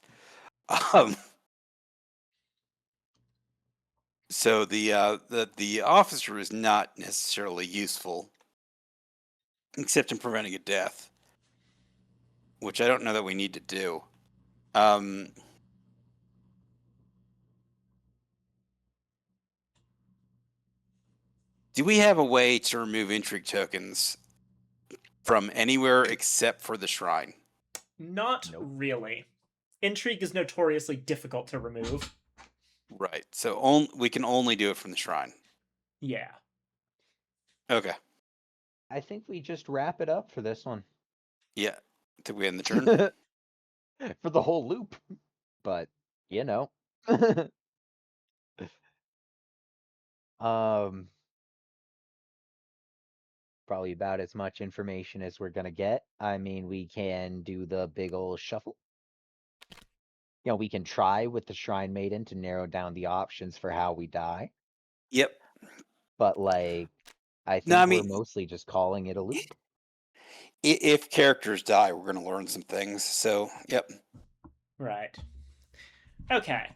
So the officer is not necessarily useful, except in preventing a death, which I don't know that we need to do. Do we have a way to remove intrigue tokens from anywhere except for the shrine? Not Nope. really. Intrigue is notoriously difficult to remove. Right. So we can only do it from the shrine. Yeah. Okay. I think we just wrap it up for this one. Yeah. Did we end the turn? For the whole loop. But, you know. Probably about as much information as we're gonna get. I mean, we can do the big ol' shuffle. You know, we can try with the Shrine Maiden to narrow down the options for how we die. Yep. But, like, I No, I think we're mean, mostly just calling it a loop. if characters die, we're going to learn some things. So, yep. Right. Okay.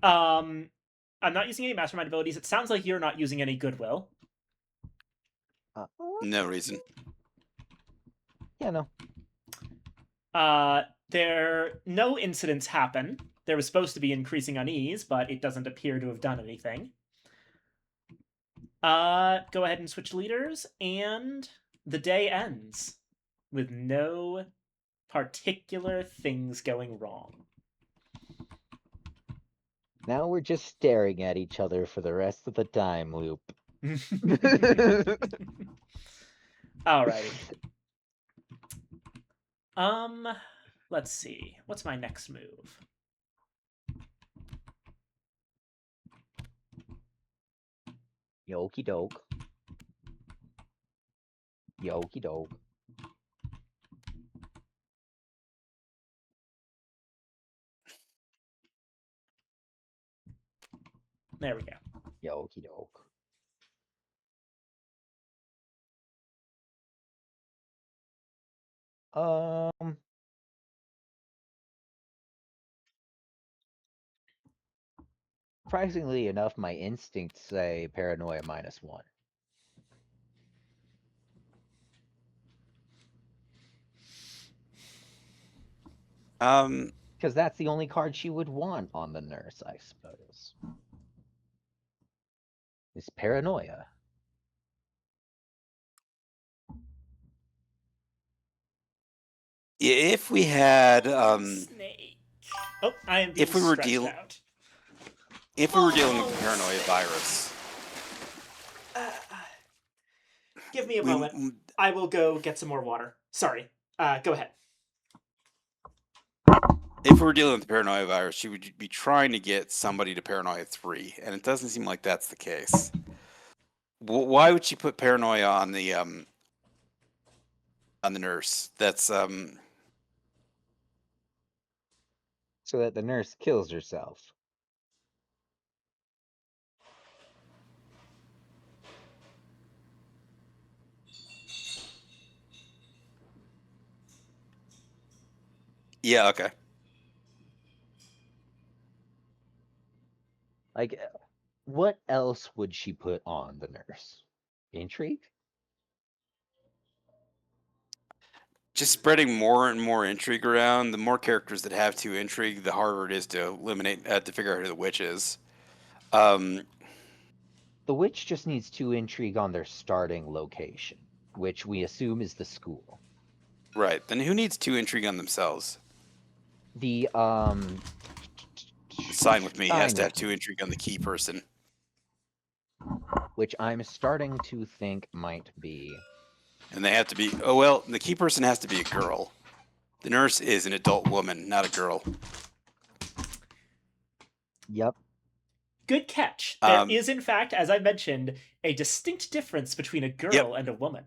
Um I'm not using any mastermind abilities. It sounds like you're not using any goodwill. No reason. Yeah, no. No incidents happen. There was supposed to be increasing unease, but it doesn't appear to have done anything. Go ahead and switch leaders, and the day ends with no particular things going wrong. Now we're just staring at each other for the rest of the time loop. Alrighty. Let's see. What's my next move? Yoki doke. Yoki doke. There we go. Yoki doke. Surprisingly enough, my instincts say paranoia -1. Because that's the only card she would want on the nurse, I suppose. Is paranoia. If we had, Snake. Oh, I am being if we were stretched out. if we were dealing with the paranoia virus, Give me a moment. I will go get some more water. Sorry. Go ahead. if we were dealing with the paranoia virus, she would be trying to get somebody to paranoia 3, and it doesn't seem like that's the case. Why would she put paranoia on the nurse? That's So that the nurse kills herself. yeah, okay. Like, what else would she put on the nurse? Intrigue? Just spreading more and more intrigue around. The more characters that have 2 intrigue, the harder it is to eliminate to figure out who the witch is. The witch just needs 2 intrigue on their starting location, which we assume is the school. Right. Then who needs 2 intrigue on themselves? The Sign with me has Sign to have with 2 intrigue on the key person. which I'm starting to think might be. And they have to be, oh well, the key person has to be a girl. The nurse is an adult woman, not a girl. Yep. Good catch. There is, in fact, as I mentioned, a distinct difference between a girl and a woman.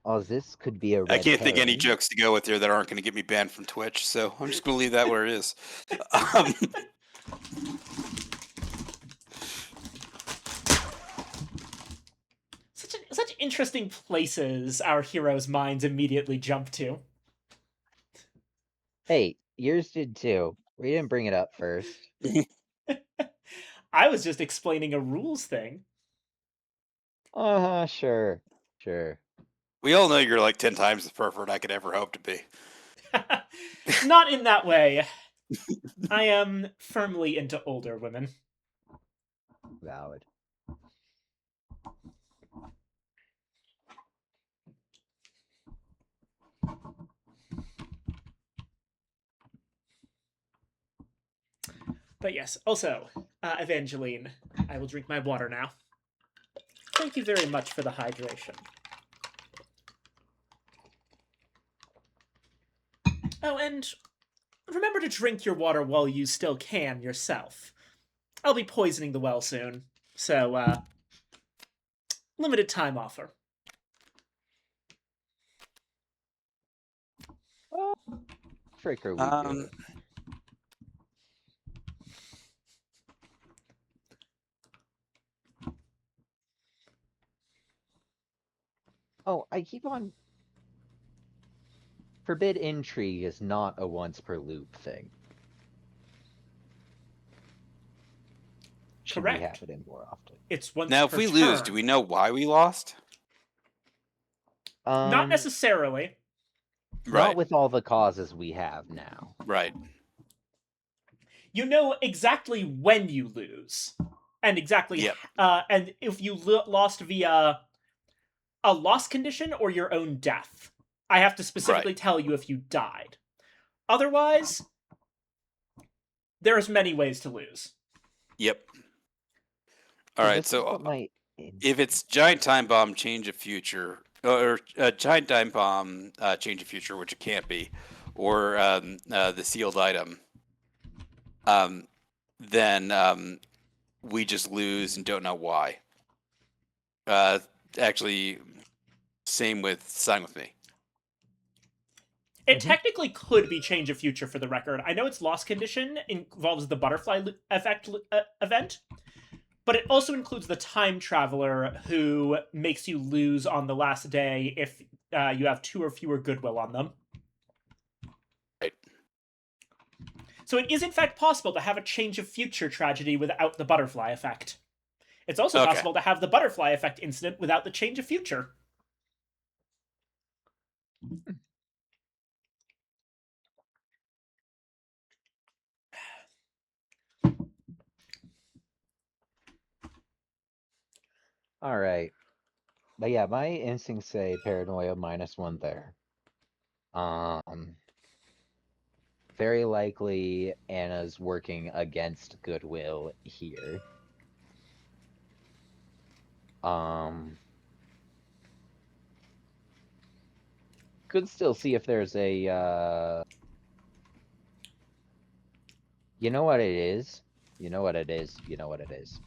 Oh, this could be a red I can't think any herring. jokes to go with here that aren't going to get me banned from Twitch, so I'm just going to leave that where it is. Such interesting places our heroes' minds immediately jump to. Hey, yours did too. We didn't bring it up first. I was just explaining a rules thing. Sure. Sure. We all know you're like 10 times the pervert I could ever hope to be. Not in that way. I am firmly into older women. Valid. But yes, also, Evangeline, I will drink my water now. Thank you very much for the hydration. Oh, and remember to drink your water while you still can yourself. I'll be poisoning the well soon, so, limited time offer. Fricker, we do it. Oh, I keep on forbid intrigue is not a once per loop thing. Should we have Correct. it in more often? It's once Now, if per we lose, do turn. we know why we lost? Not necessarily. Not Right. with all the causes we have now. Right. You know exactly when you lose, and exactly Yep. and if you lost via a loss condition or your own death. I have to specifically tell you if you died. Otherwise, there's many ways to lose. Yep. All right. This is what So my if it's giant time bomb, change of future, or giant time bomb, change of future, which it can't be, or the sealed item, then we just lose and don't know why. Actually, same with Sign With Me. It technically could be change of future for the record. I know its loss condition involves the butterfly effect event, but it also includes the time traveler who makes you lose on the last day if you have 2 or fewer goodwill on them. Right. So it is in fact possible to have a change of future tragedy without the butterfly effect. It's also Okay. possible to have the butterfly effect incident without the change of future. All right. But yeah, my instincts say paranoia -1 there. Very likely Anna's working against goodwill here. Could still see if there's a you know what it is? You know what it is? You know what it is.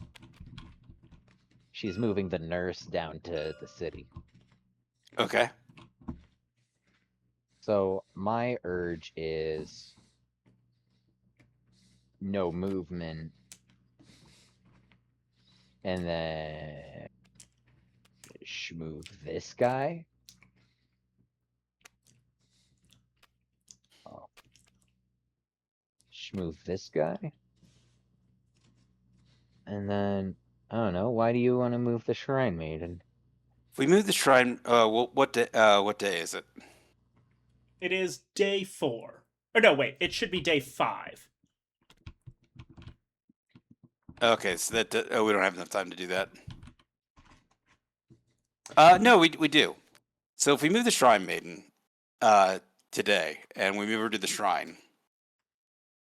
She's moving the nurse down to the city. Okay. So my urge is no movement. And then move this guy. Oh. Move this guy. And then I don't know, why do you want to move the Shrine Maiden? If we move the shrine, what day is it? It is day 4. Or no, wait, it should be day 5. Okay, so that we don't have enough time to do that. No, we do. So if we move the Shrine Maiden today, and we move her to the shrine,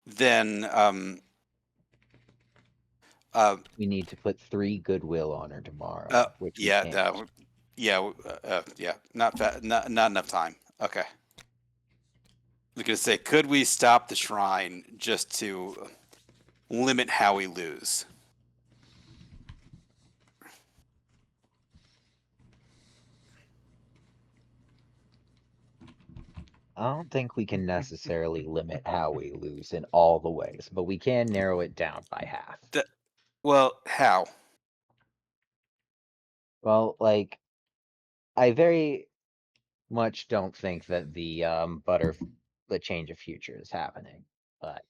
then We need to put 3 goodwill on her tomorrow. Which we yeah, can't. yeah, not enough time. Okay. I was gonna say, could we stop the shrine just to limit how we lose? I don't think we can necessarily limit how we lose in all the ways, but we can narrow it down by half. Well, how? Well, like, I very much don't think that the change of future is happening, but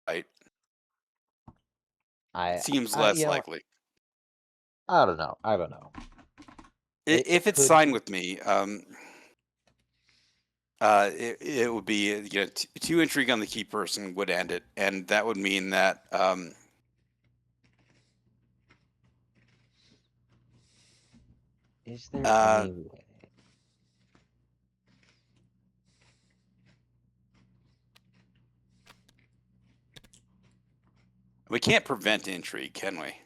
Right. I Seems I, less you know, likely. I don't know. I don't know. If it's could Sign be- With Me, it would be, you know, 2 intrigue on the key person would end it, and that would mean that Is there Uh, any way? we can't prevent intrigue, can we?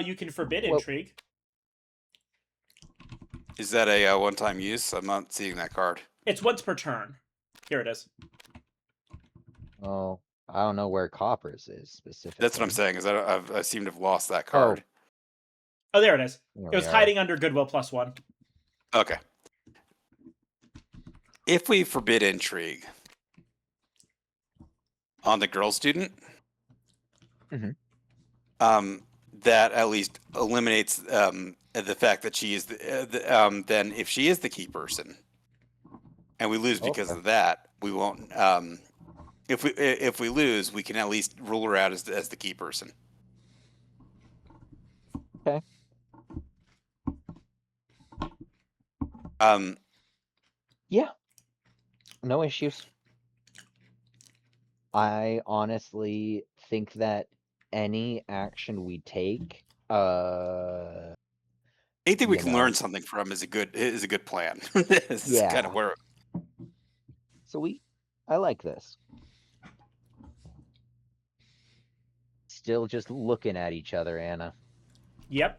You can forbid Well- intrigue. Is that a one-time use? I'm not seeing that card. It's once per turn. Here it is. Oh, I don't know where Coppers is specifically. That's what I'm saying. Is that I seem to have lost that card. Oh, there it is. There It was we are. hiding under Goodwill +1. Okay. If we forbid intrigue on the girl student, Mhm. that at least eliminates the fact that she is then if she is the key person, and we lose because Okay. of that, we won't. If we lose, we can at least rule her out as the key person. Okay. Yeah. No issues. I honestly think that any action we take, Anything we you can know, learn something from is a good plan. This is kind of yeah. where So I like this. Still just looking at each other, Anna. Yep.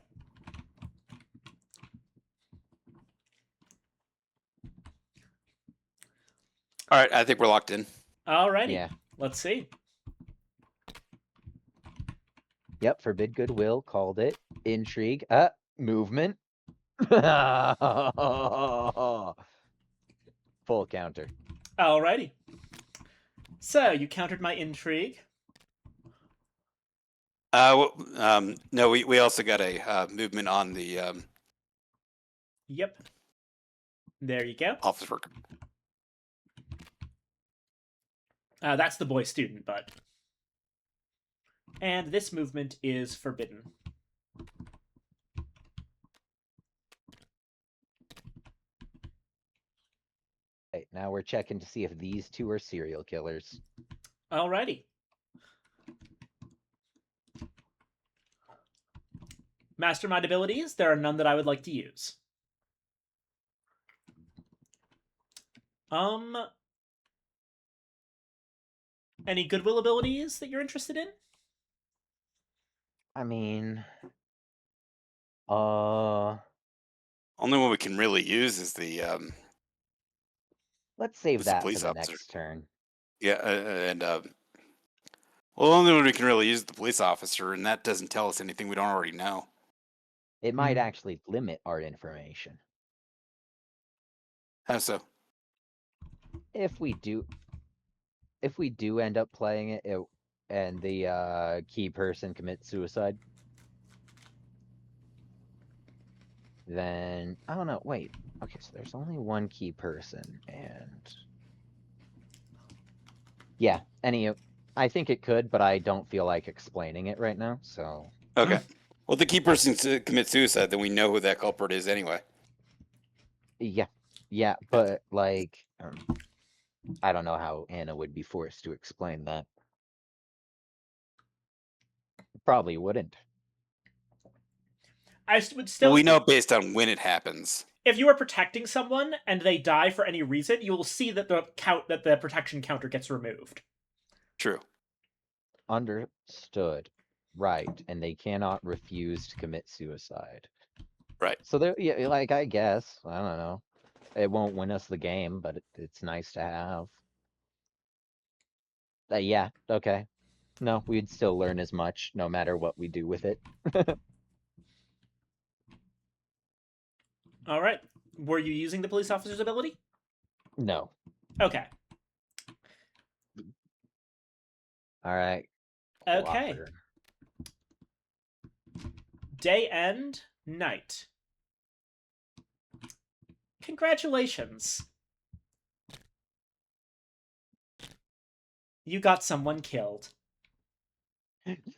All right, I think we're locked in. Alrighty. Yeah. Let's see. Yep, forbid goodwill, called it. Intrigue. Movement. Full counter. Alrighty. So, you countered my intrigue. No, we also got a movement on the Yep. There you go. office worker. That's the boy student, but. And this movement is forbidden. Right, now we're checking to see if these two are serial killers. Alrighty. Mastermind abilities, there are none that I would like to use. Any goodwill abilities that you're interested in? I mean, Only one we can really use is the let's save It's a that for police the officer. next turn. yeah, and well, the only one we can really use is the police officer, and that doesn't tell us anything we don't already know. It might actually limit our information. How so? If we do end up playing it, and the key person commits suicide, then I don't know. Wait, okay, so there's only one key person, and yeah, I think it could, but I don't feel like explaining it right now. So Okay. Well, if the key person commits suicide, then we know who that culprit is anyway. yeah, but like, I don't know how Anna would be forced to explain that. Probably wouldn't. I would still. Well, we know based on when it happens. If you are protecting someone and they die for any reason, you will see that the protection counter gets removed. True. Understood. Right, and they cannot refuse to commit suicide. Right. So there, yeah, like I guess I don't know. It won't win us the game, but it's nice to have. Yeah. Okay. No, we'd still learn as much no matter what we do with it. All right. Were you using the police officer's ability? No. Okay. All right. Okay. Cooperator. Day end, night. Congratulations. You got someone killed.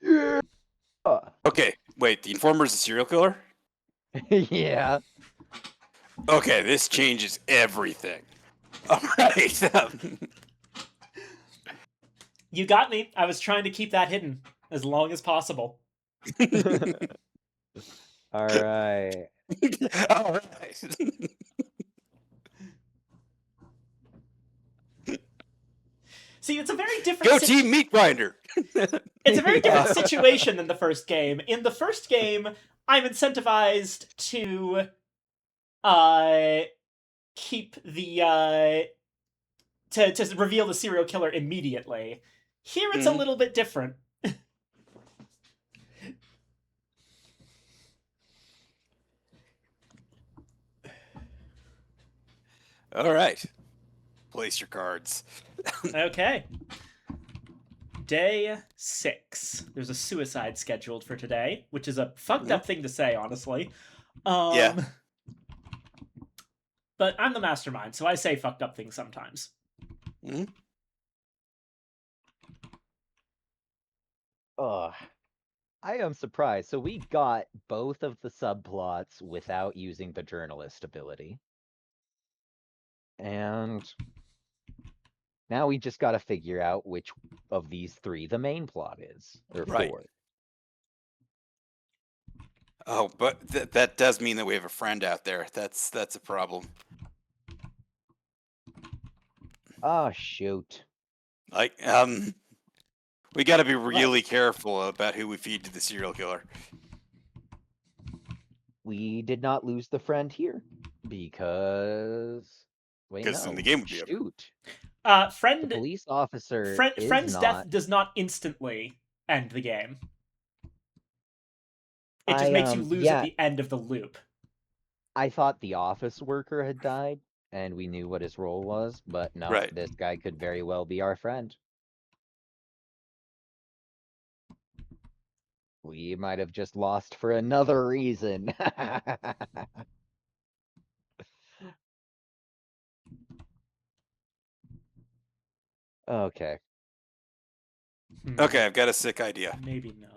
Yeah. Okay. Wait, the informer's a serial killer? Yeah. Okay, this changes everything. All right. You got me. I was trying to keep that hidden as long as possible. All right. All right. See, it's a very different. Go team meat grinder. It's a very different situation than the first game. In the first game, I'm incentivized to keep the to reveal the serial killer immediately. Here it's a little bit different. All right. Place your cards. Okay. day 6. There's a suicide scheduled for today, which is a fucked up thing to say, honestly. Yeah. But I'm the mastermind, so I say fucked up things sometimes. Mhm. Ugh. I am surprised. So we got both of the subplots without using the journalist ability. And now we just gotta figure out which of these 3 the main plot is. Or Right. 4. Oh, but that does mean that we have a friend out there. That's a problem. Oh, shoot. Like, we got to be really careful about who we feed to the serial killer. We did not lose the friend here. Because... Wait, 'Cause no. then the game would be over. Shoot. Uh, The friend, police officer is friend's not... death does not instantly end the game. It just makes you lose yeah, at the end of the loop. I thought the office worker had died, and we knew what his role was, but no, Right. this guy could very well be our friend. We might have just lost for another reason. Okay. Okay, I've got a sick idea. Maybe not.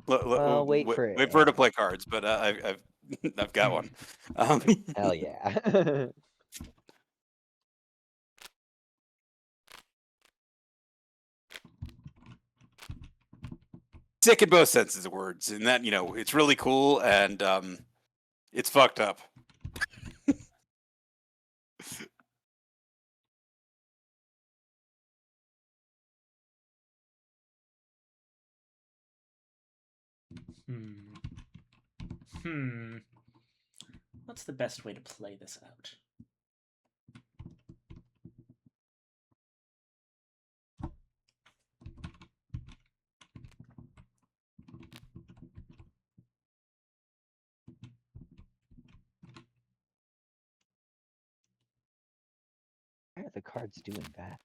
Well, wait for wait for her to play cards, but I've got one. Hell yeah. Sick in both senses of words, and that it's really cool and it's fucked up. What's the best way to play this out? Why are the cards doing that?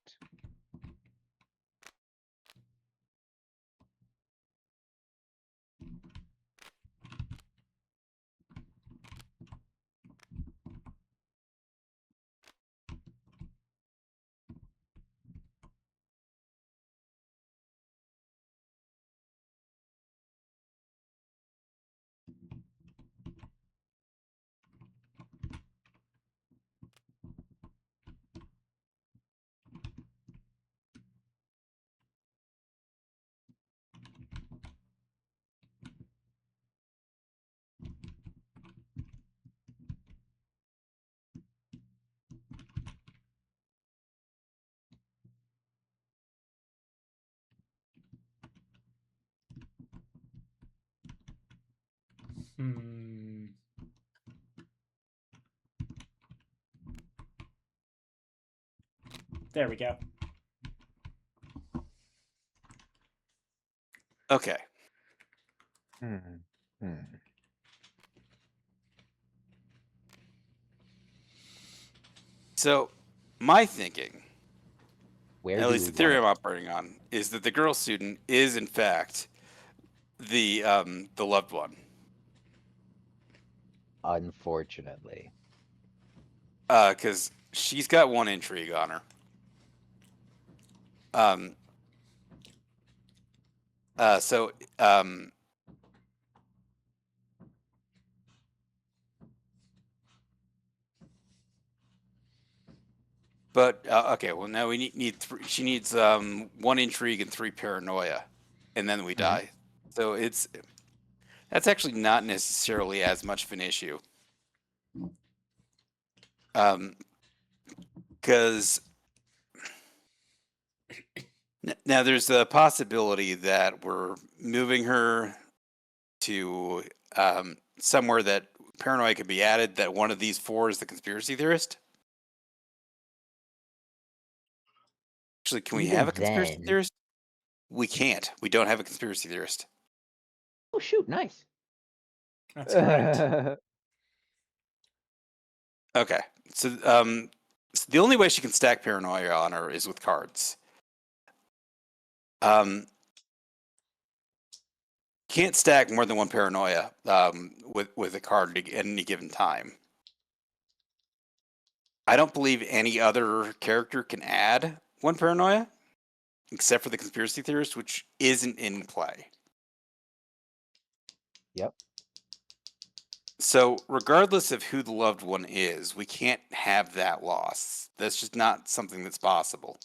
There we go. Okay. So, my thinking, at least the theory I'm operating on, is that the girl student is in fact the loved one. Unfortunately. Because she's got one intrigue on her. But okay, well now we need three. She needs one intrigue and 3 paranoia, and then we die. So that's actually not necessarily as much of an issue. Because now there's a possibility that we're moving her to somewhere that paranoia could be added. That one of these 4 is the conspiracy theorist. Actually, can we have a conspiracy theorist? We can't. We don't have a conspiracy theorist. Oh shoot! Nice. That's correct. Okay, so the only way she can stack paranoia on her is with cards. Can't stack more than one paranoia with a card at any given time. I don't believe any other character can add one paranoia, except for the conspiracy theorist, which isn't in play. Yep. So, regardless of who the loved one is, we can't have that loss. That's just not something that's possible.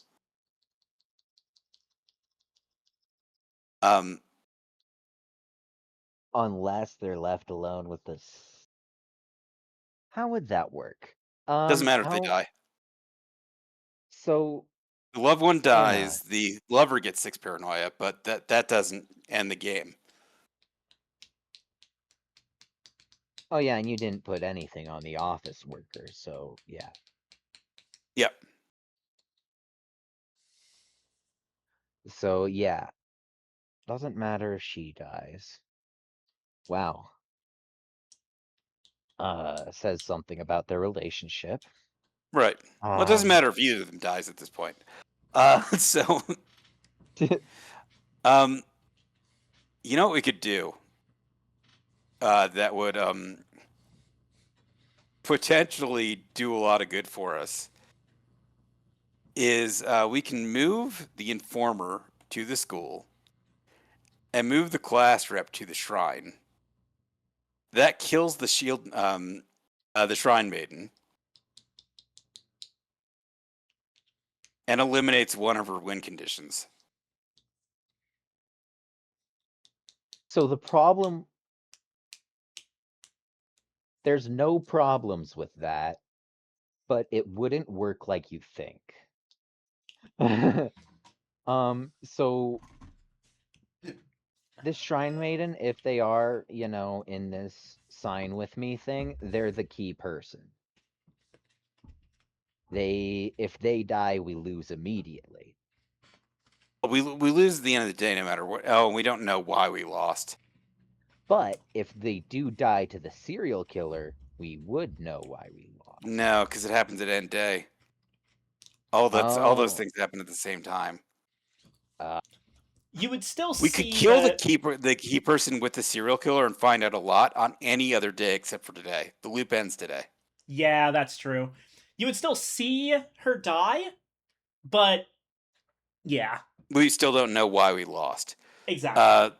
Unless they're left alone with this. How would that work? Doesn't matter if they how- die. So The loved one Anna. dies, the lover gets 6 paranoia, but that doesn't end the game. Oh yeah, and you didn't put anything on the office worker, so yeah. Yep. So yeah. Doesn't matter if she dies. Wow. Says something about their relationship. Right. Well, it doesn't matter if either of them dies at this point. So, you know what we could do? That would potentially do a lot of good for us. Is we can move the informer to the school and move the class rep to the shrine. That kills the shield, the shrine maiden, and eliminates one of her win conditions. So the problem, there's no problems with that, but it wouldn't work like you think. So this Shrine Maiden, if they are, in this sign with me thing, they're the key person. If they die, we lose immediately. We lose at the end of the day no matter what. Oh, we don't know why we lost. But if they do die to the serial killer, we would know why we lost. No, because it happens at end day. All those Oh. things happen at the same time. You would still We see could kill that- the key person with the serial killer and find out a lot on any other day except for today. The loop ends today. Yeah, that's true. You would still see her die, but yeah, We still don't know why we lost. exactly.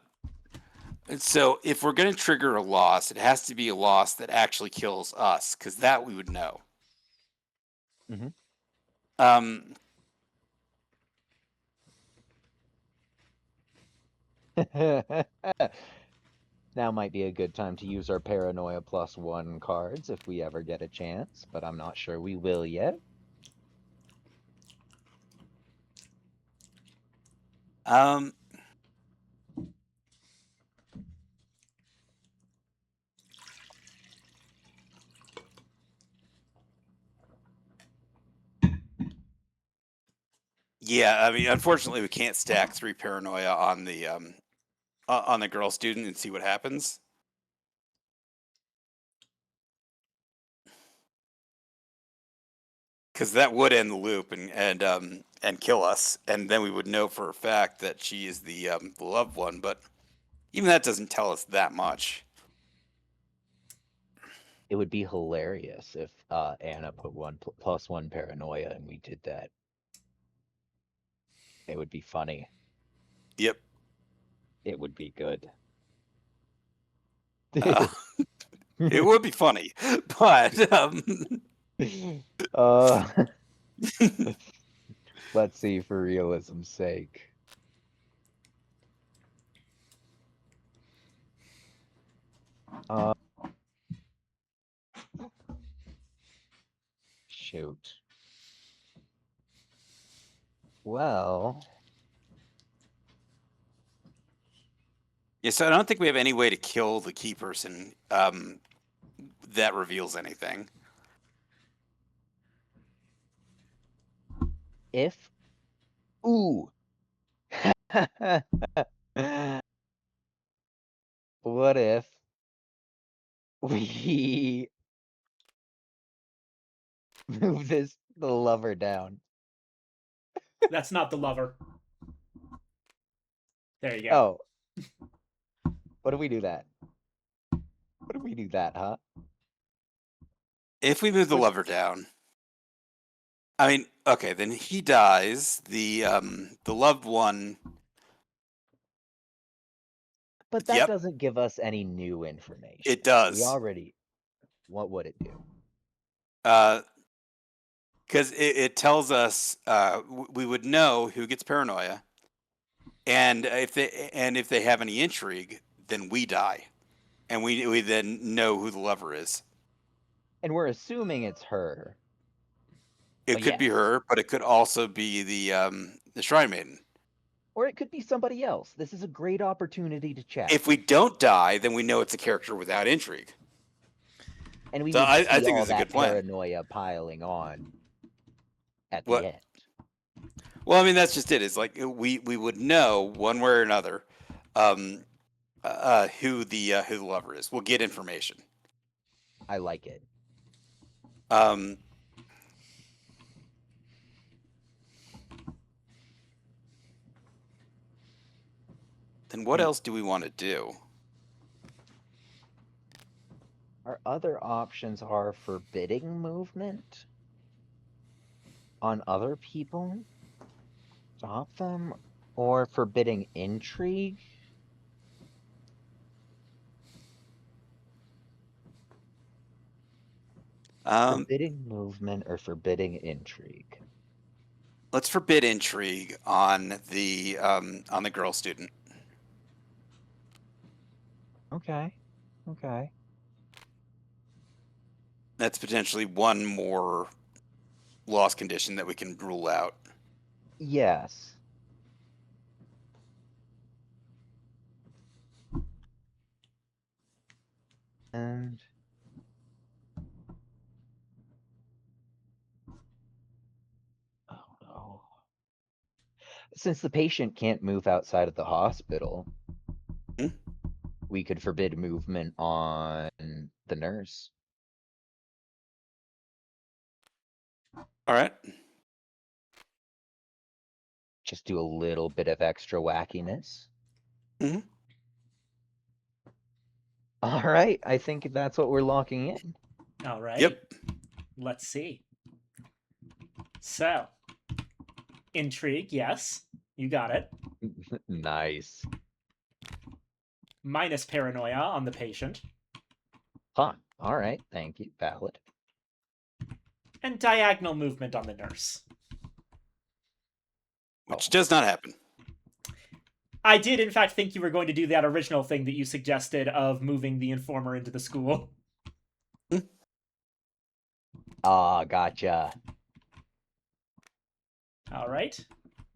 So if we're going to trigger a loss, it has to be a loss that actually kills us, because that we would know. Mhm. Now might be a good time to use our Paranoia +1 cards if we ever get a chance, but I'm not sure we will yet. Yeah, I mean, unfortunately, we can't stack 3 paranoia on the girl student and see what happens. Because that would end the loop and kill us, and then we would know for a fact that she is the loved one. But even that doesn't tell us that much. It would be hilarious if Anna put +1 Paranoia and we did that. It would be funny. Yep. It would be good. It would be funny, but let's see, for realism's sake. Shoot. Well, yeah. So I don't think we have any way to kill the key person that reveals anything. if ooh. What if we move the lover down? That's not the lover. There you go. Oh, what do we do that? What do we do that, huh? If we move the What- lever down, I mean, okay, then he dies. The loved one. But that Yep, doesn't give us any new information. it We does. already. What would it do? Because it tells us we would know who gets paranoia, and if they have any intrigue, then we die, and we then know who the lover is. And we're assuming it's her. It But could be yes. her, but it could also be the Shrine Maiden. Or it could be somebody else. This is a great opportunity to check. If we don't die, then we know it's a character without intrigue. And we So would I see think all this is a that good plan. paranoia piling on at What? the end. Well, I mean, that's just it. It's like we would know one way or another who the lover is. We'll get information. I like it. Then what else do we want to do? Our other options are forbidding movement on other people, stop them, or forbidding intrigue. Forbidding movement or forbidding intrigue. Let's forbid intrigue on the girl student. Okay. Okay. That's potentially one more loss condition that we can rule out. Yes. And oh no. Since the patient can't move outside of the hospital, Hmm? we could forbid movement on the nurse. All right. Just do a little bit of extra wackiness. Mhm. All right, I think that's what we're locking in. All right. Yep. Let's see. So, intrigue, yes. You got it. Nice. Minus paranoia on the patient. Huh. All right, thank you. Valid. And diagonal movement on the nurse. Which does not happen. I did, in fact, think you were going to do that original thing that you suggested of moving the informer into the school. Ah, gotcha. All right.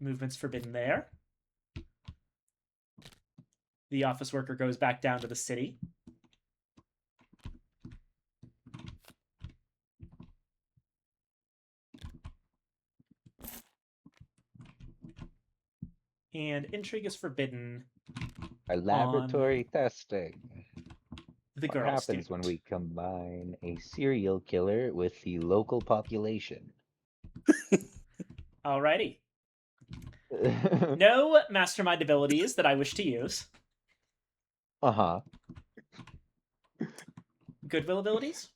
Movement's forbidden there. The office worker goes back down to the city. And intrigue is forbidden. Our laboratory testing. The What girl happens student. when we combine a serial killer with the local population? Alrighty. No mastermind abilities that I wish to use. Uh-huh. Goodwill abilities?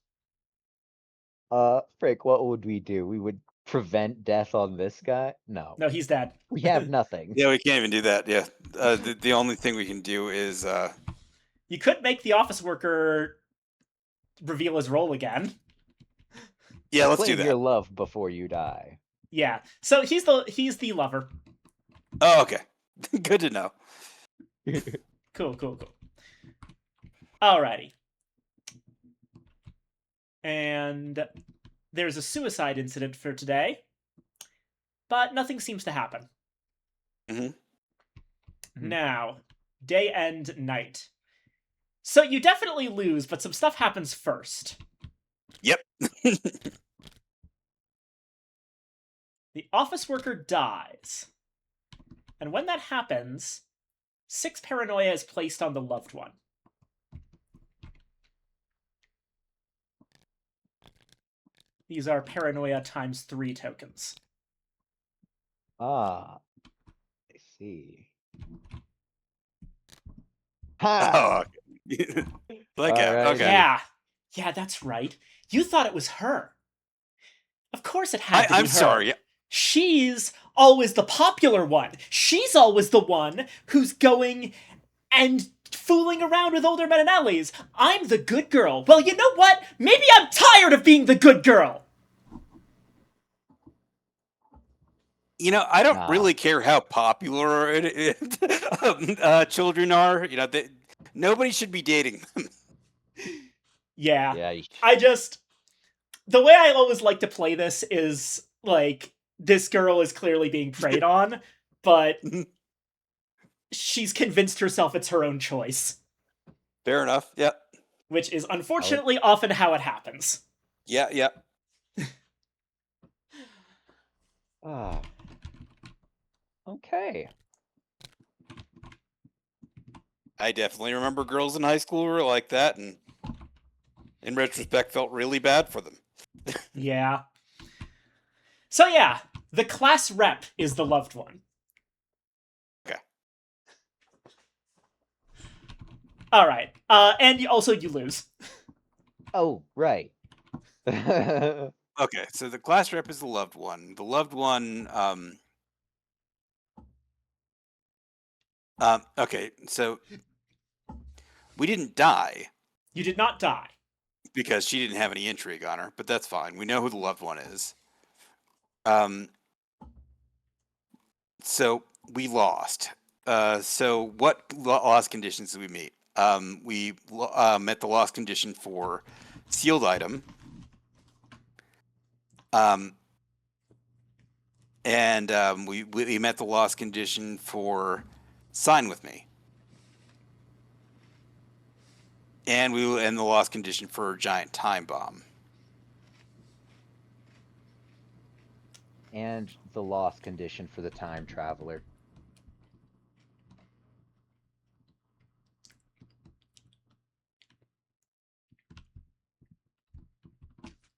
Frick, what would we do? We would prevent death on this guy? No. No, he's dead. We have nothing. Yeah, we can't even do that. Yeah. The only thing we can do is You could make the office worker reveal his role again. yeah, let's do Claim your that. love before you die. Yeah. So he's the lover. Oh, okay. Good to know. Cool. Alrighty. And there's a suicide incident for today, but nothing seems to happen. Mhm. Now, day and night. So you definitely lose, but some stuff happens first. Yep. The office worker dies. And when that happens, 6 paranoia is placed on the loved one. These are paranoia times 3 tokens. Ah, I see. Ha! Oh, like Alrighty. okay. Yeah, that's right. You thought it was her. Of course it had to be I'm her. sorry. She's always the popular one. She's always the one who's going and fooling around with older men and allies. I'm the good girl. Well, you know what? Maybe I'm tired of being the good girl. You know, I don't Nah. really care how popular children are. You know, nobody should be dating them. Yeah. Yeah. The way I always like to play this is like this girl is clearly being preyed on, but she's convinced herself it's her own choice, Fair enough. Yeah. which is unfortunately often how it happens. Yeah. Yeah. Ah. Okay. I definitely remember girls in high school who were like that, and in retrospect, felt really bad for them. Yeah. So yeah, the class rep is the loved one. Okay. All right. And also you lose. Oh, right. Okay, so the class rep is the loved one. The loved one. Okay, so we didn't die You did not die. because she didn't have any intrigue on her, but that's fine. We know who the loved one is. So we lost. So what loss conditions did we meet? We met the loss condition for sealed item. And we met the loss condition for sign with me. And the loss condition for giant time bomb. And the loss condition for the time traveler.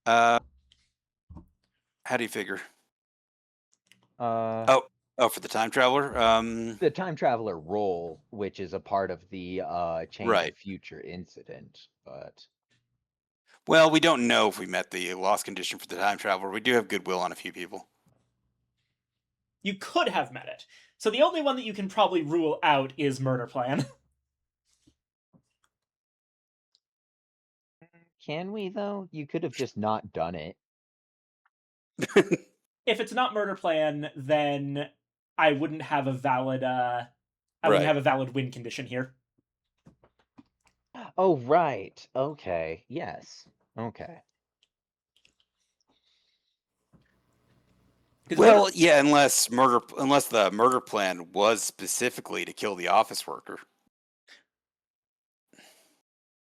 How do you figure? Oh, for the time traveler. The time traveler role, which is a part of the change Right. of future incident, but Well, we don't know if we met the loss condition for the time traveler. We do have goodwill on a few people. You could have met it. So the only one that you can probably rule out is murder plan. can we though? You could have just not done it. If it's not murder plan, then I wouldn't have a valid Right. have a valid win condition here. Oh, right. Okay. Yes. Okay. 'Cause Well, murder- yeah, unless the murder plan was specifically to kill the office worker.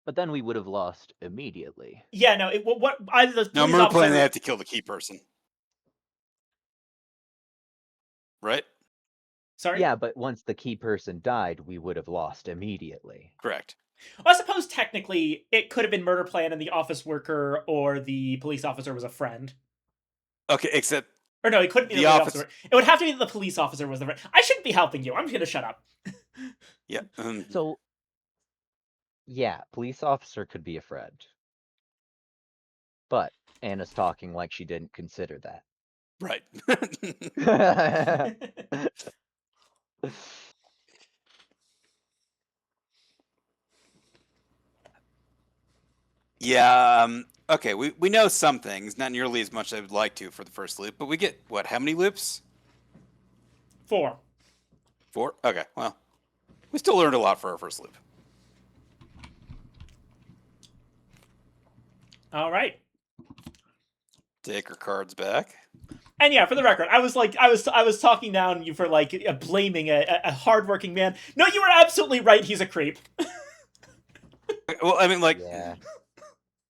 But then we would have lost immediately. yeah, no, what either the No, police murder plan, officer they have to kill the key person. Right? Sorry? Yeah, but once the key person died, we would have lost immediately. Correct. Well, I suppose technically it could have been murder plan and the office worker or the police officer was a friend. Okay, except Or no, it couldn't be the The police office- officer. It would have to be that the police officer was the friend. I shouldn't be helping you. I'm gonna shut up. yeah. So, yeah, police officer could be a friend. But Anna's talking like she didn't consider Right. that. Yeah. Okay, we know some things, not nearly as much as I would like to for the first loop, but we get what? How many loops? 4. 4? Okay, well, we still learned a lot for our first loop. All right. Take our cards back. And yeah, for the record, I was talking down you for like blaming a hardworking man. No, you were absolutely right. He's a creep. Well, I mean, like, Yeah.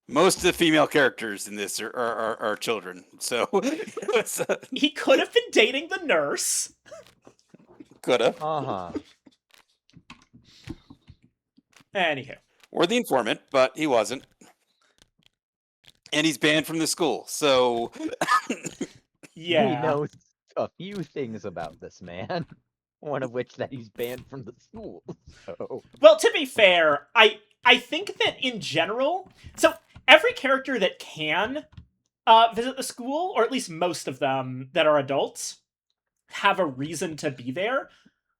most of the female characters in this are children, so it's, He could have been dating the nurse. could have. Uh-huh. Anywho, Or the informant, but he wasn't. And he's banned from the school, so yeah. We know a few things about this man. one of which that he's banned from the school. So Well, to be fair, I think that in general, so every character that can visit the school, or at least most of them that are adults, have a reason to be there.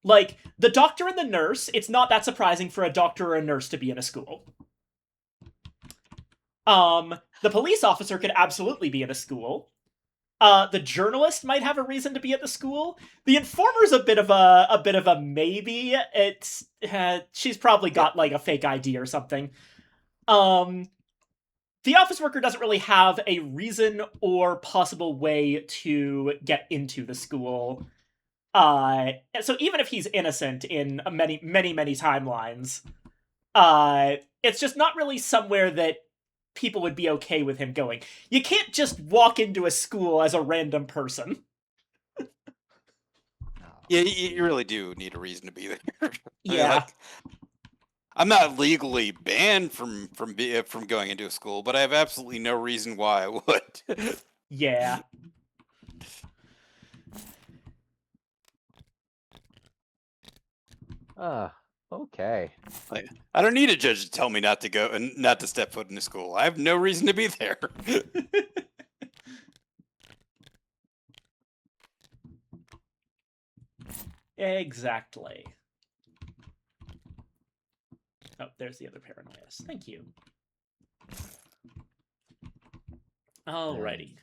Like the doctor and the nurse, it's not that surprising for a doctor or a nurse to be in a school. The police officer could absolutely be in a school. The journalist might have a reason to be at the school. The informer's a bit of a maybe. It's she's probably got like a fake ID or something. The office worker doesn't really have a reason or possible way to get into the school. So even if he's innocent in many timelines, it's just not really somewhere that people would be okay with him going. You can't just walk into a school as a random person. Yeah, you really do need a reason to be there. I mean, Yeah. like, I'm not legally banned from going into a school, but I have absolutely no reason why I would. Yeah. okay. I don't need a judge to tell me not to go and not to step foot in a school. I have no reason to be there. Exactly. Oh, there's the other paranoias. Thank you. Alrighty.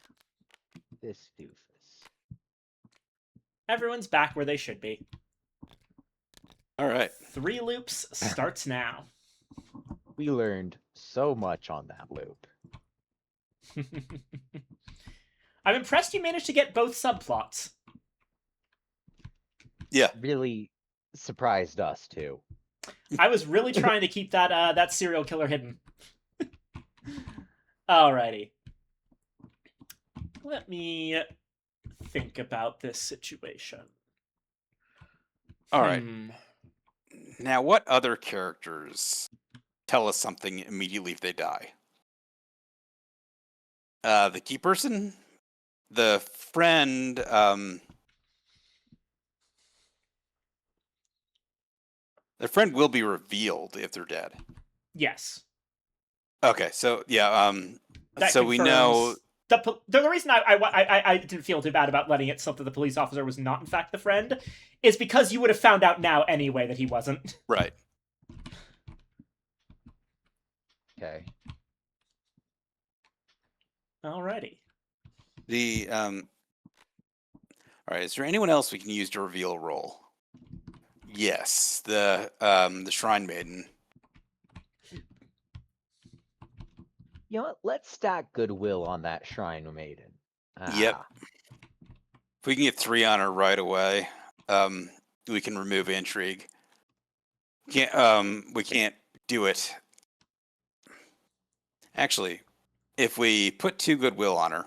This doofus. Everyone's back where they should be. All right. 3 loops starts now. We learned so much on that loop. I'm impressed you managed to get both subplots. Yeah. Really surprised us too. I was really trying to keep that serial killer hidden. Alrighty. Let me think about this situation. All right. Hmm. Now, what other characters tell us something immediately if they die? The key person, the friend. Their friend will be revealed if they're dead. Yes. Okay, so yeah, That so we know confirms the reason I didn't feel too bad about letting it slip that the police officer was not in fact the friend is because you would have found out now anyway that he wasn't. right. Okay. Alrighty. The all right. Is there anyone else we can use to reveal a role? Yes, the Shrine Maiden. You know what? Let's stack goodwill on that Shrine Maiden. Yep. Ah, If we can get 3 on her right away, we can remove intrigue. We can't do it. Actually, if we put 2 goodwill on her,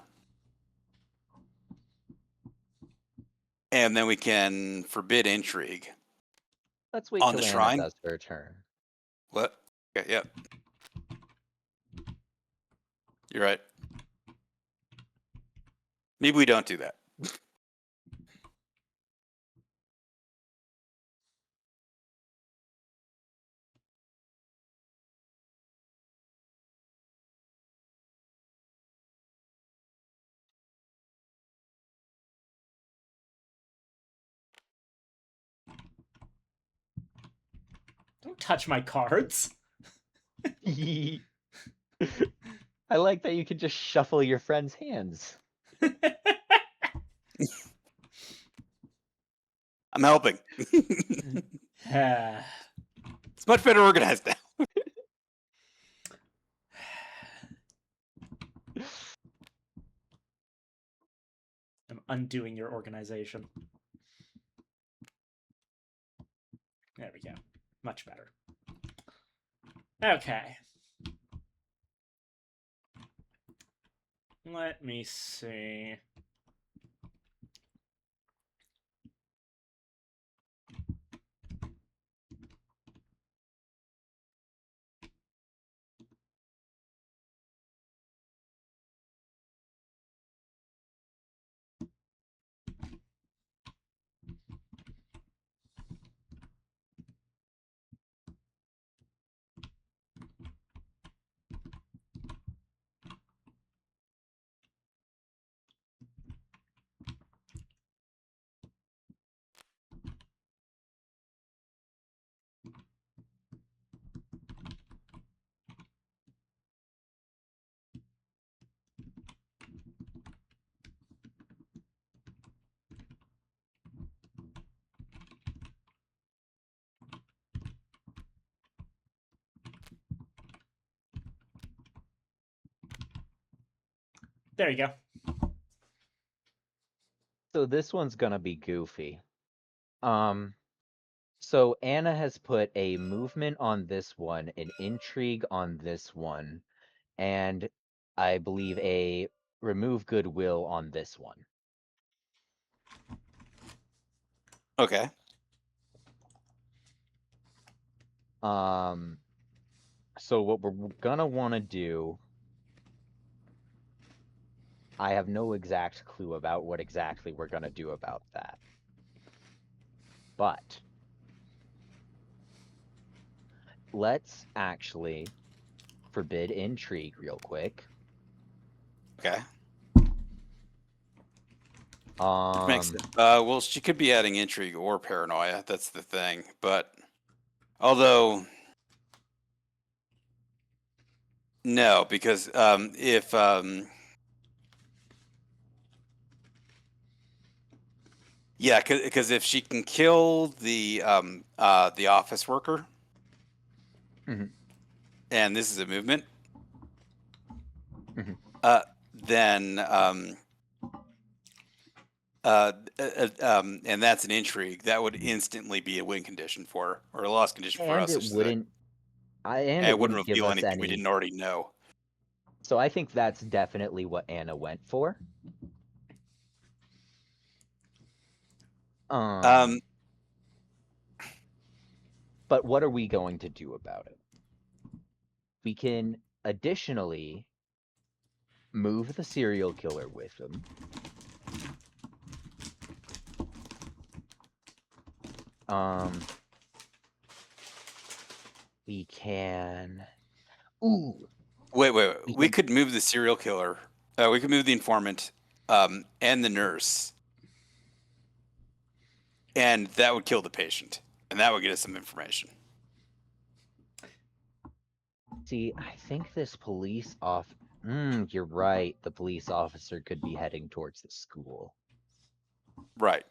and then we can forbid intrigue. let's wait On till the Anna shrine? does her turn. What? Okay, yep. You're right. Maybe we don't do that. Don't touch my cards. I like that you can just shuffle your friend's hands. I'm helping. Ah. It's much better organized now. I'm undoing your organization. There we go. Much better. Okay. Let me see. There you go. So this one's gonna be goofy. So Anna has put a movement on this one, an intrigue on this one, and I believe a remove goodwill on this one. Okay. So what we're gonna want to do, I have no exact clue about what exactly we're gonna do about that. But let's actually forbid intrigue real quick. Okay. Um, Makes sense. Well, she could be adding intrigue or paranoia. That's the thing. But although no, because if yeah, because if she can kill the office worker, Mhm. and this is a movement, Mhm. then and that's an intrigue, that would instantly be a win condition for her, or a loss condition for and us. it wouldn't, And it it wouldn't wouldn't give reveal us anything we any. didn't already know. So I think that's definitely what Anna went for. Um, But what are we going to do about it? We can additionally move the serial killer with him. We can. Ooh, wait. we We can. could move the serial killer. We could move the informant, and the nurse, and that would kill the patient, and that would get us some information. See, I think this police off. You're right. The police officer could be heading towards the school Right.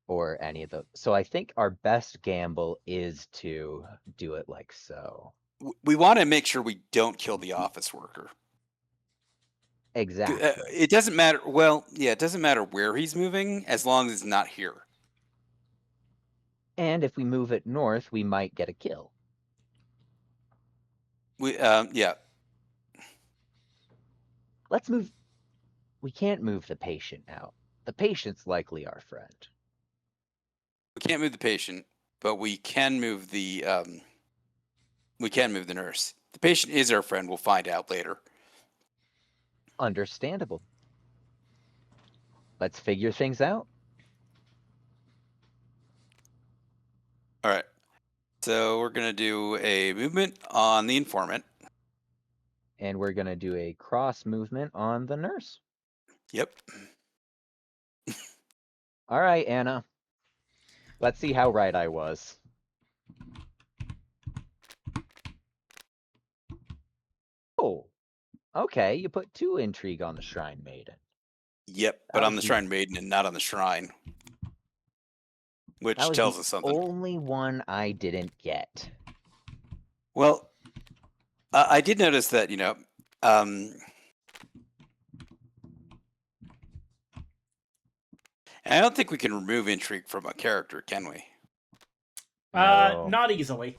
or any of those. So I think our best gamble is to do it like so. We want to make sure we don't kill the office worker. Exactly. It doesn't matter. Well, yeah, it doesn't matter where he's moving as long as it's not here. And if we move it north, we might get a kill. Yeah. Let's move. We can't move the patient out. The patient's likely our friend. We can't move the patient, but we can move the nurse. The patient is our friend. We'll find out later. Understandable. Let's figure things out. All right. So we're gonna do a movement on the informant. And we're going to do a cross movement on the nurse. Yep. All right, Anna. Let's see how right I was. Oh, okay. You put 2 intrigue on the Shrine Maiden. Yep. That But on was the the- Shrine Maiden and not on the Shrine, which That was tells the us something. only one I didn't get. Well, I did notice that, I don't think we can remove intrigue from a character, can we? No. Not easily.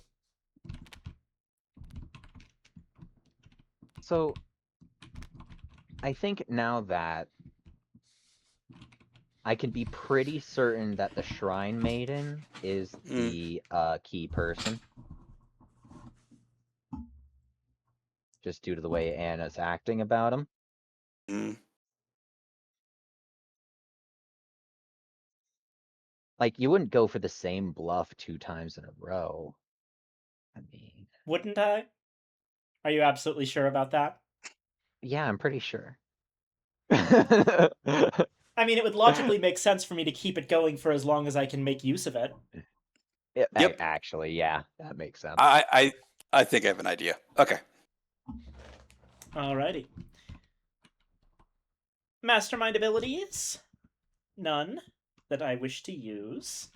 So, I think now that I can be pretty certain that the Shrine Maiden is the key person. Just due to the way Anna's acting about him. Mm. Like, you wouldn't go for the same bluff 2 times in a row. I mean... Wouldn't I? Are you absolutely sure about that? Yeah, I'm pretty sure. I mean, it would logically make sense for me to keep it going for as long as I can make use of it. Yep. Actually, yeah, that makes sense. I think I have an idea. Okay. Alrighty. Mastermind abilities? None that I wish to use.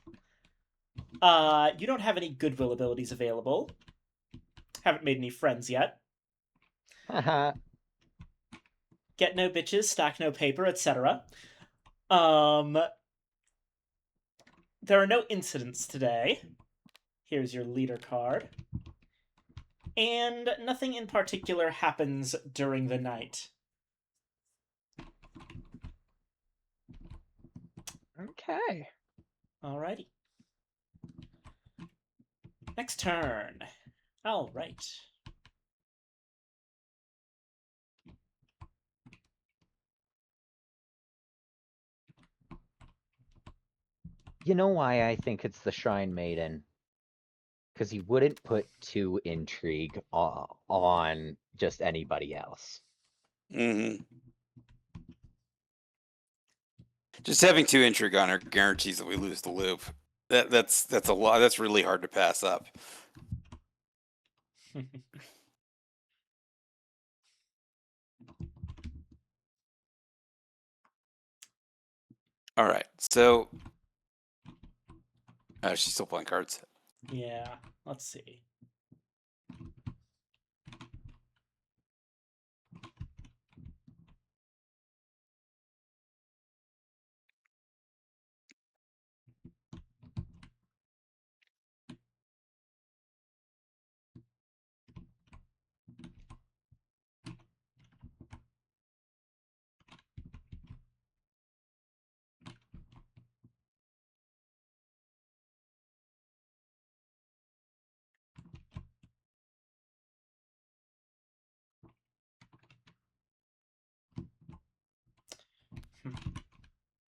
You don't have any goodwill abilities available. Haven't made any friends yet. Haha. get no bitches, stack no paper, etc. There are no incidents today. Here's your leader card. And nothing in particular happens during the night. Okay. Alrighty. Next turn. All right. You know why I think it's the Shrine Maiden? Because he wouldn't put 2 intrigue on just anybody else. Mm-hmm. Just having 2 intrigue on her guarantees that we lose the loop. That's a lot. That's really hard to pass up. All right, so she's still playing cards. Yeah, let's see.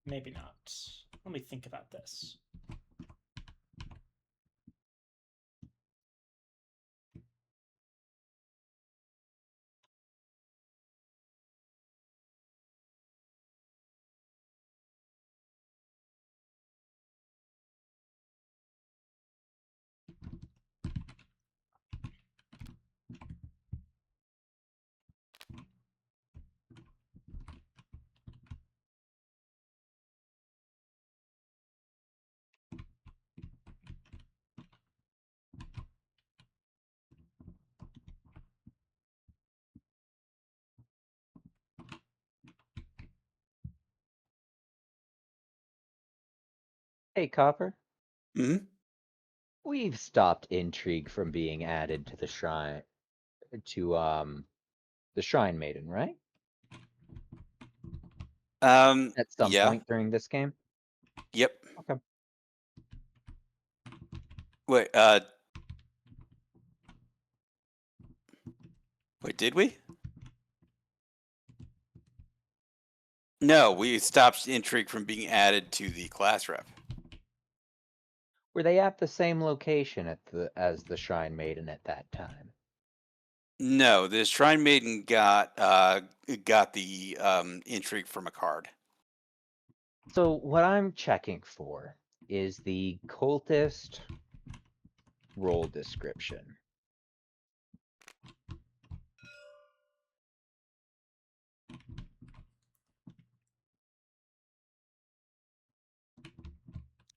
Maybe not. Let me think about this. Hey, Copper. Mm-hmm. We've stopped intrigue from being added to the shrine the Shrine Maiden, right? At some Yeah. point during this game? Yep. Okay. Wait. Wait. Did we? No, we stopped intrigue from being added to the class rep. Were they at the same location as the Shrine Maiden at that time? No, the Shrine Maiden got the intrigue from a card. So what I'm checking for is the cultist role description.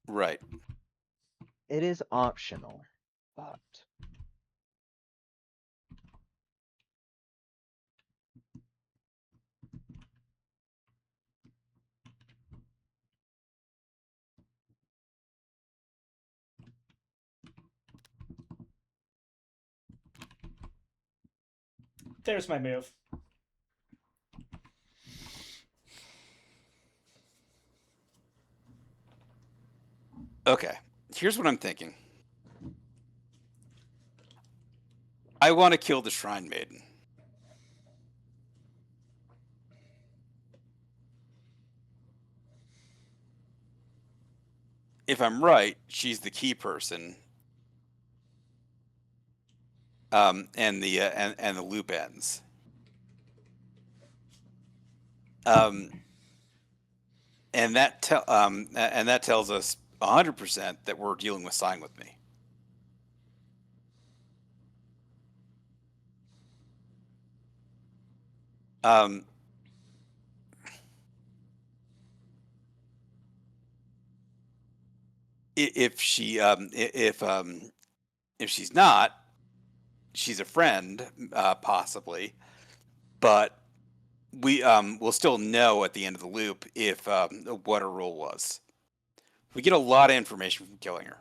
Right. It is optional, but There's my move. Okay. Here's what I'm thinking. I want to kill the Shrine Maiden. If I'm right, she's the key person. And the loop ends. And that tells us 100% that we're dealing with Sign With Me. If she's not, she's a friend, possibly, but we'll still know at the end of the loop if what her role was. We get a lot of information from killing her.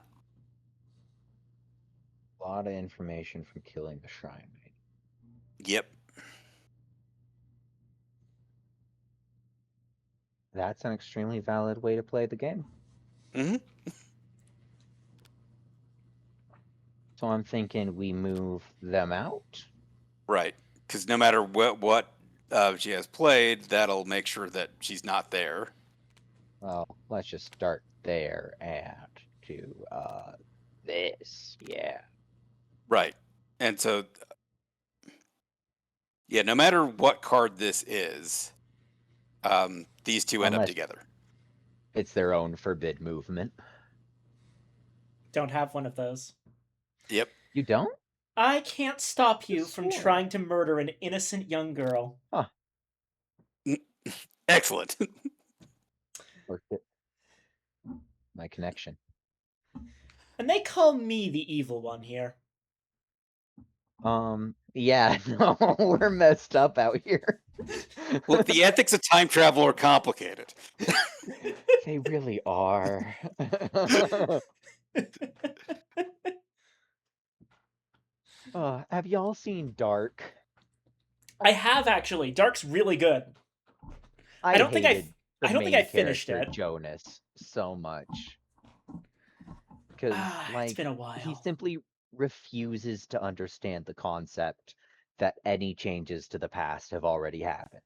A lot of information from killing the Shrine Maiden. Yep. That's an extremely valid way to play the game. Mm-hmm. So I'm thinking we move them out. Right. Because no matter what she has played, that'll make sure that she's not there. Well, let's just start there and do this. Yeah. Right. And so, yeah, no matter what card this is, these two end up Unless- together. It's their own forbid movement. Don't have one of those. Yep. You don't? I can't stop you from Sure. trying to murder an innocent young girl. Excellent. Worked it. My connection. And they call me the evil one here. Yeah, no, we're messed up out here. Look, the ethics of time travel are complicated. They really are. Have y'all seen Dark? I have actually. Dark's really good. I don't think hated the I don't think main I finished character, it. Jonas, so much. Because, It's like, been a while. he simply refuses to understand the concept that any changes to the past have already happened.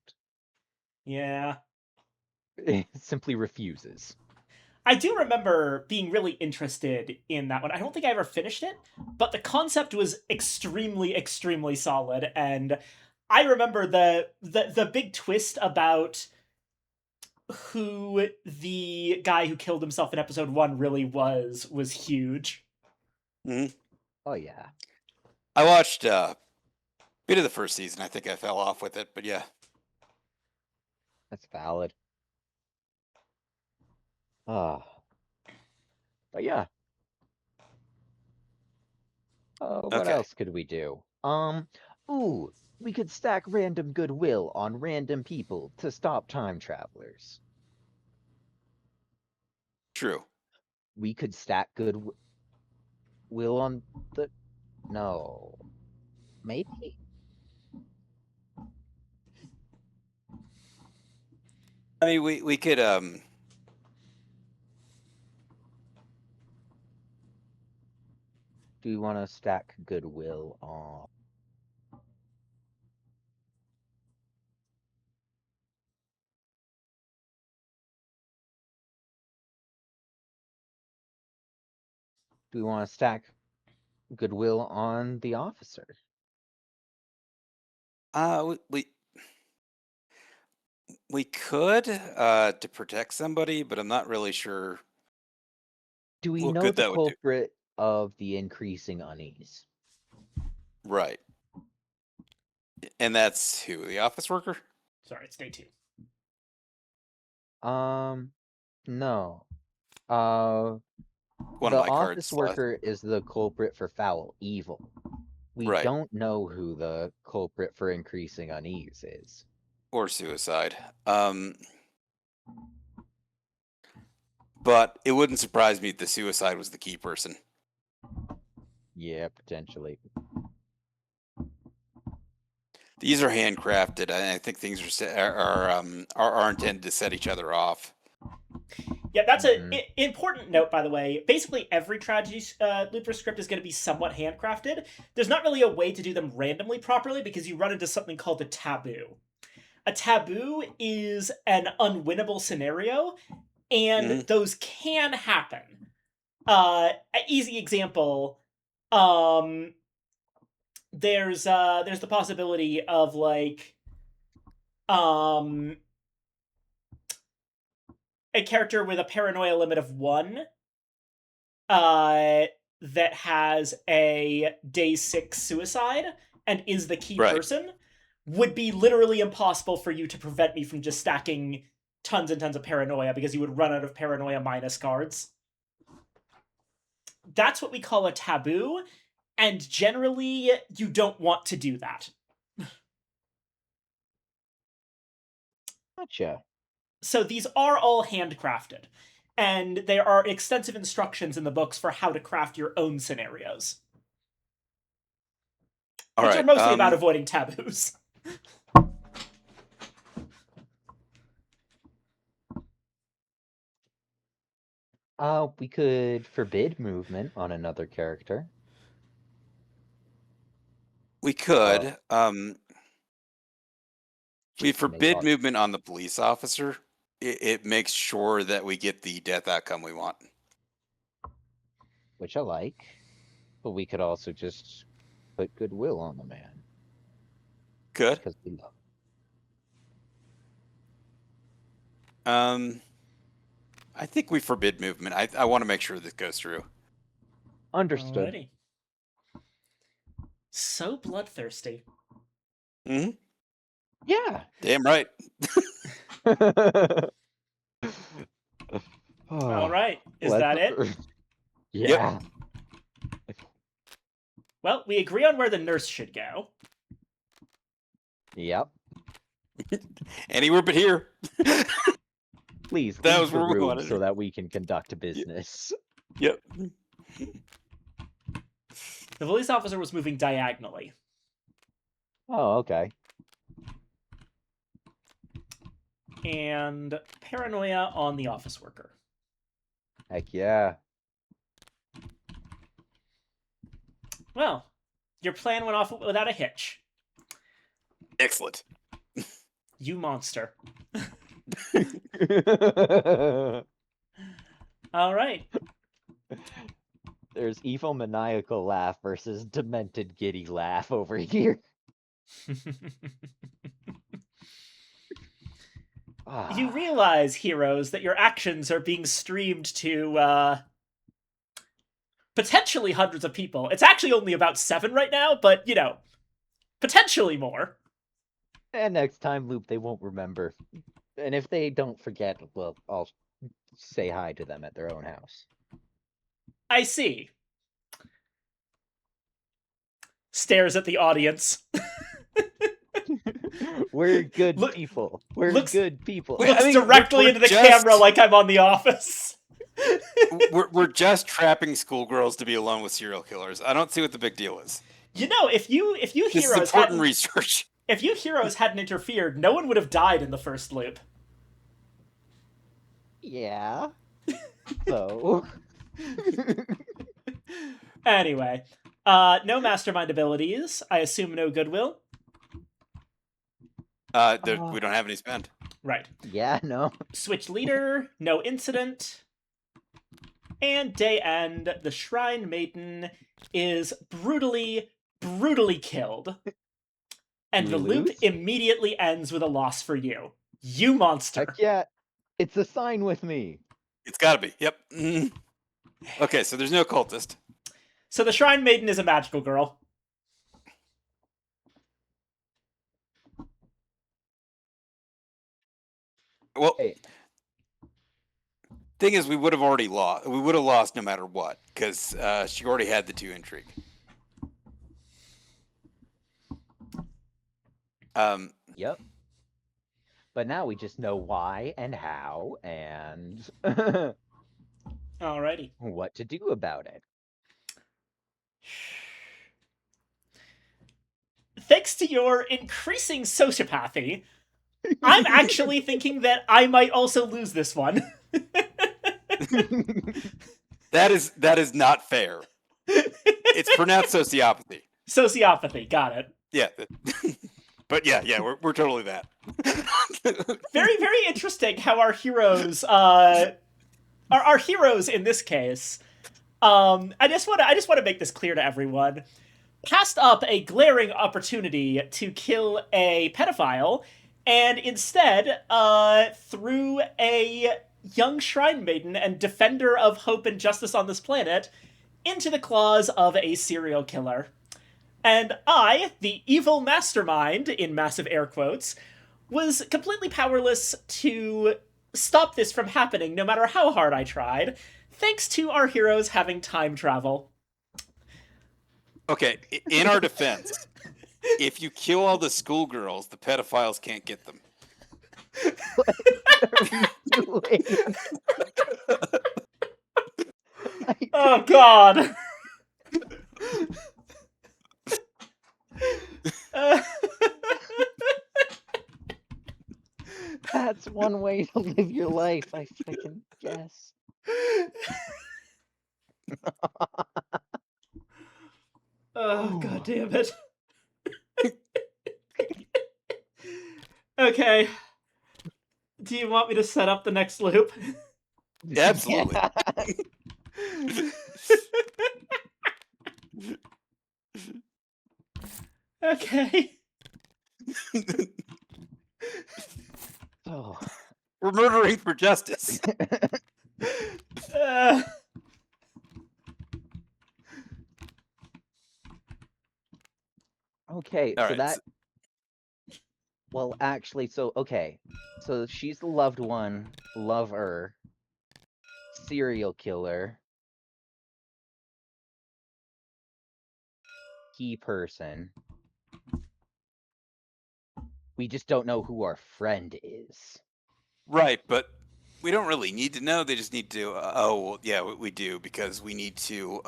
Yeah. He simply refuses. I do remember being really interested in that one. I don't think I ever finished it, but the concept was extremely, extremely solid. And I remember the big twist about who the guy who killed himself in episode 1 really was huge. Oh, yeah. I watched a bit of the first season. I think I fell off with it, but yeah. That's valid. But yeah. What Okay. else could we do? Ooh, we could stack random goodwill on random people to stop time travelers. True. We could stack goodwill on the... No. Maybe? I mean, we could Do we want to stack goodwill on... Do we want to stack goodwill on the officer? we could to protect somebody, but I'm not really sure. Do we What know good the that would do. culprit of the increasing unease? Right. And that's who? The office worker? Sorry, it's day 2. No. One The of my office cards. worker is the culprit for foul evil. We Right. don't know who the culprit for increasing unease is. Or suicide. But it wouldn't surprise me if the suicide was the key person. Yeah, potentially. These are handcrafted. I think things are intended to set each other off. Yeah, that's Mhm. an important note, by the way. Basically, every tragedy Looper script is going to be somewhat handcrafted. There's not really a way to do them randomly properly because you run into something called a taboo. A taboo is an unwinnable scenario, and those can happen. An easy example, there's the possibility of like a character with a paranoia limit of 1 that has a day 6 suicide and is the key Right. person would be literally impossible for you to prevent me from just stacking tons and tons of paranoia because you would run out of paranoia minus cards. That's what we call a taboo, and generally you don't want to do that. Gotcha. So these are all handcrafted, and there are extensive instructions in the books for how to craft your own scenarios, All which are right. mostly about avoiding taboos. We could forbid movement on another character. We could. We Make forbid all- movement on the police officer. It makes sure that we get the death outcome we want. which I like, but we could also just put goodwill on the man Good. because we love. I think we forbid movement. I want to make sure this goes through. Understood. Alrighty. So bloodthirsty. Hmm. Yeah. Damn right. All right. Is Let's- that it? Yeah. Well, we agree on where the nurse should go. Yep. Anywhere but here. Please That leave was the where we room wanted so it. that we can conduct business. Yep. The police officer was moving diagonally. Oh, okay. And paranoia on the office worker. Heck yeah. Well, your plan went off without a hitch. Excellent. You monster. All right. There's evil maniacal laugh versus demented giddy laugh over here. You realize, heroes, that your actions are being streamed to potentially hundreds of people. It's actually only about 7 right now, but, you know, potentially more. And next time, Loop, they won't remember. And if they don't forget, well, I'll say hi to them at their own house. I see. Stares at the audience. We're good Look- people. We're looks- good people. Wait, Looks I mean, directly we're into the just- camera like I'm on The Office. we're just trapping schoolgirls to be alone with serial killers. I don't see what the big deal is. You know, if you This is heroes important hadn't, research. if you heroes hadn't interfered, no one would have died in the first loop. Yeah. So. Anyway, no mastermind abilities. I assume no goodwill. We don't have any spend. Right. Yeah, no. Switch leader. No incident. And day end. The Shrine Maiden is brutally killed. And You the loop lose? immediately ends with a loss for you. You monster. Heck yeah. It's a sign with me. It's got to be. Yep. Mhm. Okay, so there's no cultist. So the Shrine Maiden is a magical girl. Well, Hey. thing is, we would have already lost. We would have lost no matter what, because she already had the 2 intrigue. Yep. But now we just know why and how and Alrighty. what to do about it. Thanks to your increasing sociopathy, I'm actually thinking that I might also lose this one. That is not fair. It's pronounced sociopathy. Sociopathy, got it. Yeah. But yeah, we're totally that. Very, very interesting how our heroes, our heroes in this case, I just want to make this clear to everyone. Passed up a glaring opportunity to kill a pedophile, and instead threw a young shrine maiden and defender of hope and justice on this planet into the claws of a serial killer. And I, the evil mastermind, in massive air quotes, was completely powerless to stop this from happening no matter how hard I tried, thanks to our heroes having time travel. Okay, in our defense, if you kill all the schoolgirls, the pedophiles can't get them. What are we doing? I Oh God. Uh, That's one way to live your life, I freaking guess. oh God damn it. Okay. Do you want me to set up the next loop? Absolutely. Okay. Oh. We're murdering for justice. Uh, Okay, All so right. that well actually okay. So she's the loved one, lover, serial killer, key person. We just don't know who our friend is. Right, but we don't really need to know. They just need to. Oh, well, yeah, we do because we need to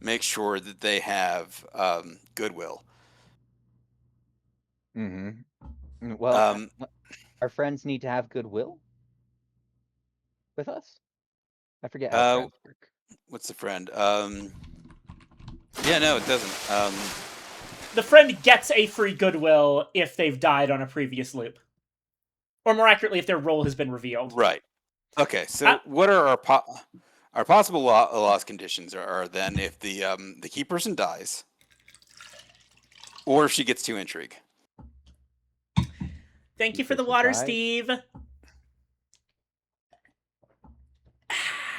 make sure that they have goodwill. Mm-hmm. Well, Um, our friends need to have goodwill with us. I forget how uh, friends work. what's the friend? Yeah, no, it doesn't. the friend gets a free goodwill if they've died on a previous loop. Or more accurately, if their role has been revealed. Right. Okay. So, what are our possible loss conditions? Are then if the key person dies, or if she gets 2 intrigue. Thank Key you for the person water, dies. Steve.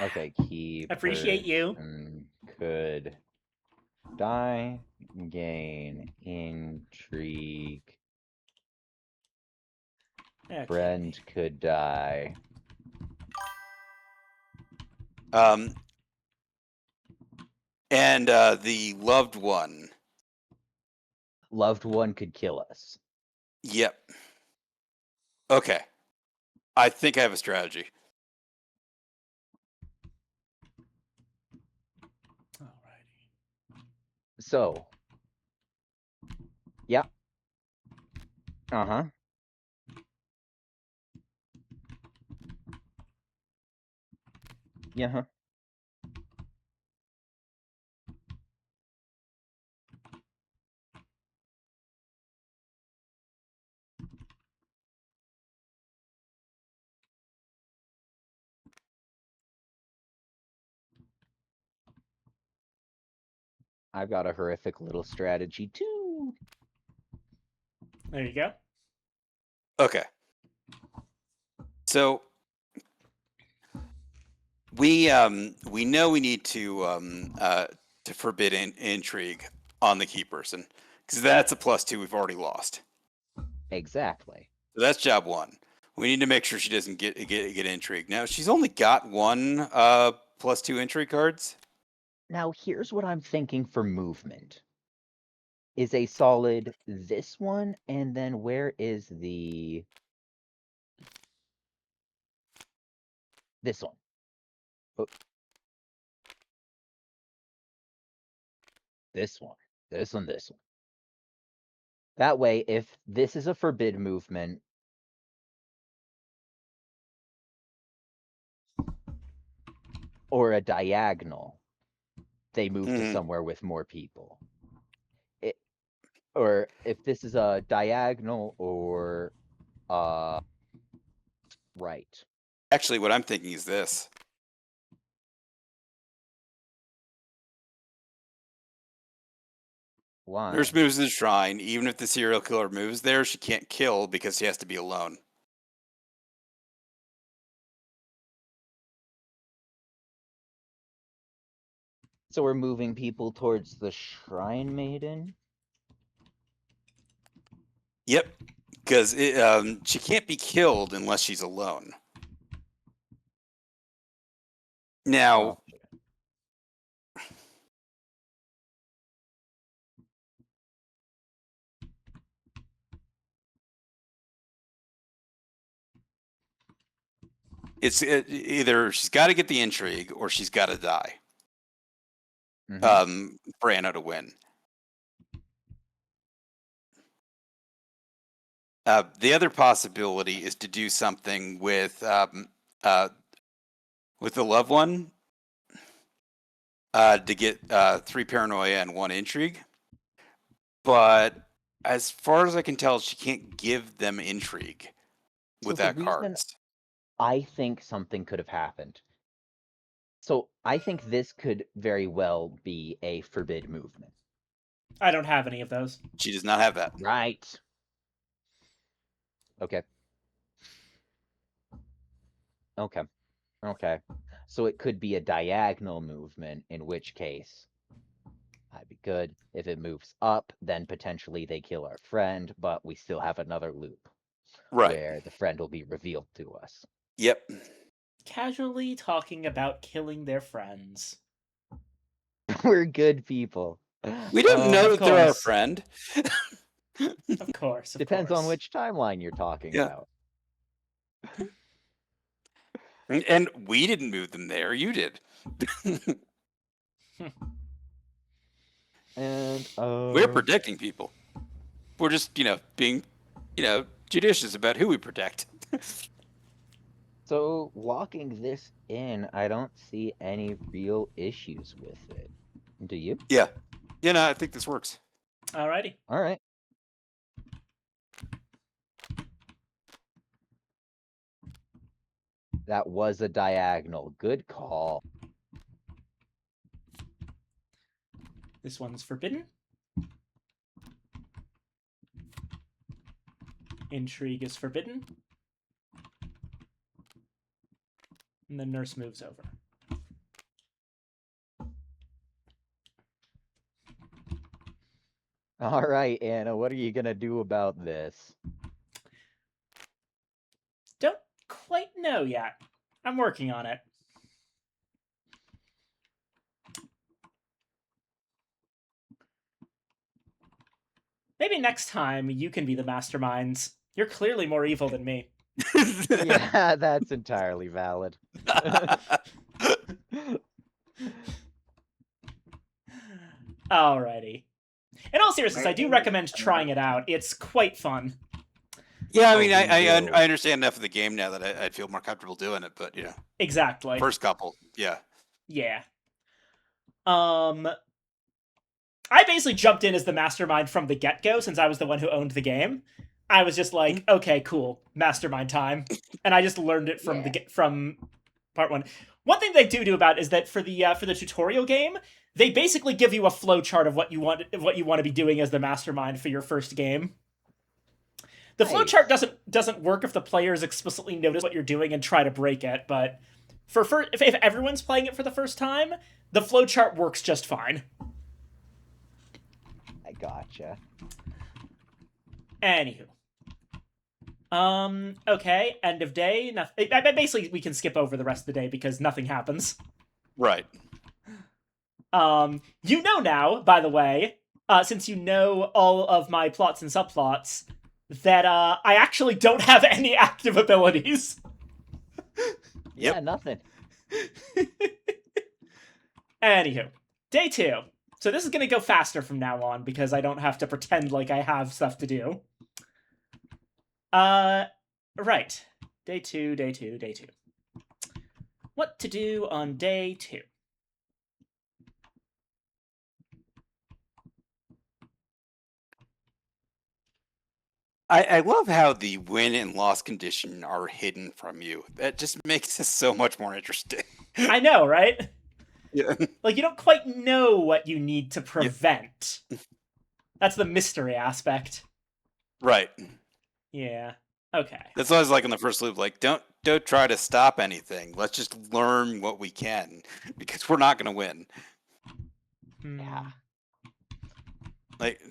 Okay, key Appreciate you. person could die, gain intrigue. Okay. Friend could die. And the loved one. Loved one could kill us. Yep. Okay. I think I have a strategy. Alrighty. So, yeah. Uh-huh. Yeah. I've got a horrific little strategy too. There you go. Okay. So we know we need to forbid intrigue on the key person because that's a +2 we've already lost. Exactly. So that's job 1. We need to make sure she doesn't get intrigue. Now she's only got 1 +2 intrigue cards. Now, here's what I'm thinking for movement. Is a solid this one, and then where is the... This one. Oh. This one. This one, this one. That way, if this is a forbid movement, or a diagonal, they move to somewhere with more people. Or if this is a diagonal or right. Actually, what I'm thinking is this. Why? Nurse moves to the shrine. Even if the serial killer moves there, she can't kill because she has to be alone. So we're moving people towards the Shrine Maiden? Yep, because she can't be killed unless she's alone. Now, Gotcha. It's either she's got to get the intrigue or she's got to die. Mhm. For Anna to win. The other possibility is to do something with the loved one to get 3 paranoia and 1 intrigue. But as far as I can tell, she can't give them intrigue So the without reason cards. I think something could have happened. So I think this could very well be a forbid movement. I don't have any of those. She does not have that. Right. Okay. Okay. Okay. So it could be a diagonal movement, in which case that'd be good. If it moves up, then potentially they kill our friend, but we still have another loop Right. where the friend will be revealed to us. Yep. Casually talking about killing their friends. We're good people. We don't know Of that they're our course. friend. Of course. Depends on which timeline you're talking Yeah. about. And we didn't move them there. You did. And We're protecting people. We're just, being, judicious about who we protect. so locking this in, I don't see any real issues with it. Do you? Yeah. I think this works. Alrighty. All right. That was a diagonal. Good call. This one's forbidden. Intrigue is forbidden. And the nurse moves over. All right, Anna, what are you gonna do about this? Don't quite know yet. I'm working on it. Maybe next time you can be the masterminds. You're clearly more evil than me. Yeah, that's entirely valid. Alrighty. In all seriousness, I do recommend trying it out. It's quite fun. Yeah, I Oh, mean, we I will. understand enough of the game now that I'd feel more comfortable doing it. But Exactly. first couple, yeah. Yeah. I basically jumped in as the mastermind from the get-go since I was the one who owned the game. I was just like, okay, cool, mastermind time, and I just learned it from from part 1. One thing they do about it is that for the tutorial game, they basically give you a flow chart of what you want to be doing as the mastermind for your first game. The Nice. flow chart doesn't work if the players explicitly notice what you're doing and try to break it, but if everyone's playing it for the first time, the flow chart works just fine. I gotcha. Anywho. Okay, end of day. Basically, we can skip over the rest of the day because nothing happens. Right. You know now, by the way, since you know all of my plots and subplots, that I actually don't have any active abilities. Yep. Yeah, nothing. Anywho, day 2. So this is gonna go faster from now on because I don't have to pretend like I have stuff to do. Right. Day 2, day 2, day 2. What to do on day 2? I love how the win and loss condition are hidden from you. That just makes this so much more interesting. I know, right? Yeah. Like, you don't quite know what you need to prevent. That's the mystery aspect. Right. Yeah. Okay. That's what I was like in the first loop. Like, don't try to stop anything. Let's just learn what we can because we're not going to win. Yeah. Like,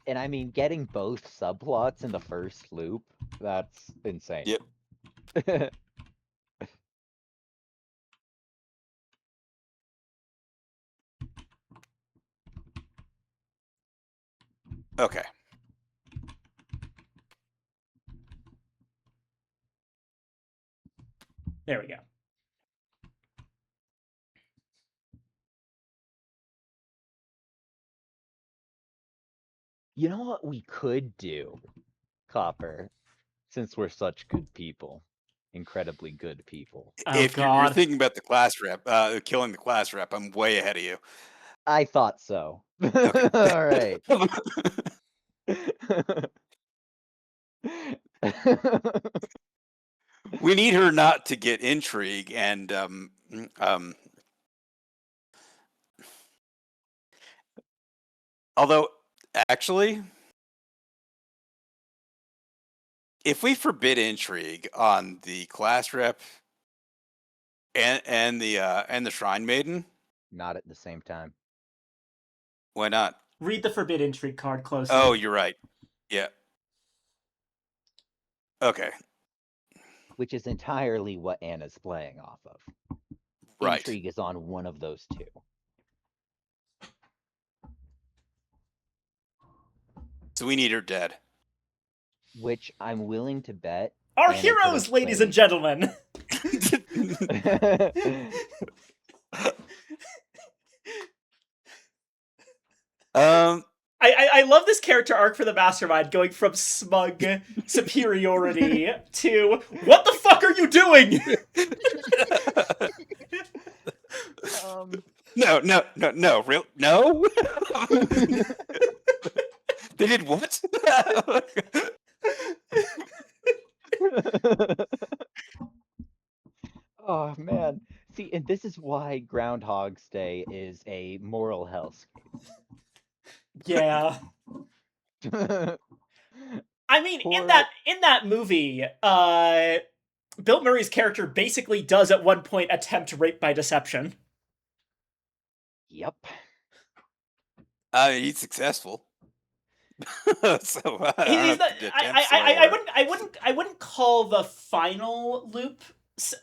And I mean, getting both subplots in the first loop, that's insane. Yep. Okay. There we go. You know what we could do, Copper, since we're such good people, incredibly good people. Oh, If you're God. thinking about the class rep, killing the class rep, I'm way ahead of you. I thought so. Okay. All right. We need her not to get intrigue and although actually if we forbid intrigue on the class rep and the shrine maiden, Not at the same time. why not? Read the Forbid Intrigue card closely. Oh, you're right. Yeah. Okay. Which is entirely what Anna's playing off of. Right. Intrigue is on one of those two. So we need her dead. Which I'm willing to bet. Our Anna could heroes, have ladies and played- gentlemen. I love this character arc for the Mastermind, going from smug superiority to what the fuck are you doing? No, real no. They did what? Oh man. See, and this is why Groundhog's Day is a moral hellscape. Yeah. I mean, in Poor- that movie, Bill Murray's character basically does at one point attempt rape by deception. Yep. He's successful. So He's not, I wouldn't call the final loop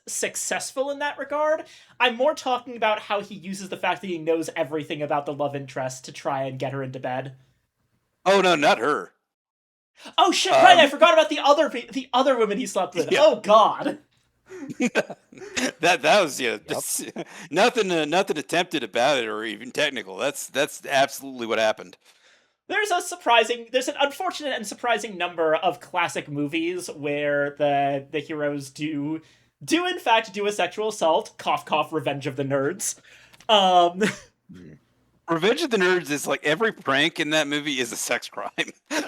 successful in that regard. I'm more talking about how he uses the fact that he knows everything about the love interest to try and get her into bed. Oh no, not her. Oh shit! Right, I forgot about the other women he slept with. Yeah. Oh god. that was nothing attempted about it or even technical. That's absolutely what happened. There's an unfortunate and surprising number of classic movies where the heroes do in fact do a sexual assault. Cough cough. Revenge of the Nerds. Revenge of the Nerds is like every prank in that movie is a sex crime.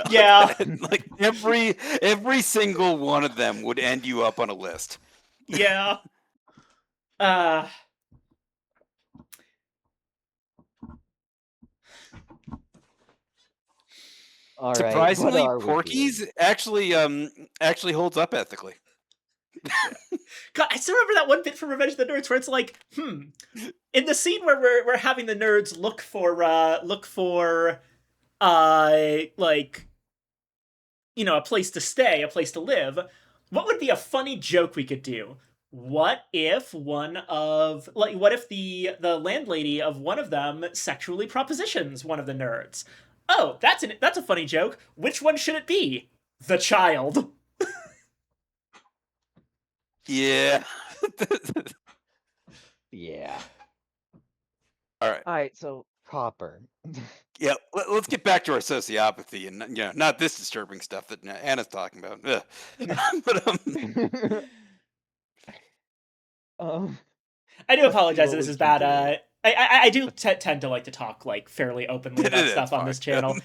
Yeah. Like every single one of them would end you up on a list. Yeah. All right. Surprisingly, what are we doing? Porky's actually holds up ethically. God, I still remember that one bit from Revenge of the Nerds where it's like, in the scene where we're having the nerds look for like, you know, a place to stay, a place to live. What would be a funny joke we could do? What if the landlady of one of them sexually propositions one of the nerds? Oh, that's a funny joke. Which one should it be? The child. Yeah. Yeah. All right. All right. So Copper. Yeah. Let's get back to our sociopathy and not this disturbing stuff that Anna's talking about. Ugh. But I do apologize what that this we is can bad. I do tend to like to talk like fairly openly about It's stuff on fine. this channel.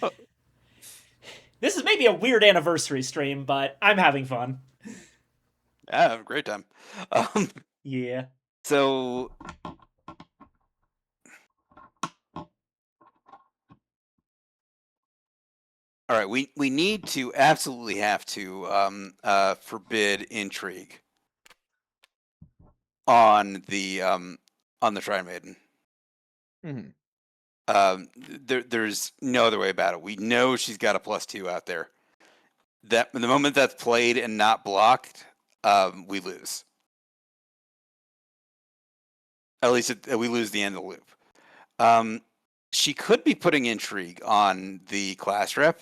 This is maybe a weird anniversary stream, but I'm having fun. Yeah, have a great time. Yeah. So all right, we need to absolutely have to forbid intrigue on the Shrine Maiden. Mhm. There's no other way about it. We know she's got a +2 out there. That the moment that's played and not blocked, we lose. At least we lose the end of the loop. She could be putting intrigue on the class rep,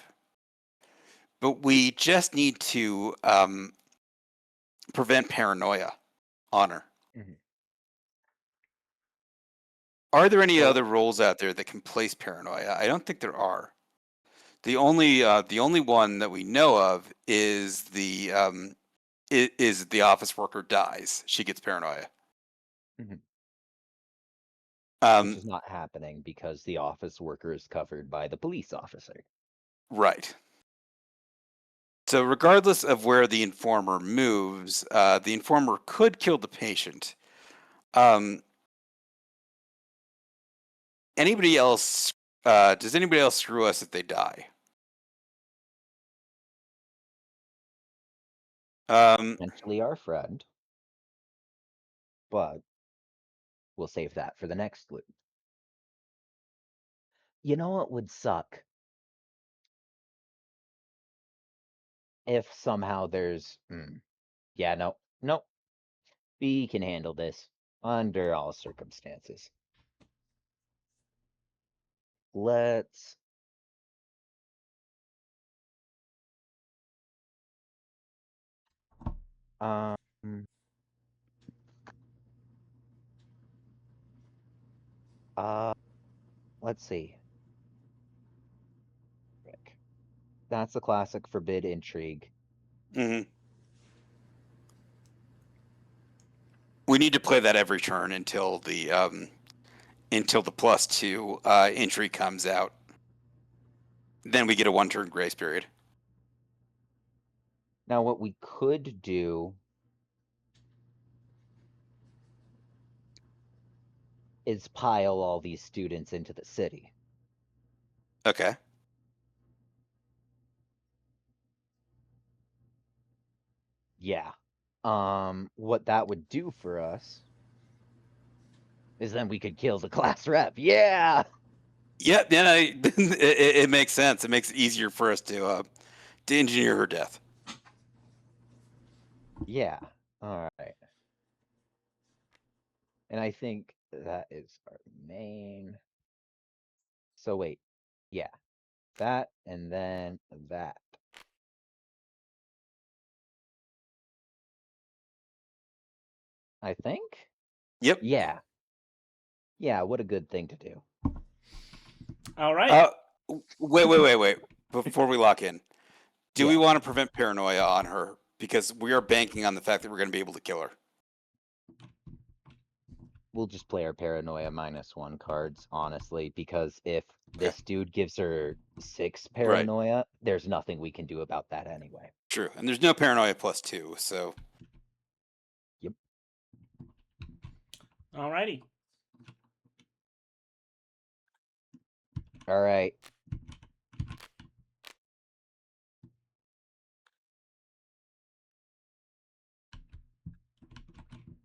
but we just need to prevent paranoia on her. Mhm. Are there any So- other roles out there that can place paranoia? I don't think there are. The only one that we know of is the office worker dies. She gets paranoia. Mhm. Um, Which is not happening because the office worker is covered by the police officer. right. So regardless of where the informer moves, the informer could kill the patient. Um, anybody else? Does anybody else screw us if they die? Potentially our friend. But we'll save that for the next loop. You know what would suck? If somehow there's... yeah, no. We can handle this under all circumstances. Let's... Um... let's see. Rick. That's the classic forbid intrigue. mhm. We need to play that every turn until the +2 entry comes out. Then we get a 1-turn grace period. Now, what we could do is pile all these students into the city. Okay. Yeah. What that would do for us is then we could kill the class rep. Yeah! Yeah, yeah, it makes sense. It makes it easier for us to engineer her death. Yeah. Alright. And I think that is our main... So wait. Yeah. That, and then that. I think? Yep. Yeah. Yeah, what a good thing to do. All right. Wait. Before we lock in, do we Yeah. want to prevent paranoia on her? Because we are banking on the fact that we're going to be able to kill her. We'll just play our paranoia -1 cards, honestly, because if this dude gives her 6 paranoia, there's nothing we can do about that anyway. True. And there's no paranoia +2, so. Yep. Alrighty. Alright.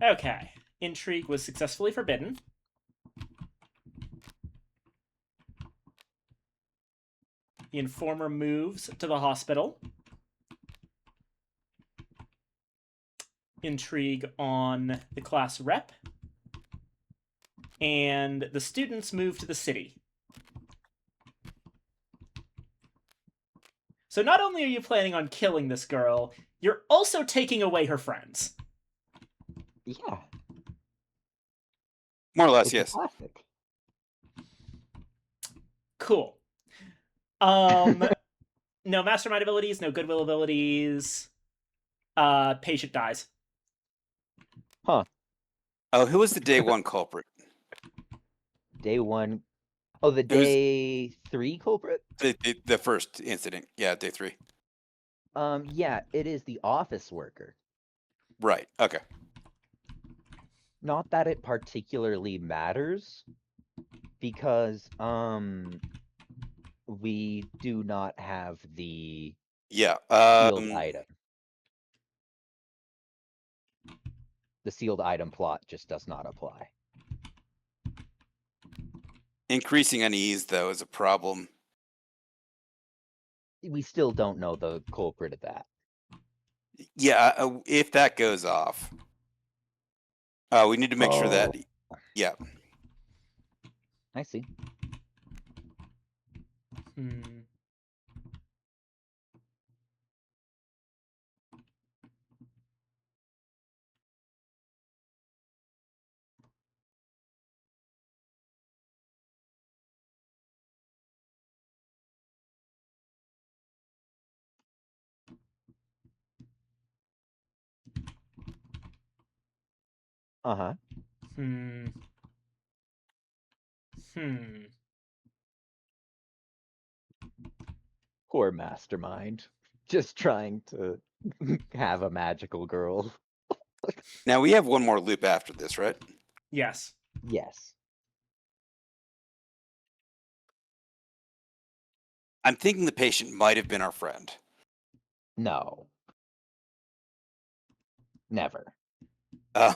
Okay. Intrigue was successfully forbidden. The informer moves to the hospital. Intrigue on the class rep. And the students move to the city. So not only are you planning on killing this girl, you're also taking away her friends. Yeah. More or less, It's yes. a classic. Cool. No mastermind abilities, no goodwill abilities. Patient dies. Huh. Oh, who was the day 1 culprit? Day 1. Oh, the It was- day 3 culprit? The first incident. Yeah, day 3. Yeah, it is the office worker. Right. Okay. Not that it particularly matters, because, we do not have the Yeah. sealed item. The sealed item plot just does not apply. Increasing unease, though, is a problem. We still don't know the culprit of that. Yeah, if that goes off, we need to make sure that. Yeah. I see. Uh-huh. Hmm. Hmm. Poor mastermind. Just trying to have a magical girl. Now we have one more loop after this, right? Yes. Yes. I'm thinking the patient might have been our friend. No. Never. Uh,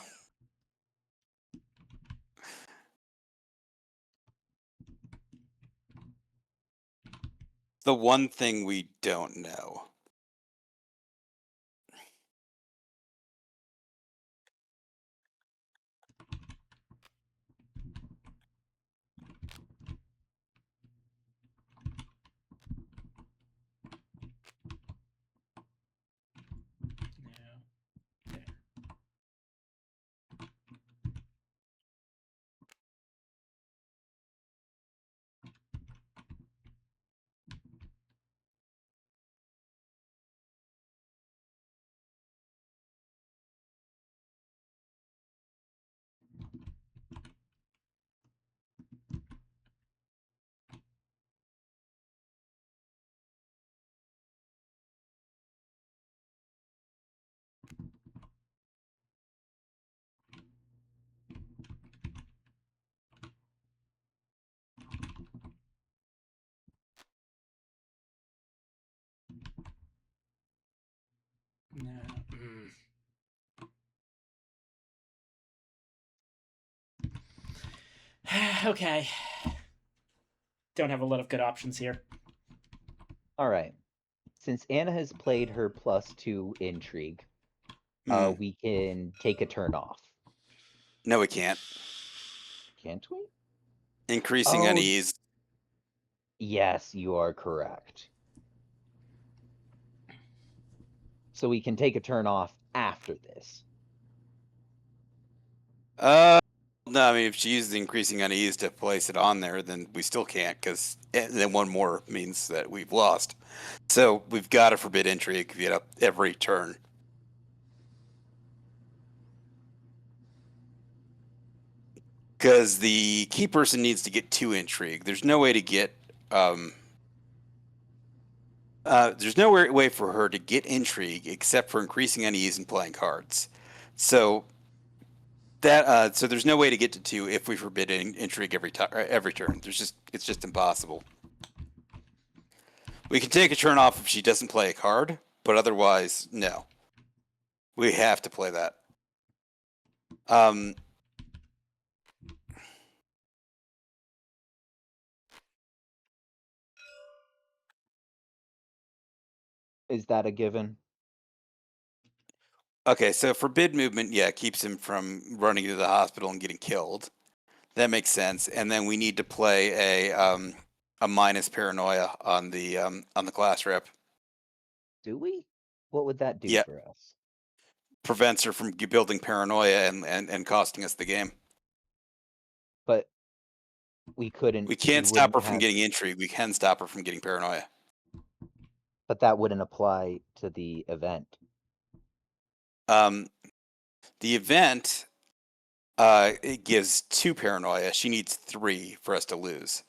the one thing we don't know. No. There. No. Okay. Don't have a lot of good options here. Alright. Since Anna has played her +2 intrigue, Hmm. we can take a turn off. No, we can't. Can't we? Increasing Oh, unease. yes, you are correct. So we can take a turn off after this. No, I mean, if she uses increasing unease to place it on there, then we still can't, because then one more means that we've lost. So we've got to forbid intrigue, every turn. Because the key person needs to get 2 intrigue. There's no way to get there's no way for her to get intrigue except for increasing unease and playing cards. So so there's no way to get to 2 if we forbid intrigue every turn. It's just impossible. We can take a turn off if she doesn't play a card, but otherwise, no. We have to play that. Is that a given? Okay, so forbid movement, yeah, keeps him from running to the hospital and getting killed. That makes sense. And then we need to play a minus paranoia on the class rep. Do we? What would that do Yeah, for us? prevents her from building paranoia and costing us the game. But we We can't stop wouldn't her from have, getting intrigue. We can stop her from getting paranoia. but that wouldn't apply to the event. The event, it gives 2 paranoia. She needs 3 for us to lose.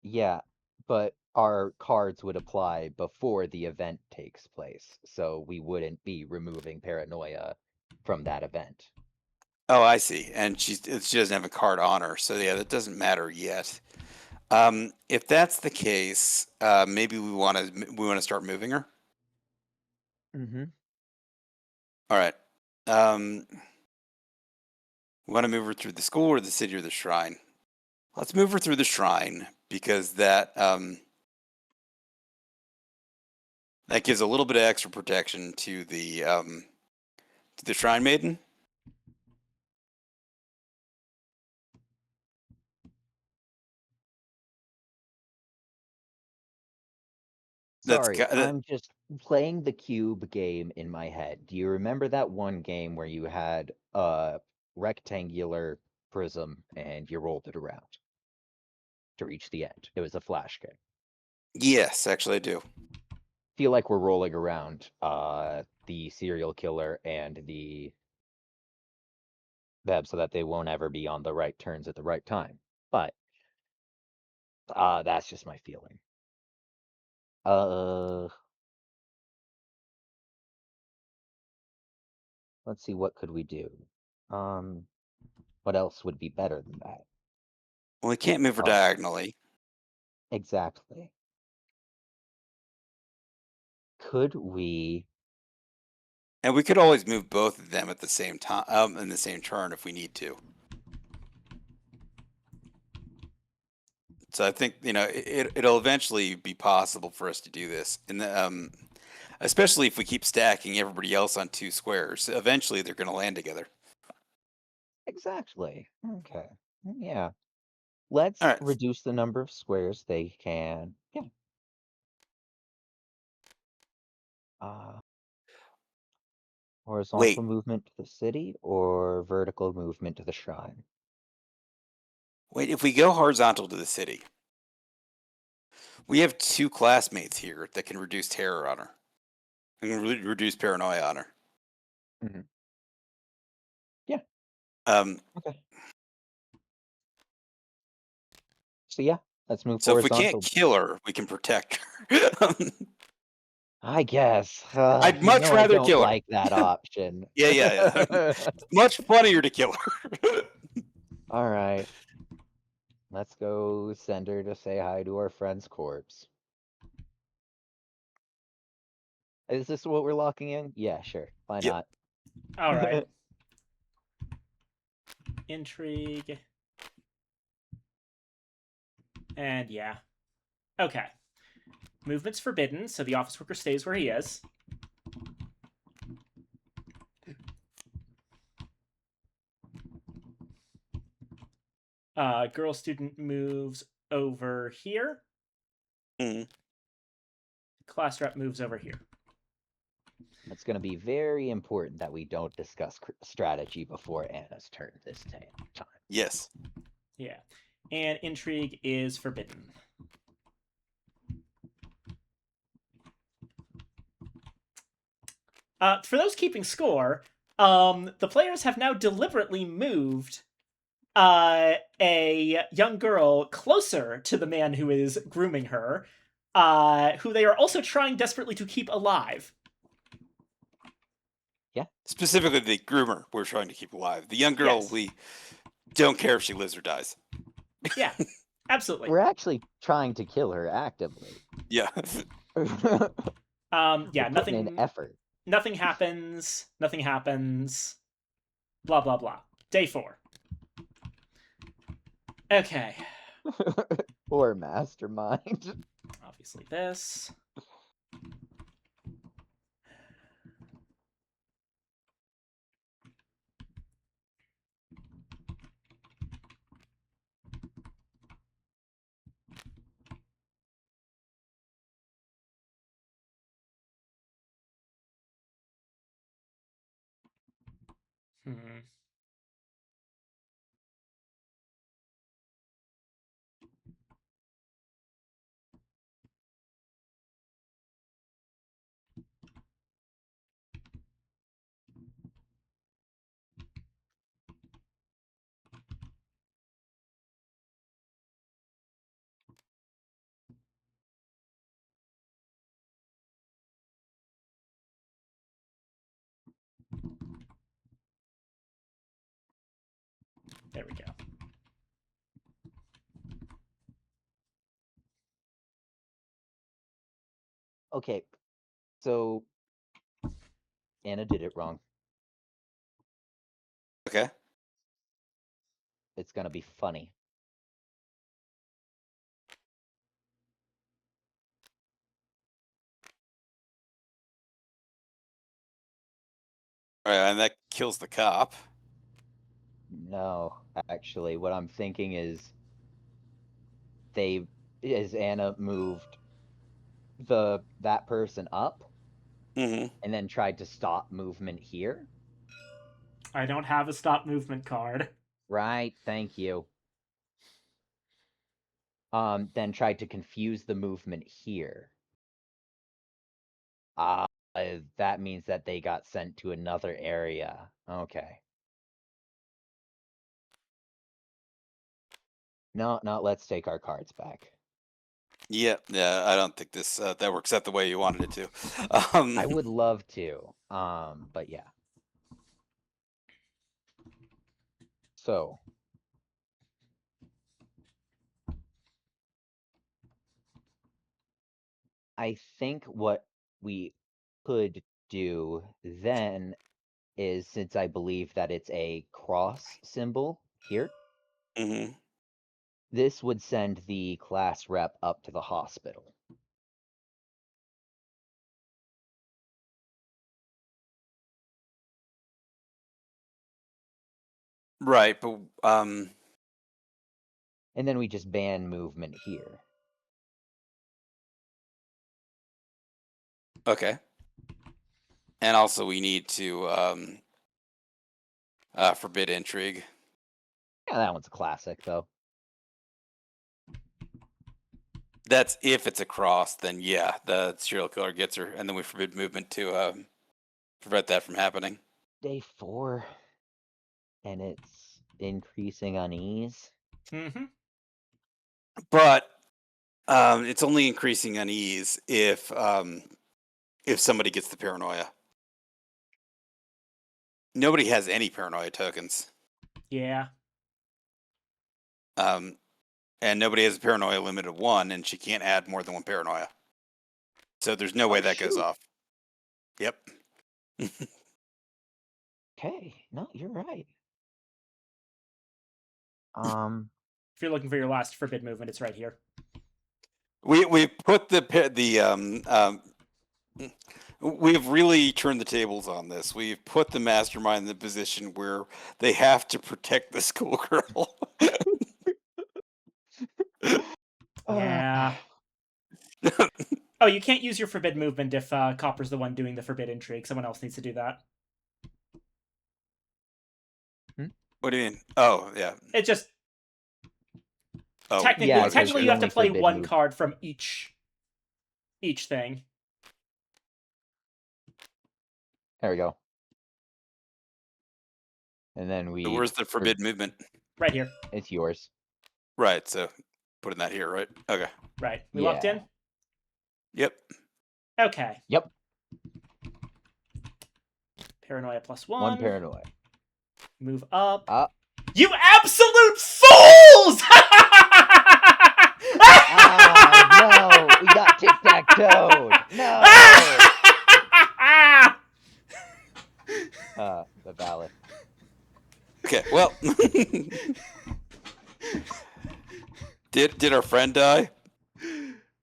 Yeah, but our cards would apply before the event takes place, so we wouldn't be removing paranoia from that event. Oh, I see. And she doesn't have a card on her, so yeah, that doesn't matter yet. If that's the case, maybe we want to start moving her. Mm-hmm. All right. We want to move her through the school or the city or the shrine. Let's move her through the shrine because that gives a little bit of extra protection to the shrine maiden. Sorry, I'm just playing the cube game in my head. Do you remember that one game where you had a rectangular prism and you rolled it around to reach the end? It was a flash game. Yes, actually I do. Feel like we're rolling around the serial killer and the them so that they won't ever be on the right turns at the right time. But that's just my feeling. Uh, let's see, what could we do? What else would be better than that? Well, we can't move her Oh. diagonally. Exactly. Could we? And we could always move both of them at the same time, in the same turn if we need to. So I think it'll eventually be possible for us to do this, and especially if we keep stacking everybody else on 2 squares. Eventually, they're going to land together. Exactly. Okay. Yeah. Let's All right. reduce the number of squares they can. Yeah. Horizontal Wait, movement to the city or vertical movement to the shrine? wait. If we go horizontal to the city, we have 2 classmates here that can reduce terror on her. And can reduce paranoia on her. Mhm. Yeah. Um, Okay. So yeah, let's move so if we can't horizontal. kill her, we can protect her. I guess. I'd You much know I rather don't kill her. like that option. Yeah. It's much funnier to kill her. All right. Let's go send her to say hi to our friend's corpse. Is this what we're locking in? Yeah, sure. Why Yep. not? All right. Intrigue. And yeah. Okay. Movement's forbidden, so the office worker stays where he is. Girl student moves over here. Mhm. Class rep moves over here. It's going to be very important that we don't discuss strategy before Anna's turn this time. Yes. Yeah. And intrigue is forbidden. For those keeping score, the players have now deliberately moved a young girl closer to the man who is grooming her, who they are also trying desperately to keep alive. Specifically, the groomer we're trying to keep alive. The young girl, Yes. we don't care if she lives or dies. Yeah, absolutely. We're actually trying to kill her actively. Yeah. Yeah, We're putting in nothing. effort. Nothing happens. Nothing happens. Blah blah blah. Day 4. Okay. Poor mastermind. Obviously this. Hmm. There we go. Okay, so Anna did it wrong. Okay. It's gonna be funny. All right, and that kills the cop. No, actually, what I'm thinking is as Anna moved that person up Mm-hmm. and then tried to stop movement here. I don't have a stop movement card. Right, thank you. Then tried to confuse the movement here. That means that they got sent to another area. Okay. No, no, let's take our cards back. Yeah, I don't think this that works out the way you wanted it to. I would love to, but yeah. So, I think what we could do then is, since I believe that it's a cross symbol here, mhm. this would send the class rep up to the hospital. Right, but And then we just ban movement here. okay. And also we need to forbid intrigue. Yeah, that one's a classic, though. That's if it's a cross, then yeah, the serial killer gets her, and then we forbid movement to prevent that from happening. Day 4, and it's increasing unease. Mm-hmm. But it's only increasing unease if somebody gets the paranoia. Nobody has any paranoia tokens. Yeah. And nobody has a paranoia limit of 1, and she can't add more than 1 paranoia. So there's no way that goes shoot. off. Yep. Okay, no, you're right. If you're looking for your last forbid movement, it's right here. We put we've really turned the tables on this. We've put the mastermind in the position where they have to protect the schoolgirl. Yeah. Oh, you can't use your forbid movement if Copper's the one doing the forbid intrigue. Someone else needs to do that. What do you mean? Oh, yeah. It just Oh, technically, Yeah, 'cause technically the you have to only play forbid one move- card from each thing. There we go. And then so where's the forbid movement? Right here. It's yours. Right, so putting that here, right? Okay. Right. We locked in? Yep. Okay. Yep. Paranoia plus 1 1. paranoia. Move up. Up. You absolute fools! No, we got tic-tac-toe. No. The ballot. Okay, well. Did our friend die?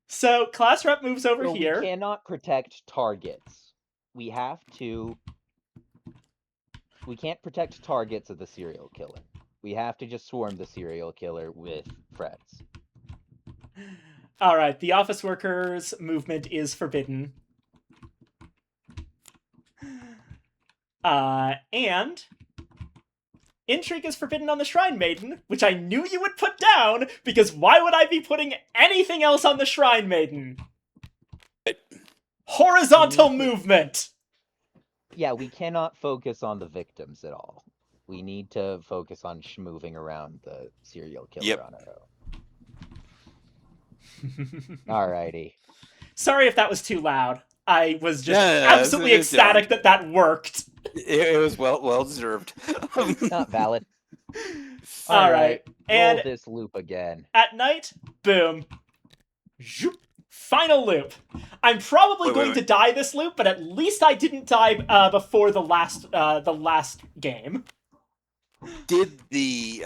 So class rep moves over So here. we cannot protect targets. We can't protect targets of the serial killer. We have to just swarm the serial killer with threats. All right, the office workers' movement is forbidden. And intrigue is forbidden on the Shrine Maiden, which I knew you would put down, because why would I be putting anything else on the Shrine Maiden? Horizontal movement! Yeah, we cannot focus on the victims at all. We need to focus on moving around the serial killer on our own. Alrighty. Sorry if that was too loud. I was just No, absolutely it's ecstatic that worked. It was well deserved. Not valid. All right. Roll And this loop again. at night, boom. Zoop. Final loop. I'm probably going to die this loop, but at least I didn't die before the last game. Did the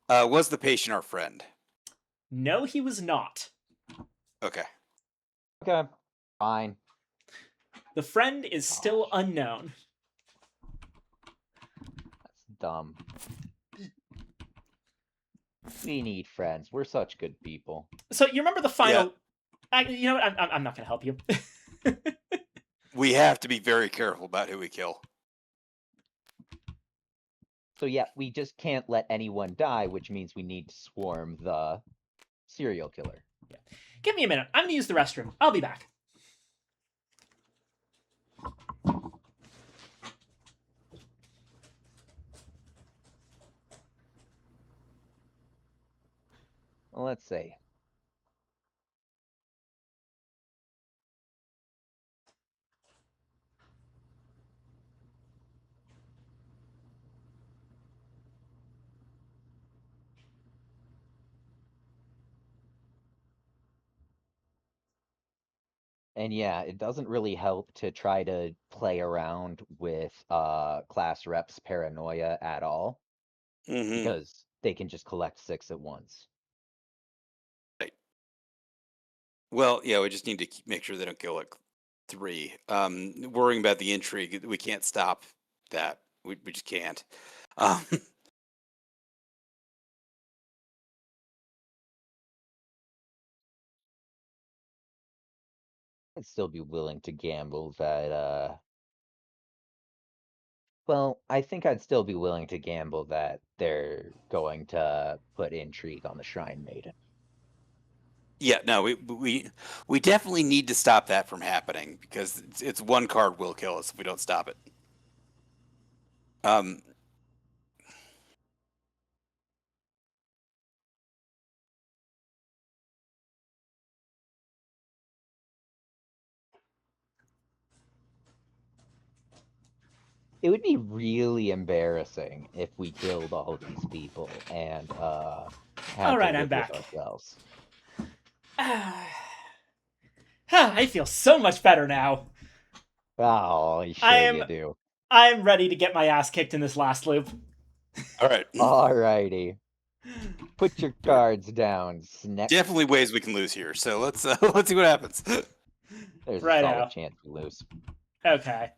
was the patient our friend? No, he was not. Okay. Okay. Fine. The friend is still unknown. That's dumb. We need friends. We're such good people. So you remember the final... you know what? I'm not going to help you. We have to be very careful about who we kill. So yeah, we just can't let anyone die, which means we need to swarm the serial killer. Yeah. Give me a minute. I'm going to use the restroom. I'll be back. Well, let's see. And yeah, it doesn't really help to try to play around with class reps paranoia at all, Mm-hmm. because they can just collect 6 at once. Well, yeah, we just need to make sure they don't go like 3. Worrying about the intrigue, we can't stop that. We just can't. Um, I'd still be willing to gamble that well, I think I'd still be willing to gamble that they're going to put intrigue on the Shrine Maiden. yeah, no, we definitely need to stop that from happening because it's one card will kill us if we don't stop it. Um, It would be really embarrassing if we killed all these people and had All to right, I'm live with back. ourselves. I feel so much better now. Oh, sure I'm you do. I'm ready to get my ass kicked in this last loop. all right, Alrighty. Put your There are cards down, Sneck. definitely ways we can lose here. So let's let's see what happens. There's a Righto. solid chance we lose. Okay.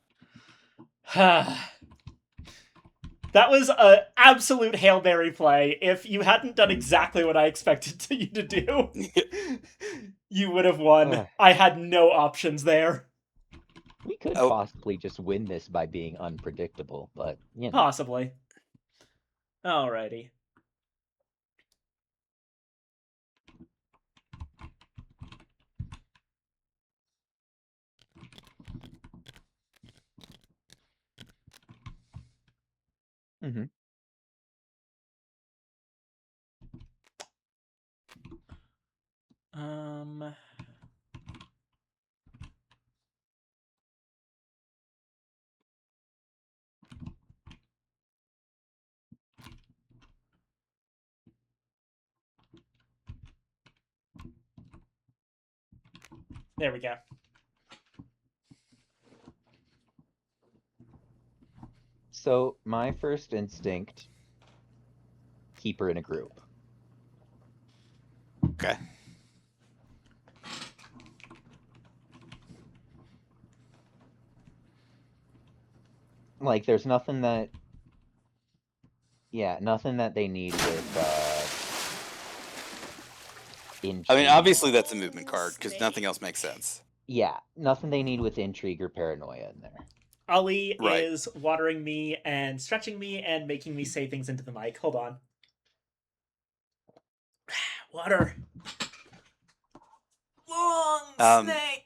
That was an absolute Hail Mary play. If you hadn't done exactly what I expected you to do, you would have won. Ugh. I had no options there. We could Oh. possibly just win this by being unpredictable, but you know. Possibly. Alrighty. Mm-hmm. There we go. So my first instinct, keep her in a group. Okay. Like, there's nothing that... Yeah, nothing that they need with, intrigue. I mean, obviously that's a movement card because nothing else makes sense. Yeah, nothing they need with intrigue or paranoia in there. Ollie Right. is watering me and stretching me and making me say things into the mic. Hold on. Water. Long snake.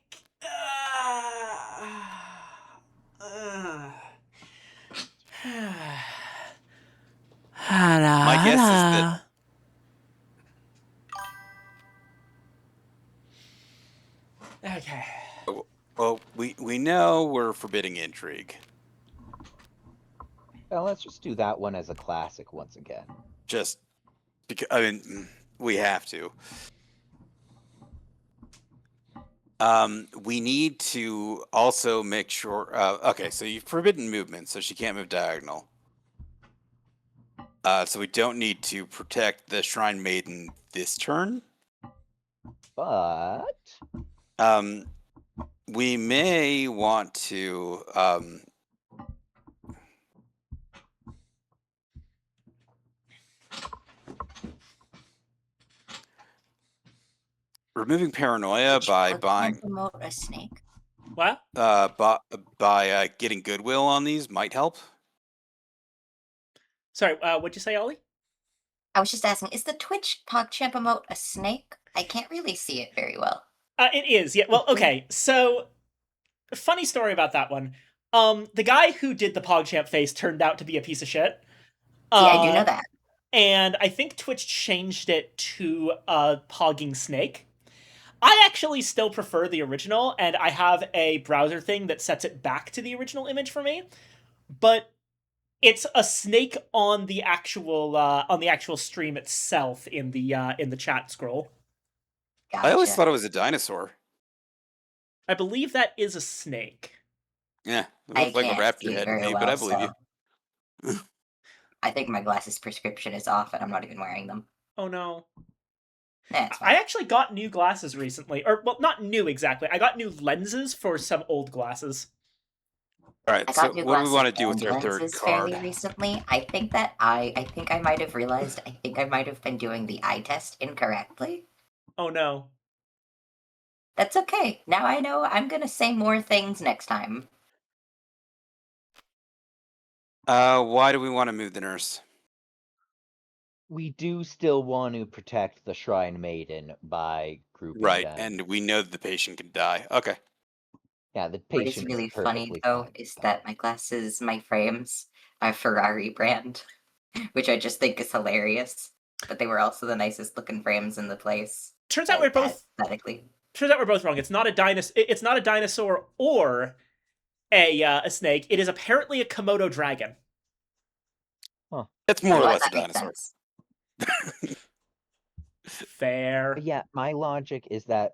My guess is that Okay. well, we know we're forbidding intrigue. Well, let's just do that one as a classic once again. Just because I mean we have to. We need to also make sure. Okay, so you've forbidden movement, so she can't move diagonal. So we don't need to protect the Shrine Maiden this turn. But We may want to. Removing paranoia by buying promote a snake. What? by getting goodwill on these might help. Sorry, what'd you say, Ollie? I was just asking, is the Twitch PogChamp emote a snake? I can't really see it very well. It is, yeah. Well, okay, so funny story about that one. The guy who did the PogChamp face turned out to be a piece of shit. Yeah, I do know that. and I think Twitch changed it to a Pogging Snake. I actually still prefer the original, and I have a browser thing that sets it back to the original image for me. But it's a snake on the actual stream itself in the chat scroll. I always Gotcha. thought it was a dinosaur. I believe that is a snake. Yeah, it I looked like a can't raptor see head to very me, well, but I believe you. so I think my glasses prescription is off, and I'm not even wearing them. Oh no. That's I fine. actually got new glasses recently. Or, well, not new exactly. I got new lenses for some old glasses. All right, I so got new what do we glasses want to do with and our third lenses card? fairly recently. I think that I think I might have realized. I think I might have been doing the eye test incorrectly. Oh no. That's okay. Now I know I'm gonna say more things next time. Why do we want to move the nurse? We do still want to protect the Shrine Maiden by grouping Right, them. and we know that the patient can die. Okay. Yeah, the What is patient really is funny perfectly though fine. is that my glasses, my frames, are Ferrari brand, which I just think is hilarious. But they were also the nicest looking frames in the place. Turns out we're both aesthetically. wrong. It's not a dinosaur or a snake. It is apparently a Komodo dragon. That's more or Well, less a that makes dinosaur. sense. Fair. But yeah, my logic is that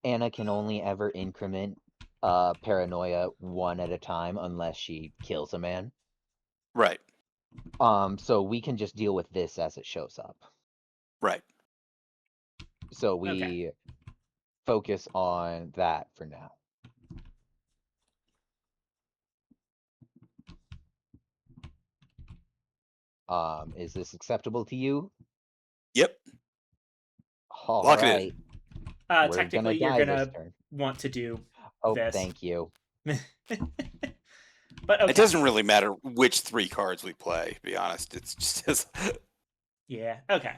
Anna can only ever increment paranoia one at a time unless she kills a man. Right, So we can just deal with this as it shows up. right. So we Okay. focus on that for now. Is this acceptable to you? Yep. All Lock it in. right. We're Technically, you're die this gonna turn. want to do Oh, this. thank you. But okay. It doesn't really matter which 3 cards we play, to be honest. It's just as Yeah. Okay.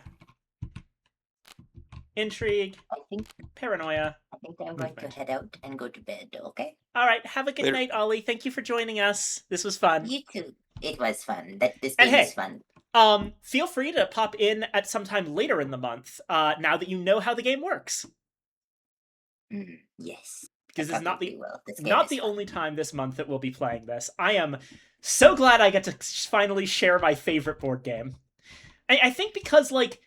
Intrigue, I think paranoia. I'm going to Movement. head out and go to bed. Okay. All right. Have a good Later. night, Ollie. Thank you for joining us. This was fun. You too. It was fun. This And game is hey, fun. Feel free to pop in at some time later in the month. Now that you know how the game works, Yes. because it's not the This game is fun. only time this month that we'll be playing this. I am so glad I get to finally share my favorite board game. I think because, like,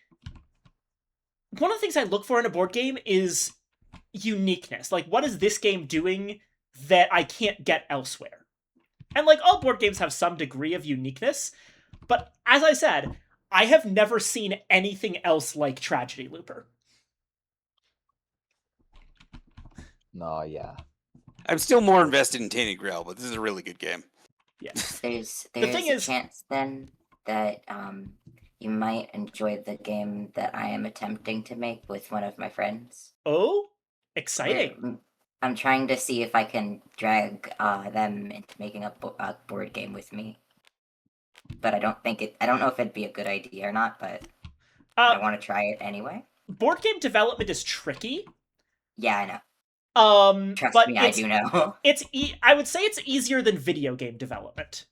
one of the things I look for in a board game is uniqueness. Like, what is this game doing that I can't get elsewhere? And, like, all board games have some degree of uniqueness, but as I said, I have never seen anything else like Tragedy Looper. No, yeah. I'm still more invested in Tainted Grail, but this is a really good game. Yeah. There's thing a is- chance then that you might enjoy the game that I am attempting to make with one of my friends. Oh, exciting. I'm trying to see if I can drag them into making a board game with me. But I don't know if it'd be a good idea or not, but I want to try it anyway. Board game development is tricky. Yeah, I know. Trust But me, I do know. I would say it's easier than video game development.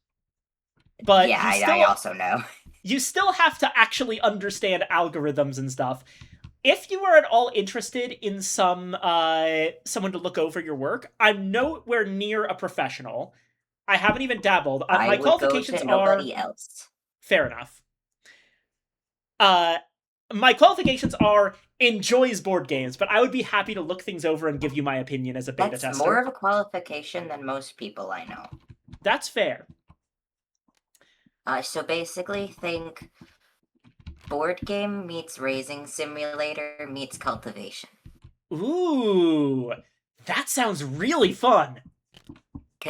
But yeah, I also know. You still have to actually understand algorithms and stuff. If you are at all interested in someone to look over your work, I'm nowhere near a professional. I haven't even dabbled. I My would qualifications go to nobody else. Fair enough. My qualifications are enjoys board games, but I would be happy to look things over and give you my opinion as a beta That's tester. more of a qualification than most people I know. That's fair. So basically, think board game meets raising simulator meets cultivation. Ooh, that sounds really fun.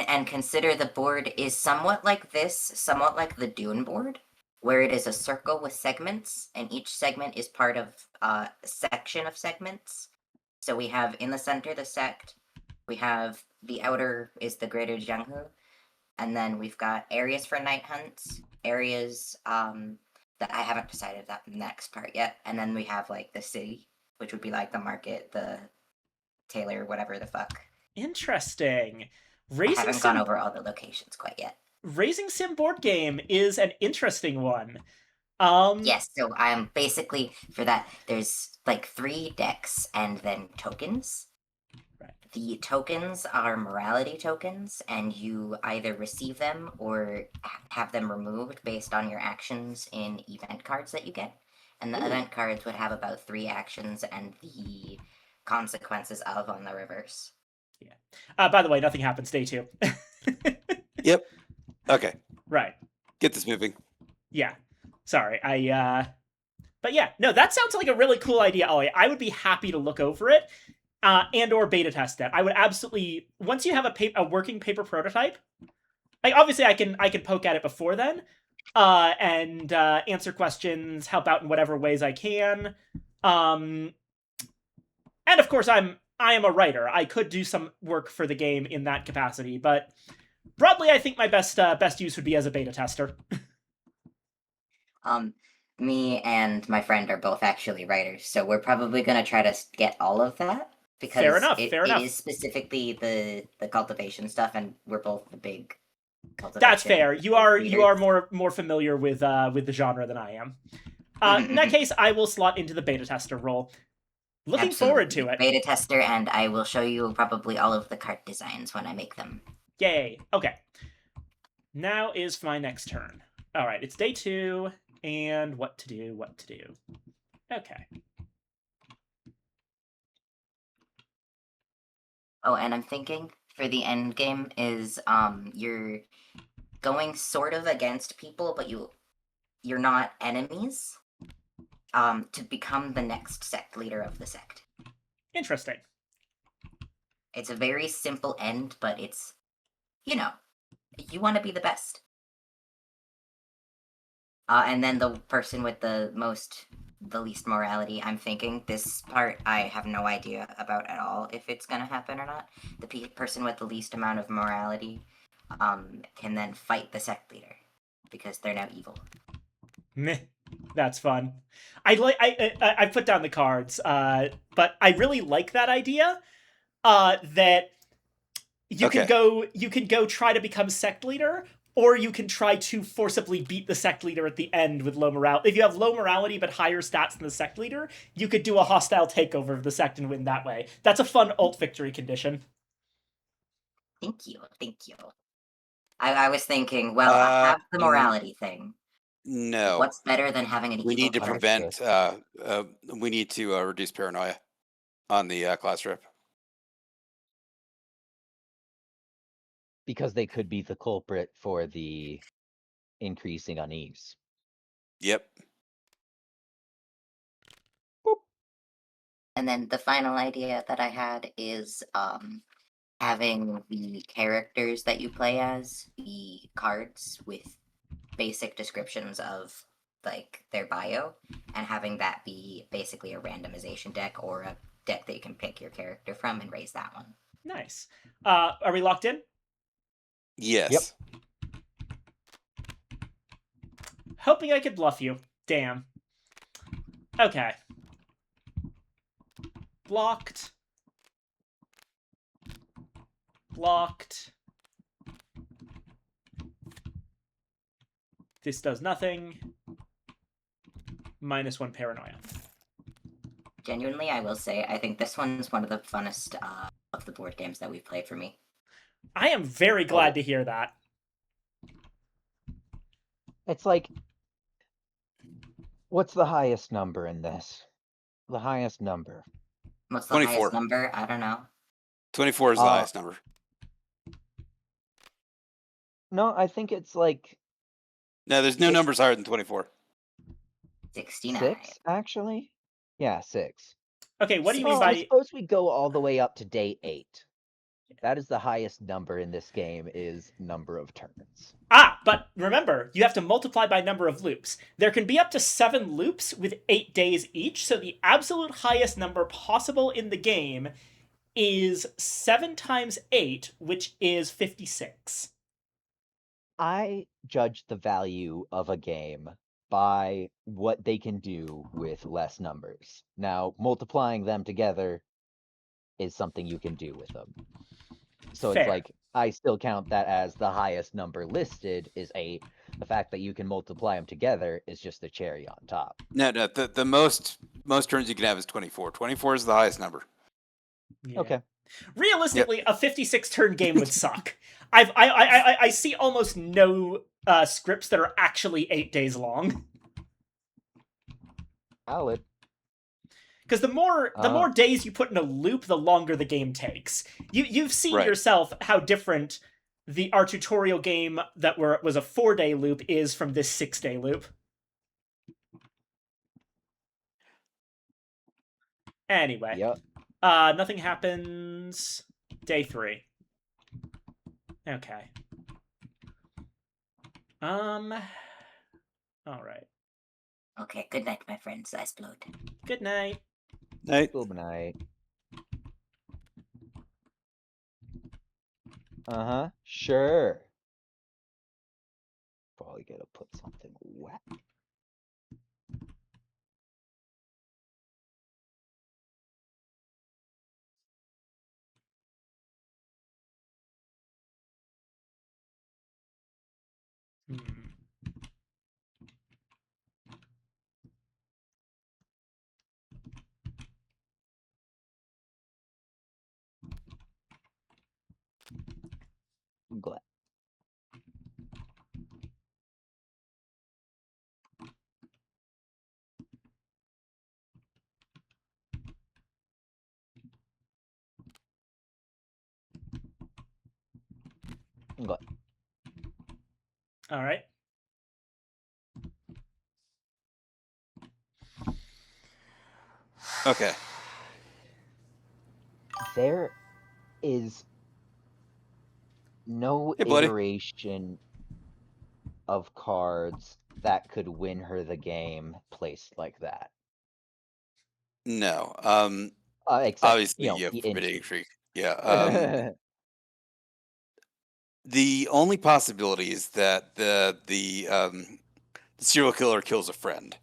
And consider the board is somewhat like this, somewhat like the Dune board, where it is a circle with segments, and each segment is part of a section of segments. So we have in the center the sect, we have the outer is the greater Jianghu, and then we've got areas for night hunts, areas that I haven't decided that next part yet, and then we have like the city, which would be like the market, the tailor, whatever the fuck. Interesting. I haven't gone over all the locations quite yet. Raising Sim board game is an interesting one. Yes, so basically for that there's like 3 decks and then tokens. Right. The tokens are morality tokens, and you either receive them or have them removed based on your actions in event cards that you get. And the Ooh. event cards would have about 3 actions and the consequences of on the reverse. By the way, nothing happens day 2. Yep. Okay. Right. Get this moving. Yeah. Sorry. But yeah, no, that sounds like a really cool idea, Ollie. I would be happy to look over it. And or beta test it. I would absolutely, once you have a working paper prototype, like obviously I can poke at it before then, and answer questions, help out in whatever ways I can. And of course I am a writer. I could do some work for the game in that capacity, but broadly I think my best use would be as a beta tester. Me and my friend are both actually writers, so we're probably going to try to get all of that because Fair enough. it is specifically the cultivation stuff, and we're both the big cultivation. That's fair. You are readers. more familiar with the genre than I am. In that case, I will slot into the beta tester role. Looking forward to it. Beta tester, and I will show you probably all of the cart designs when I make them. Yay. Okay. Now is my next turn. All right, it's day 2, and what to do. Okay. Oh, and I'm thinking for the end game is you're going sort of against people, but you're not enemies. To become the next sect leader of the sect. Interesting. It's a very simple end, but it's, you want to be the best. And then the person with the least morality, I'm thinking this part I have no idea about at all if it's gonna happen or not. The person with the least amount of morality can then fight the sect leader because they're now evil. Meh. That's fun. I put down the cards, but I really like that idea. That you can go try to become sect leader, or you can try to forcibly beat the sect leader at the end with low morality. If you have low morality but higher stats than the sect leader, you could do a hostile takeover of the sect and win that way. That's a fun ult victory condition. Thank you. I was thinking, well, I have the morality thing. No. What's better than having an We evil need to card? prevent. We need to reduce paranoia on the class rep. Because they could be the culprit for the increasing unease. Yep. Boop. And then the final idea that I had is having the characters that you play as be cards with basic descriptions of like their bio, and having that be basically a randomization deck or a deck that you can pick your character from and raise that one. Nice. Are we locked in? Yes. Yep. Hoping I could bluff you. Damn. Okay. Blocked. This does nothing. -1 paranoia. Genuinely, I will say, I think this one's one of the funnest of the board games that we've played for me. I am very glad to hear that. It's like, what's the highest number in this? The highest number. What's the 24. highest number? I don't know. 24 is the highest number. No, I think it's like No, there's no numbers higher than 24. 69. 6, actually. Yeah, 6. Okay, what do you mean I by... suppose we go all the way up to day 8. That is the highest number in this game, is number of turns. But remember, you have to multiply by number of loops. There can be up to 7 loops with 8 days each, so the absolute highest number possible in the game is 7 times 8, which is 56. I judge the value of a game by what they can do with less numbers. Now, multiplying them together is something you can do with them. So Fair. it's like, I still count that as the highest number listed is 8. The fact that you can multiply them together is just the cherry on top. No, the most turns you can have is 24. 24 is the highest number. Yeah. Okay. Realistically, a 56 turn game would suck. I see almost no scripts that are actually 8 days long. Valid. Because the more days you put in a loop, the longer the game takes. You've seen Right. yourself how different our tutorial game that was a 4-day loop is from this 6-day loop. Anyway, Yep. nothing happens. Day 3. Okay. All right. Okay, good night, my friends. I explode. Good night. Night. Good night. Uh-huh. Sure. Probably gotta put something wet. Hmm. I'm glad. I'm glad. All right. Okay. There is no Hey, buddy. iteration of cards that could win her the game placed like that. No. Except, Obviously, you know, you have the forbidding intrigue. intrigue. Yeah. The only possibility is that the serial killer kills a friend.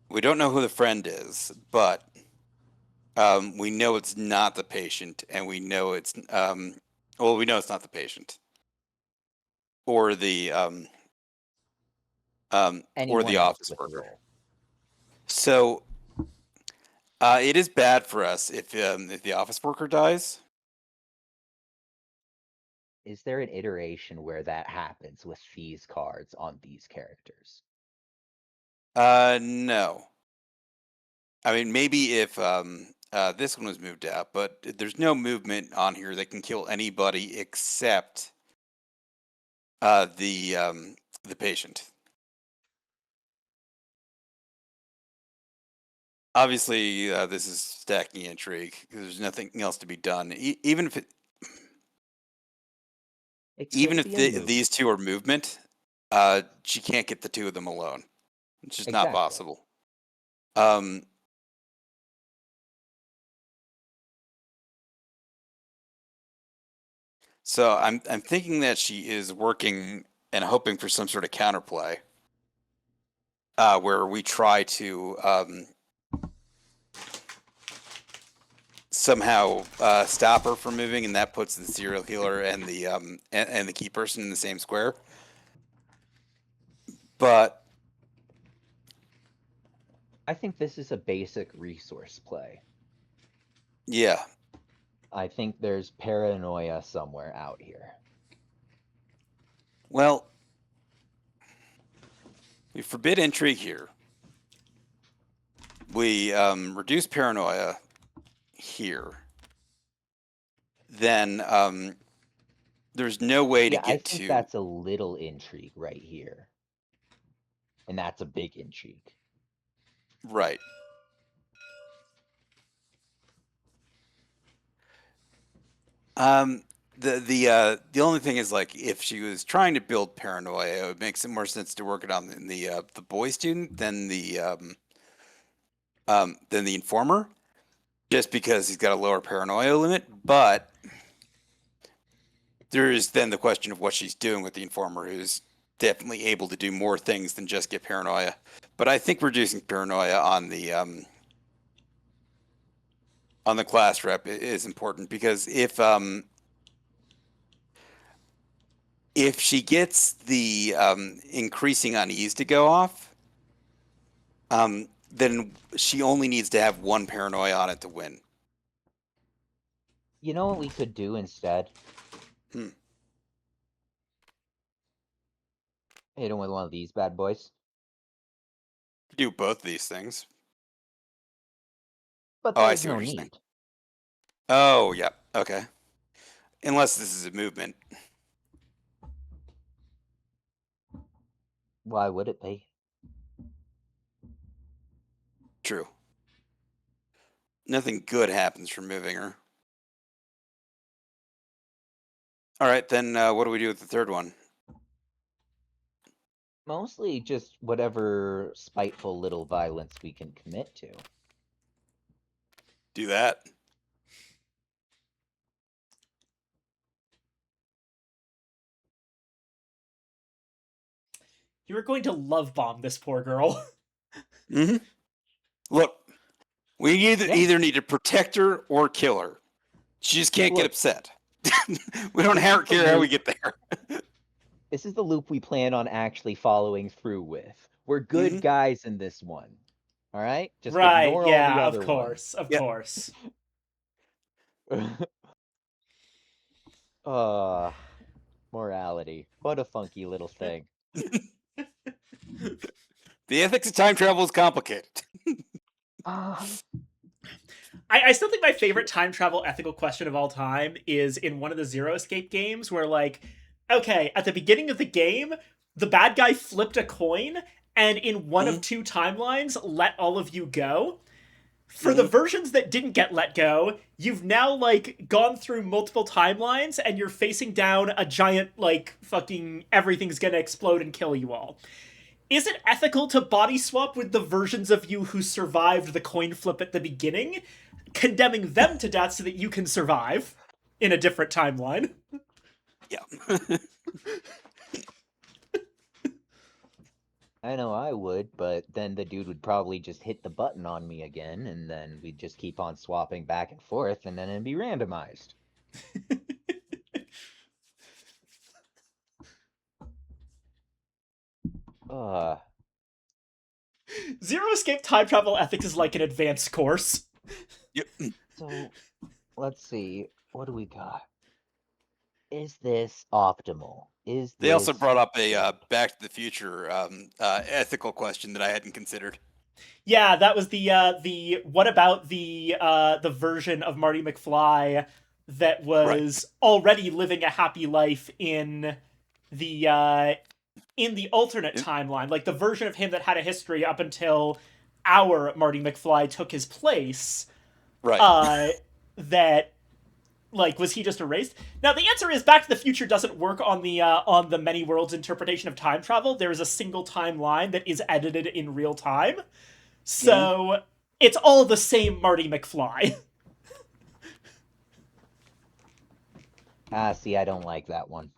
We don't know who the friend is, but we know it's not the patient, and we know it's we know it's not the patient or the or the Anyone else office with the worker. role. So it is bad for us if the office worker dies. Is there an iteration where that happens with these cards on these characters? No. I mean, maybe if this one was moved out, but there's no movement on here that can kill anybody except the patient. Obviously, this is stacking intrigue. There's nothing else to be done. Even if It even could if be a move. these two are movement, she can't get the two of them alone. It's just not Exactly. possible. Um, so I'm thinking that she is working and hoping for some sort of counterplay, where we try to somehow stop her from moving, and that puts the serial killer and the key person in the same square. But I think this is a basic resource play. yeah, I think there's paranoia somewhere out here. well, we forbid intrigue here. We reduce paranoia here. Then there's no way to Yeah, I get think to. that's a little intrigue right here. And that's a big intrigue. Right. The only thing is, like, if she was trying to build paranoia, it would make some more sense to work it on the boy student than the informer, just because he's got a lower paranoia limit. But there is then the question of what she's doing with the informer, who's definitely able to do more things than just get paranoia. But I think reducing paranoia on the class rep is important, because if if she gets the increasing unease to go off, then she only needs to have one paranoia on it to win. You know what we could do instead? Hmm. Hit him with one of these bad boys. Do both these things. But Oh, I there's see no what you're saying. need. Oh, yeah. Okay. Unless this is a movement. Why would it be? True. Nothing good happens from moving her. All right, then what do we do with the third one? Mostly just whatever spiteful little violence we can commit to. Do that. You are going to love bomb this poor girl. Mm-hmm. Look, we either need to protect her or kill her. She just can't get Look. upset. We don't care how we get there. This is the loop we plan on actually following through with. We're good guys in this one. All right? Just Right, ignore all the yeah, other of course, of Yep. course. Morality. What a funky little thing. The ethics of time travel is complicated. I still think my favorite time travel ethical question of all time is in one of the Zero Escape games where, like, okay, at the beginning of the game, the bad guy flipped a coin and in one of two timelines let all of you go. For the versions that didn't get let go, you've now, like, gone through multiple timelines and you're facing down a giant, like, fucking everything's gonna explode and kill you all. Is it ethical to body swap with the versions of you who survived the coin flip at the beginning, condemning them to death so that you can survive in a different timeline? Yeah. I know I would, but then the dude would probably just hit the button on me again, and then we'd just keep on swapping back and forth, and then it'd be randomized. Zero Escape time travel ethics is like an advanced course. Yep. So, let's see. What do we got? Is this optimal? Is They also this brought up a Back to the Future ethical question that I hadn't considered. Yeah, that was the what about the version of Marty McFly that was already living a happy life in the alternate timeline, like the version of him that had a history up until our Marty McFly took his place. Right. That, like, was he just erased? Now the answer is Back to the Future doesn't work on the many worlds interpretation of time travel. There is a single timeline that is edited in real time. So it's all the same Marty McFly. see, I don't like that one.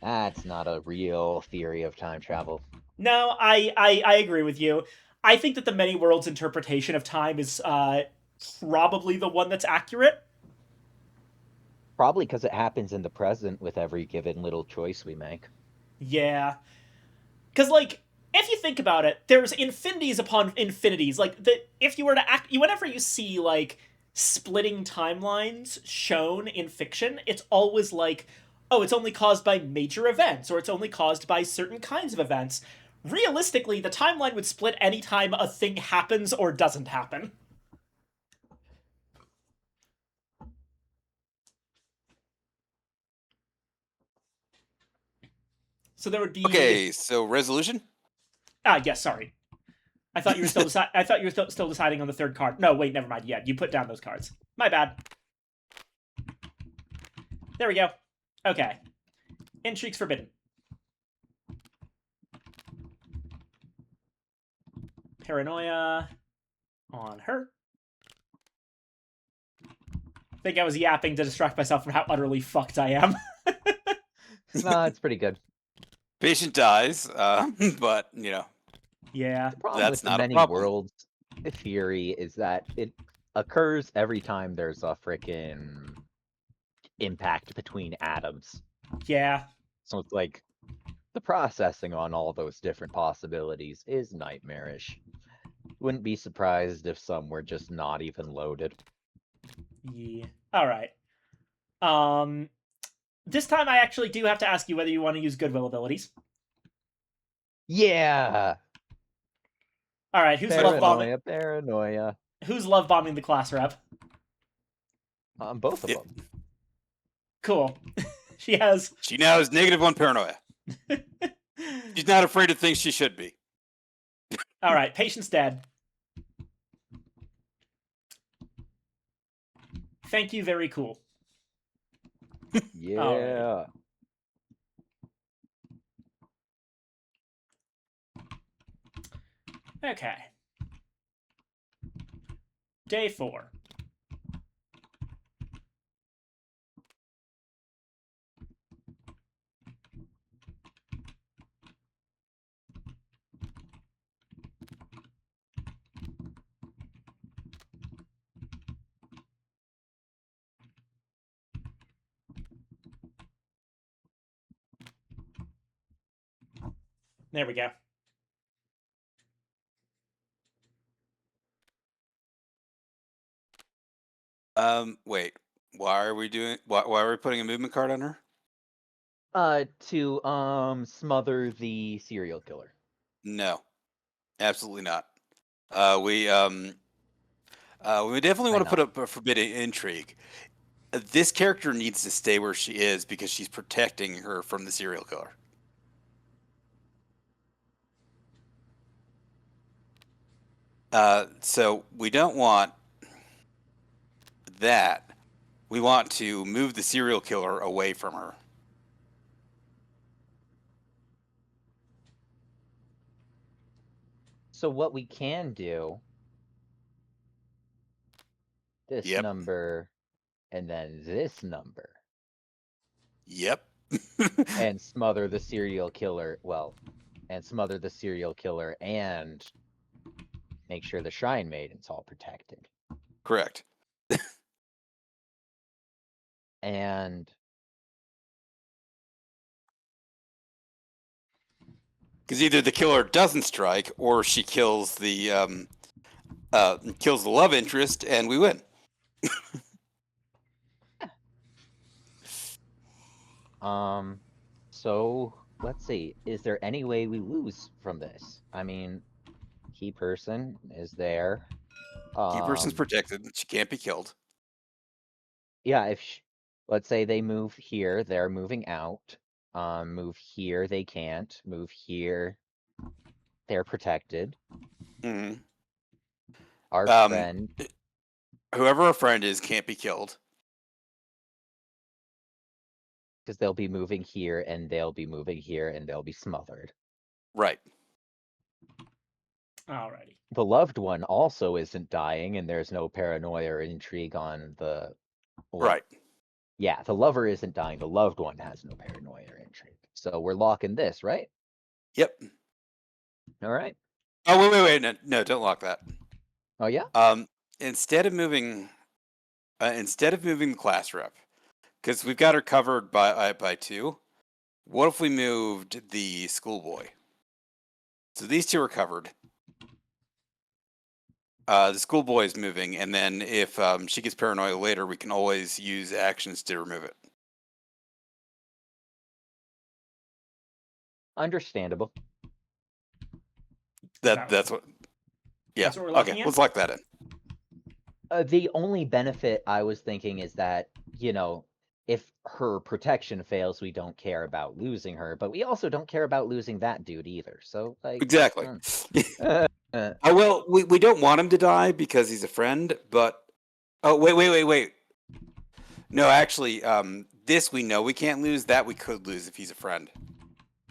That's not a real theory of time travel. No, I agree with you. I think that the many worlds interpretation of time is probably the one that's accurate. Probably because it happens in the present with every given little choice we make. Yeah. Because, like, if you think about it, there's infinities upon infinities. Like, if you were to act, whenever you see, like, splitting timelines shown in fiction, it's always like, oh, it's only caused by major events, or it's only caused by certain kinds of events. Realistically, the timeline would split anytime a thing happens or doesn't happen. So there would be... Okay, so resolution? Yes, sorry. I thought you were still I thought you were still deciding on the third card. No, wait, never mind. Yeah, you put down those cards. My bad. There we go. Okay. Intrigues forbidden. Paranoia on her. I think I was yapping to distract myself from how utterly fucked I am. No, it's pretty good. Patient dies, but, you know. Yeah. The problem That's with the not a many problem. worlds theory is that it occurs every time there's a frickin' impact between atoms. Yeah. So it's like the processing on all those different possibilities is nightmarish. Wouldn't be surprised if some were just not even loaded. Yeah. All right. This time I actually do have to ask you whether you want to use goodwill abilities. Yeah. All right. Who's love bombing? Paranoia. Who's love bombing the class rep? Both of Yep. them. Cool. She has. She now has -1 paranoia. She's not afraid of things she should be. All right. Patient's dead. Thank you. Very cool. Yeah. Okay. Day 4. There we go. Wait. Why are we doing? Why are we putting a movement card on her? To smother the serial killer. No, absolutely not. We definitely Why want to put not? up a forbidden intrigue. This character needs to stay where she is because she's protecting her from the serial killer. So we don't want that. We want to move the serial killer away from her. So what we can do, this Yep. number, and then this number, Yep. and smother the serial killer. Well, and smother the serial killer and make sure the Shrine Maiden's all protected. Correct. And Because either the killer doesn't strike, or she kills the love interest, and we win. so let's see. Is there any way we lose from this? I mean, key person is there. Key person's protected. She can't be killed. Yeah, let's say they move here, they're moving out. Move here, they can't. Move here, they're protected. hmm Our Um, friend, Whoever our friend is can't be killed. because they'll be moving here, and they'll be moving here, and they'll be smothered. Right. Alrighty. The loved one also isn't dying, and there's no paranoia or intrigue on the. Well, Right. yeah, the lover isn't dying. The loved one has no paranoia or intrigue. So we're locking this, right? Yep. All right. Oh, wait. No, don't lock that. Oh yeah. Instead of moving the class rep, because we've got her covered by 2. What if we moved the schoolboy? So these 2 are covered. The schoolboy is moving, and then if she gets paranoia later, we can always use actions to remove it. Understandable. That's what. Yeah. That's what we're looking Okay. at? Let's lock that in. The only benefit I was thinking is that, if her protection fails, we don't care about losing her, but we also don't care about losing that dude either. So, like, Exactly. uh, Well, we don't want him to die because he's a friend, but wait. No, actually, this we know we can't lose. That we could lose if he's a friend.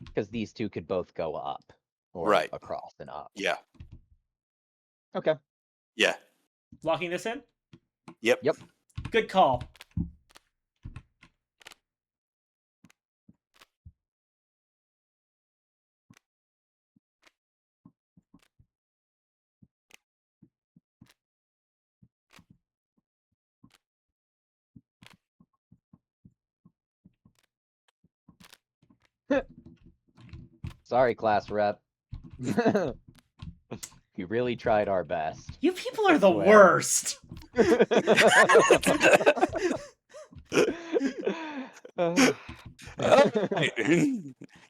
because these two could both go up or Right. across and up. Yeah. Okay. Yeah. Locking this in? Yep. Yep. Good call. Sorry, class rep. We really tried our best. You people are I the swear. worst. Alright.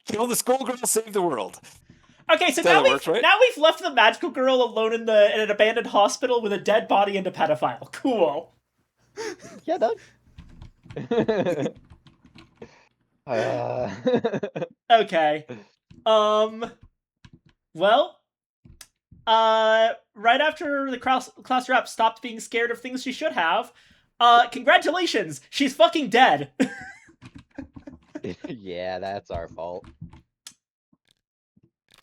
Kill the schoolgirl, save the world. Okay, so That's how now it works, right? we've left the magical girl alone in an abandoned hospital with a dead body and a pedophile. Cool. Yeah, done. Okay. Well, right after the class rep stopped being scared of things she should have, congratulations, she's fucking dead. Yeah, that's our fault.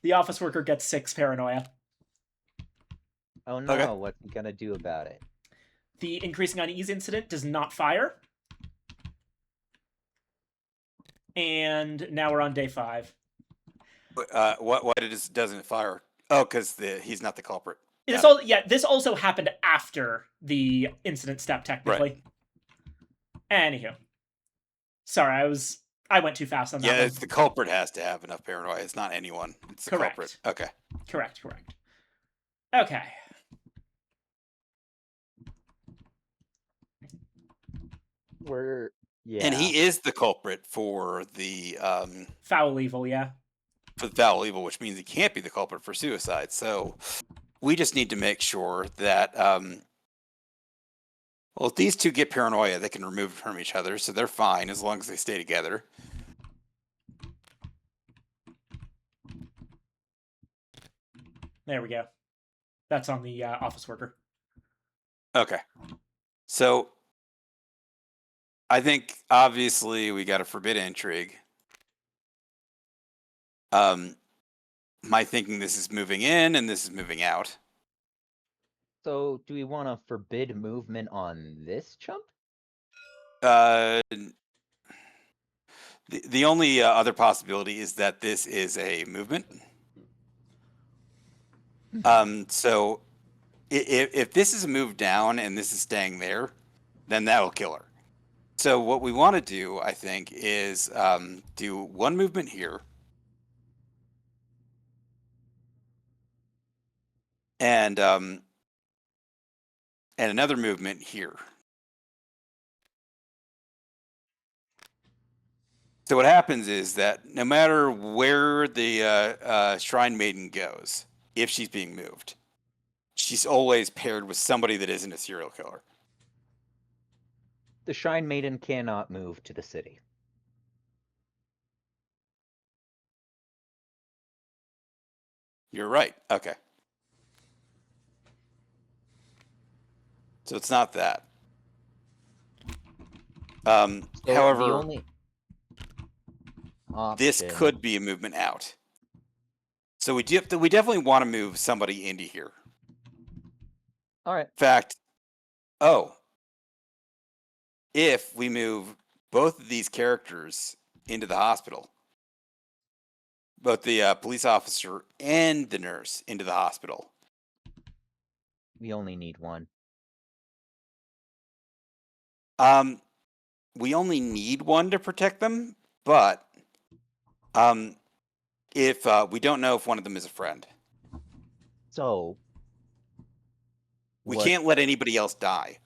The office worker gets 6 paranoia. Oh no, Okay. what's he gonna do about it? The increasing unease incident does not fire. And now we're on day 5. Why doesn't it fire? Oh, because he's not the culprit. This also happened after the incident step, technically. Anywho. Sorry, I went too fast on that Yeah, one. it's the culprit has to have enough paranoia. It's not anyone. It's the Correct. culprit. Okay. Correct. Okay. Yeah. And he is the culprit for the Foul evil, yeah. foul evil, which means he can't be the culprit for suicide. So we just need to make sure that well, if these two get paranoia, they can remove from each other, so they're fine as long as they stay together. There we go. That's on the office worker. Okay. So I think obviously we got to forbid intrigue. My thinking this is moving in and this is moving out. So, do we want to forbid movement on this chump? The only other possibility is that this is a movement. So if this is a move down and this is staying there, then that'll kill her. So what we want to do, I think, is do one movement here. And another movement here. So what happens is that no matter where the Shrine Maiden goes, if she's being moved, she's always paired with somebody that isn't a serial killer. The Shrine Maiden cannot move to the city. You're right. Okay. So it's not that. So However, the only this option- could be a movement out. So we definitely want to move somebody into here. All right. In fact, if we move both of these characters into the hospital, both the police officer and the nurse into the hospital. We only need one. We only need one to protect them, but if we don't know if one of them is a friend, So we what- can't let anybody else die,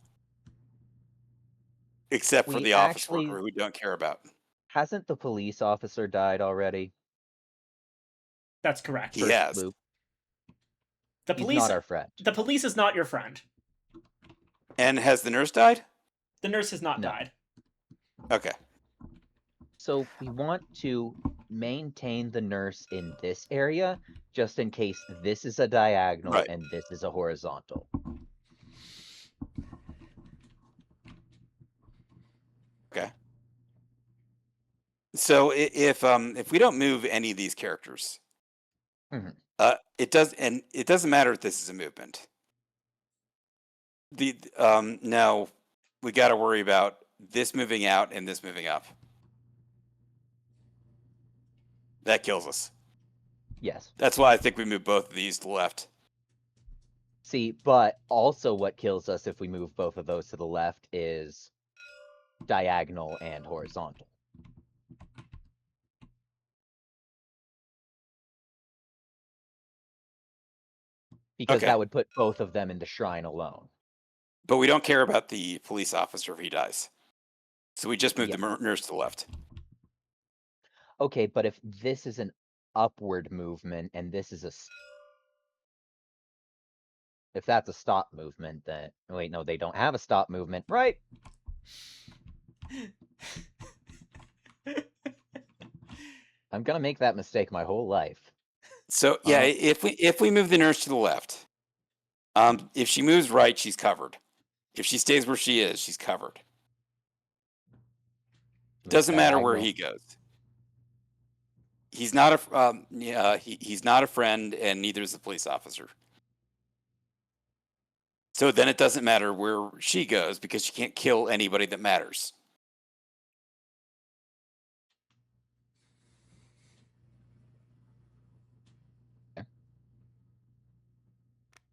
except for We the office actually- worker who we don't care about. Hasn't the police officer died already? That's correct. He has. Loop. The He's police not our friend. The police is not your friend. And has the nurse died? The nurse has not No. died. Okay. So we want to maintain the nurse in this area, just in case this is a diagonal Right. and this is a horizontal. Okay. So if we don't move any of these characters, Mhm. it doesn't matter if this is a movement. Now we got to worry about this moving out and this moving up. That kills us. Yes. That's why I think we move both of these to the left. See, but also what kills us if we move both of those to the left is diagonal and horizontal. because Okay. that would put both of them in the shrine alone. But we don't care about the police officer if he dies. So we just moved Yeah. the nurse to the left. Okay, but if this is an upward movement and this is if that's a stop movement, then wait, no, they don't have a stop movement, right? I'm gonna make that mistake my whole life. So yeah, if we move the nurse to the left, if she moves right, she's covered. If she stays where she is, she's covered. Move Doesn't matter where diagonal. he goes. He's not a he's not a friend, and neither is the police officer. So then it doesn't matter where she goes because she can't kill anybody that matters.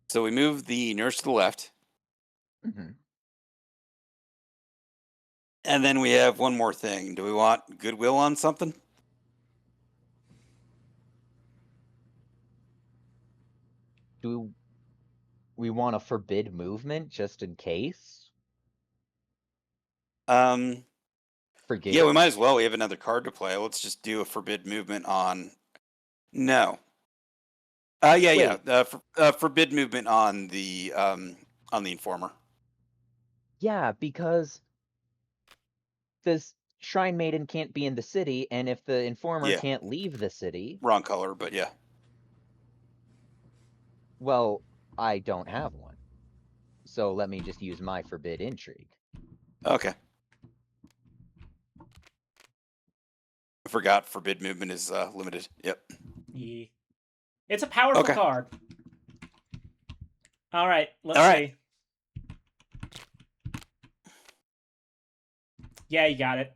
So we move the nurse to the left, Mhm. and then we have one more thing. Do we want goodwill on something? Do we want to forbid movement just in case? Forget. Yeah, we might as well. We have another card to play. Let's just do a forbid movement on. No. Yeah. Forbid movement on the informer. Yeah, because this Shrine Maiden can't be in the city, and if the informer Yeah. can't leave the city, Wrong color, but yeah. well, I don't have one. So let me just use my forbid intrigue. Okay. I forgot forbid movement is limited. Yep. Yeah. It's a powerful Okay. card. All right, let's All right. see. Yeah, you got it.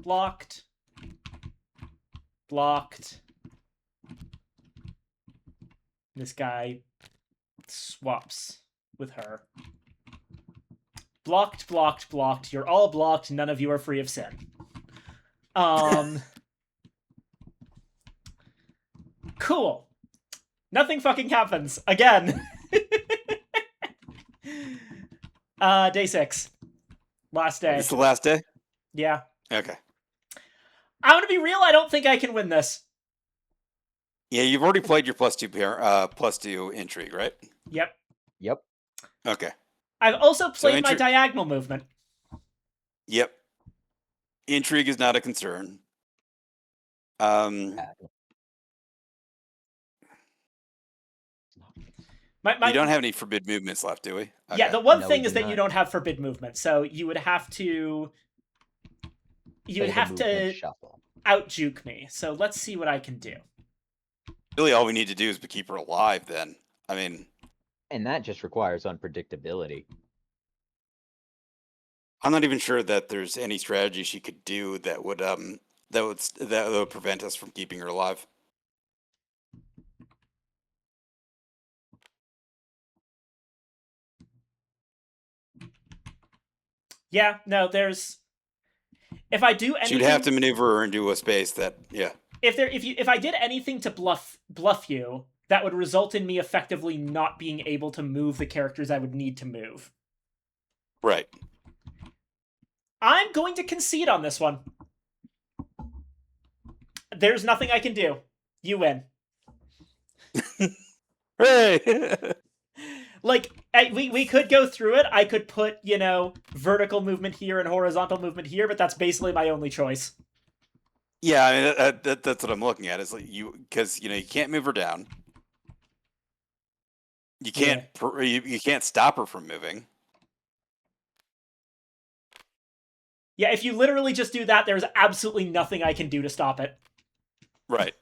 Blocked. Blocked. This guy swaps with her. Blocked, blocked, blocked. You're all blocked. None of you are free of sin. Cool. Nothing fucking happens. Again. Day 6. Last day. It's the last day? Yeah. Okay. I'm gonna be real, I don't think I can win this. Yeah, you've already played your +2 intrigue, right? Yep. Yep. Okay. I've also played my intri- diagonal movement. Yep. Intrigue is not a concern. My, you don't have any forbid movements left, do we? Yeah, Okay. the one No, thing we is do that you not. don't have forbid movement, so you would have to Play the have movement to shuffle. out juke me. So let's see what I can do. Really, all we need to do is keep her alive. Then, I mean, And that just requires unpredictability. I'm not even sure that there's any strategy she could do that would prevent us from keeping her alive. Yeah, no, there's if I do anything, She'd have to maneuver her into a space that, yeah. If I did anything to bluff you, that would result in me effectively not being able to move the characters I would need to move. Right. I'm going to concede on this one. There's nothing I can do. You win. Hey! Like, we could go through it. I could put, vertical movement here and horizontal movement here, but that's basically my only choice. Yeah, I mean, that's what I'm looking at. Is like because you can't move her down. You can't you can't stop her from moving. Yeah, if you literally just do that, there's absolutely nothing I can do to stop it. Right.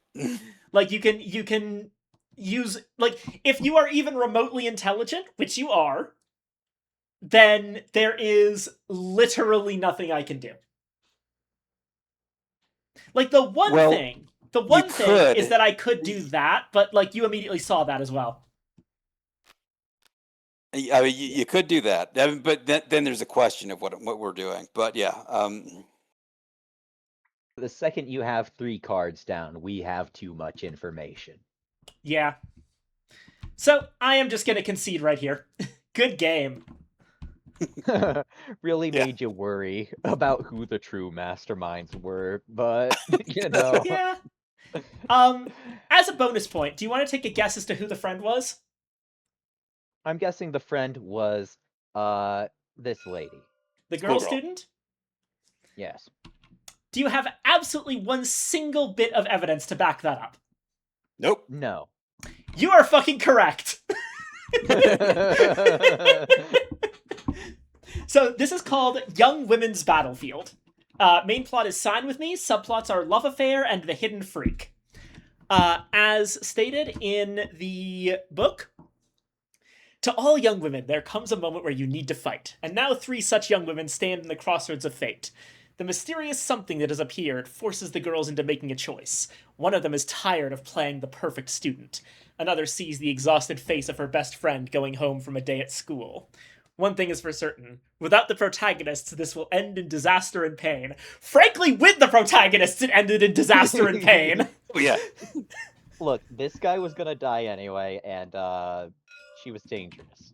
Like, you can use, like, if you are even remotely intelligent, which you are, then there is literally nothing I can do. Like, the one thing is that I could do that, but, like, you immediately saw that as well. I mean, you could do that, but then there's a question of what we're doing. But yeah, The second you have 3 cards down, we have too much information. Yeah. So I am just gonna concede right here. Good game. Really Yeah. made you worry about who the true masterminds were, but you know. Yeah. As a bonus point, do you want to take a guess as to who the friend was? I'm guessing the friend was this lady. The girl Schoolgirl. student? Yes. Do you have absolutely one single bit of evidence to back that up? Nope. No. You are fucking correct. So this is called Young Women's Battlefield. Main plot is Sign With Me, subplots are Love Affair and The Hidden Freak. As stated in the book, to all young women, there comes a moment where you need to fight, and now 3 such young women stand in the crossroads of fate. The mysterious something that has appeared forces the girls into making a choice. One of them is tired of playing the perfect student. Another sees the exhausted face of her best friend going home from a day at school. One thing is for certain. Without the protagonists, this will end in disaster and pain. Frankly, with the protagonists, it ended in disaster and pain. Oh, yeah. Look, this guy was gonna die anyway, and she was dangerous.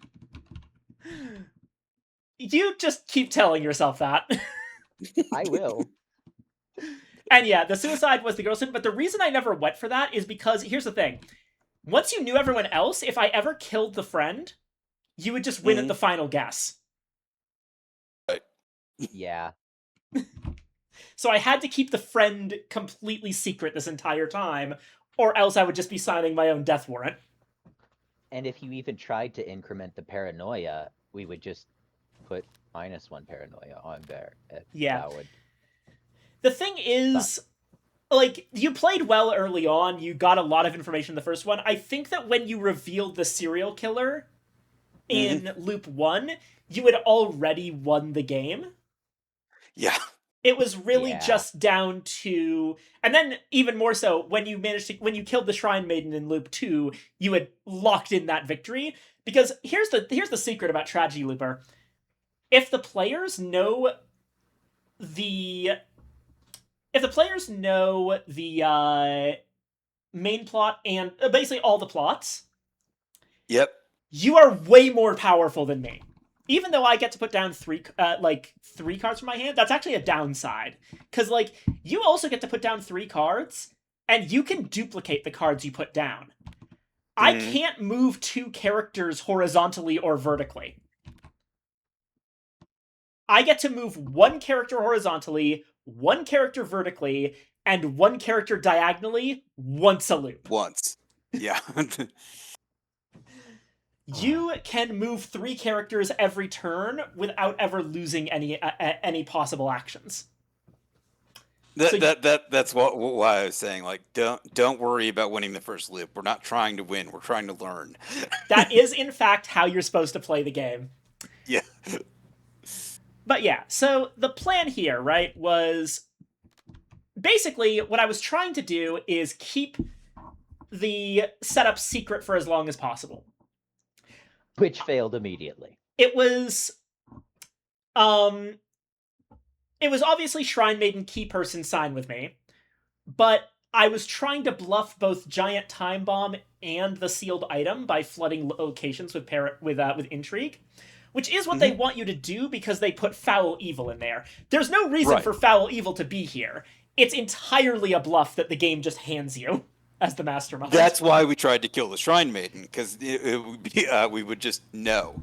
You just keep telling yourself that. I will. And yeah, the suicide was the girl student, but the reason I never went for that is because, here's the thing. Once you knew everyone else, if I ever killed the friend, you would just win at the final guess. Yeah. So I had to keep the friend completely secret this entire time, or else I would just be signing my own death warrant. And if you even tried to increment the paranoia, we would just put -1 paranoia on there. Yeah. That would... The thing is, like, you played well early on, you got a lot of information in the first one. I think that when you revealed the serial killer in Loop 1, you had already won the game. Yeah. It was really Yeah. just down to, and then even more so when you killed the Shrine Maiden in Loop 2, you had locked in that victory. Because here's the secret about Tragedy Looper: if the players know the main plot and basically all the plots, Yep. you are way more powerful than me. Even though I get to put down 3 cards from my hand, that's actually a downside. Because, like, you also get to put down 3 cards, and you can duplicate the cards you put down. I can't move 2 characters horizontally or vertically. I get to move 1 character horizontally, 1 character vertically, and 1 character diagonally once a loop. Once. Yeah. You can move 3 characters every turn without ever losing any possible actions. That's why I was saying, like, don't worry about winning the first loop. We're not trying to win. We're trying to learn. That is, in fact, how you're supposed to play the game. Yeah. But yeah, so the plan here, right, was basically what I was trying to do is keep the setup secret for as long as possible. Which failed immediately. It was obviously Shrine Maiden key person Sign With Me, but I was trying to bluff both Giant Time Bomb and the sealed item by flooding locations with intrigue, which is what they want you to do because they put Foul Evil in there. There's no reason for Foul Evil to be here. It's entirely a bluff that the game just hands you as the mastermind. That's why we tried to kill the Shrine Maiden, because it would be, we would just know.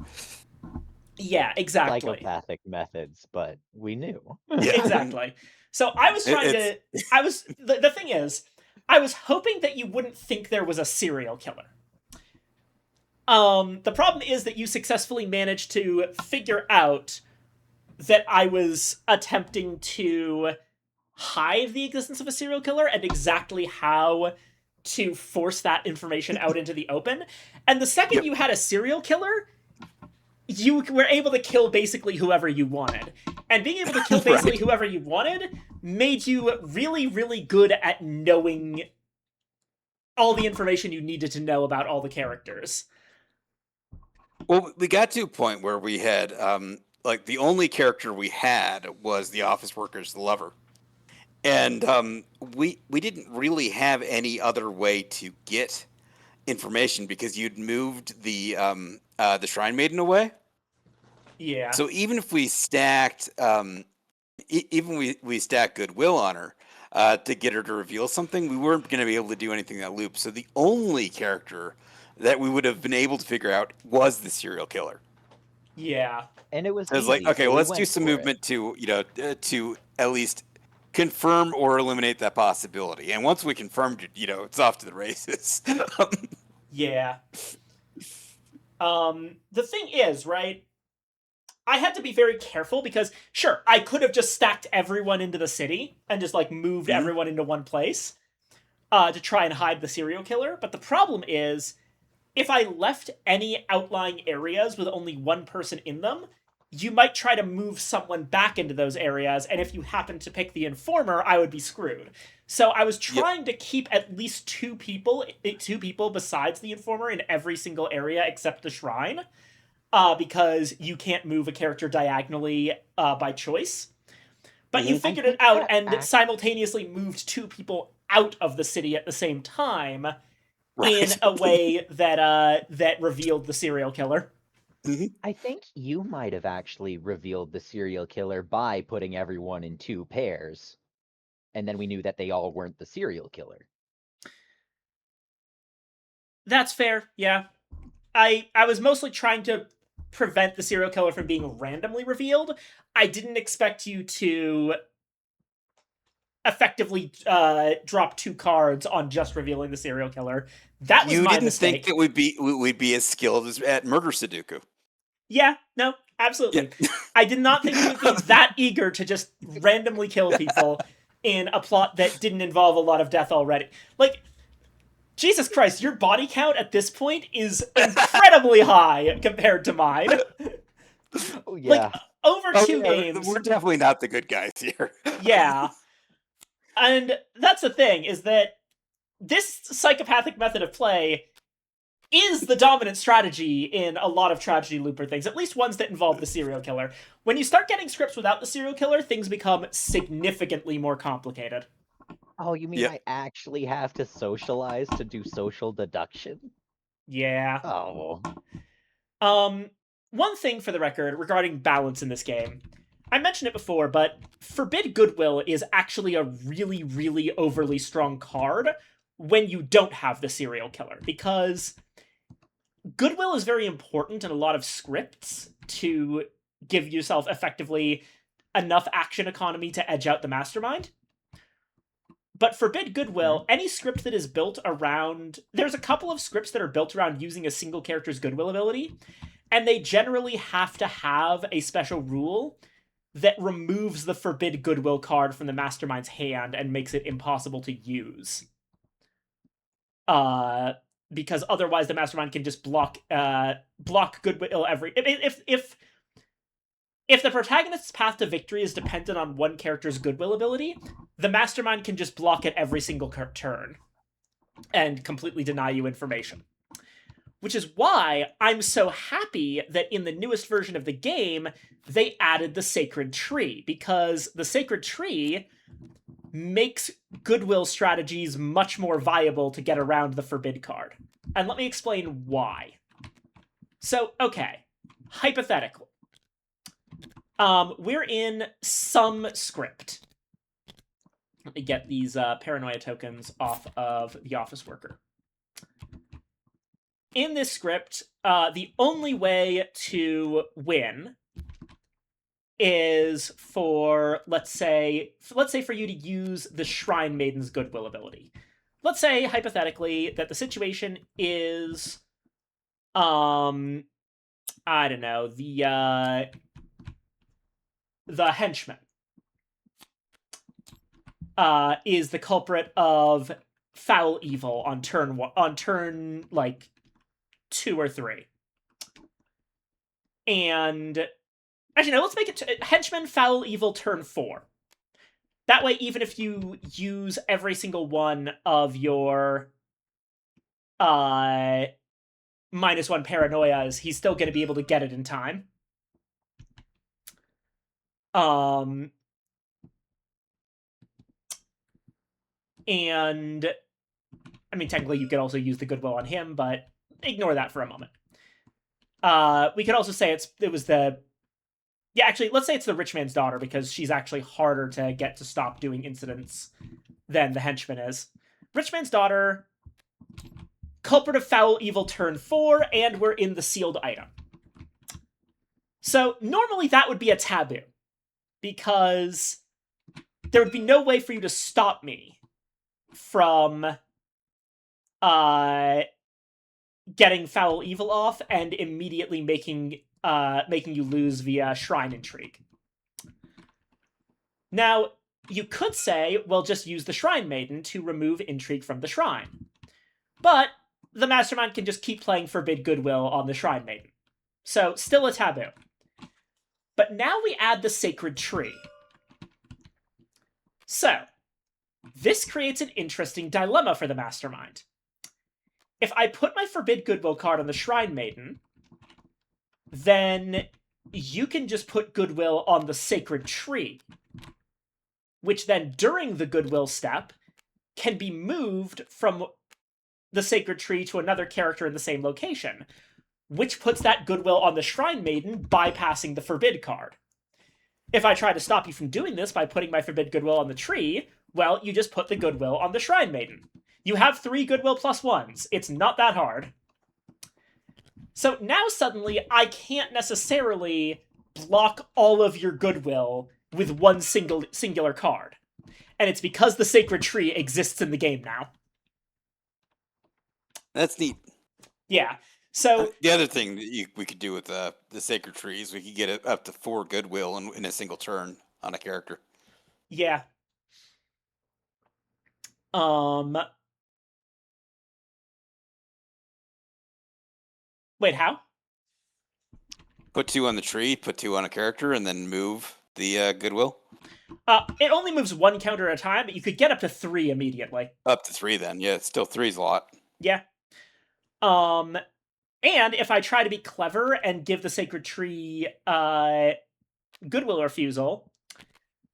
Yeah, exactly. Psychopathic methods, but we knew. Yeah. Exactly. So I was trying the thing is, I was hoping that you wouldn't think there was a serial killer. The problem is that you successfully managed to figure out that I was attempting to hide the existence of a serial killer and exactly how to force that information out into the open. And the second you had a serial killer, you were able to kill basically whoever you wanted. And being able to kill basically whoever you wanted made you really, really good at knowing all the information you needed to know about all the characters. Well, we got to a point where we had, like, the only character we had was the office worker's lover. And we didn't really have any other way to get information because you'd moved the Shrine Maiden away. Yeah. So even if we stacked, even we stacked Goodwill on her to get her to reveal something, we weren't going to be able to do anything in that loop. So the only character that we would have been able to figure out was the serial killer. Yeah. And it was So it's like, easy, okay, so well, we let's do went some for it. movement to to at least confirm or eliminate that possibility. And once we confirmed it, it's off to the races. Yeah. The thing is, right? I had to be very careful because, sure, I could have just stacked everyone into the city and just, like, moved Mhm. everyone into one place to try and hide the serial killer. But the problem is, if I left any outlying areas with only one person in them, you might try to move someone back into those areas, and if you happen to pick the informer, I would be screwed. So I was trying to keep at least two people besides the informer in every single area except the shrine, because you can't move a character diagonally by choice. But you Mhm. figured I it out think and that simultaneously moved two people out of the city at the same time in Right. a way that revealed the serial killer. I think you might have actually revealed the serial killer by putting everyone in 2 pairs, and then we knew that they all weren't the serial killer. That's fair, yeah. I was mostly trying to prevent the serial killer from being randomly revealed. I didn't expect you to effectively drop 2 cards on just revealing the serial killer. That was You my didn't think mistake. that we'd be as skilled as at murder Sudoku. Yeah, no, absolutely. I did not think you would be that eager to just randomly kill people in a plot that didn't involve a lot of death already. Like, Jesus Christ, your body count at this point is incredibly high compared to mine. Oh, Like, yeah. over Oh, 2 yeah, games. we're definitely not the good guys here. Yeah. And that's the thing, is that this psychopathic method of play is the dominant strategy in a lot of tragedy looper things, at least ones that involve the serial killer. When you start getting scripts without the serial killer, things become significantly more complicated. Oh, you mean Yep. I actually have to socialize to do social deduction? Yeah. Oh. One thing for the record regarding balance in this game. I mentioned it before, but Forbid Goodwill is actually a really, really overly strong card when you don't have the serial killer, because Goodwill is very important in a lot of scripts to give yourself effectively enough action economy to edge out the mastermind. But Forbid Goodwill, any script that is built around. There's a couple of scripts that are built around using a single character's Goodwill ability, and they generally have to have a special rule that removes the Forbid Goodwill card from the mastermind's hand and makes it impossible to use. Because otherwise the mastermind can just block Goodwill every. If the protagonist's path to victory is dependent on one character's Goodwill ability, the mastermind can just block it every single turn and completely deny you information. Which is why I'm so happy that in the newest version of the game, they added the Sacred Tree, because the Sacred Tree makes Goodwill strategies much more viable to get around the Forbid card. And let me explain why. So, okay, hypothetically, we're in some script. Let me get these paranoia tokens off of the office worker. In this script, the only way to win is for, let's say for you to use the Shrine Maiden's Goodwill ability. Let's say, hypothetically, that the situation is, I don't know, the henchman is the culprit of foul evil on turn like 2 or 3. And actually, no, let's make it henchman foul evil turn 4. That way, even if you use every single one of your -1 paranoias, he's still going to be able to get it in time. And I mean, technically, you could also use the goodwill on him, but ignore that for a moment. We could also say it was the... Yeah, actually, let's say it's the rich man's daughter, because she's actually harder to get to stop doing incidents than the henchman is. Rich man's daughter, culprit of foul evil turn 4, and we're in the sealed item. So normally that would be a taboo, because there would be no way for you to stop me from getting foul evil off and immediately making you lose via shrine intrigue. Now, you could say, well, just use the Shrine Maiden to remove intrigue from the shrine. But the Mastermind can just keep playing Forbid Goodwill on the Shrine Maiden. So, still a taboo. But now we add the Sacred Tree. So, this creates an interesting dilemma for the Mastermind. If I put my Forbid Goodwill card on the Shrine Maiden, then you can just put Goodwill on the Sacred Tree, which then, during the Goodwill step, can be moved from the Sacred Tree to another character in the same location, which puts that Goodwill on the Shrine Maiden, bypassing the Forbid card. If I try to stop you from doing this by putting my Forbid Goodwill on the tree, well, you just put the Goodwill on the Shrine Maiden. You have 3 Goodwill plus 1s. It's not that hard. So now suddenly, I can't necessarily block all of your Goodwill with one singular card. And it's because the Sacred Tree exists in the game now. That's neat. Yeah. So The other thing that we could do with the Sacred Tree is we could get it up to 4 Goodwill in a single turn on a character. yeah. Wait, how? Put 2 on the tree, put 2 on a character, and then move the Goodwill. It only moves 1 counter at a time, but you could get up to 3 immediately. Up to 3 then. Yeah, it's still 3's a lot. Yeah. And if I try to be clever and give the Sacred Tree Goodwill refusal,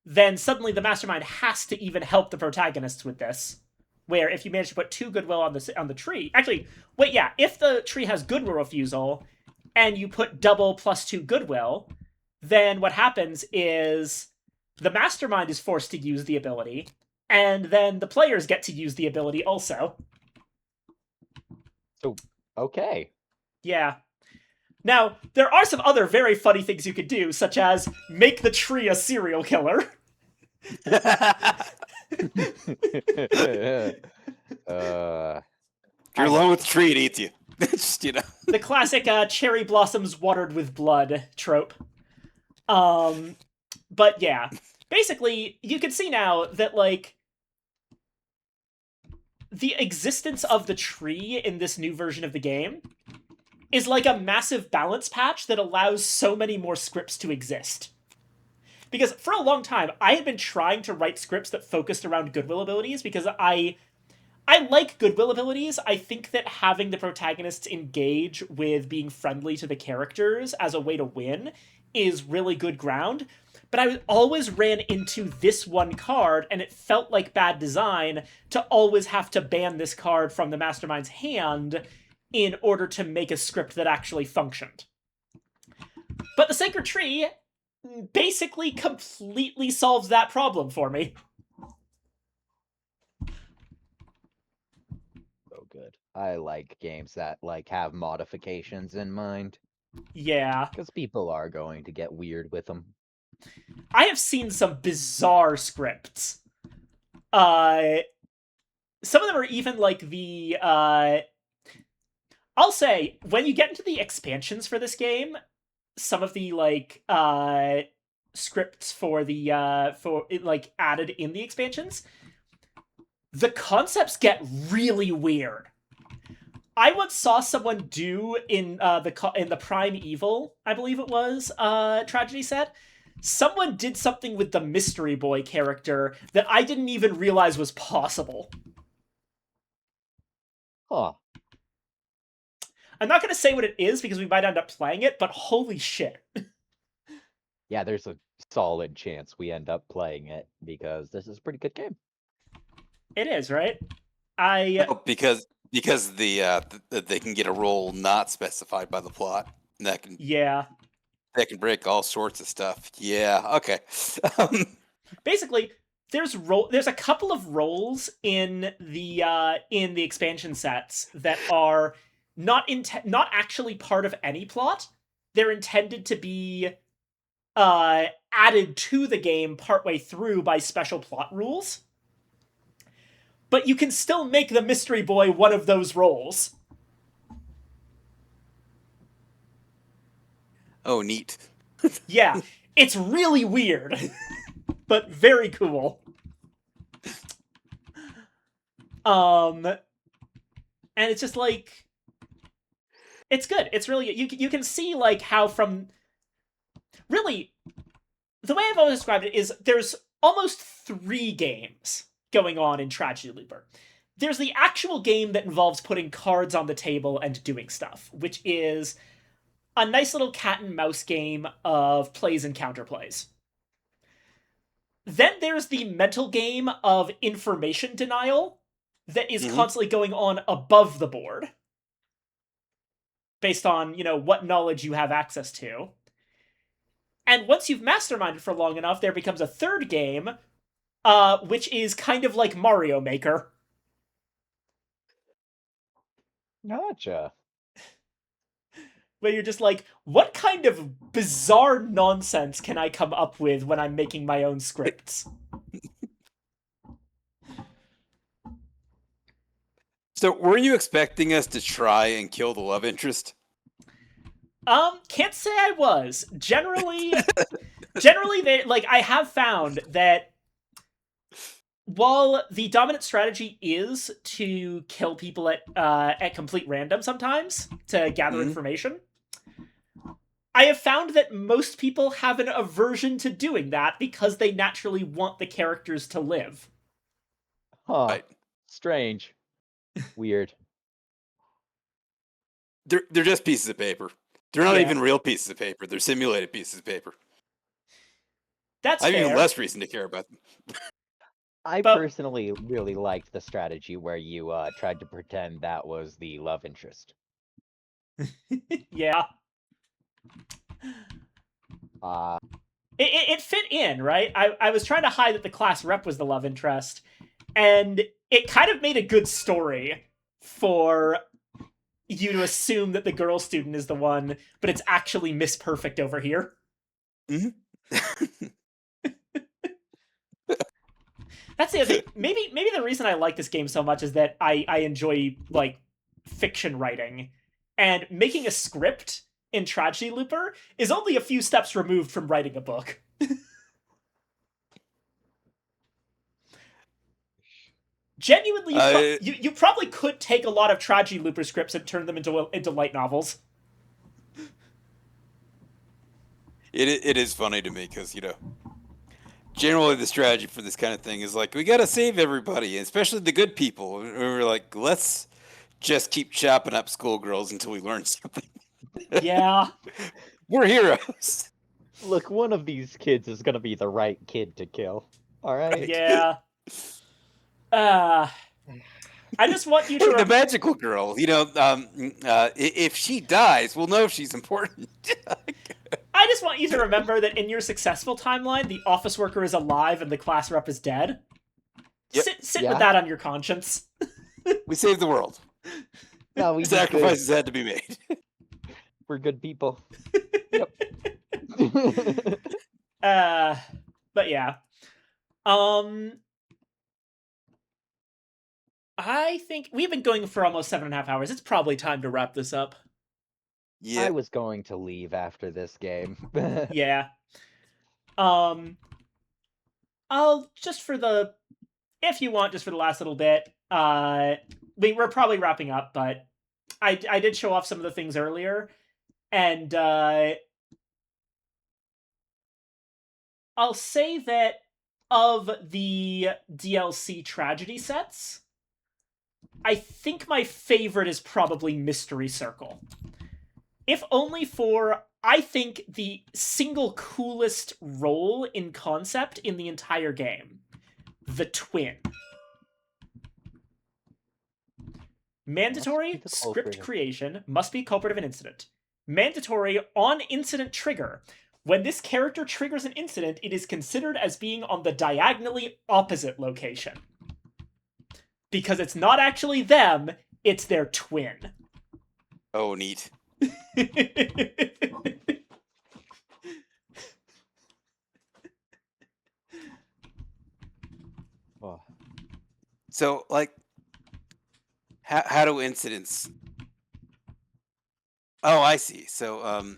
then suddenly the Mastermind has to even help the protagonists with this. Where if you manage to put 2 Goodwill on the tree... Actually, wait, yeah. If the tree has Goodwill refusal, and you put double plus 2 Goodwill, then what happens is the Mastermind is forced to use the ability, and then the players get to use the ability also. So, okay. Yeah. Now, there are some other very funny things you could do, such as make the tree a serial killer. If you're alone with the tree, it eats you. Just, The classic cherry blossoms watered with blood trope. But yeah. Basically, you can see now that, like, the existence of the tree in this new version of the game is like a massive balance patch that allows so many more scripts to exist. Because for a long time, I had been trying to write scripts that focused around Goodwill abilities, because I like Goodwill abilities. I think that having the protagonists engage with being friendly to the characters as a way to win is really good ground. But I always ran into this one card, and it felt like bad design to always have to ban this card from the Mastermind's hand in order to make a script that actually functioned. But the Sacred Tree basically completely solves that problem for me. So good. I like games that have modifications in mind, Yeah. because people are going to get weird with them. I have seen some bizarre scripts. Some of them are even like the I'll say, when you get into the expansions for this game, some of the scripts for the added in the expansions, the concepts get really weird. I once saw someone do in the Prime Evil, I believe it was, tragedy set. Someone did something with the Mystery Boy character that I didn't even realize was possible. Huh. I'm not going to say what it is because we might end up playing it, but holy shit. Yeah, there's a solid chance we end up playing it, because this is a pretty good game. It is, right? I because they can get a role not specified by the plot. And yeah. that can break all sorts of stuff. Yeah, okay. Um, Basically, there's a couple of roles in the expansion sets that are not actually part of any plot. They're intended to be added to the game partway through by special plot rules. But you can still make the mystery boy one of those roles. oh, neat. Yeah, it's really weird, but very cool. And it's just like, it's good. It's really, you can see like how from really the way I've always described it is there's almost 3 games going on in Tragedy Looper. There's the actual game that involves putting cards on the table and doing stuff, which is a nice little cat and mouse game of plays and counterplays. Then there's the mental game of information denial that is constantly going on above the board based on, what knowledge you have access to. And once you've masterminded for long enough, there becomes a third game, which is kind of like Mario Maker. Gotcha. Where you're just like, what kind of bizarre nonsense can I come up with when I'm making my own scripts? So, were you expecting us to try and kill the love interest? Can't say I was. Generally, I have found that while the dominant strategy is to kill people at complete random sometimes to gather information, I have found that most people have an aversion to doing that because they naturally want the characters to live. Huh. Right. Strange. Weird. They're just pieces of paper. They're not even real pieces of paper. They're simulated pieces of paper. That's I have fair. even less reason to care about them. I personally really liked the strategy where you tried to pretend that was the love interest. Yeah. It fit in, right? I was trying to hide that the class rep was the love interest, and it kind of made a good story for you to assume that the girl student is the one, but it's actually Miss Perfect over here. That's the other thing. Maybe the reason I like this game so much is that I enjoy like fiction writing, and making a script in Tragedy Looper is only a few steps removed from writing a book. Genuinely, you probably could take a lot of Tragedy Looper scripts and turn them into light novels. It is funny to me because, generally the strategy for this kind of thing is like, we got to save everybody, especially the good people. And we're like, let's just keep chopping up schoolgirls until we learn something. Yeah. We're heroes. Look, one of these kids is gonna be the right kid to kill. Alright? Yeah. I just want you to... the magical girl, if she dies, we'll know she's important. I just want you to remember that in your successful timeline, the office worker is alive and the class rep is dead. Yep. Sit with that on your conscience. We saved the world. No, we Sacrifices had to be made. We're good people. Yep. But yeah. I think we've been going for almost 7.5 hours. It's probably time to wrap this up. Yeah. I was going to leave after this game. Yeah. I'll just for the, if you want, just for the last little bit, we're probably wrapping up, but I did show off some of the things earlier, and I'll say that of the DLC tragedy sets, I think my favorite is probably Mystery Circle. If only for, I think, the single coolest role in concept in the entire game. The Twin. Mandatory the script culprit. creation must be culprit of an incident. Mandatory on incident trigger. When this character triggers an incident, it is considered as being on the diagonally opposite location. Because it's not actually them, it's their twin. Oh, neat. Oh, So, like, how do incidents? Oh, I see. So,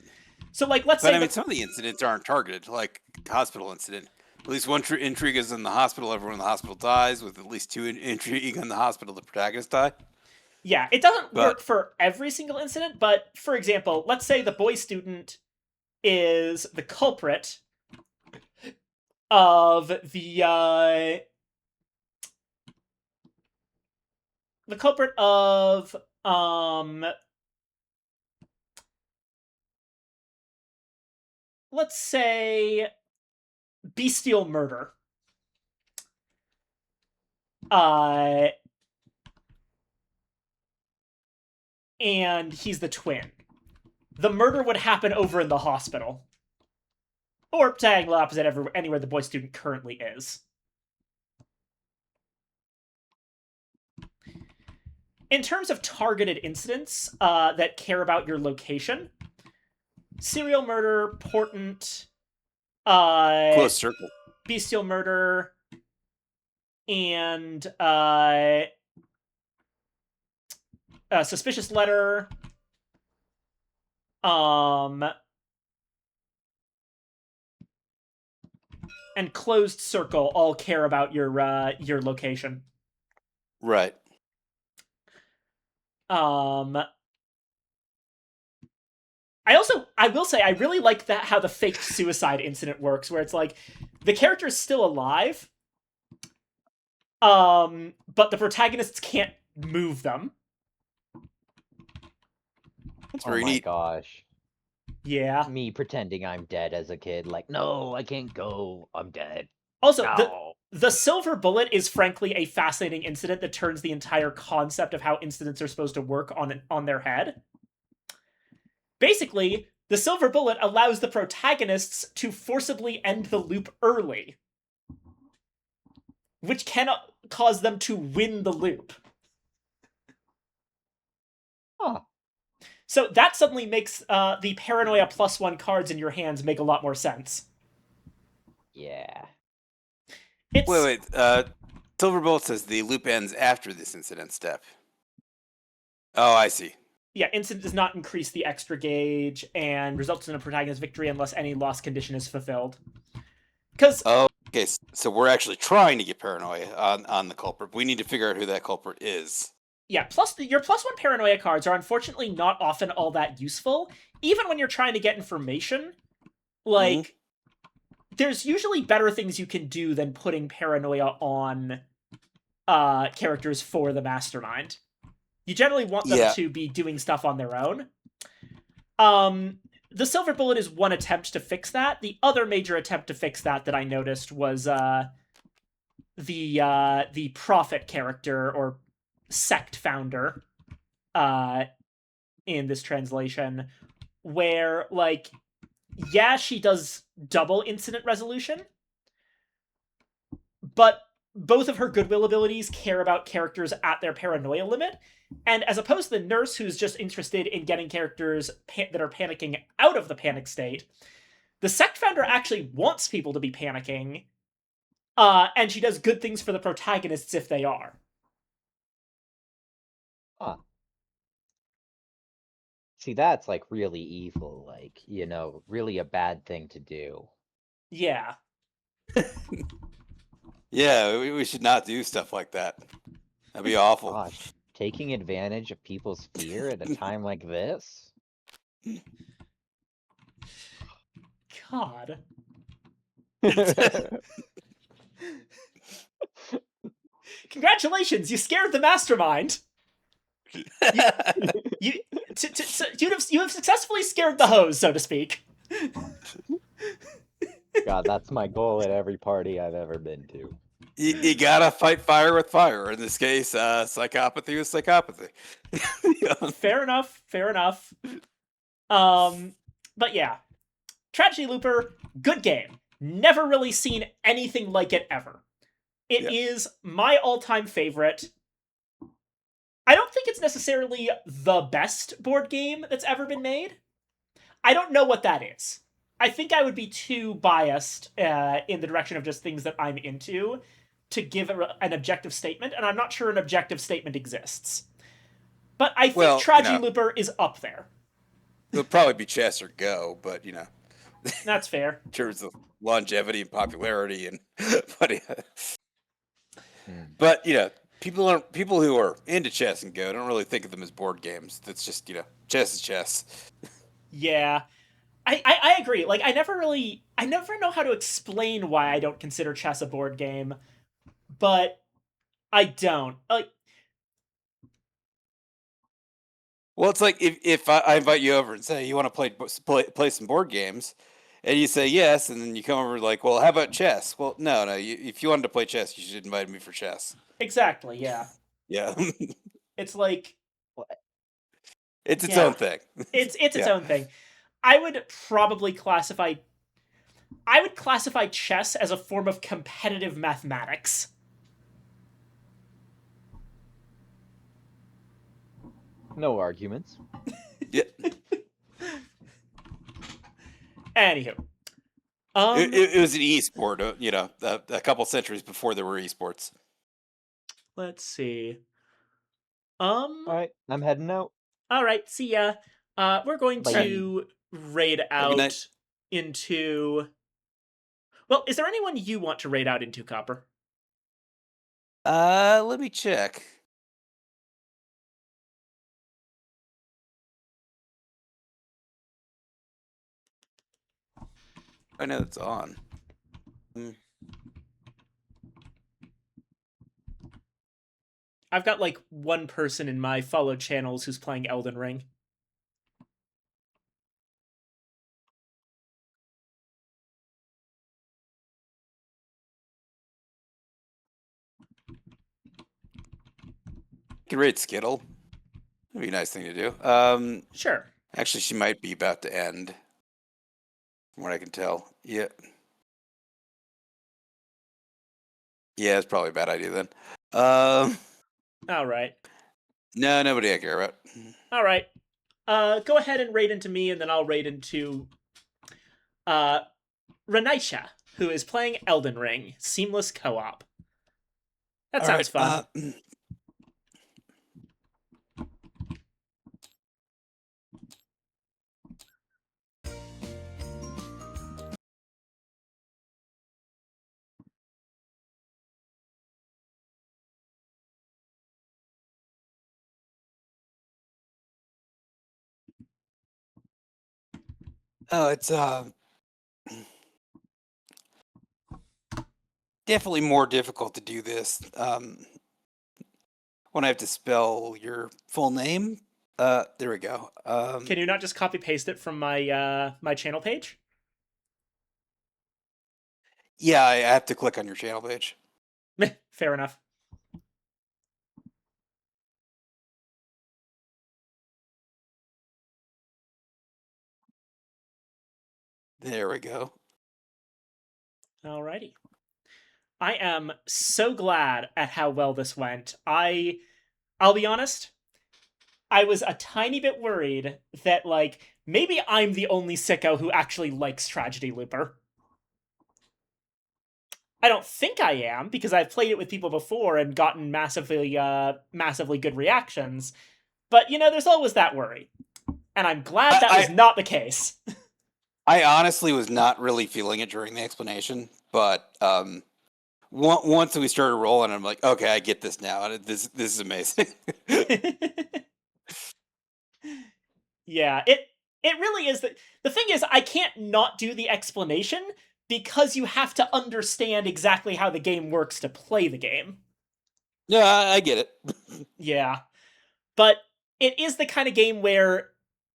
So, like, let's but say I mean, some of the incidents aren't targeted, like hospital incident. At least one intrigue is in the hospital. Everyone in the hospital dies. With at least two intrigue in the hospital, the protagonist die. yeah, it doesn't But- work for every single incident, but for example, let's say the boy student is the culprit of the culprit of let's say bestial murder. And he's the twin. The murder would happen over in the hospital. Or diagonal opposite anywhere the boy student currently is. In terms of targeted incidents that care about your location, serial murder, portent, Close circle. bestial murder, and suspicious letter, and closed circle all care about your location. Right. I will say I really like that how the faked suicide incident works, where it's like the character is still alive, but the protagonists can't move them. That's oh very my neat. gosh. Yeah. Me pretending I'm dead as a kid, like, no, I can't go. I'm dead. Also, No. the silver bullet is frankly a fascinating incident that turns the entire concept of how incidents are supposed to work on their head. Basically, the silver bullet allows the protagonists to forcibly end the loop early, which cannot cause them to win the loop. Huh. So that suddenly makes the paranoia +1 cards in your hands make a lot more sense. Yeah. It's Wait. Silver Bullet says the loop ends after this incident step. Oh, I see. yeah, incident does not increase the extra gauge and results in a protagonist victory unless any loss condition is fulfilled. Because Oh, okay. So we're actually trying to get paranoia on the culprit. We need to figure out who that culprit is. yeah, your +1 paranoia cards are unfortunately not often all that useful, even when you're trying to get information. Like, there's usually better things you can do than putting paranoia on characters for the mastermind. You generally want them Yeah. to be doing stuff on their own. The silver bullet is one attempt to fix that. The other major attempt to fix that I noticed was the prophet character or sect founder in this translation, where, like, yeah, she does double incident resolution, but both of her goodwill abilities care about characters at their paranoia limit, and as opposed to the nurse who's just interested in getting characters that are panicking out of the panic state, the sect founder actually wants people to be panicking, and she does good things for the protagonists if they are. Huh. See, that's like really evil, like, really a bad thing to do. Yeah. Yeah, we should not do stuff like that. That'd be awful. Gosh, taking advantage of people's fear at a time like this? God. Congratulations, you scared the mastermind. You have successfully scared the hose, so to speak. God, that's my goal at every party I've ever been to. You gotta fight fire with fire. In this case, psychopathy with psychopathy. Yeah. Fair enough. But yeah, Tragedy Looper, good game. Never really seen anything like it ever. It is my all-time favorite. I don't think it's necessarily the best board game that's ever been made. I don't know what that is. I think I would be too biased in the direction of just things that I'm into to give an objective statement, and I'm not sure an objective statement exists. But I think Tragedy Looper is up there. It'll probably be chess or Go, but That's fair. in terms of longevity and popularity, and but people who are into chess and Go don't really think of them as board games. That's just chess is chess. Yeah. I agree. Like, I never know how to explain why I don't consider chess a board game, but I don't. Like, well, it's like if I invite you over and say you want to play some board games, and you say yes, and then you come over like, well, how about chess? Well, no. If you wanted to play chess, you should invite me for chess. Exactly. Yeah. Yeah. It's like it's its own thing. It's its own thing. I would classify chess as a form of competitive mathematics. No arguments. Yeah. Anywho. It was an e-sport, a couple centuries before there were esports. Let's see. All right, I'm heading out. All right, see ya. We're going to raid out into... Well, is there anyone you want to raid out into, Copper? Let me check. I know it's on. I've got like one person in my followed channels who's playing Elden Ring. You can raid Skittle. That'd be a nice thing to do. Sure. Actually, she might be about to end, from what I can tell. Yeah. Yeah, it's probably a bad idea then. All right. No, nobody I care about. All right. Go ahead and raid into me, and then I'll raid into Renaisha, who is playing Elden Ring Seamless Co-op. That sounds fun. Oh, it's definitely more difficult to do this when I have to spell your full name. There we go. Can you not just copy paste it from my my channel page? Yeah, I have to click on your channel page. Fair enough. There we go. Alrighty. I am so glad at how well this went. I'll be honest, I was a tiny bit worried that, like, maybe I'm the only sicko who actually likes Tragedy Looper. I don't think I am, because I've played it with people before and gotten massively good reactions. But, there's always that worry. And I'm glad that was not the case. I honestly was not really feeling it during the explanation, but once we started rolling, I'm like, okay, I get this now. And this is amazing. Yeah, it really is. The thing is, I can't not do the explanation because you have to understand exactly how the game works to play the game. Yeah, I get it. Yeah. But it is the kind of game where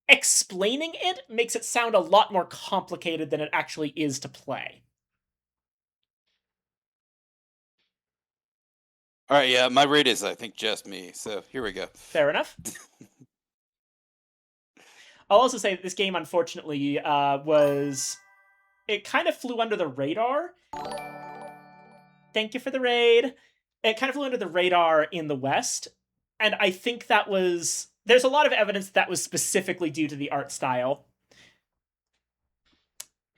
explaining it makes it sound a lot more complicated than it actually is to play. All right, yeah, my raid is I think just me. So here we go. Fair enough. I'll also say that this game, unfortunately, it kind of flew under the radar. Thank you for the raid. It kind of flew under the radar in the West, and I think there's a lot of evidence that was specifically due to the art style.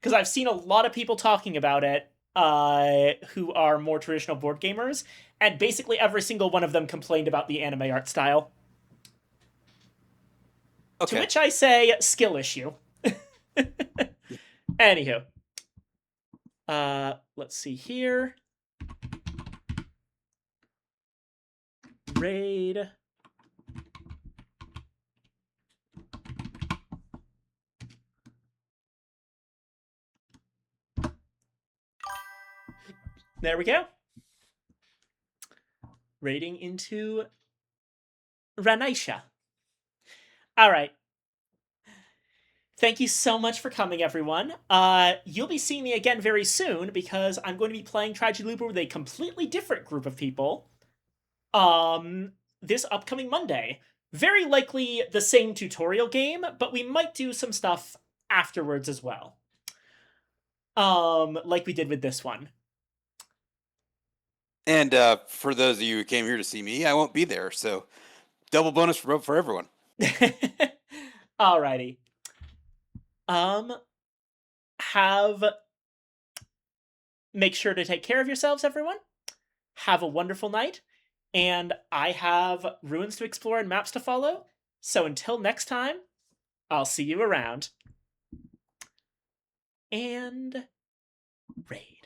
Because I've seen a lot of people talking about it who are more traditional board gamers, and basically every single one of them complained about the anime art style. Okay. To which I say, skill issue. Anywho. Let's see here. Raid. There we go. Raiding into Ranisha. All right. Thank you so much for coming, everyone. You'll be seeing me again very soon because I'm going to be playing Tragedy Looper with a completely different group of people. This upcoming Monday. Very likely the same tutorial game, but we might do some stuff afterwards as well. Like we did with this one. And for those of you who came here to see me, I won't be there, so double bonus for everyone. Alrighty. Make sure to take care of yourselves, everyone. Have a wonderful night. And I have ruins to explore and maps to follow. So until next time, I'll see you around. And raid.